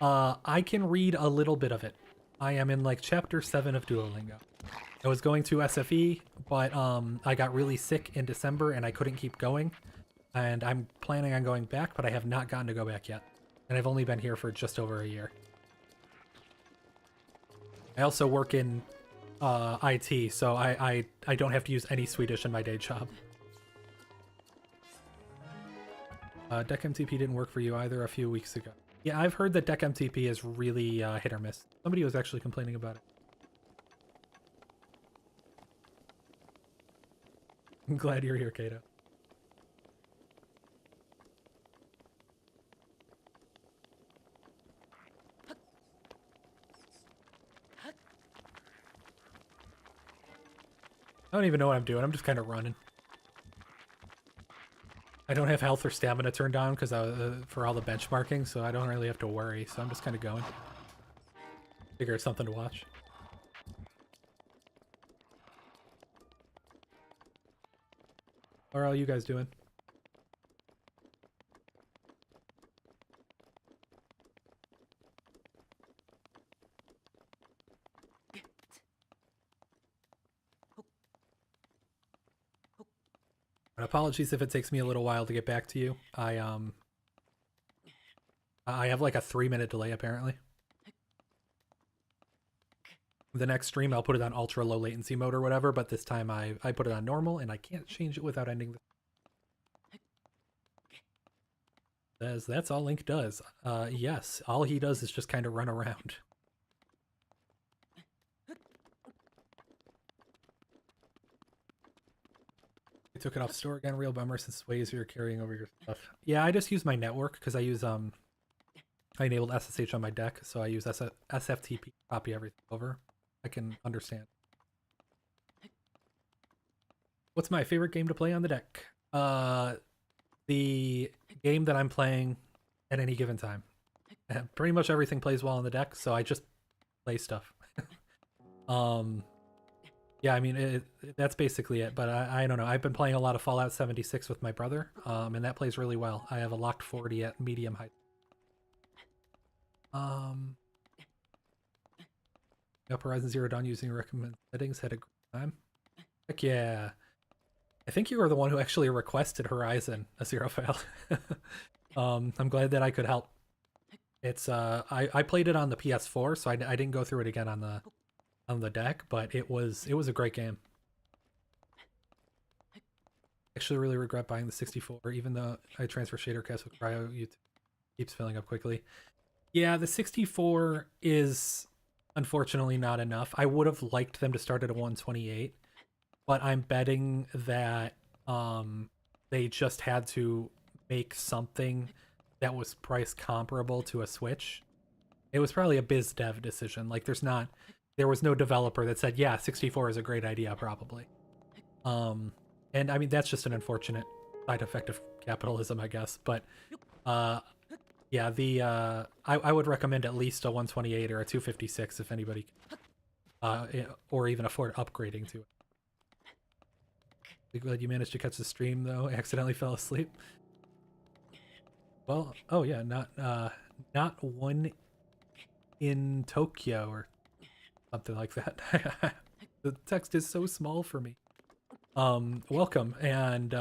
I can read a little bit of it. I am in like chapter 7 of Duolingo. I was going to SFE, but I got really sick in December and I couldn't keep going. And I'm planning on going back, but I have not gotten to go back yet. And I've only been here for just over a year. I also work in IT, so I don't have to use any Swedish in my day job. Deck MTP didn't work for you either a few weeks ago. Yeah, I've heard that Deck MTP is really hit or miss. Somebody was actually complaining about it. I'm glad you're here, Kato. I don't even know what I'm doing. I'm just kind of running. I don't have health or stamina turned on because for all the benchmarking, so I don't really have to worry. So I'm just kind of going. Figure it's something to watch. How are all you guys doing? And apologies if it takes me a little while to get back to you. I have like a 3-minute delay apparently. The next stream I'll put it on ultra low latency mode or whatever, but this time I put it on normal and I can't change it without ending the... That's all Link does. Yes, all he does is just kind of run around. I took it off store again, real bummer since ways you're carrying over your stuff. Yeah, I just use my network because I use I enabled SSH on my deck, so I use SFTP to copy everything over. I can understand. What's my favorite game to play on the deck? The game that I'm playing at any given time. Pretty much everything plays well on the deck, so I just play stuff. Yeah, I mean, that's basically it, but I don't know. I've been playing a lot of Fallout 76 with my brother, and that plays really well. I have a locked 40 at medium height. Up Horizon Zero Dawn using recommended settings, had a great time. Heck yeah. I think you were the one who actually requested Horizon a zero fail. I'm glad that I could help. It's I played it on the PS4, so I didn't go through it again on the deck, but it was a great game. Actually really regret buying the 64, even though I transfer shader cast with cryo, it keeps filling up quickly. Yeah, the 64 is unfortunately not enough. I would have liked them to start at a 128, but I'm betting that they just had to make something that was price comparable to a Switch. It was probably a biz dev decision. Like there was no developer that said, yeah, 64 is a great idea, probably. And I mean, that's just an unfortunate side effect of capitalism, I guess. But yeah, I would recommend at least a 128 or a 256 if anybody or even afford upgrading to it. Glad you managed to catch the stream though. I accidentally fell asleep. Well, oh yeah, not one in Tokyo or something like that. The text is so small for me. Welcome, and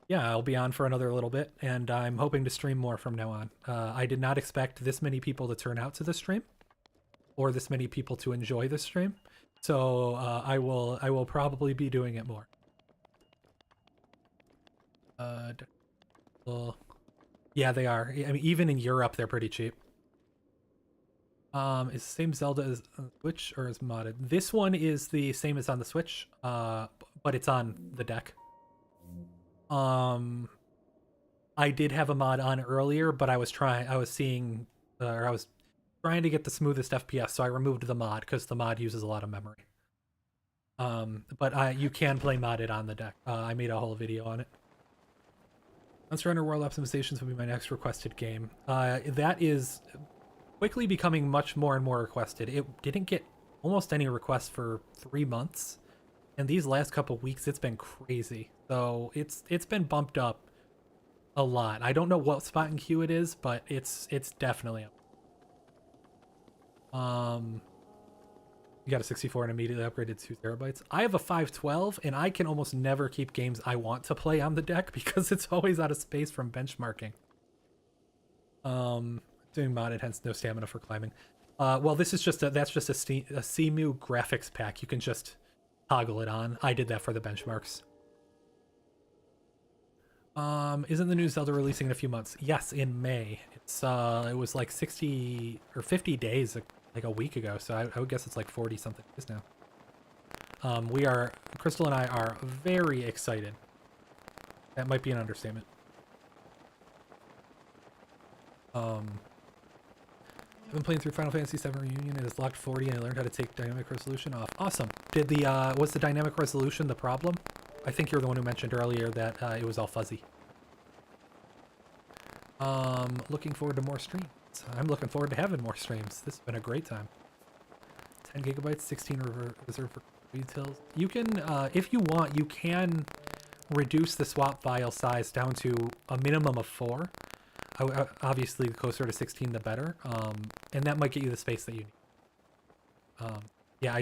yeah, I'll be on for another little bit, and I'm hoping to stream more from now on. I did not expect this many people to turn out to the stream, or this many people to enjoy the stream, so I will probably be doing it more. Well, yeah, they are. I mean, even in Europe, they're pretty cheap. Is the same Zelda as Switch or is modded? This one is the same as on the Switch, but it's on the deck. I did have a mod on earlier, but I was trying to get the smoothest FPS, so I removed the mod because the mod uses a lot of memory. But you can play modded on the deck. I made a whole video on it. Monster Hunter World Optimizations will be my next requested game. That is quickly becoming much more and more requested. It didn't get almost any requests for 3 months, and these last couple weeks it's been crazy. So it's been bumped up a lot. I don't know what spot in queue it is, but it's definitely up. You got a 64 and immediately upgraded 2 terabytes. I have a 512, and I can almost never keep games I want to play on the deck because it's always out of space from benchmarking. Doing modded, hence no stamina for climbing. Well, this is just that's just a CMU graphics pack. You can just toggle it on. I did that for the benchmarks. Isn't the new Zelda releasing in a few months? Yes, in May. It's it was like 60 or 50 days, like a week ago. So I would guess it's like 40 something days now. Crystal and I are very excited. That might be an understatement. I've been playing through Final Fantasy VII Reunion. It is locked 40 and I learned how to take dynamic resolution off. Awesome. Did the, was the dynamic resolution the problem? I think you're the one who mentioned earlier that it was all fuzzy. Looking forward to more streams. I'm looking forward to having more streams. This has been a great time. 10 gigabytes, 16 reserved for details. You can, if you want, you can reduce the swap file size down to a minimum of 4. Obviously, the closer to 16, the better. And that might get you the space that you need. Yeah,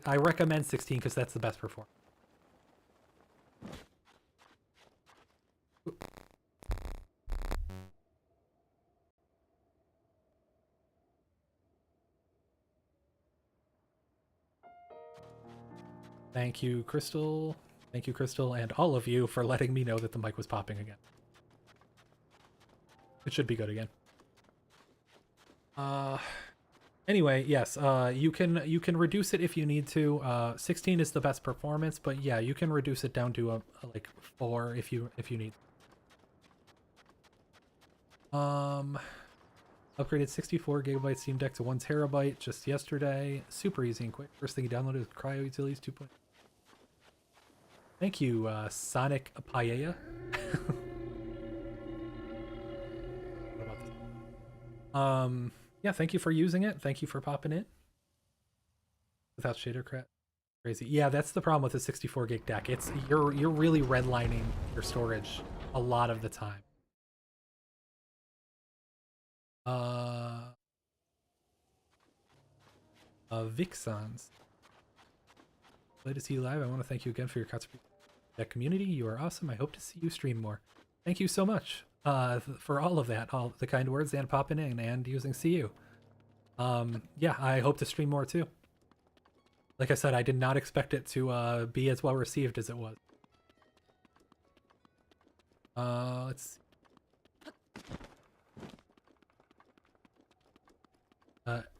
I recommend 16 because that's the best performance. Thank you, Crystal. Thank you, Crystal, and all of you for letting me know that the mic was popping again. It should be good again. Anyway, yes, you can reduce it if you need to. 16 is the best performance, but yeah, you can reduce it down to a like 4 if you need. Upgraded 64 gigabyte Steam Deck to 1 terabyte just yesterday. Super easy and quick. First thing you downloaded is Cryo Utilities 2. Thank you, Sonic Paella. What about this? Yeah, thank you for using it. Thank you for popping in. Without shader crap. Crazy. Yeah, that's the problem with the 64 gig deck. It's you're really redlining your storage a lot of the time. Vixons. Glad to see you live. I want to thank you again for your contribution to that community. You are awesome. I hope to see you stream more. Thank you so much for all of that, all the kind words and popping in and using CU. Yeah, I hope to stream more too. Like I said, I did not expect it to be as well received as it was. Let's see.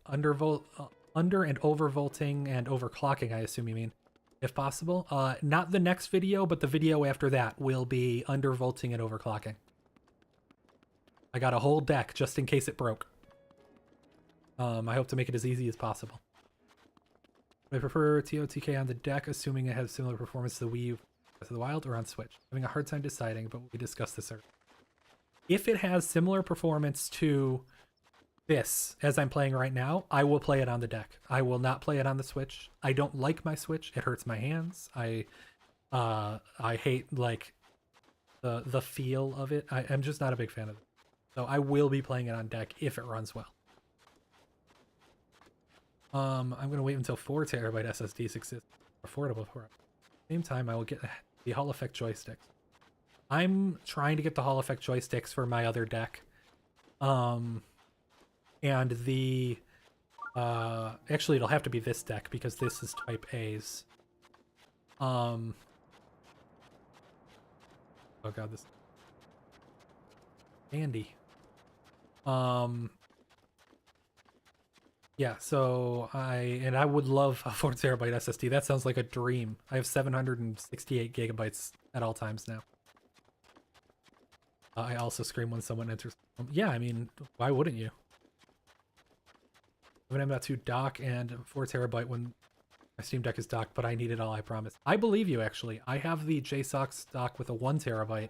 Under and overvolting and overclocking, I assume you mean, if possible. Not the next video, but the video after that will be undervolting and overclocking. I got a whole deck just in case it broke. I hope to make it as easy as possible. I prefer TOTK on the deck, assuming it has similar performance to the Wii U, Breath of the Wild, or on Switch. Having a hard time deciding, but we discussed this earlier. If it has similar performance to this, as I'm playing right now, I will play it on the deck. I will not play it on the Switch. I don't like my Switch. It hurts my hands. I hate like the feel of it. I'm just not a big fan of it. So I will be playing it on deck if it runs well. I'm gonna wait until 4 terabyte SSDs exist, affordable for it. At the same time, I will get the Hall Effect joysticks. I'm trying to get the Hall Effect joysticks for my other deck. And the actually it'll have to be this deck because this is type A's. Oh god, this Andy. Yeah, so I would love a 4 terabyte SSD. That sounds like a dream. I have 768 gigabytes at all times now. I also scream when someone enters. Yeah, I mean, why wouldn't you? I'm about to dock and 4 terabyte when my Steam Deck is docked, but I need it all, I promise. I believe you, actually. I have the JSOX dock with a 1 terabyte.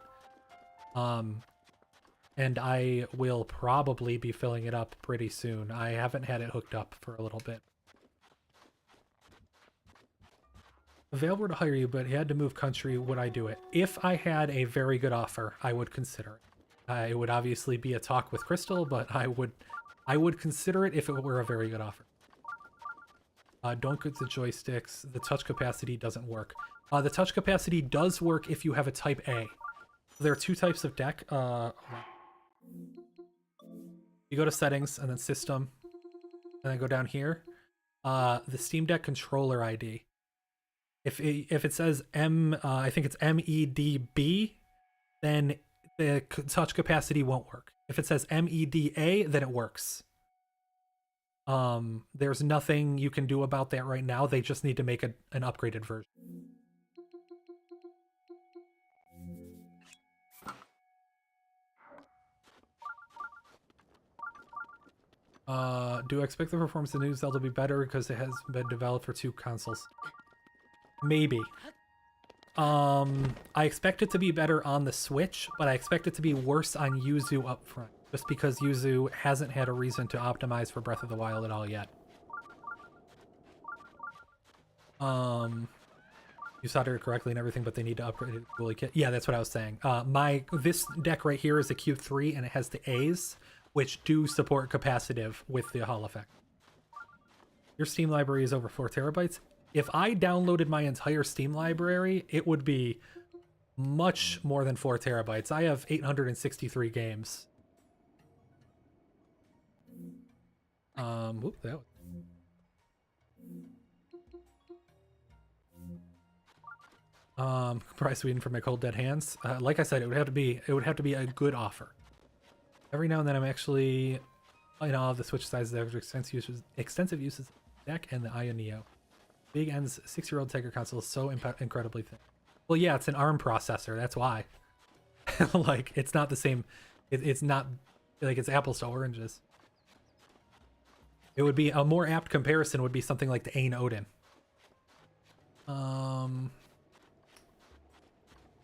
And I will probably be filling it up pretty soon. I haven't had it hooked up for a little bit. If Valve were to hire you, but he had to move country, would I do it? If I had a very good offer, I would consider it. It would obviously be a talk with Crystal, but I would consider it if it were a very good offer. Don't get the joysticks. The touch capacity doesn't work. The touch capacity does work if you have a Type A. There are 2 types of deck. You go to settings and then system, and then go down here. The Steam Deck controller ID. If it says I think it's MEDB, then the touch capacity won't work. If it says MEDA, then it works. There's nothing you can do about that right now. They just need to make an upgraded version. Do I expect the performance of the new Zelda to be better because it has been developed for 2 consoles? Maybe. I expect it to be better on the Switch, but I expect it to be worse on Yuzu up front, just because Yuzu hasn't had a reason to optimize for Breath of the Wild at all yet. You soldered it correctly and everything, but they need to upgrade it fully kit. Yeah, that's what I was saying. This deck right here is a Q3, and it has the A's, which do support capacitive with the Hall effect. Your Steam library is over 4 terabytes. If I downloaded my entire Steam library, it would be much more than 4 terabytes. I have 863 games. Whoop, that was... Price Sweden for my cold dead hands. Like I said, it would have to be a good offer. Every now and then I'm actually in awe of the Switch size of the extensive uses of the deck and the Aya Neo. Big N's 6-year-old Tiger console is so incredibly thin. Well, yeah, it's an ARM processor. That's why. Like, it's not the same. It's not like it's apples to oranges. It would be a more apt comparison would be something like the Ain Odin.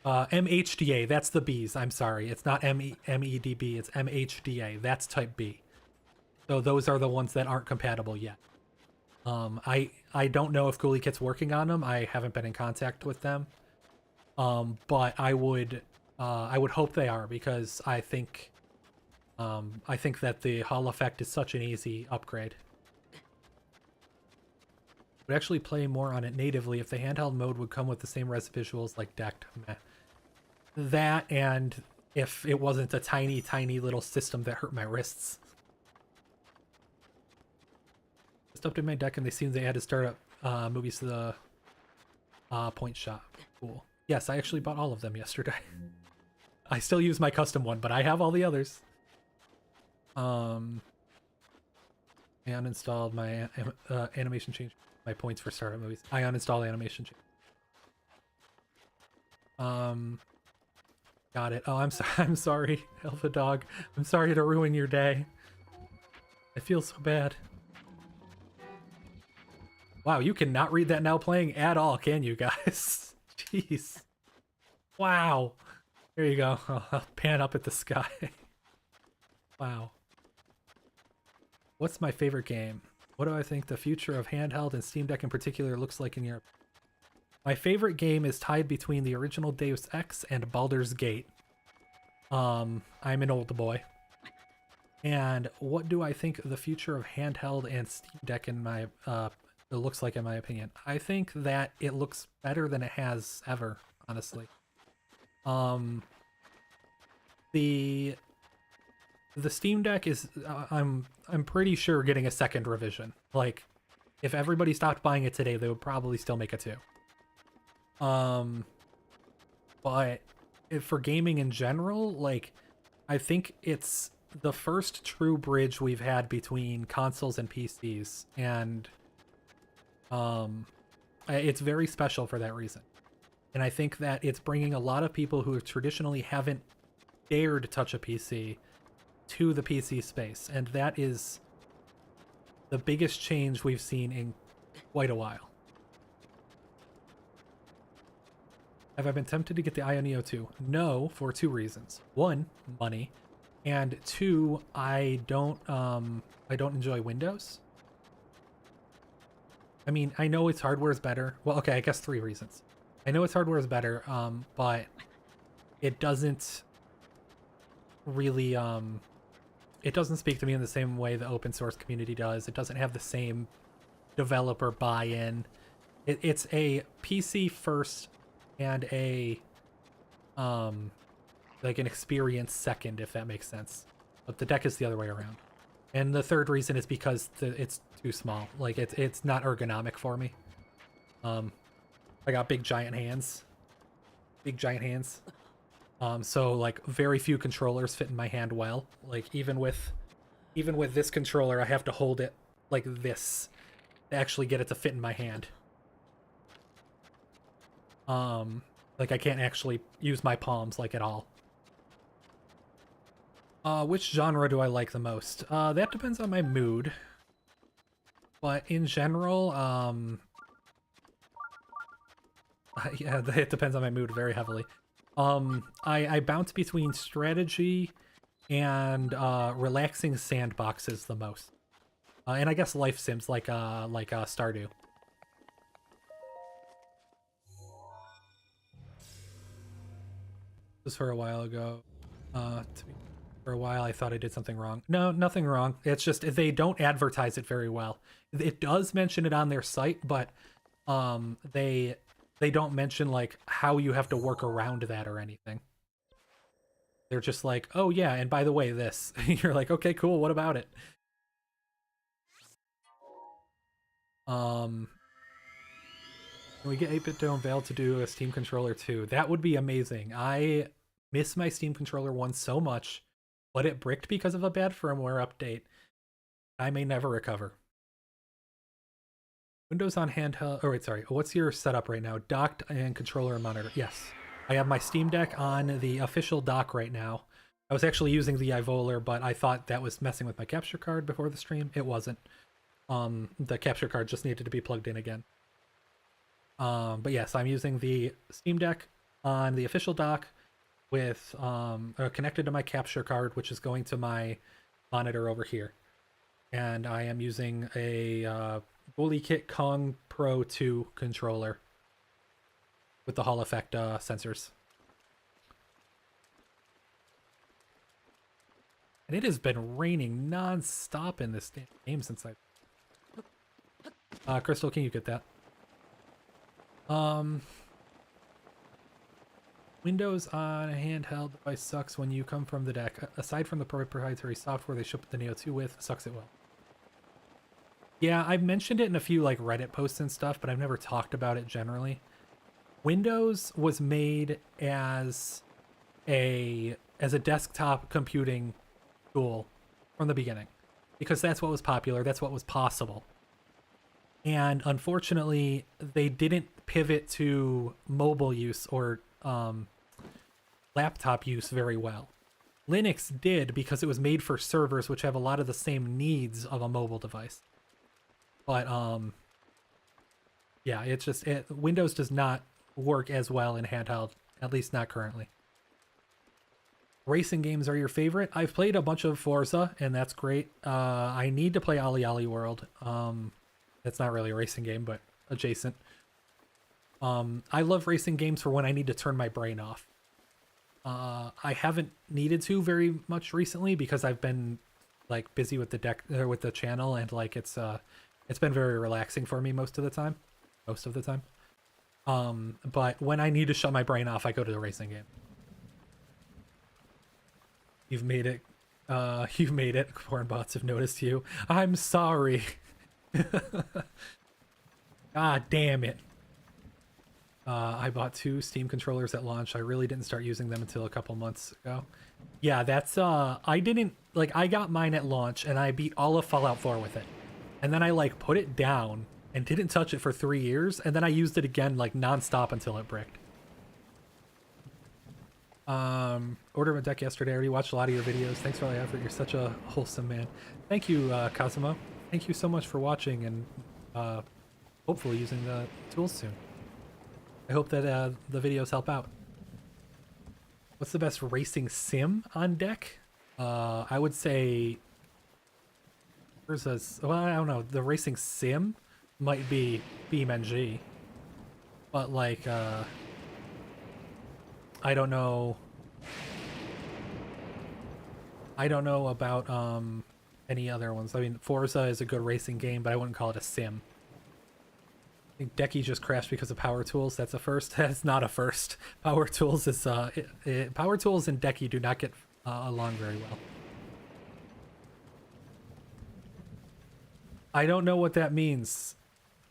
MHDA, that's the B's. I'm sorry. It's not MEDB, it's MHDA. That's type B. So those are the ones that aren't compatible yet. I don't know if Ghoulie Kit's working on them. I haven't been in contact with them. But I would hope they are, because I think that the Hall effect is such an easy upgrade. Would actually play more on it natively if the handheld mode would come with the same res visuals like decked. Meh. That, and if it wasn't a tiny little system that hurt my wrists. Just updated my deck and they seemed they had to start up movies to the point shop. Cool. Yes, I actually bought all of them yesterday. I still use my custom one, but I have all the others. I uninstalled my animation change. My points for startup movies. I uninstalled animation change. Got it. Oh, I'm sorry, Alpha Dog. I'm sorry to ruin your day. I feel so bad. Wow, you cannot read that now playing at all, can you guys? Jeez. Wow. There you go. I'll pan up at the sky. Wow. What's my favorite game? What do I think the future of handheld and Steam Deck in particular looks like in Europe? My favorite game is tied between the original Deus Ex and Baldur's Gate. I'm an old boy. And what do I think the future of handheld and Steam Deck in my it looks like in my opinion? I think that it looks better than it has ever, honestly. The Steam Deck is I'm pretty sure getting a second revision. Like, if everybody stopped buying it today, they would probably still make a 2. But for gaming in general, like, I think it's the first true bridge we've had between consoles and PCs, and it's very special for that reason. And I think that it's bringing a lot of people who traditionally haven't dared to touch a PC to the PC space, and that is the biggest change we've seen in quite a while. Have I been tempted to get the Aya Neo 2? No, for 2 reasons. 1, money, and 2, I don't enjoy Windows. I mean, I know its hardware is better. Well, okay, I guess 3 reasons. I know its hardware is better, but it doesn't really it doesn't speak to me in the same way the open source community does. It doesn't have the same developer buy-in. It's a PC first and a like an experience second, if that makes sense. But the deck is the other way around. And the third reason is because it's too small. Like, it's not ergonomic for me. I got big giant hands. Big giant hands. So like very few controllers fit in my hand well. Like even with this controller, I have to hold it like this to actually get it to fit in my hand. Like I can't actually use my palms like at all. Which genre do I like the most? That depends on my mood. But in general, yeah, it depends on my mood very heavily. I bounce between strategy and relaxing sandboxes the most. And I guess life sims like Stardew. This was for a while ago. For a while I thought I did something wrong. No, nothing wrong. It's just they don't advertise it very well. It does mention it on their site, but they don't mention like how you have to work around that or anything. They're just like, oh yeah, and by the way, this. You're like, okay, cool, what about it? Can we get 8BitDo and Veil to do a Steam controller too? That would be amazing. I miss my Steam controller one so much, but it bricked because of a bad firmware update. I may never recover. Windows on handheld. Oh, wait, sorry. What's your setup right now? Docked and controller and monitor. Yes. I have my Steam Deck on the official dock right now. I was actually using the iVoler, but I thought that was messing with my capture card before the stream. It wasn't. The capture card just needed to be plugged in again. But yes, I'm using the Steam Deck on the official dock with connected to my capture card, which is going to my monitor over here. And I am using a BullyKit Kong Pro 2 controller with the Hall effect sensors. And it has been raining non-stop in this game since I... Crystal, can you get that? Windows on a handheld device sucks when you come from the deck. Aside from the proprietary software they ship the Neo 2 with, sucks it well. Yeah, I've mentioned it in a few like Reddit posts and stuff, but I've never talked about it generally. Windows was made as a desktop computing tool from the beginning because that's what was popular, that's what was possible. And unfortunately, they didn't pivot to mobile use or laptop use very well. Linux did because it was made for servers, which have a lot of the same needs of a mobile device. But yeah, it's just Windows does not work as well in handheld, at least not currently. Racing games are your favorite? I've played a bunch of Forza, and that's great. I need to play Ollie World. It's not really a racing game, but adjacent. I love racing games for when I need to turn my brain off. I haven't needed to very much recently because I've been like busy with the deck or with the channel, and like it's been very relaxing for me most of the time. But when I need to shut my brain off, I go to the racing game. You've made it. You've made it. Porn bots have noticed you. I'm sorry. God damn it. I bought 2 Steam controllers at launch. I really didn't start using them until a couple months ago. Yeah, that's I didn't like I got mine at launch and I beat all of Fallout 4 with it. And then I like put it down and didn't touch it for 3 years, and then I used it again like nonstop until it bricked. Ordered a deck yesterday. I already watched a lot of your videos. Thanks for all the effort. You're such a wholesome man. Thank you, Cosmo. Thank you so much for watching and hopefully using the tools soon. I hope that the videos help out. What's the best racing sim on deck? I would say there's a, well, I don't know. The racing sim might be BeamNG, but like I don't know. I don't know about any other ones. I mean, Forza is a good racing game, but I wouldn't call it a sim. I think Decky just crashed because of Power Tools. That's a first. That's not a first. Power Tools is Power Tools and Decky do not get along very well. I don't know what that means.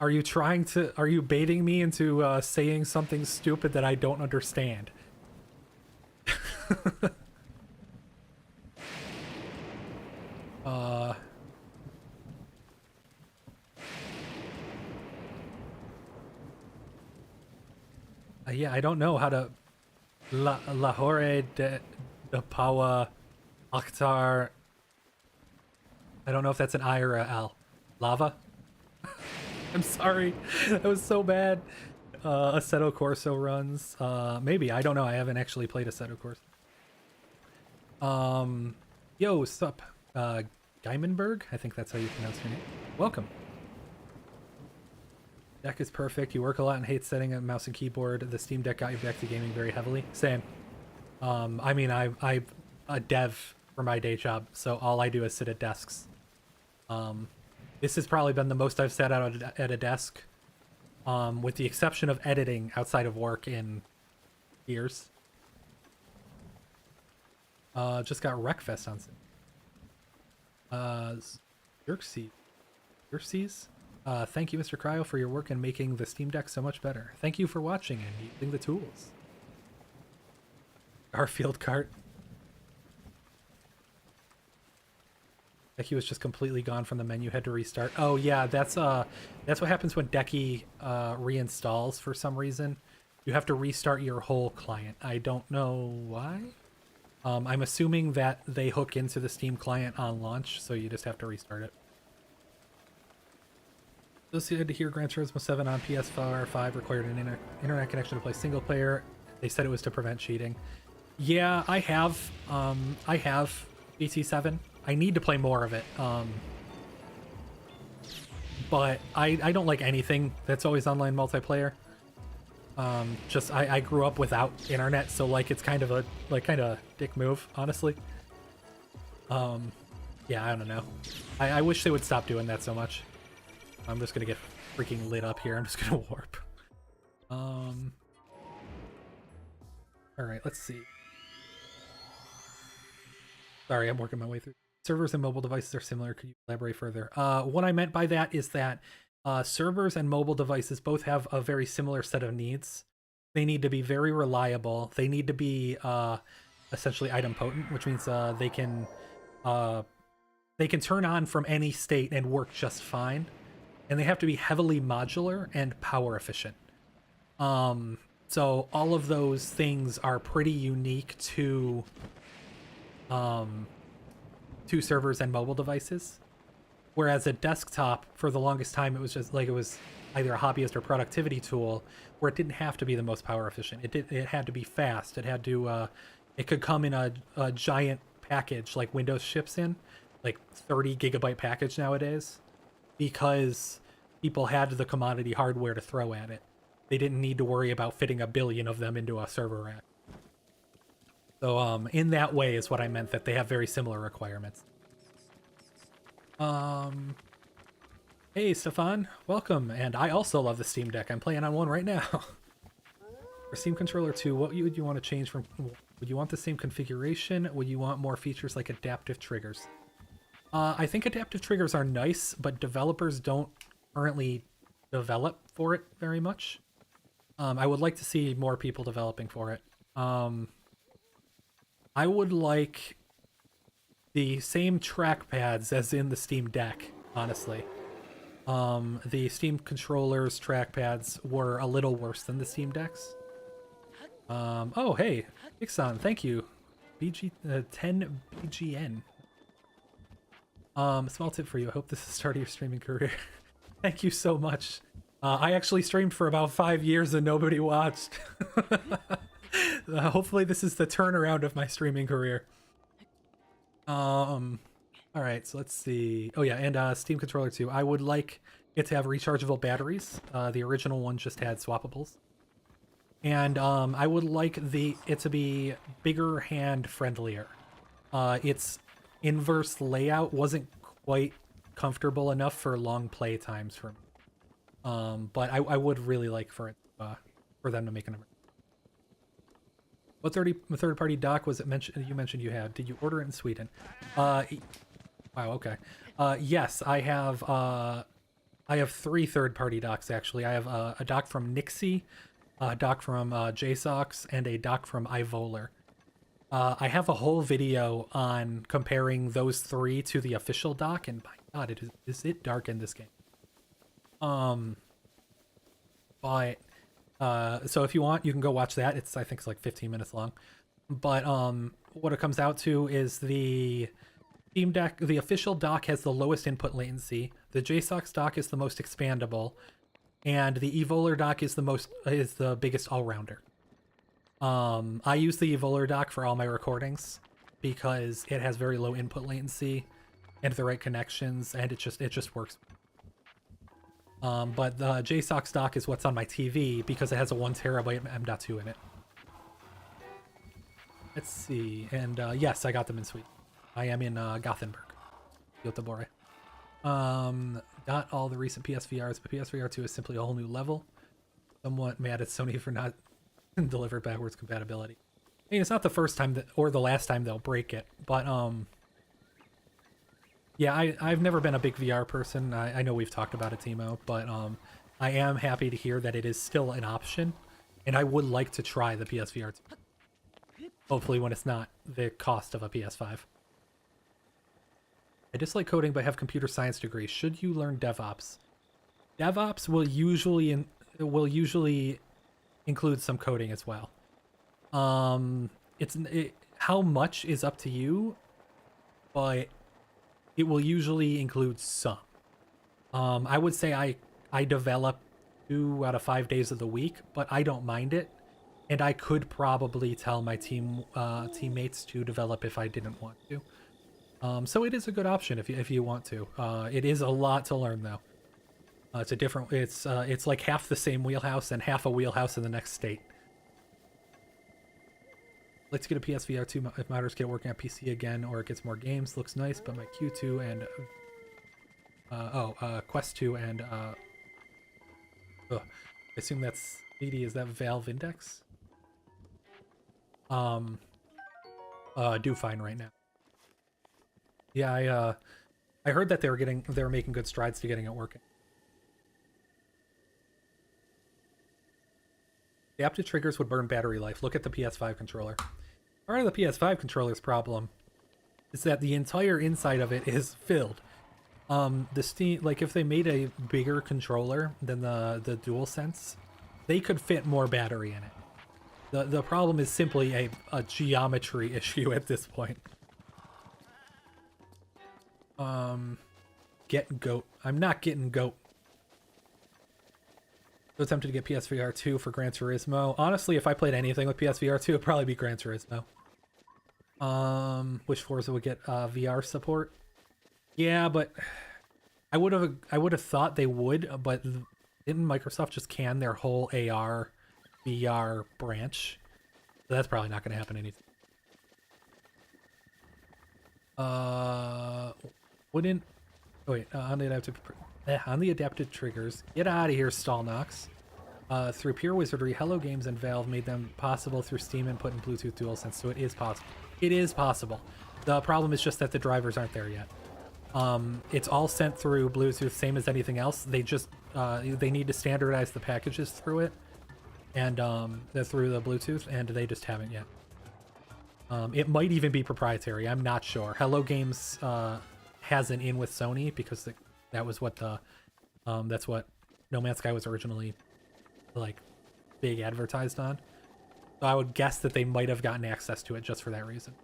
Are you baiting me into saying something stupid that I don't understand? uh, yeah, I don't know how to Lahore de Pawa Akhtar. I don't know if that's an I or a L. Lava? I'm sorry. That was so bad. Assetto Corso runs. Maybe. I don't know. I haven't actually played Assetto Corso. Yo, sup? Geimenberg? I think that's how you pronounce your name. Welcome. Deck is perfect. You work a lot and hate setting a mouse and keyboard. The Steam Deck got you back to gaming very heavily. Same. I mean, I'm a dev for my day job, so all I do is sit at desks. This has probably been the most I've sat at a desk, with the exception of editing outside of work in years. Just got Wreckfest on Xerxes. Thank you, Mr. Cryo, for your work in making the Steam Deck so much better. Thank you for watching and using the tools. Garfield cart. Decky was just completely gone from the menu, had to restart. Oh yeah, that's what happens when Decky reinstalls for some reason. You have to restart your whole client. I don't know why. I'm assuming that they hook into the Steam client on launch, so you just have to restart it. Associated to hear Gran Turismo 7 on PS4 5 required an internet connection to play single player. They said it was to prevent cheating. Yeah, I have BT7. I need to play more of it. But I don't like anything that's always online multiplayer. Just I grew up without internet, so like it's kind of a dick move, honestly. Yeah, I don't know. I wish they would stop doing that so much. I'm just gonna get freaking lit up here. I'm just gonna warp. All right, let's see. Sorry, I'm working my way through. Servers and mobile devices are similar. Could you elaborate further? What I meant by that is that servers and mobile devices both have a very similar set of needs. They need to be very reliable. They need to be essentially item potent, which means they can turn on from any state and work just fine. And they have to be heavily modular and power efficient. So all of those things are pretty unique to servers and mobile devices. Whereas a desktop, for the longest time, it was just like it was either a hobbyist or productivity tool where it didn't have to be the most power efficient. It had to be fast. It had to it could come in a giant package like Windows ships in, like 30 gigabyte package nowadays, because people had the commodity hardware to throw at it. They didn't need to worry about fitting a billion of them into a server rack. So in that way is what I meant, that they have very similar requirements. Hey Stefan, welcome. And I also love the Steam Deck. I'm playing on one right now. For Steam Controller 2, what would you want to change from? Would you want the same configuration? Would you want more features like adaptive triggers? I think adaptive triggers are nice, but developers don't currently develop for it very much. I would like to see more people developing for it. I would like the same trackpads as in the Steam Deck, honestly. The Steam controllers trackpads were a little worse than the Steam Decks. Oh, hey, Ixon, thank you. 10 BGN. Small tip for you. I hope this is the start of your streaming career. Thank you so much. I actually streamed for about 5 years and nobody watched. Hopefully this is the turnaround of my streaming career. All right, so let's see. Oh yeah, and Steam Controller 2. I would like it to have rechargeable batteries. The original one just had swappables. And I would like it to be bigger hand friendlier. Its inverse layout wasn't quite comfortable enough for long play times for me. But I would really like for them to make an. What third-party dock was it you mentioned you had? Did you order it in Sweden? Wow, okay. Yes, I have 3 third-party docks actually. I have a dock from Nixie, a dock from JSOX, and a dock from iVoler. I have a whole video on comparing those three to the official doc, and my god, is it dark in this game. But so if you want, you can go watch that. I think it's like 15 minutes long. But what it comes out to is the Steam Deck, the official dock has the lowest input latency. The JSOX dock is the most expandable, and the Evoler dock is the biggest all-rounder. I use the Evoler dock for all my recordings because it has very low input latency and the right connections, and it just works. But the JSOX dock is what's on my TV because it has a 1 terabyte M.2 in it. Let's see, and yes, I got them in Sweden. I am in Gothenburg, Göteborg. Got all the recent PSVRs, but PSVR 2 is simply a whole new level. Somewhat mad at Sony for not delivered backwards compatibility. I mean, it's not the first time or the last time they'll break it, but yeah, I've never been a big VR person. I know we've talked about it, Timo, but I am happy to hear that it is still an option, and I would like to try the PSVR 2. Hopefully when it's not the cost of a PS5. I dislike coding but have computer science degree. Should you learn DevOps? DevOps will usually include some coding as well. How much is up to you, but it will usually include some. I would say I develop 2 out of 5 days of the week, but I don't mind it, and I could probably tell my teammates to develop if I didn't want to. So it is a good option if you want to. It is a lot to learn though. It's like half the same wheelhouse and half a wheelhouse in the next state. Let's get a PSVR 2 if modders get working on PC again, or it gets more games. Looks nice, but my Q2 and Quest 2 and I assume that's 80. Is that Valve Index? Do fine right now. Yeah, I heard that they were making good strides to getting it working. Adaptive triggers would burn battery life. Look at the PS5 controller. Part of the PS5 controller's problem is that the entire inside of it is filled. The Steam, like if they made a bigger controller than the DualSense, they could fit more battery in it. The problem is simply a geometry issue at this point. Get goat. I'm not getting goat. So tempted to get PSVR 2 for Gran Turismo. Honestly, if I played anything with PSVR 2, it'd probably be Gran Turismo. Which Forza would get VR support? Yeah, but I would have thought they would, but didn't Microsoft just can their whole AR VR branch? So that's probably not going to happen anytime. Wouldn't... Oh wait, on the adaptive triggers. Get out of here, Stallnox. Through pure wizardry, Hello Games and Valve made them possible through Steam input and Bluetooth DualSense, so it is possible. It is possible. The problem is just that the drivers aren't there yet. It's all sent through Bluetooth, same as anything else. They just they need to standardize the packages through it, and through the Bluetooth, and they just haven't yet. It might even be proprietary. I'm not sure. Hello Games has an in with Sony because that was what that's what No Man's Sky was originally like big advertised on. So I would guess that they might have gotten access to it just for that reason.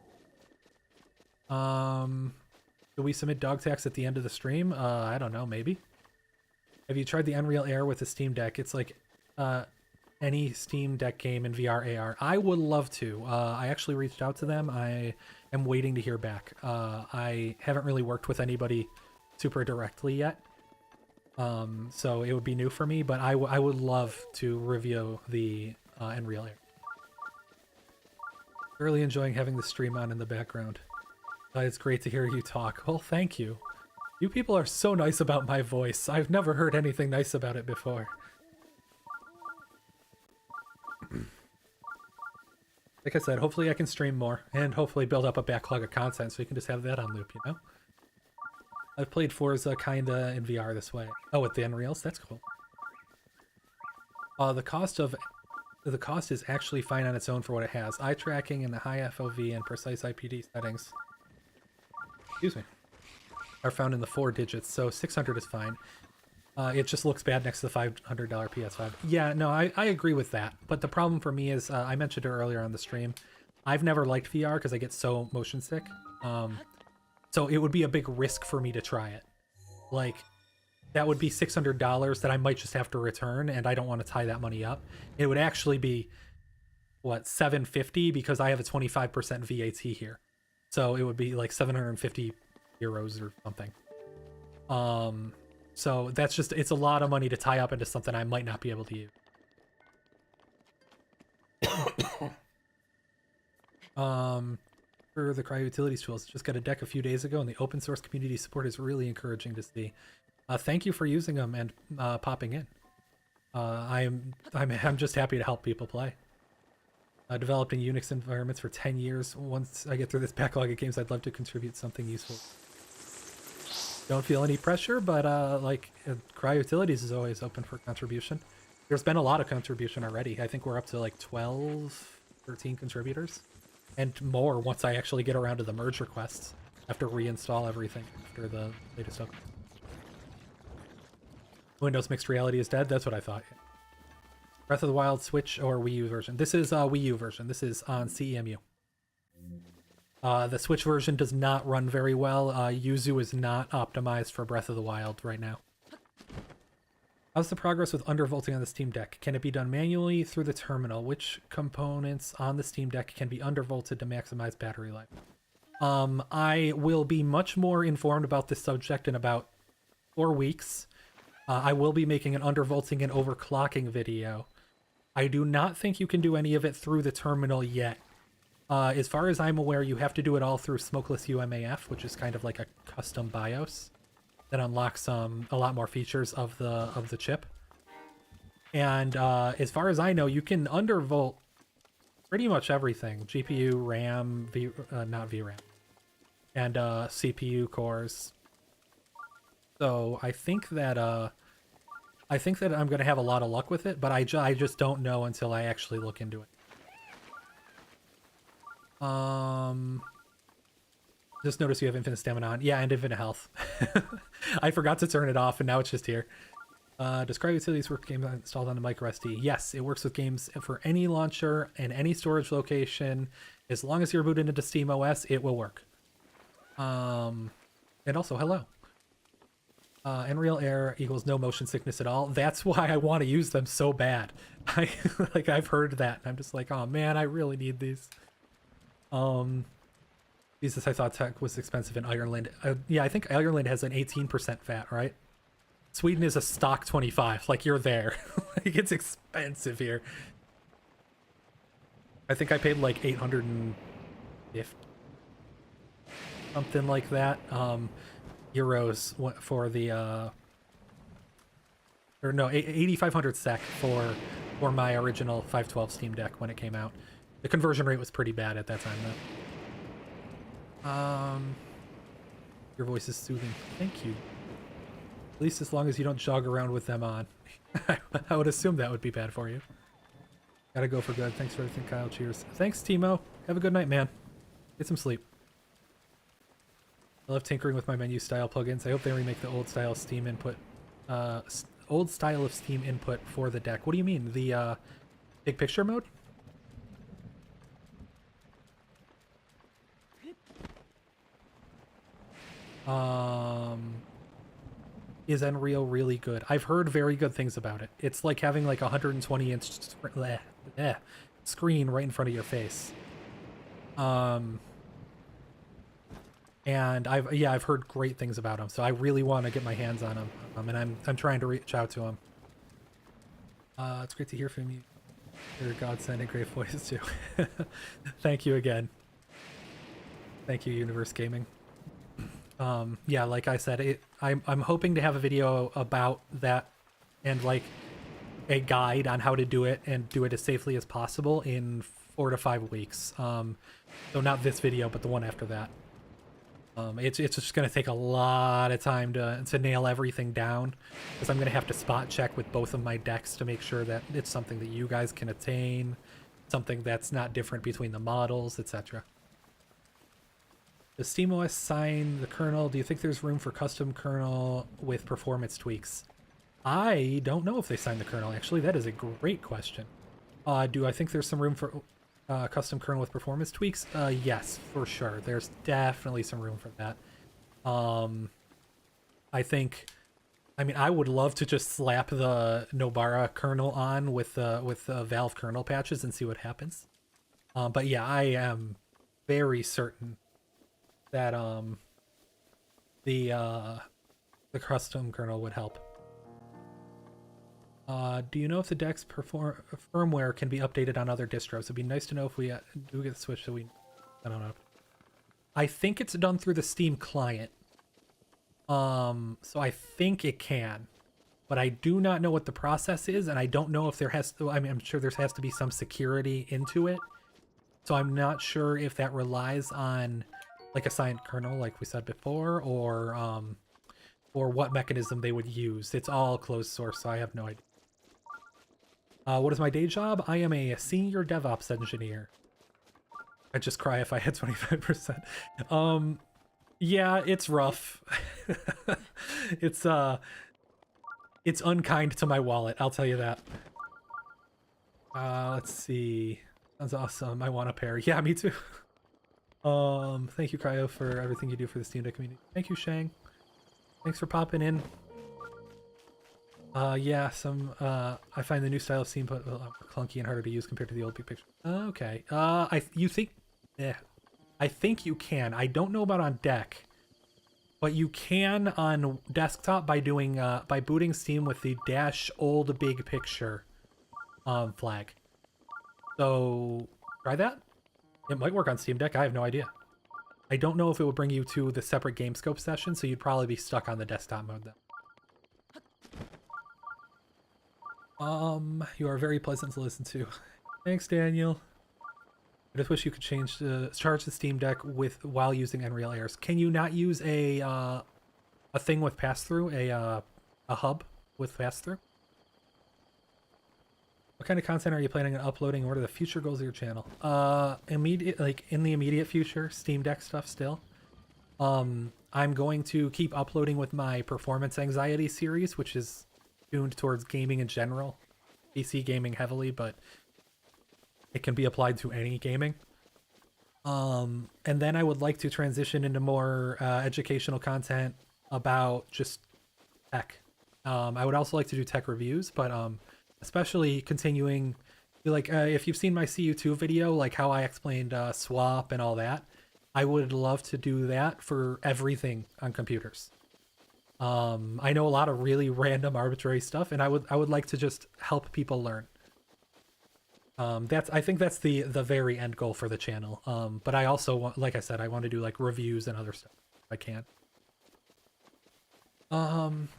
Do we submit dog tax at the end of the stream? I don't know, maybe. Have you tried the Unreal Air with the Steam Deck? It's like any Steam Deck game in VR AR. I would love to. I actually reached out to them. I am waiting to hear back. I haven't really worked with anybody super directly yet. So it would be new for me, but I would love to review the Unreal Air. Really enjoying having the stream on in the background. It's great to hear you talk. Well, thank you. You people are so nice about my voice. I've never heard anything nice about it before. Like I said, hopefully I can stream more, and hopefully build up a backlog of content so we can just have that on loop, you know? I've played Forza kinda in VR this way. Oh, with the Unreals? That's cool. The cost of the cost is actually fine on its own for what it has. Eye tracking and the high FOV and precise IPD settings, excuse me, are found in the 4 digits, so 600 is fine. It just looks bad next to the $500 PS5. Yeah, no, I agree with that. But the problem for me is, I mentioned it earlier on the stream, I've never liked VR because I get so motion sick. So it would be a big risk for me to try it. Like, that would be $600 that I might just have to return, and I don't want to tie that money up. It would actually be, what, $750 because I have a 25% VAT here. So it would be like 750 euros or something. So that's just, it's a lot of money to tie up into something I might not be able to use. For the Cryo Utilities tools, just got a deck a few days ago, and the open source community support is really encouraging to see. Thank you for using them and popping in. I'm just happy to help people play. Developed in Unix environments for 10 years. Once I get through this backlog of games, I'd love to contribute something useful. Don't feel any pressure, but Cryo Utilities is always open for contribution. There's been a lot of contribution already. I think we're up to like 12, 13 contributors. And more once I actually get around to the merge requests. I have to reinstall everything after the latest update. Windows Mixed Reality is dead? That's what I thought. Breath of the Wild Switch or Wii U version? This is Wii U version. This is on CEMU. The Switch version does not run very well. Yuzu is not optimized for Breath of the Wild right now. How's the progress with undervolting on the Steam Deck? Can it be done manually through the terminal? Which components on the Steam Deck can be undervolted to maximize battery life? I will be much more informed about this subject in about 4 weeks. I will be making an undervolting and overclocking video. I do not think you can do any of it through the terminal yet. As far as I'm aware, you have to do it all through Smokeless UMAF, which is kind of like a custom BIOS that unlocks a lot more features of the chip. And as far as I know, you can undervolt pretty much everything: GPU, RAM, not VRAM, and CPU cores. So I think that I'm gonna have a lot of luck with it, but I just don't know until I actually look into it. Just notice you have infinite stamina on. Yeah, and infinite health. I forgot to turn it off, and now it's just here. Does Cryo Utilities work with games installed on the micro SD? Yes, it works with games for any launcher and any storage location. As long as you're booted into Steam OS, it will work. And also, hello. Unreal Air equals no motion sickness at all. That's why I want to use them so bad. I've heard that, and I'm just like, oh man, I really need these. Jesus, I thought tech was expensive in Ireland. Yeah, I think Ireland has an 18% VAT, right? Sweden is a stock 25. Like, you're there. Like, it's expensive here. I think I paid like 850, something like that. Euros for the or no, 8,500 SEK for my original 512 Steam Deck when it came out. The conversion rate was pretty bad at that time though. Your voice is soothing. Thank you. At least as long as you don't jog around with them on. I would assume that would be bad for you. Gotta go for good. Thanks for everything, Kyle. Cheers. Thanks, Timo. Have a good night, man. Get some sleep. I love tinkering with my menu style plugins. I hope they remake the old style Steam input, old style of Steam input for the deck. What do you mean? The big picture mode? Is Unreal really good? I've heard very good things about it. It's like having like a 120-inch screen right in front of your face. And I've heard great things about him, so I really want to get my hands on him, and I'm trying to reach out to him. It's great to hear from you. You're a godsend and great voice too. Thank you again. Thank you, Universe Gaming. Yeah, like I said, I'm hoping to have a video about that and like a guide on how to do it and do it as safely as possible in 4 to 5 weeks. So not this video, but the one after that. It's just going to take a lot of time to nail everything down, because I'm going to have to spot check with both of my decks to make sure that it's something that you guys can attain, something that's not different between the models, etc. Does SteamOS sign the kernel? Do you think there's room for custom kernel with performance tweaks? I don't know if they sign the kernel. Actually, that is a great question. Do I think there's some room for custom kernel with performance tweaks? Yes, for sure. There's definitely some room for that. I mean, I would love to just slap the Nobara kernel on with Valve kernel patches and see what happens. But yeah, I am very certain that the custom kernel would help. Do you know if the deck's firmware can be updated on other distros? It'd be nice to know if we do get the Switch, so I don't know. I think it's done through the Steam client. So I think it can, but I do not know what the process is, and I don't know if there has to, I mean, I'm sure there has to be some security into it. So I'm not sure if that relies on like a signed kernel, like we said before, or what mechanism they would use. It's all closed source, so I have no idea. What is my day job? I am a senior DevOps engineer. I'd just cry if I had 25%. Yeah, it's rough. It's unkind to my wallet, I'll tell you that. Let's see. Sounds awesome. I want a pair. Yeah, me too. Thank you, Cryo, for everything you do for the Steam Deck community. Thank you, Shang. Thanks for popping in. Yeah, I find the new style of Steam clunky and harder to use compared to the old big picture. Okay. I think you can. I don't know about on deck, but you can on desktop by doing by booting Steam with the -old big picture flag. So try that. It might work on Steam Deck. I have no idea. I don't know if it would bring you to the separate GameScope session, so you'd probably be stuck on the desktop mode then. You are very pleasant to listen to. Thanks, Daniel. I just wish you could charge the Steam Deck while using Unreal Airs. Can you not use a thing with pass-through, a hub with pass-through? What kind of content are you planning on uploading? What are the future goals of your channel? In the immediate future, Steam Deck stuff still. I'm going to keep uploading with my performance anxiety series, which is tuned towards gaming in general. PC gaming heavily, but it can be applied to any gaming. And then I would like to transition into more educational content about just tech. I would also like to do tech reviews, but especially continuing, like if you've seen my CU2 video, like how I explained swap and all that, I would love to do that for everything on computers. I know a lot of really random arbitrary stuff, and I would like to just help people learn. I think that's the very end goal for the channel. But I also want, like I said, I want to do like reviews and other stuff if I can.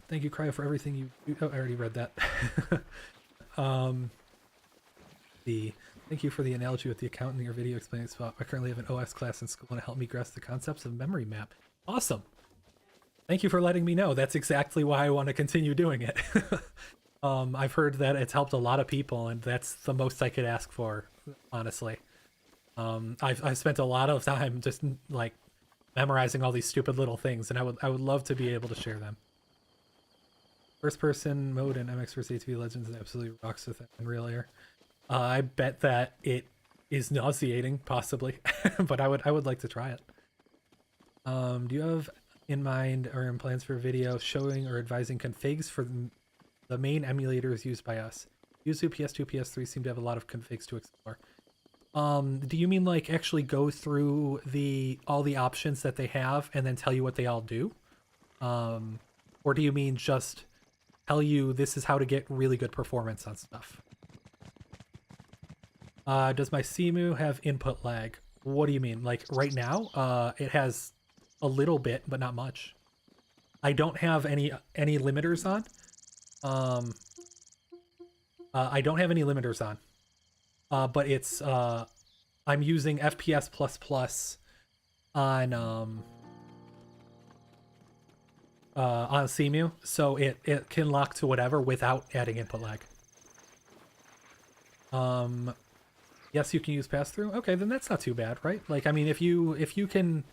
Thank you, Cryo, for everything you do. Oh, I already read that. Thank you for the analogy with the account in your video explaining swap. I currently have an OS class in school and it helped me grasp the concepts of memory map. Awesome. Thank you for letting me know. That's exactly why I want to continue doing it. I've heard that it's helped a lot of people, and that's the most I could ask for, honestly. I've spent a lot of time just like memorizing all these stupid little things, and I would love to be able to share them. First person mode in MX vs ATV Legends absolutely rocks with Unreal Air. I bet that it is nauseating, possibly, but I would like to try it. Do you have in mind or in plans for a video showing or advising configs for the main emulators used by us? Usually PS2, PS3 seem to have a lot of configs to explore. Do you mean like actually go through all the options that they have and then tell you what they all do? Or do you mean just tell you this is how to get really good performance on stuff? Does my CMU have input lag? What do you mean? Like right now, it has a little bit, but not much. I don't have any limiters on. I don't have any limiters on. But it's I'm using FPS++ on on CMU, so it can lock to whatever without adding input lag. Yes, you can use pass-through. Okay, then that's not too bad, right? Like, I mean, if you can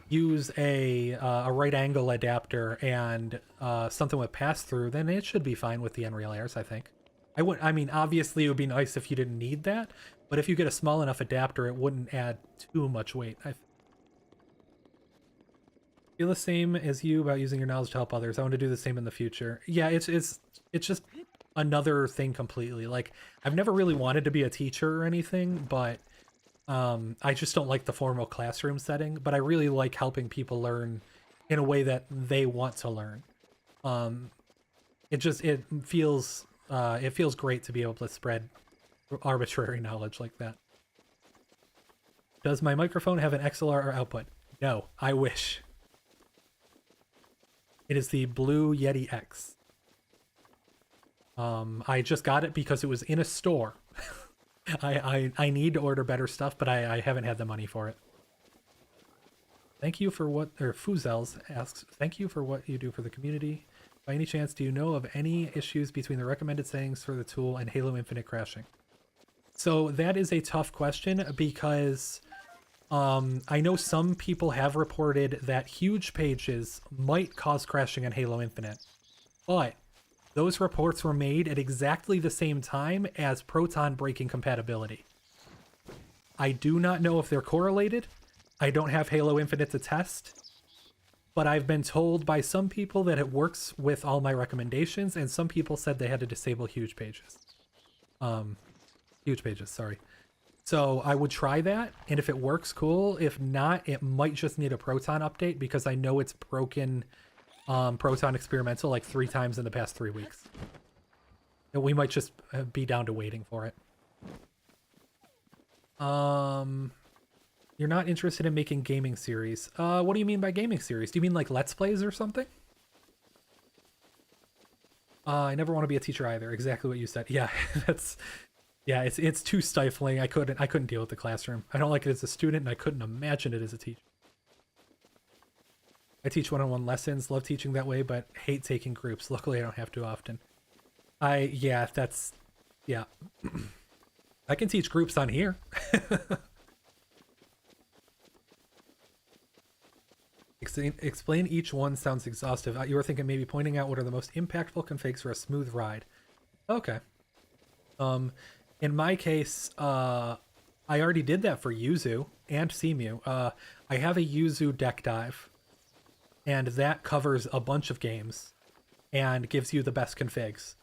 use a right angle adapter and something with pass-through, then it should be fine with the Unreal Airs, I think. I mean, obviously it would be nice if you didn't need that, but if you get a small enough adapter, it wouldn't add too much weight. I feel the same as you about using your knowledge to help others. I want to do the same in the future. Yeah, it's just another thing completely. Like, I've never really wanted to be a teacher or anything, but I just don't like the formal classroom setting. But I really like helping people learn in a way that they want to learn. It feels great to be able to spread arbitrary knowledge like that. Does my microphone have an XLR output? No, I wish. It is the Blue Yeti X. I just got it because it was in a store. I need to order better stuff, but I haven't had the money for it. Thank you for what, or Fuzels asks, thank you for what you do for the community. By any chance, do you know of any issues between the recommended settings for the tool and Halo Infinite crashing? So that is a tough question because I know some people have reported that huge pages might cause crashing on Halo Infinite, but those reports were made at exactly the same time as Proton breaking compatibility. I do not know if they're correlated. I don't have Halo Infinite to test, but I've been told by some people that it works with all my recommendations, and some people said they had to disable huge pages. Huge pages, sorry. So I would try that, and if it works, cool. If not, it might just need a Proton update because I know it's broken Proton experimental like 3 times in the past 3 weeks. And we might just be down to waiting for it. You're not interested in making gaming series. What do you mean by gaming series? Do you mean like Let's Plays or something? I never want to be a teacher either. Exactly what you said. Yeah, it's too stifling. I couldn't deal with the classroom. I don't like it as a student, and I couldn't imagine it as a teacher. I teach one-on-one lessons, love teaching that way, but hate taking groups. Luckily, I don't have to often. Yeah. I can teach groups on here. Explain each one sounds exhaustive. You were thinking maybe pointing out what are the most impactful configs for a smooth ride. Okay. In my case, I already did that for Yuzu and CMU. I have a Yuzu deck dive, and that covers a bunch of games and gives you the best configs.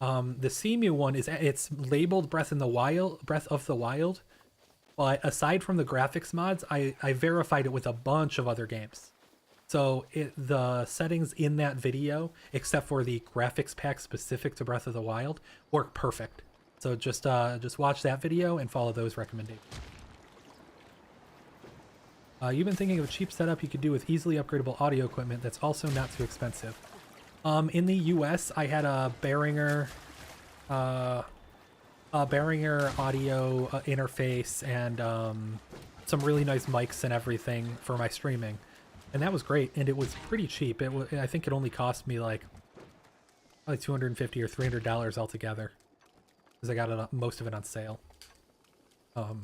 The CMU one it's labeled Breath of the Wild, but aside from the graphics mods, I verified it with a bunch of other games. So the settings in that video, except for the graphics pack specific to Breath of the Wild, work perfect. So just watch that video and follow those recommendations. You've been thinking of a cheap setup you could do with easily upgradable audio equipment that's also not too expensive. In the US, I had a Behringer audio interface and some really nice mics and everything for my streaming, and that was great. And it was pretty cheap. I think it only cost me like $250 or $300 altogether, because I got most of it on sale. So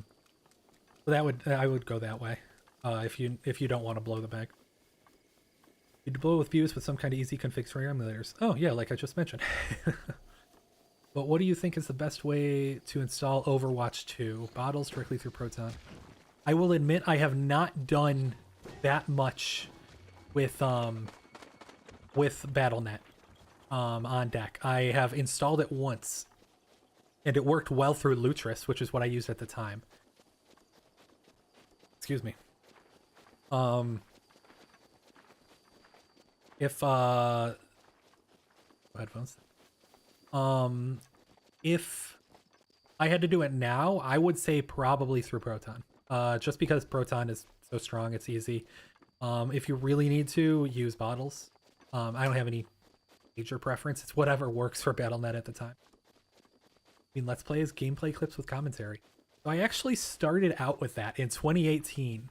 I would go that way if you don't want to blow the bank. You'd blow with views with some kind of easy configs for your emulators. Oh yeah, like I just mentioned. But what do you think is the best way to install Overwatch 2? Bottles directly through Proton. I will admit I have not done that much with Battle.net on deck. I have installed it once, and it worked well through Lutris, which is what I used at the time. Excuse me. Headphones. If I had to do it now, I would say probably through Proton. Just because Proton is so strong, it's easy. If you really need to, use bottles. I don't have any major preference. It's whatever works for Battle.net at the time. I mean, Let's Play is gameplay clips with commentary. So I actually started out with that in 2018.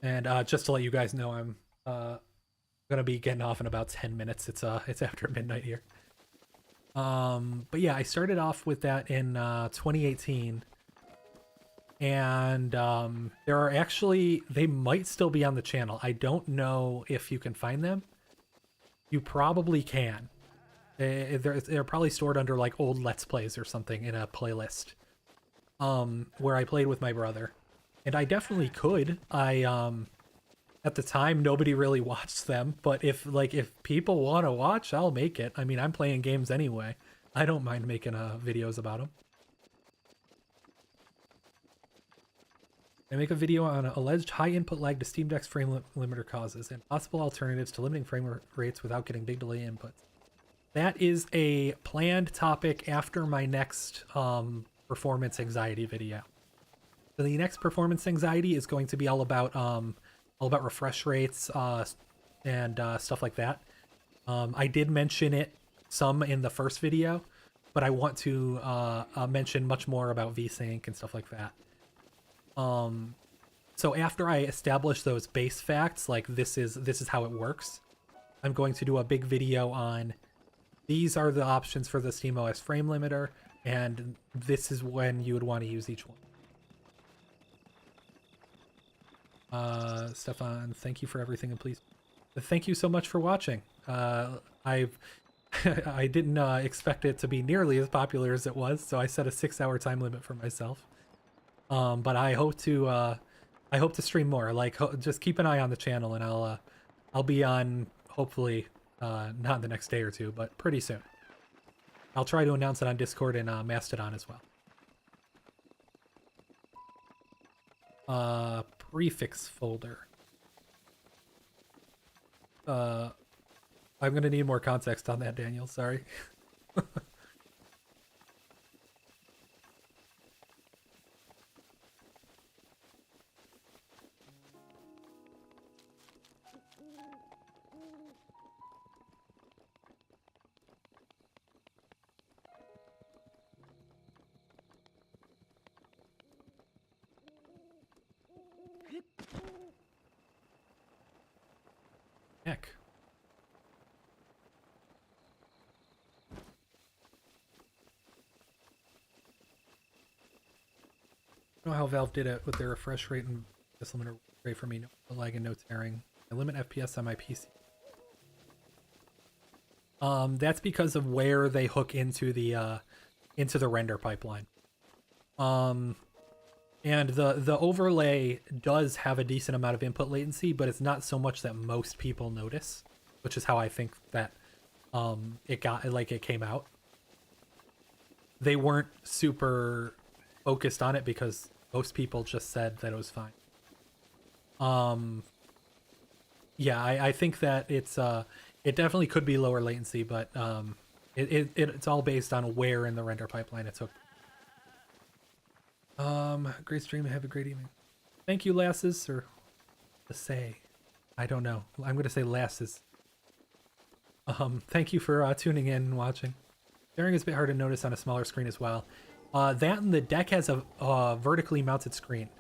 And just to let you guys know, I'm gonna be getting off in about 10 minutes. It's after midnight here. But yeah, I started off with that in 2018. And there are actually, they might still be on the channel. I don't know if you can find them. You probably can. They're probably stored under like old Let's Plays or something in a playlist. Where I played with my brother. And I definitely could. At the time, nobody really watched them, but if people want to watch, I'll make it. I mean, I'm playing games anyway. I don't mind making videos about them. I make a video on alleged high input lag to Steam Deck's frame limiter causes and possible alternatives to limiting frame rates without getting big delay inputs. That is a planned topic after my next performance anxiety video. So the next performance anxiety is going to be all about refresh rates and stuff like that. I did mention it some in the first video, but I want to mention much more about VSync and stuff like that. So after I establish those base facts, like this is how it works, I'm going to do a big video on these are the options for the SteamOS frame limiter, and this is when you would want to use each one. Stefan, thank you for everything, and please thank you so much for watching. I didn't expect it to be nearly as popular as it was, so I set a 6-hour time limit for myself. But I hope to stream more. Like, just keep an eye on the channel, and I'll be on, hopefully not the next day or two, but pretty soon. I'll try to announce it on Discord and Mastodon as well. Prefix folder. I'm gonna need more context on that, Daniel. Sorry. Heck. I don't know how Valve did it with their refresh rate and this limiter rate for me. No lag and no tearing. I limit FPS on my PC. That's because of where they hook into the render pipeline. And the overlay does have a decent amount of input latency, but it's not so much that most people notice, which is how I think that it came out. They weren't super focused on it because most people just said that it was fine. Yeah, I think that it definitely could be lower latency, but it's all based on where in the render pipeline it's hooked. Great stream. Have a great evening. Thank you, lasses, or to say, I don't know. I'm going to say lasses. Thank you for tuning in and watching. Sharing is a bit hard to notice on a smaller screen as well. That and the deck has a vertically mounted screen.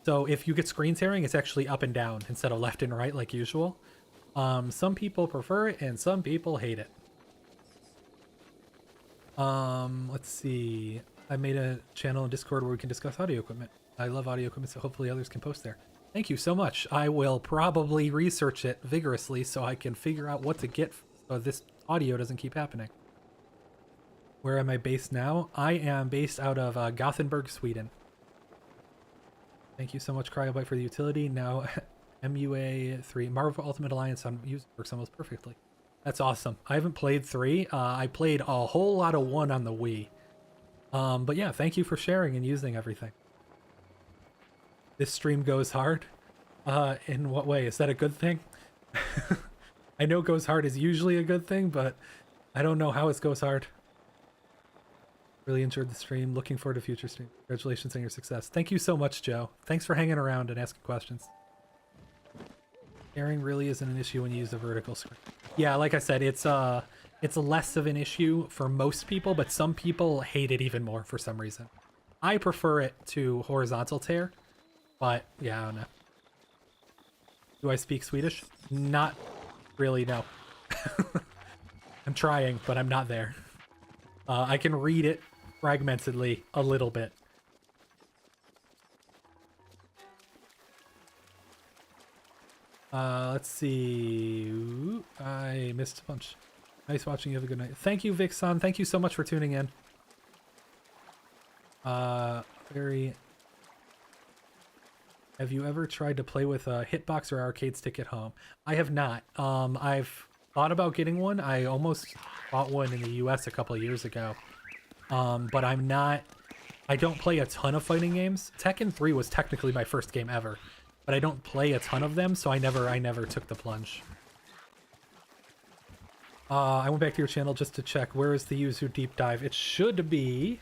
So if you get screen tearing, it's actually up and down instead of left and right like usual. Some people prefer it and some people hate it. Let's see. I made a channel in Discord where we can discuss audio equipment. I love audio equipment, so hopefully others can post there. Thank you so much. I will probably research it vigorously so I can figure out what to get so this audio doesn't keep happening. Where am I based now? I am based out of Gothenburg, Sweden. Thank you so much, Cryobyte, for the utility. Now, MUA3, Marvel Ultimate Alliance on music works almost perfectly. That's awesome. I haven't played 3. I played a whole lot of 1 on the Wii. But yeah, thank you for sharing and using everything. This stream goes hard. In what way? Is that a good thing? I know goes hard is usually a good thing, but I don't know how it goes hard. Really enjoyed the stream. Looking forward to future stream. Congratulations on your success. Thank you so much, Joe. Thanks for hanging around and asking questions. Tearing really isn't an issue when you use a vertical screen. Yeah, like I said, it's less of an issue for most people, but some people hate it even more for some reason. I prefer it to horizontal tear, but yeah, I don't know. Do I speak Swedish? Not really, no. I'm trying, but I'm not there. I can read it fragmentedly a little bit. Let's see. Ooh, I missed a bunch. Nice watching you. Have a good night. Thank you, Vixon. Thank you so much for tuning in. Very... Have you ever tried to play with a hitbox or arcade stick at home? I have not. I've thought about getting one. I almost bought one in the US a couple of years ago. But I'm not... I don't play a ton of fighting games. Tekken 3 was technically my first game ever, but I don't play a ton of them, so I never took the plunge. I went back to your channel just to check. Where is the Yuzu deep dive? It should be...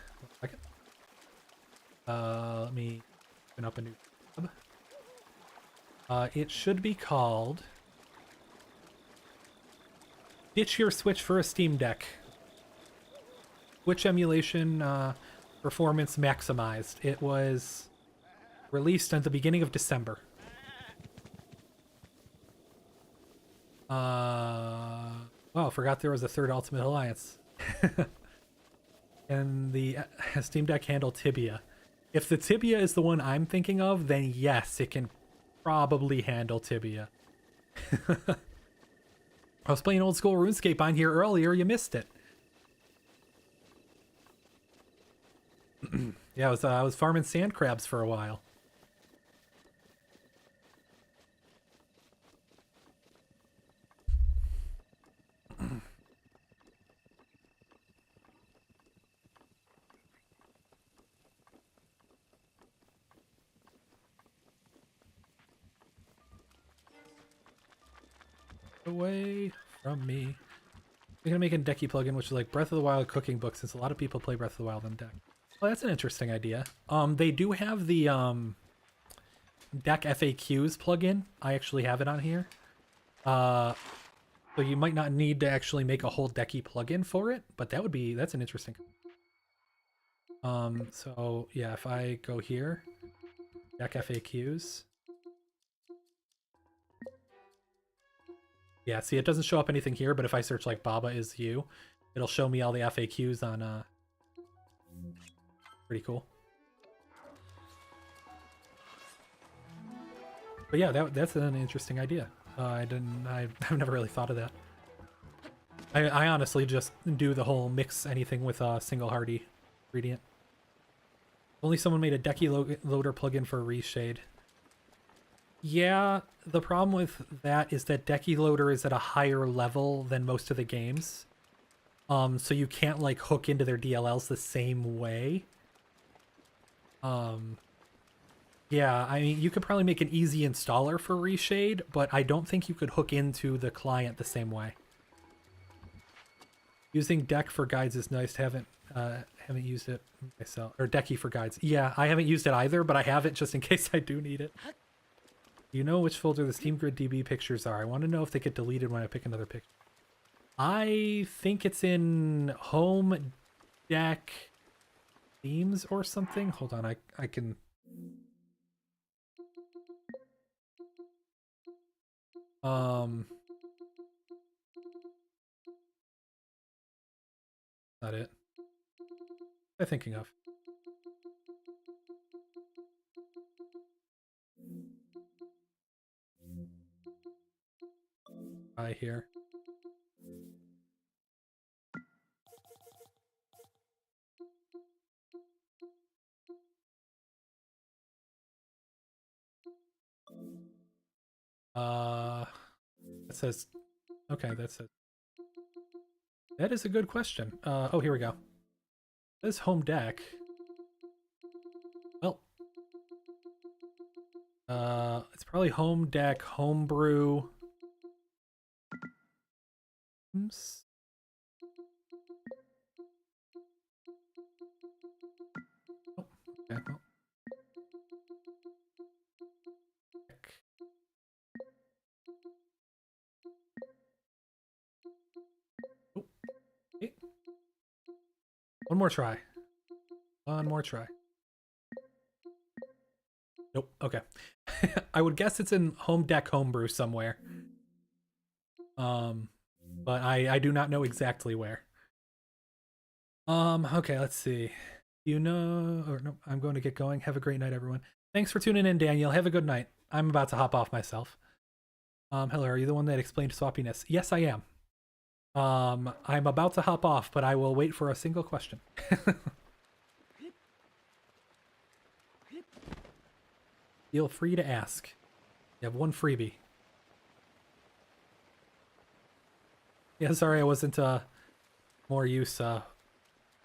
let me open up a new tab. It should be called Ditch Your Switch for a Steam Deck. Switch emulation performance maximized. It was released at the beginning of December. Wow, forgot there was a third Ultimate Alliance. And the Steam Deck handle Tibia. If the Tibia is the one I'm thinking of, then yes, it can probably handle Tibia. I was playing old school RuneScape on here earlier, you missed it. Yeah, I was farming sand crabs for a while. Away from me. We're gonna make a Decky plugin, which is like Breath of the Wild cooking book, since a lot of people play Breath of the Wild on Deck. Well, that's an interesting idea. They do have the Deck FAQs plugin. I actually have it on here. So you might not need to actually make a whole Decky plugin for it, but that's an interesting. So yeah, if I go here, Deck FAQs. Yeah, see, it doesn't show up anything here, but if I search like Baba is you, it'll show me all the FAQs on, pretty cool. But yeah, that's an interesting idea. I've never really thought of that. I honestly just do the whole mix anything with a single hardy ingredient. Only someone made a Decky loader plugin for Reshade. Yeah, the problem with that is that Decky Loader is at a higher level than most of the games. So you can't like hook into their DLLs the same way. Yeah, I mean, you could probably make an easy installer for Reshade, but I don't think you could hook into the client the same way. Using Deck for guides is nice. Haven't used it myself. Or Decky for guides. Yeah, I haven't used it either, but I have it just in case I do need it. You know which folder the Steam Grid DB pictures are. I want to know if they get deleted when I pick another picture. I think it's in Home Deck Themes or something. Hold on, I can... Not it. What am I thinking of? Right here. It says, okay, that's it. That is a good question. Oh, here we go. This Home Deck. Well, it's probably Home Deck, Homebrew. Oops. Oh, okay, well. Oh, okay. One more try. One more try. Nope. Okay. I would guess it's in Home Deck Homebrew somewhere. But I do not know exactly where. Okay, let's see. You know, or no, I'm going to get going. Have a great night, everyone. Thanks for tuning in, Daniel. Have a good night. I'm about to hop off myself. Hello, are you the one that explained swappiness? Yes, I am. I'm about to hop off, but I will wait for a single question. Feel free to ask. You have one freebie. Yeah, sorry I wasn't more use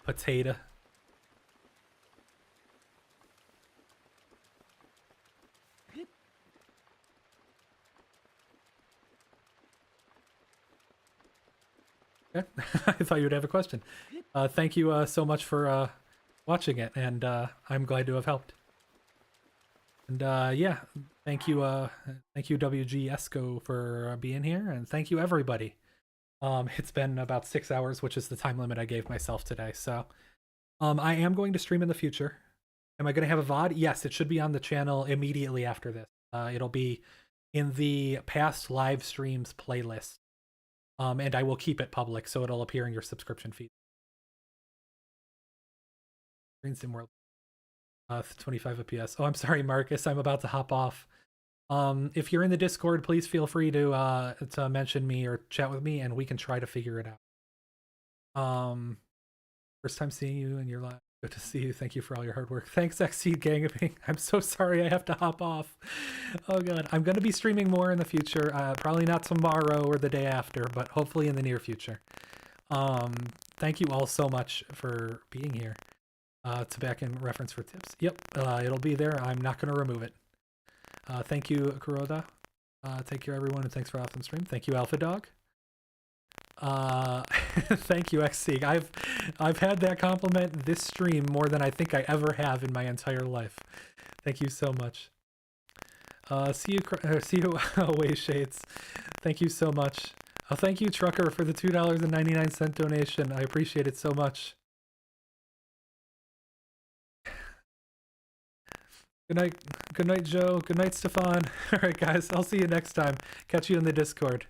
potato. Okay. I thought you would have a question. Thank you so much for watching it, and I'm glad to have helped. And yeah, thank you WG Esco for being here, and thank you everybody. It's been about 6 hours, which is the time limit I gave myself today. So I am going to stream in the future. Am I going to have a VOD? Yes, it should be on the channel immediately after this. It'll be in the past live streams playlist. And I will keep it public, so it'll appear in your subscription feed. Green Sim World. 25 FPS. Oh, I'm sorry, Marcus. I'm about to hop off. If you're in the Discord, please feel free to mention me or chat with me, and we can try to figure it out. First time seeing you in your live. Good to see you. Thank you for all your hard work. Thanks, Xseed Gangaping. I'm so sorry I have to hop off. Oh god, I'm going to be streaming more in the future. Probably not tomorrow or the day after, but hopefully in the near future. Thank you all so much for being here. To back in reference for tips. Yep, it'll be there. I'm not going to remove it. Thank you, Kuroda. Take care, everyone, and thanks for awesome stream. Thank you, Alpha Dog. Thank you, XSeek. I've had that compliment this stream more than I think I ever have in my entire life. Thank you so much. See you away, Shades. Thank you so much. Oh, thank you, Trucker, for the $2.99 donation. I appreciate it so much. Good night, Joe. Good night, Stefan. All right, guys, I'll see you next time. Catch you in the Discord.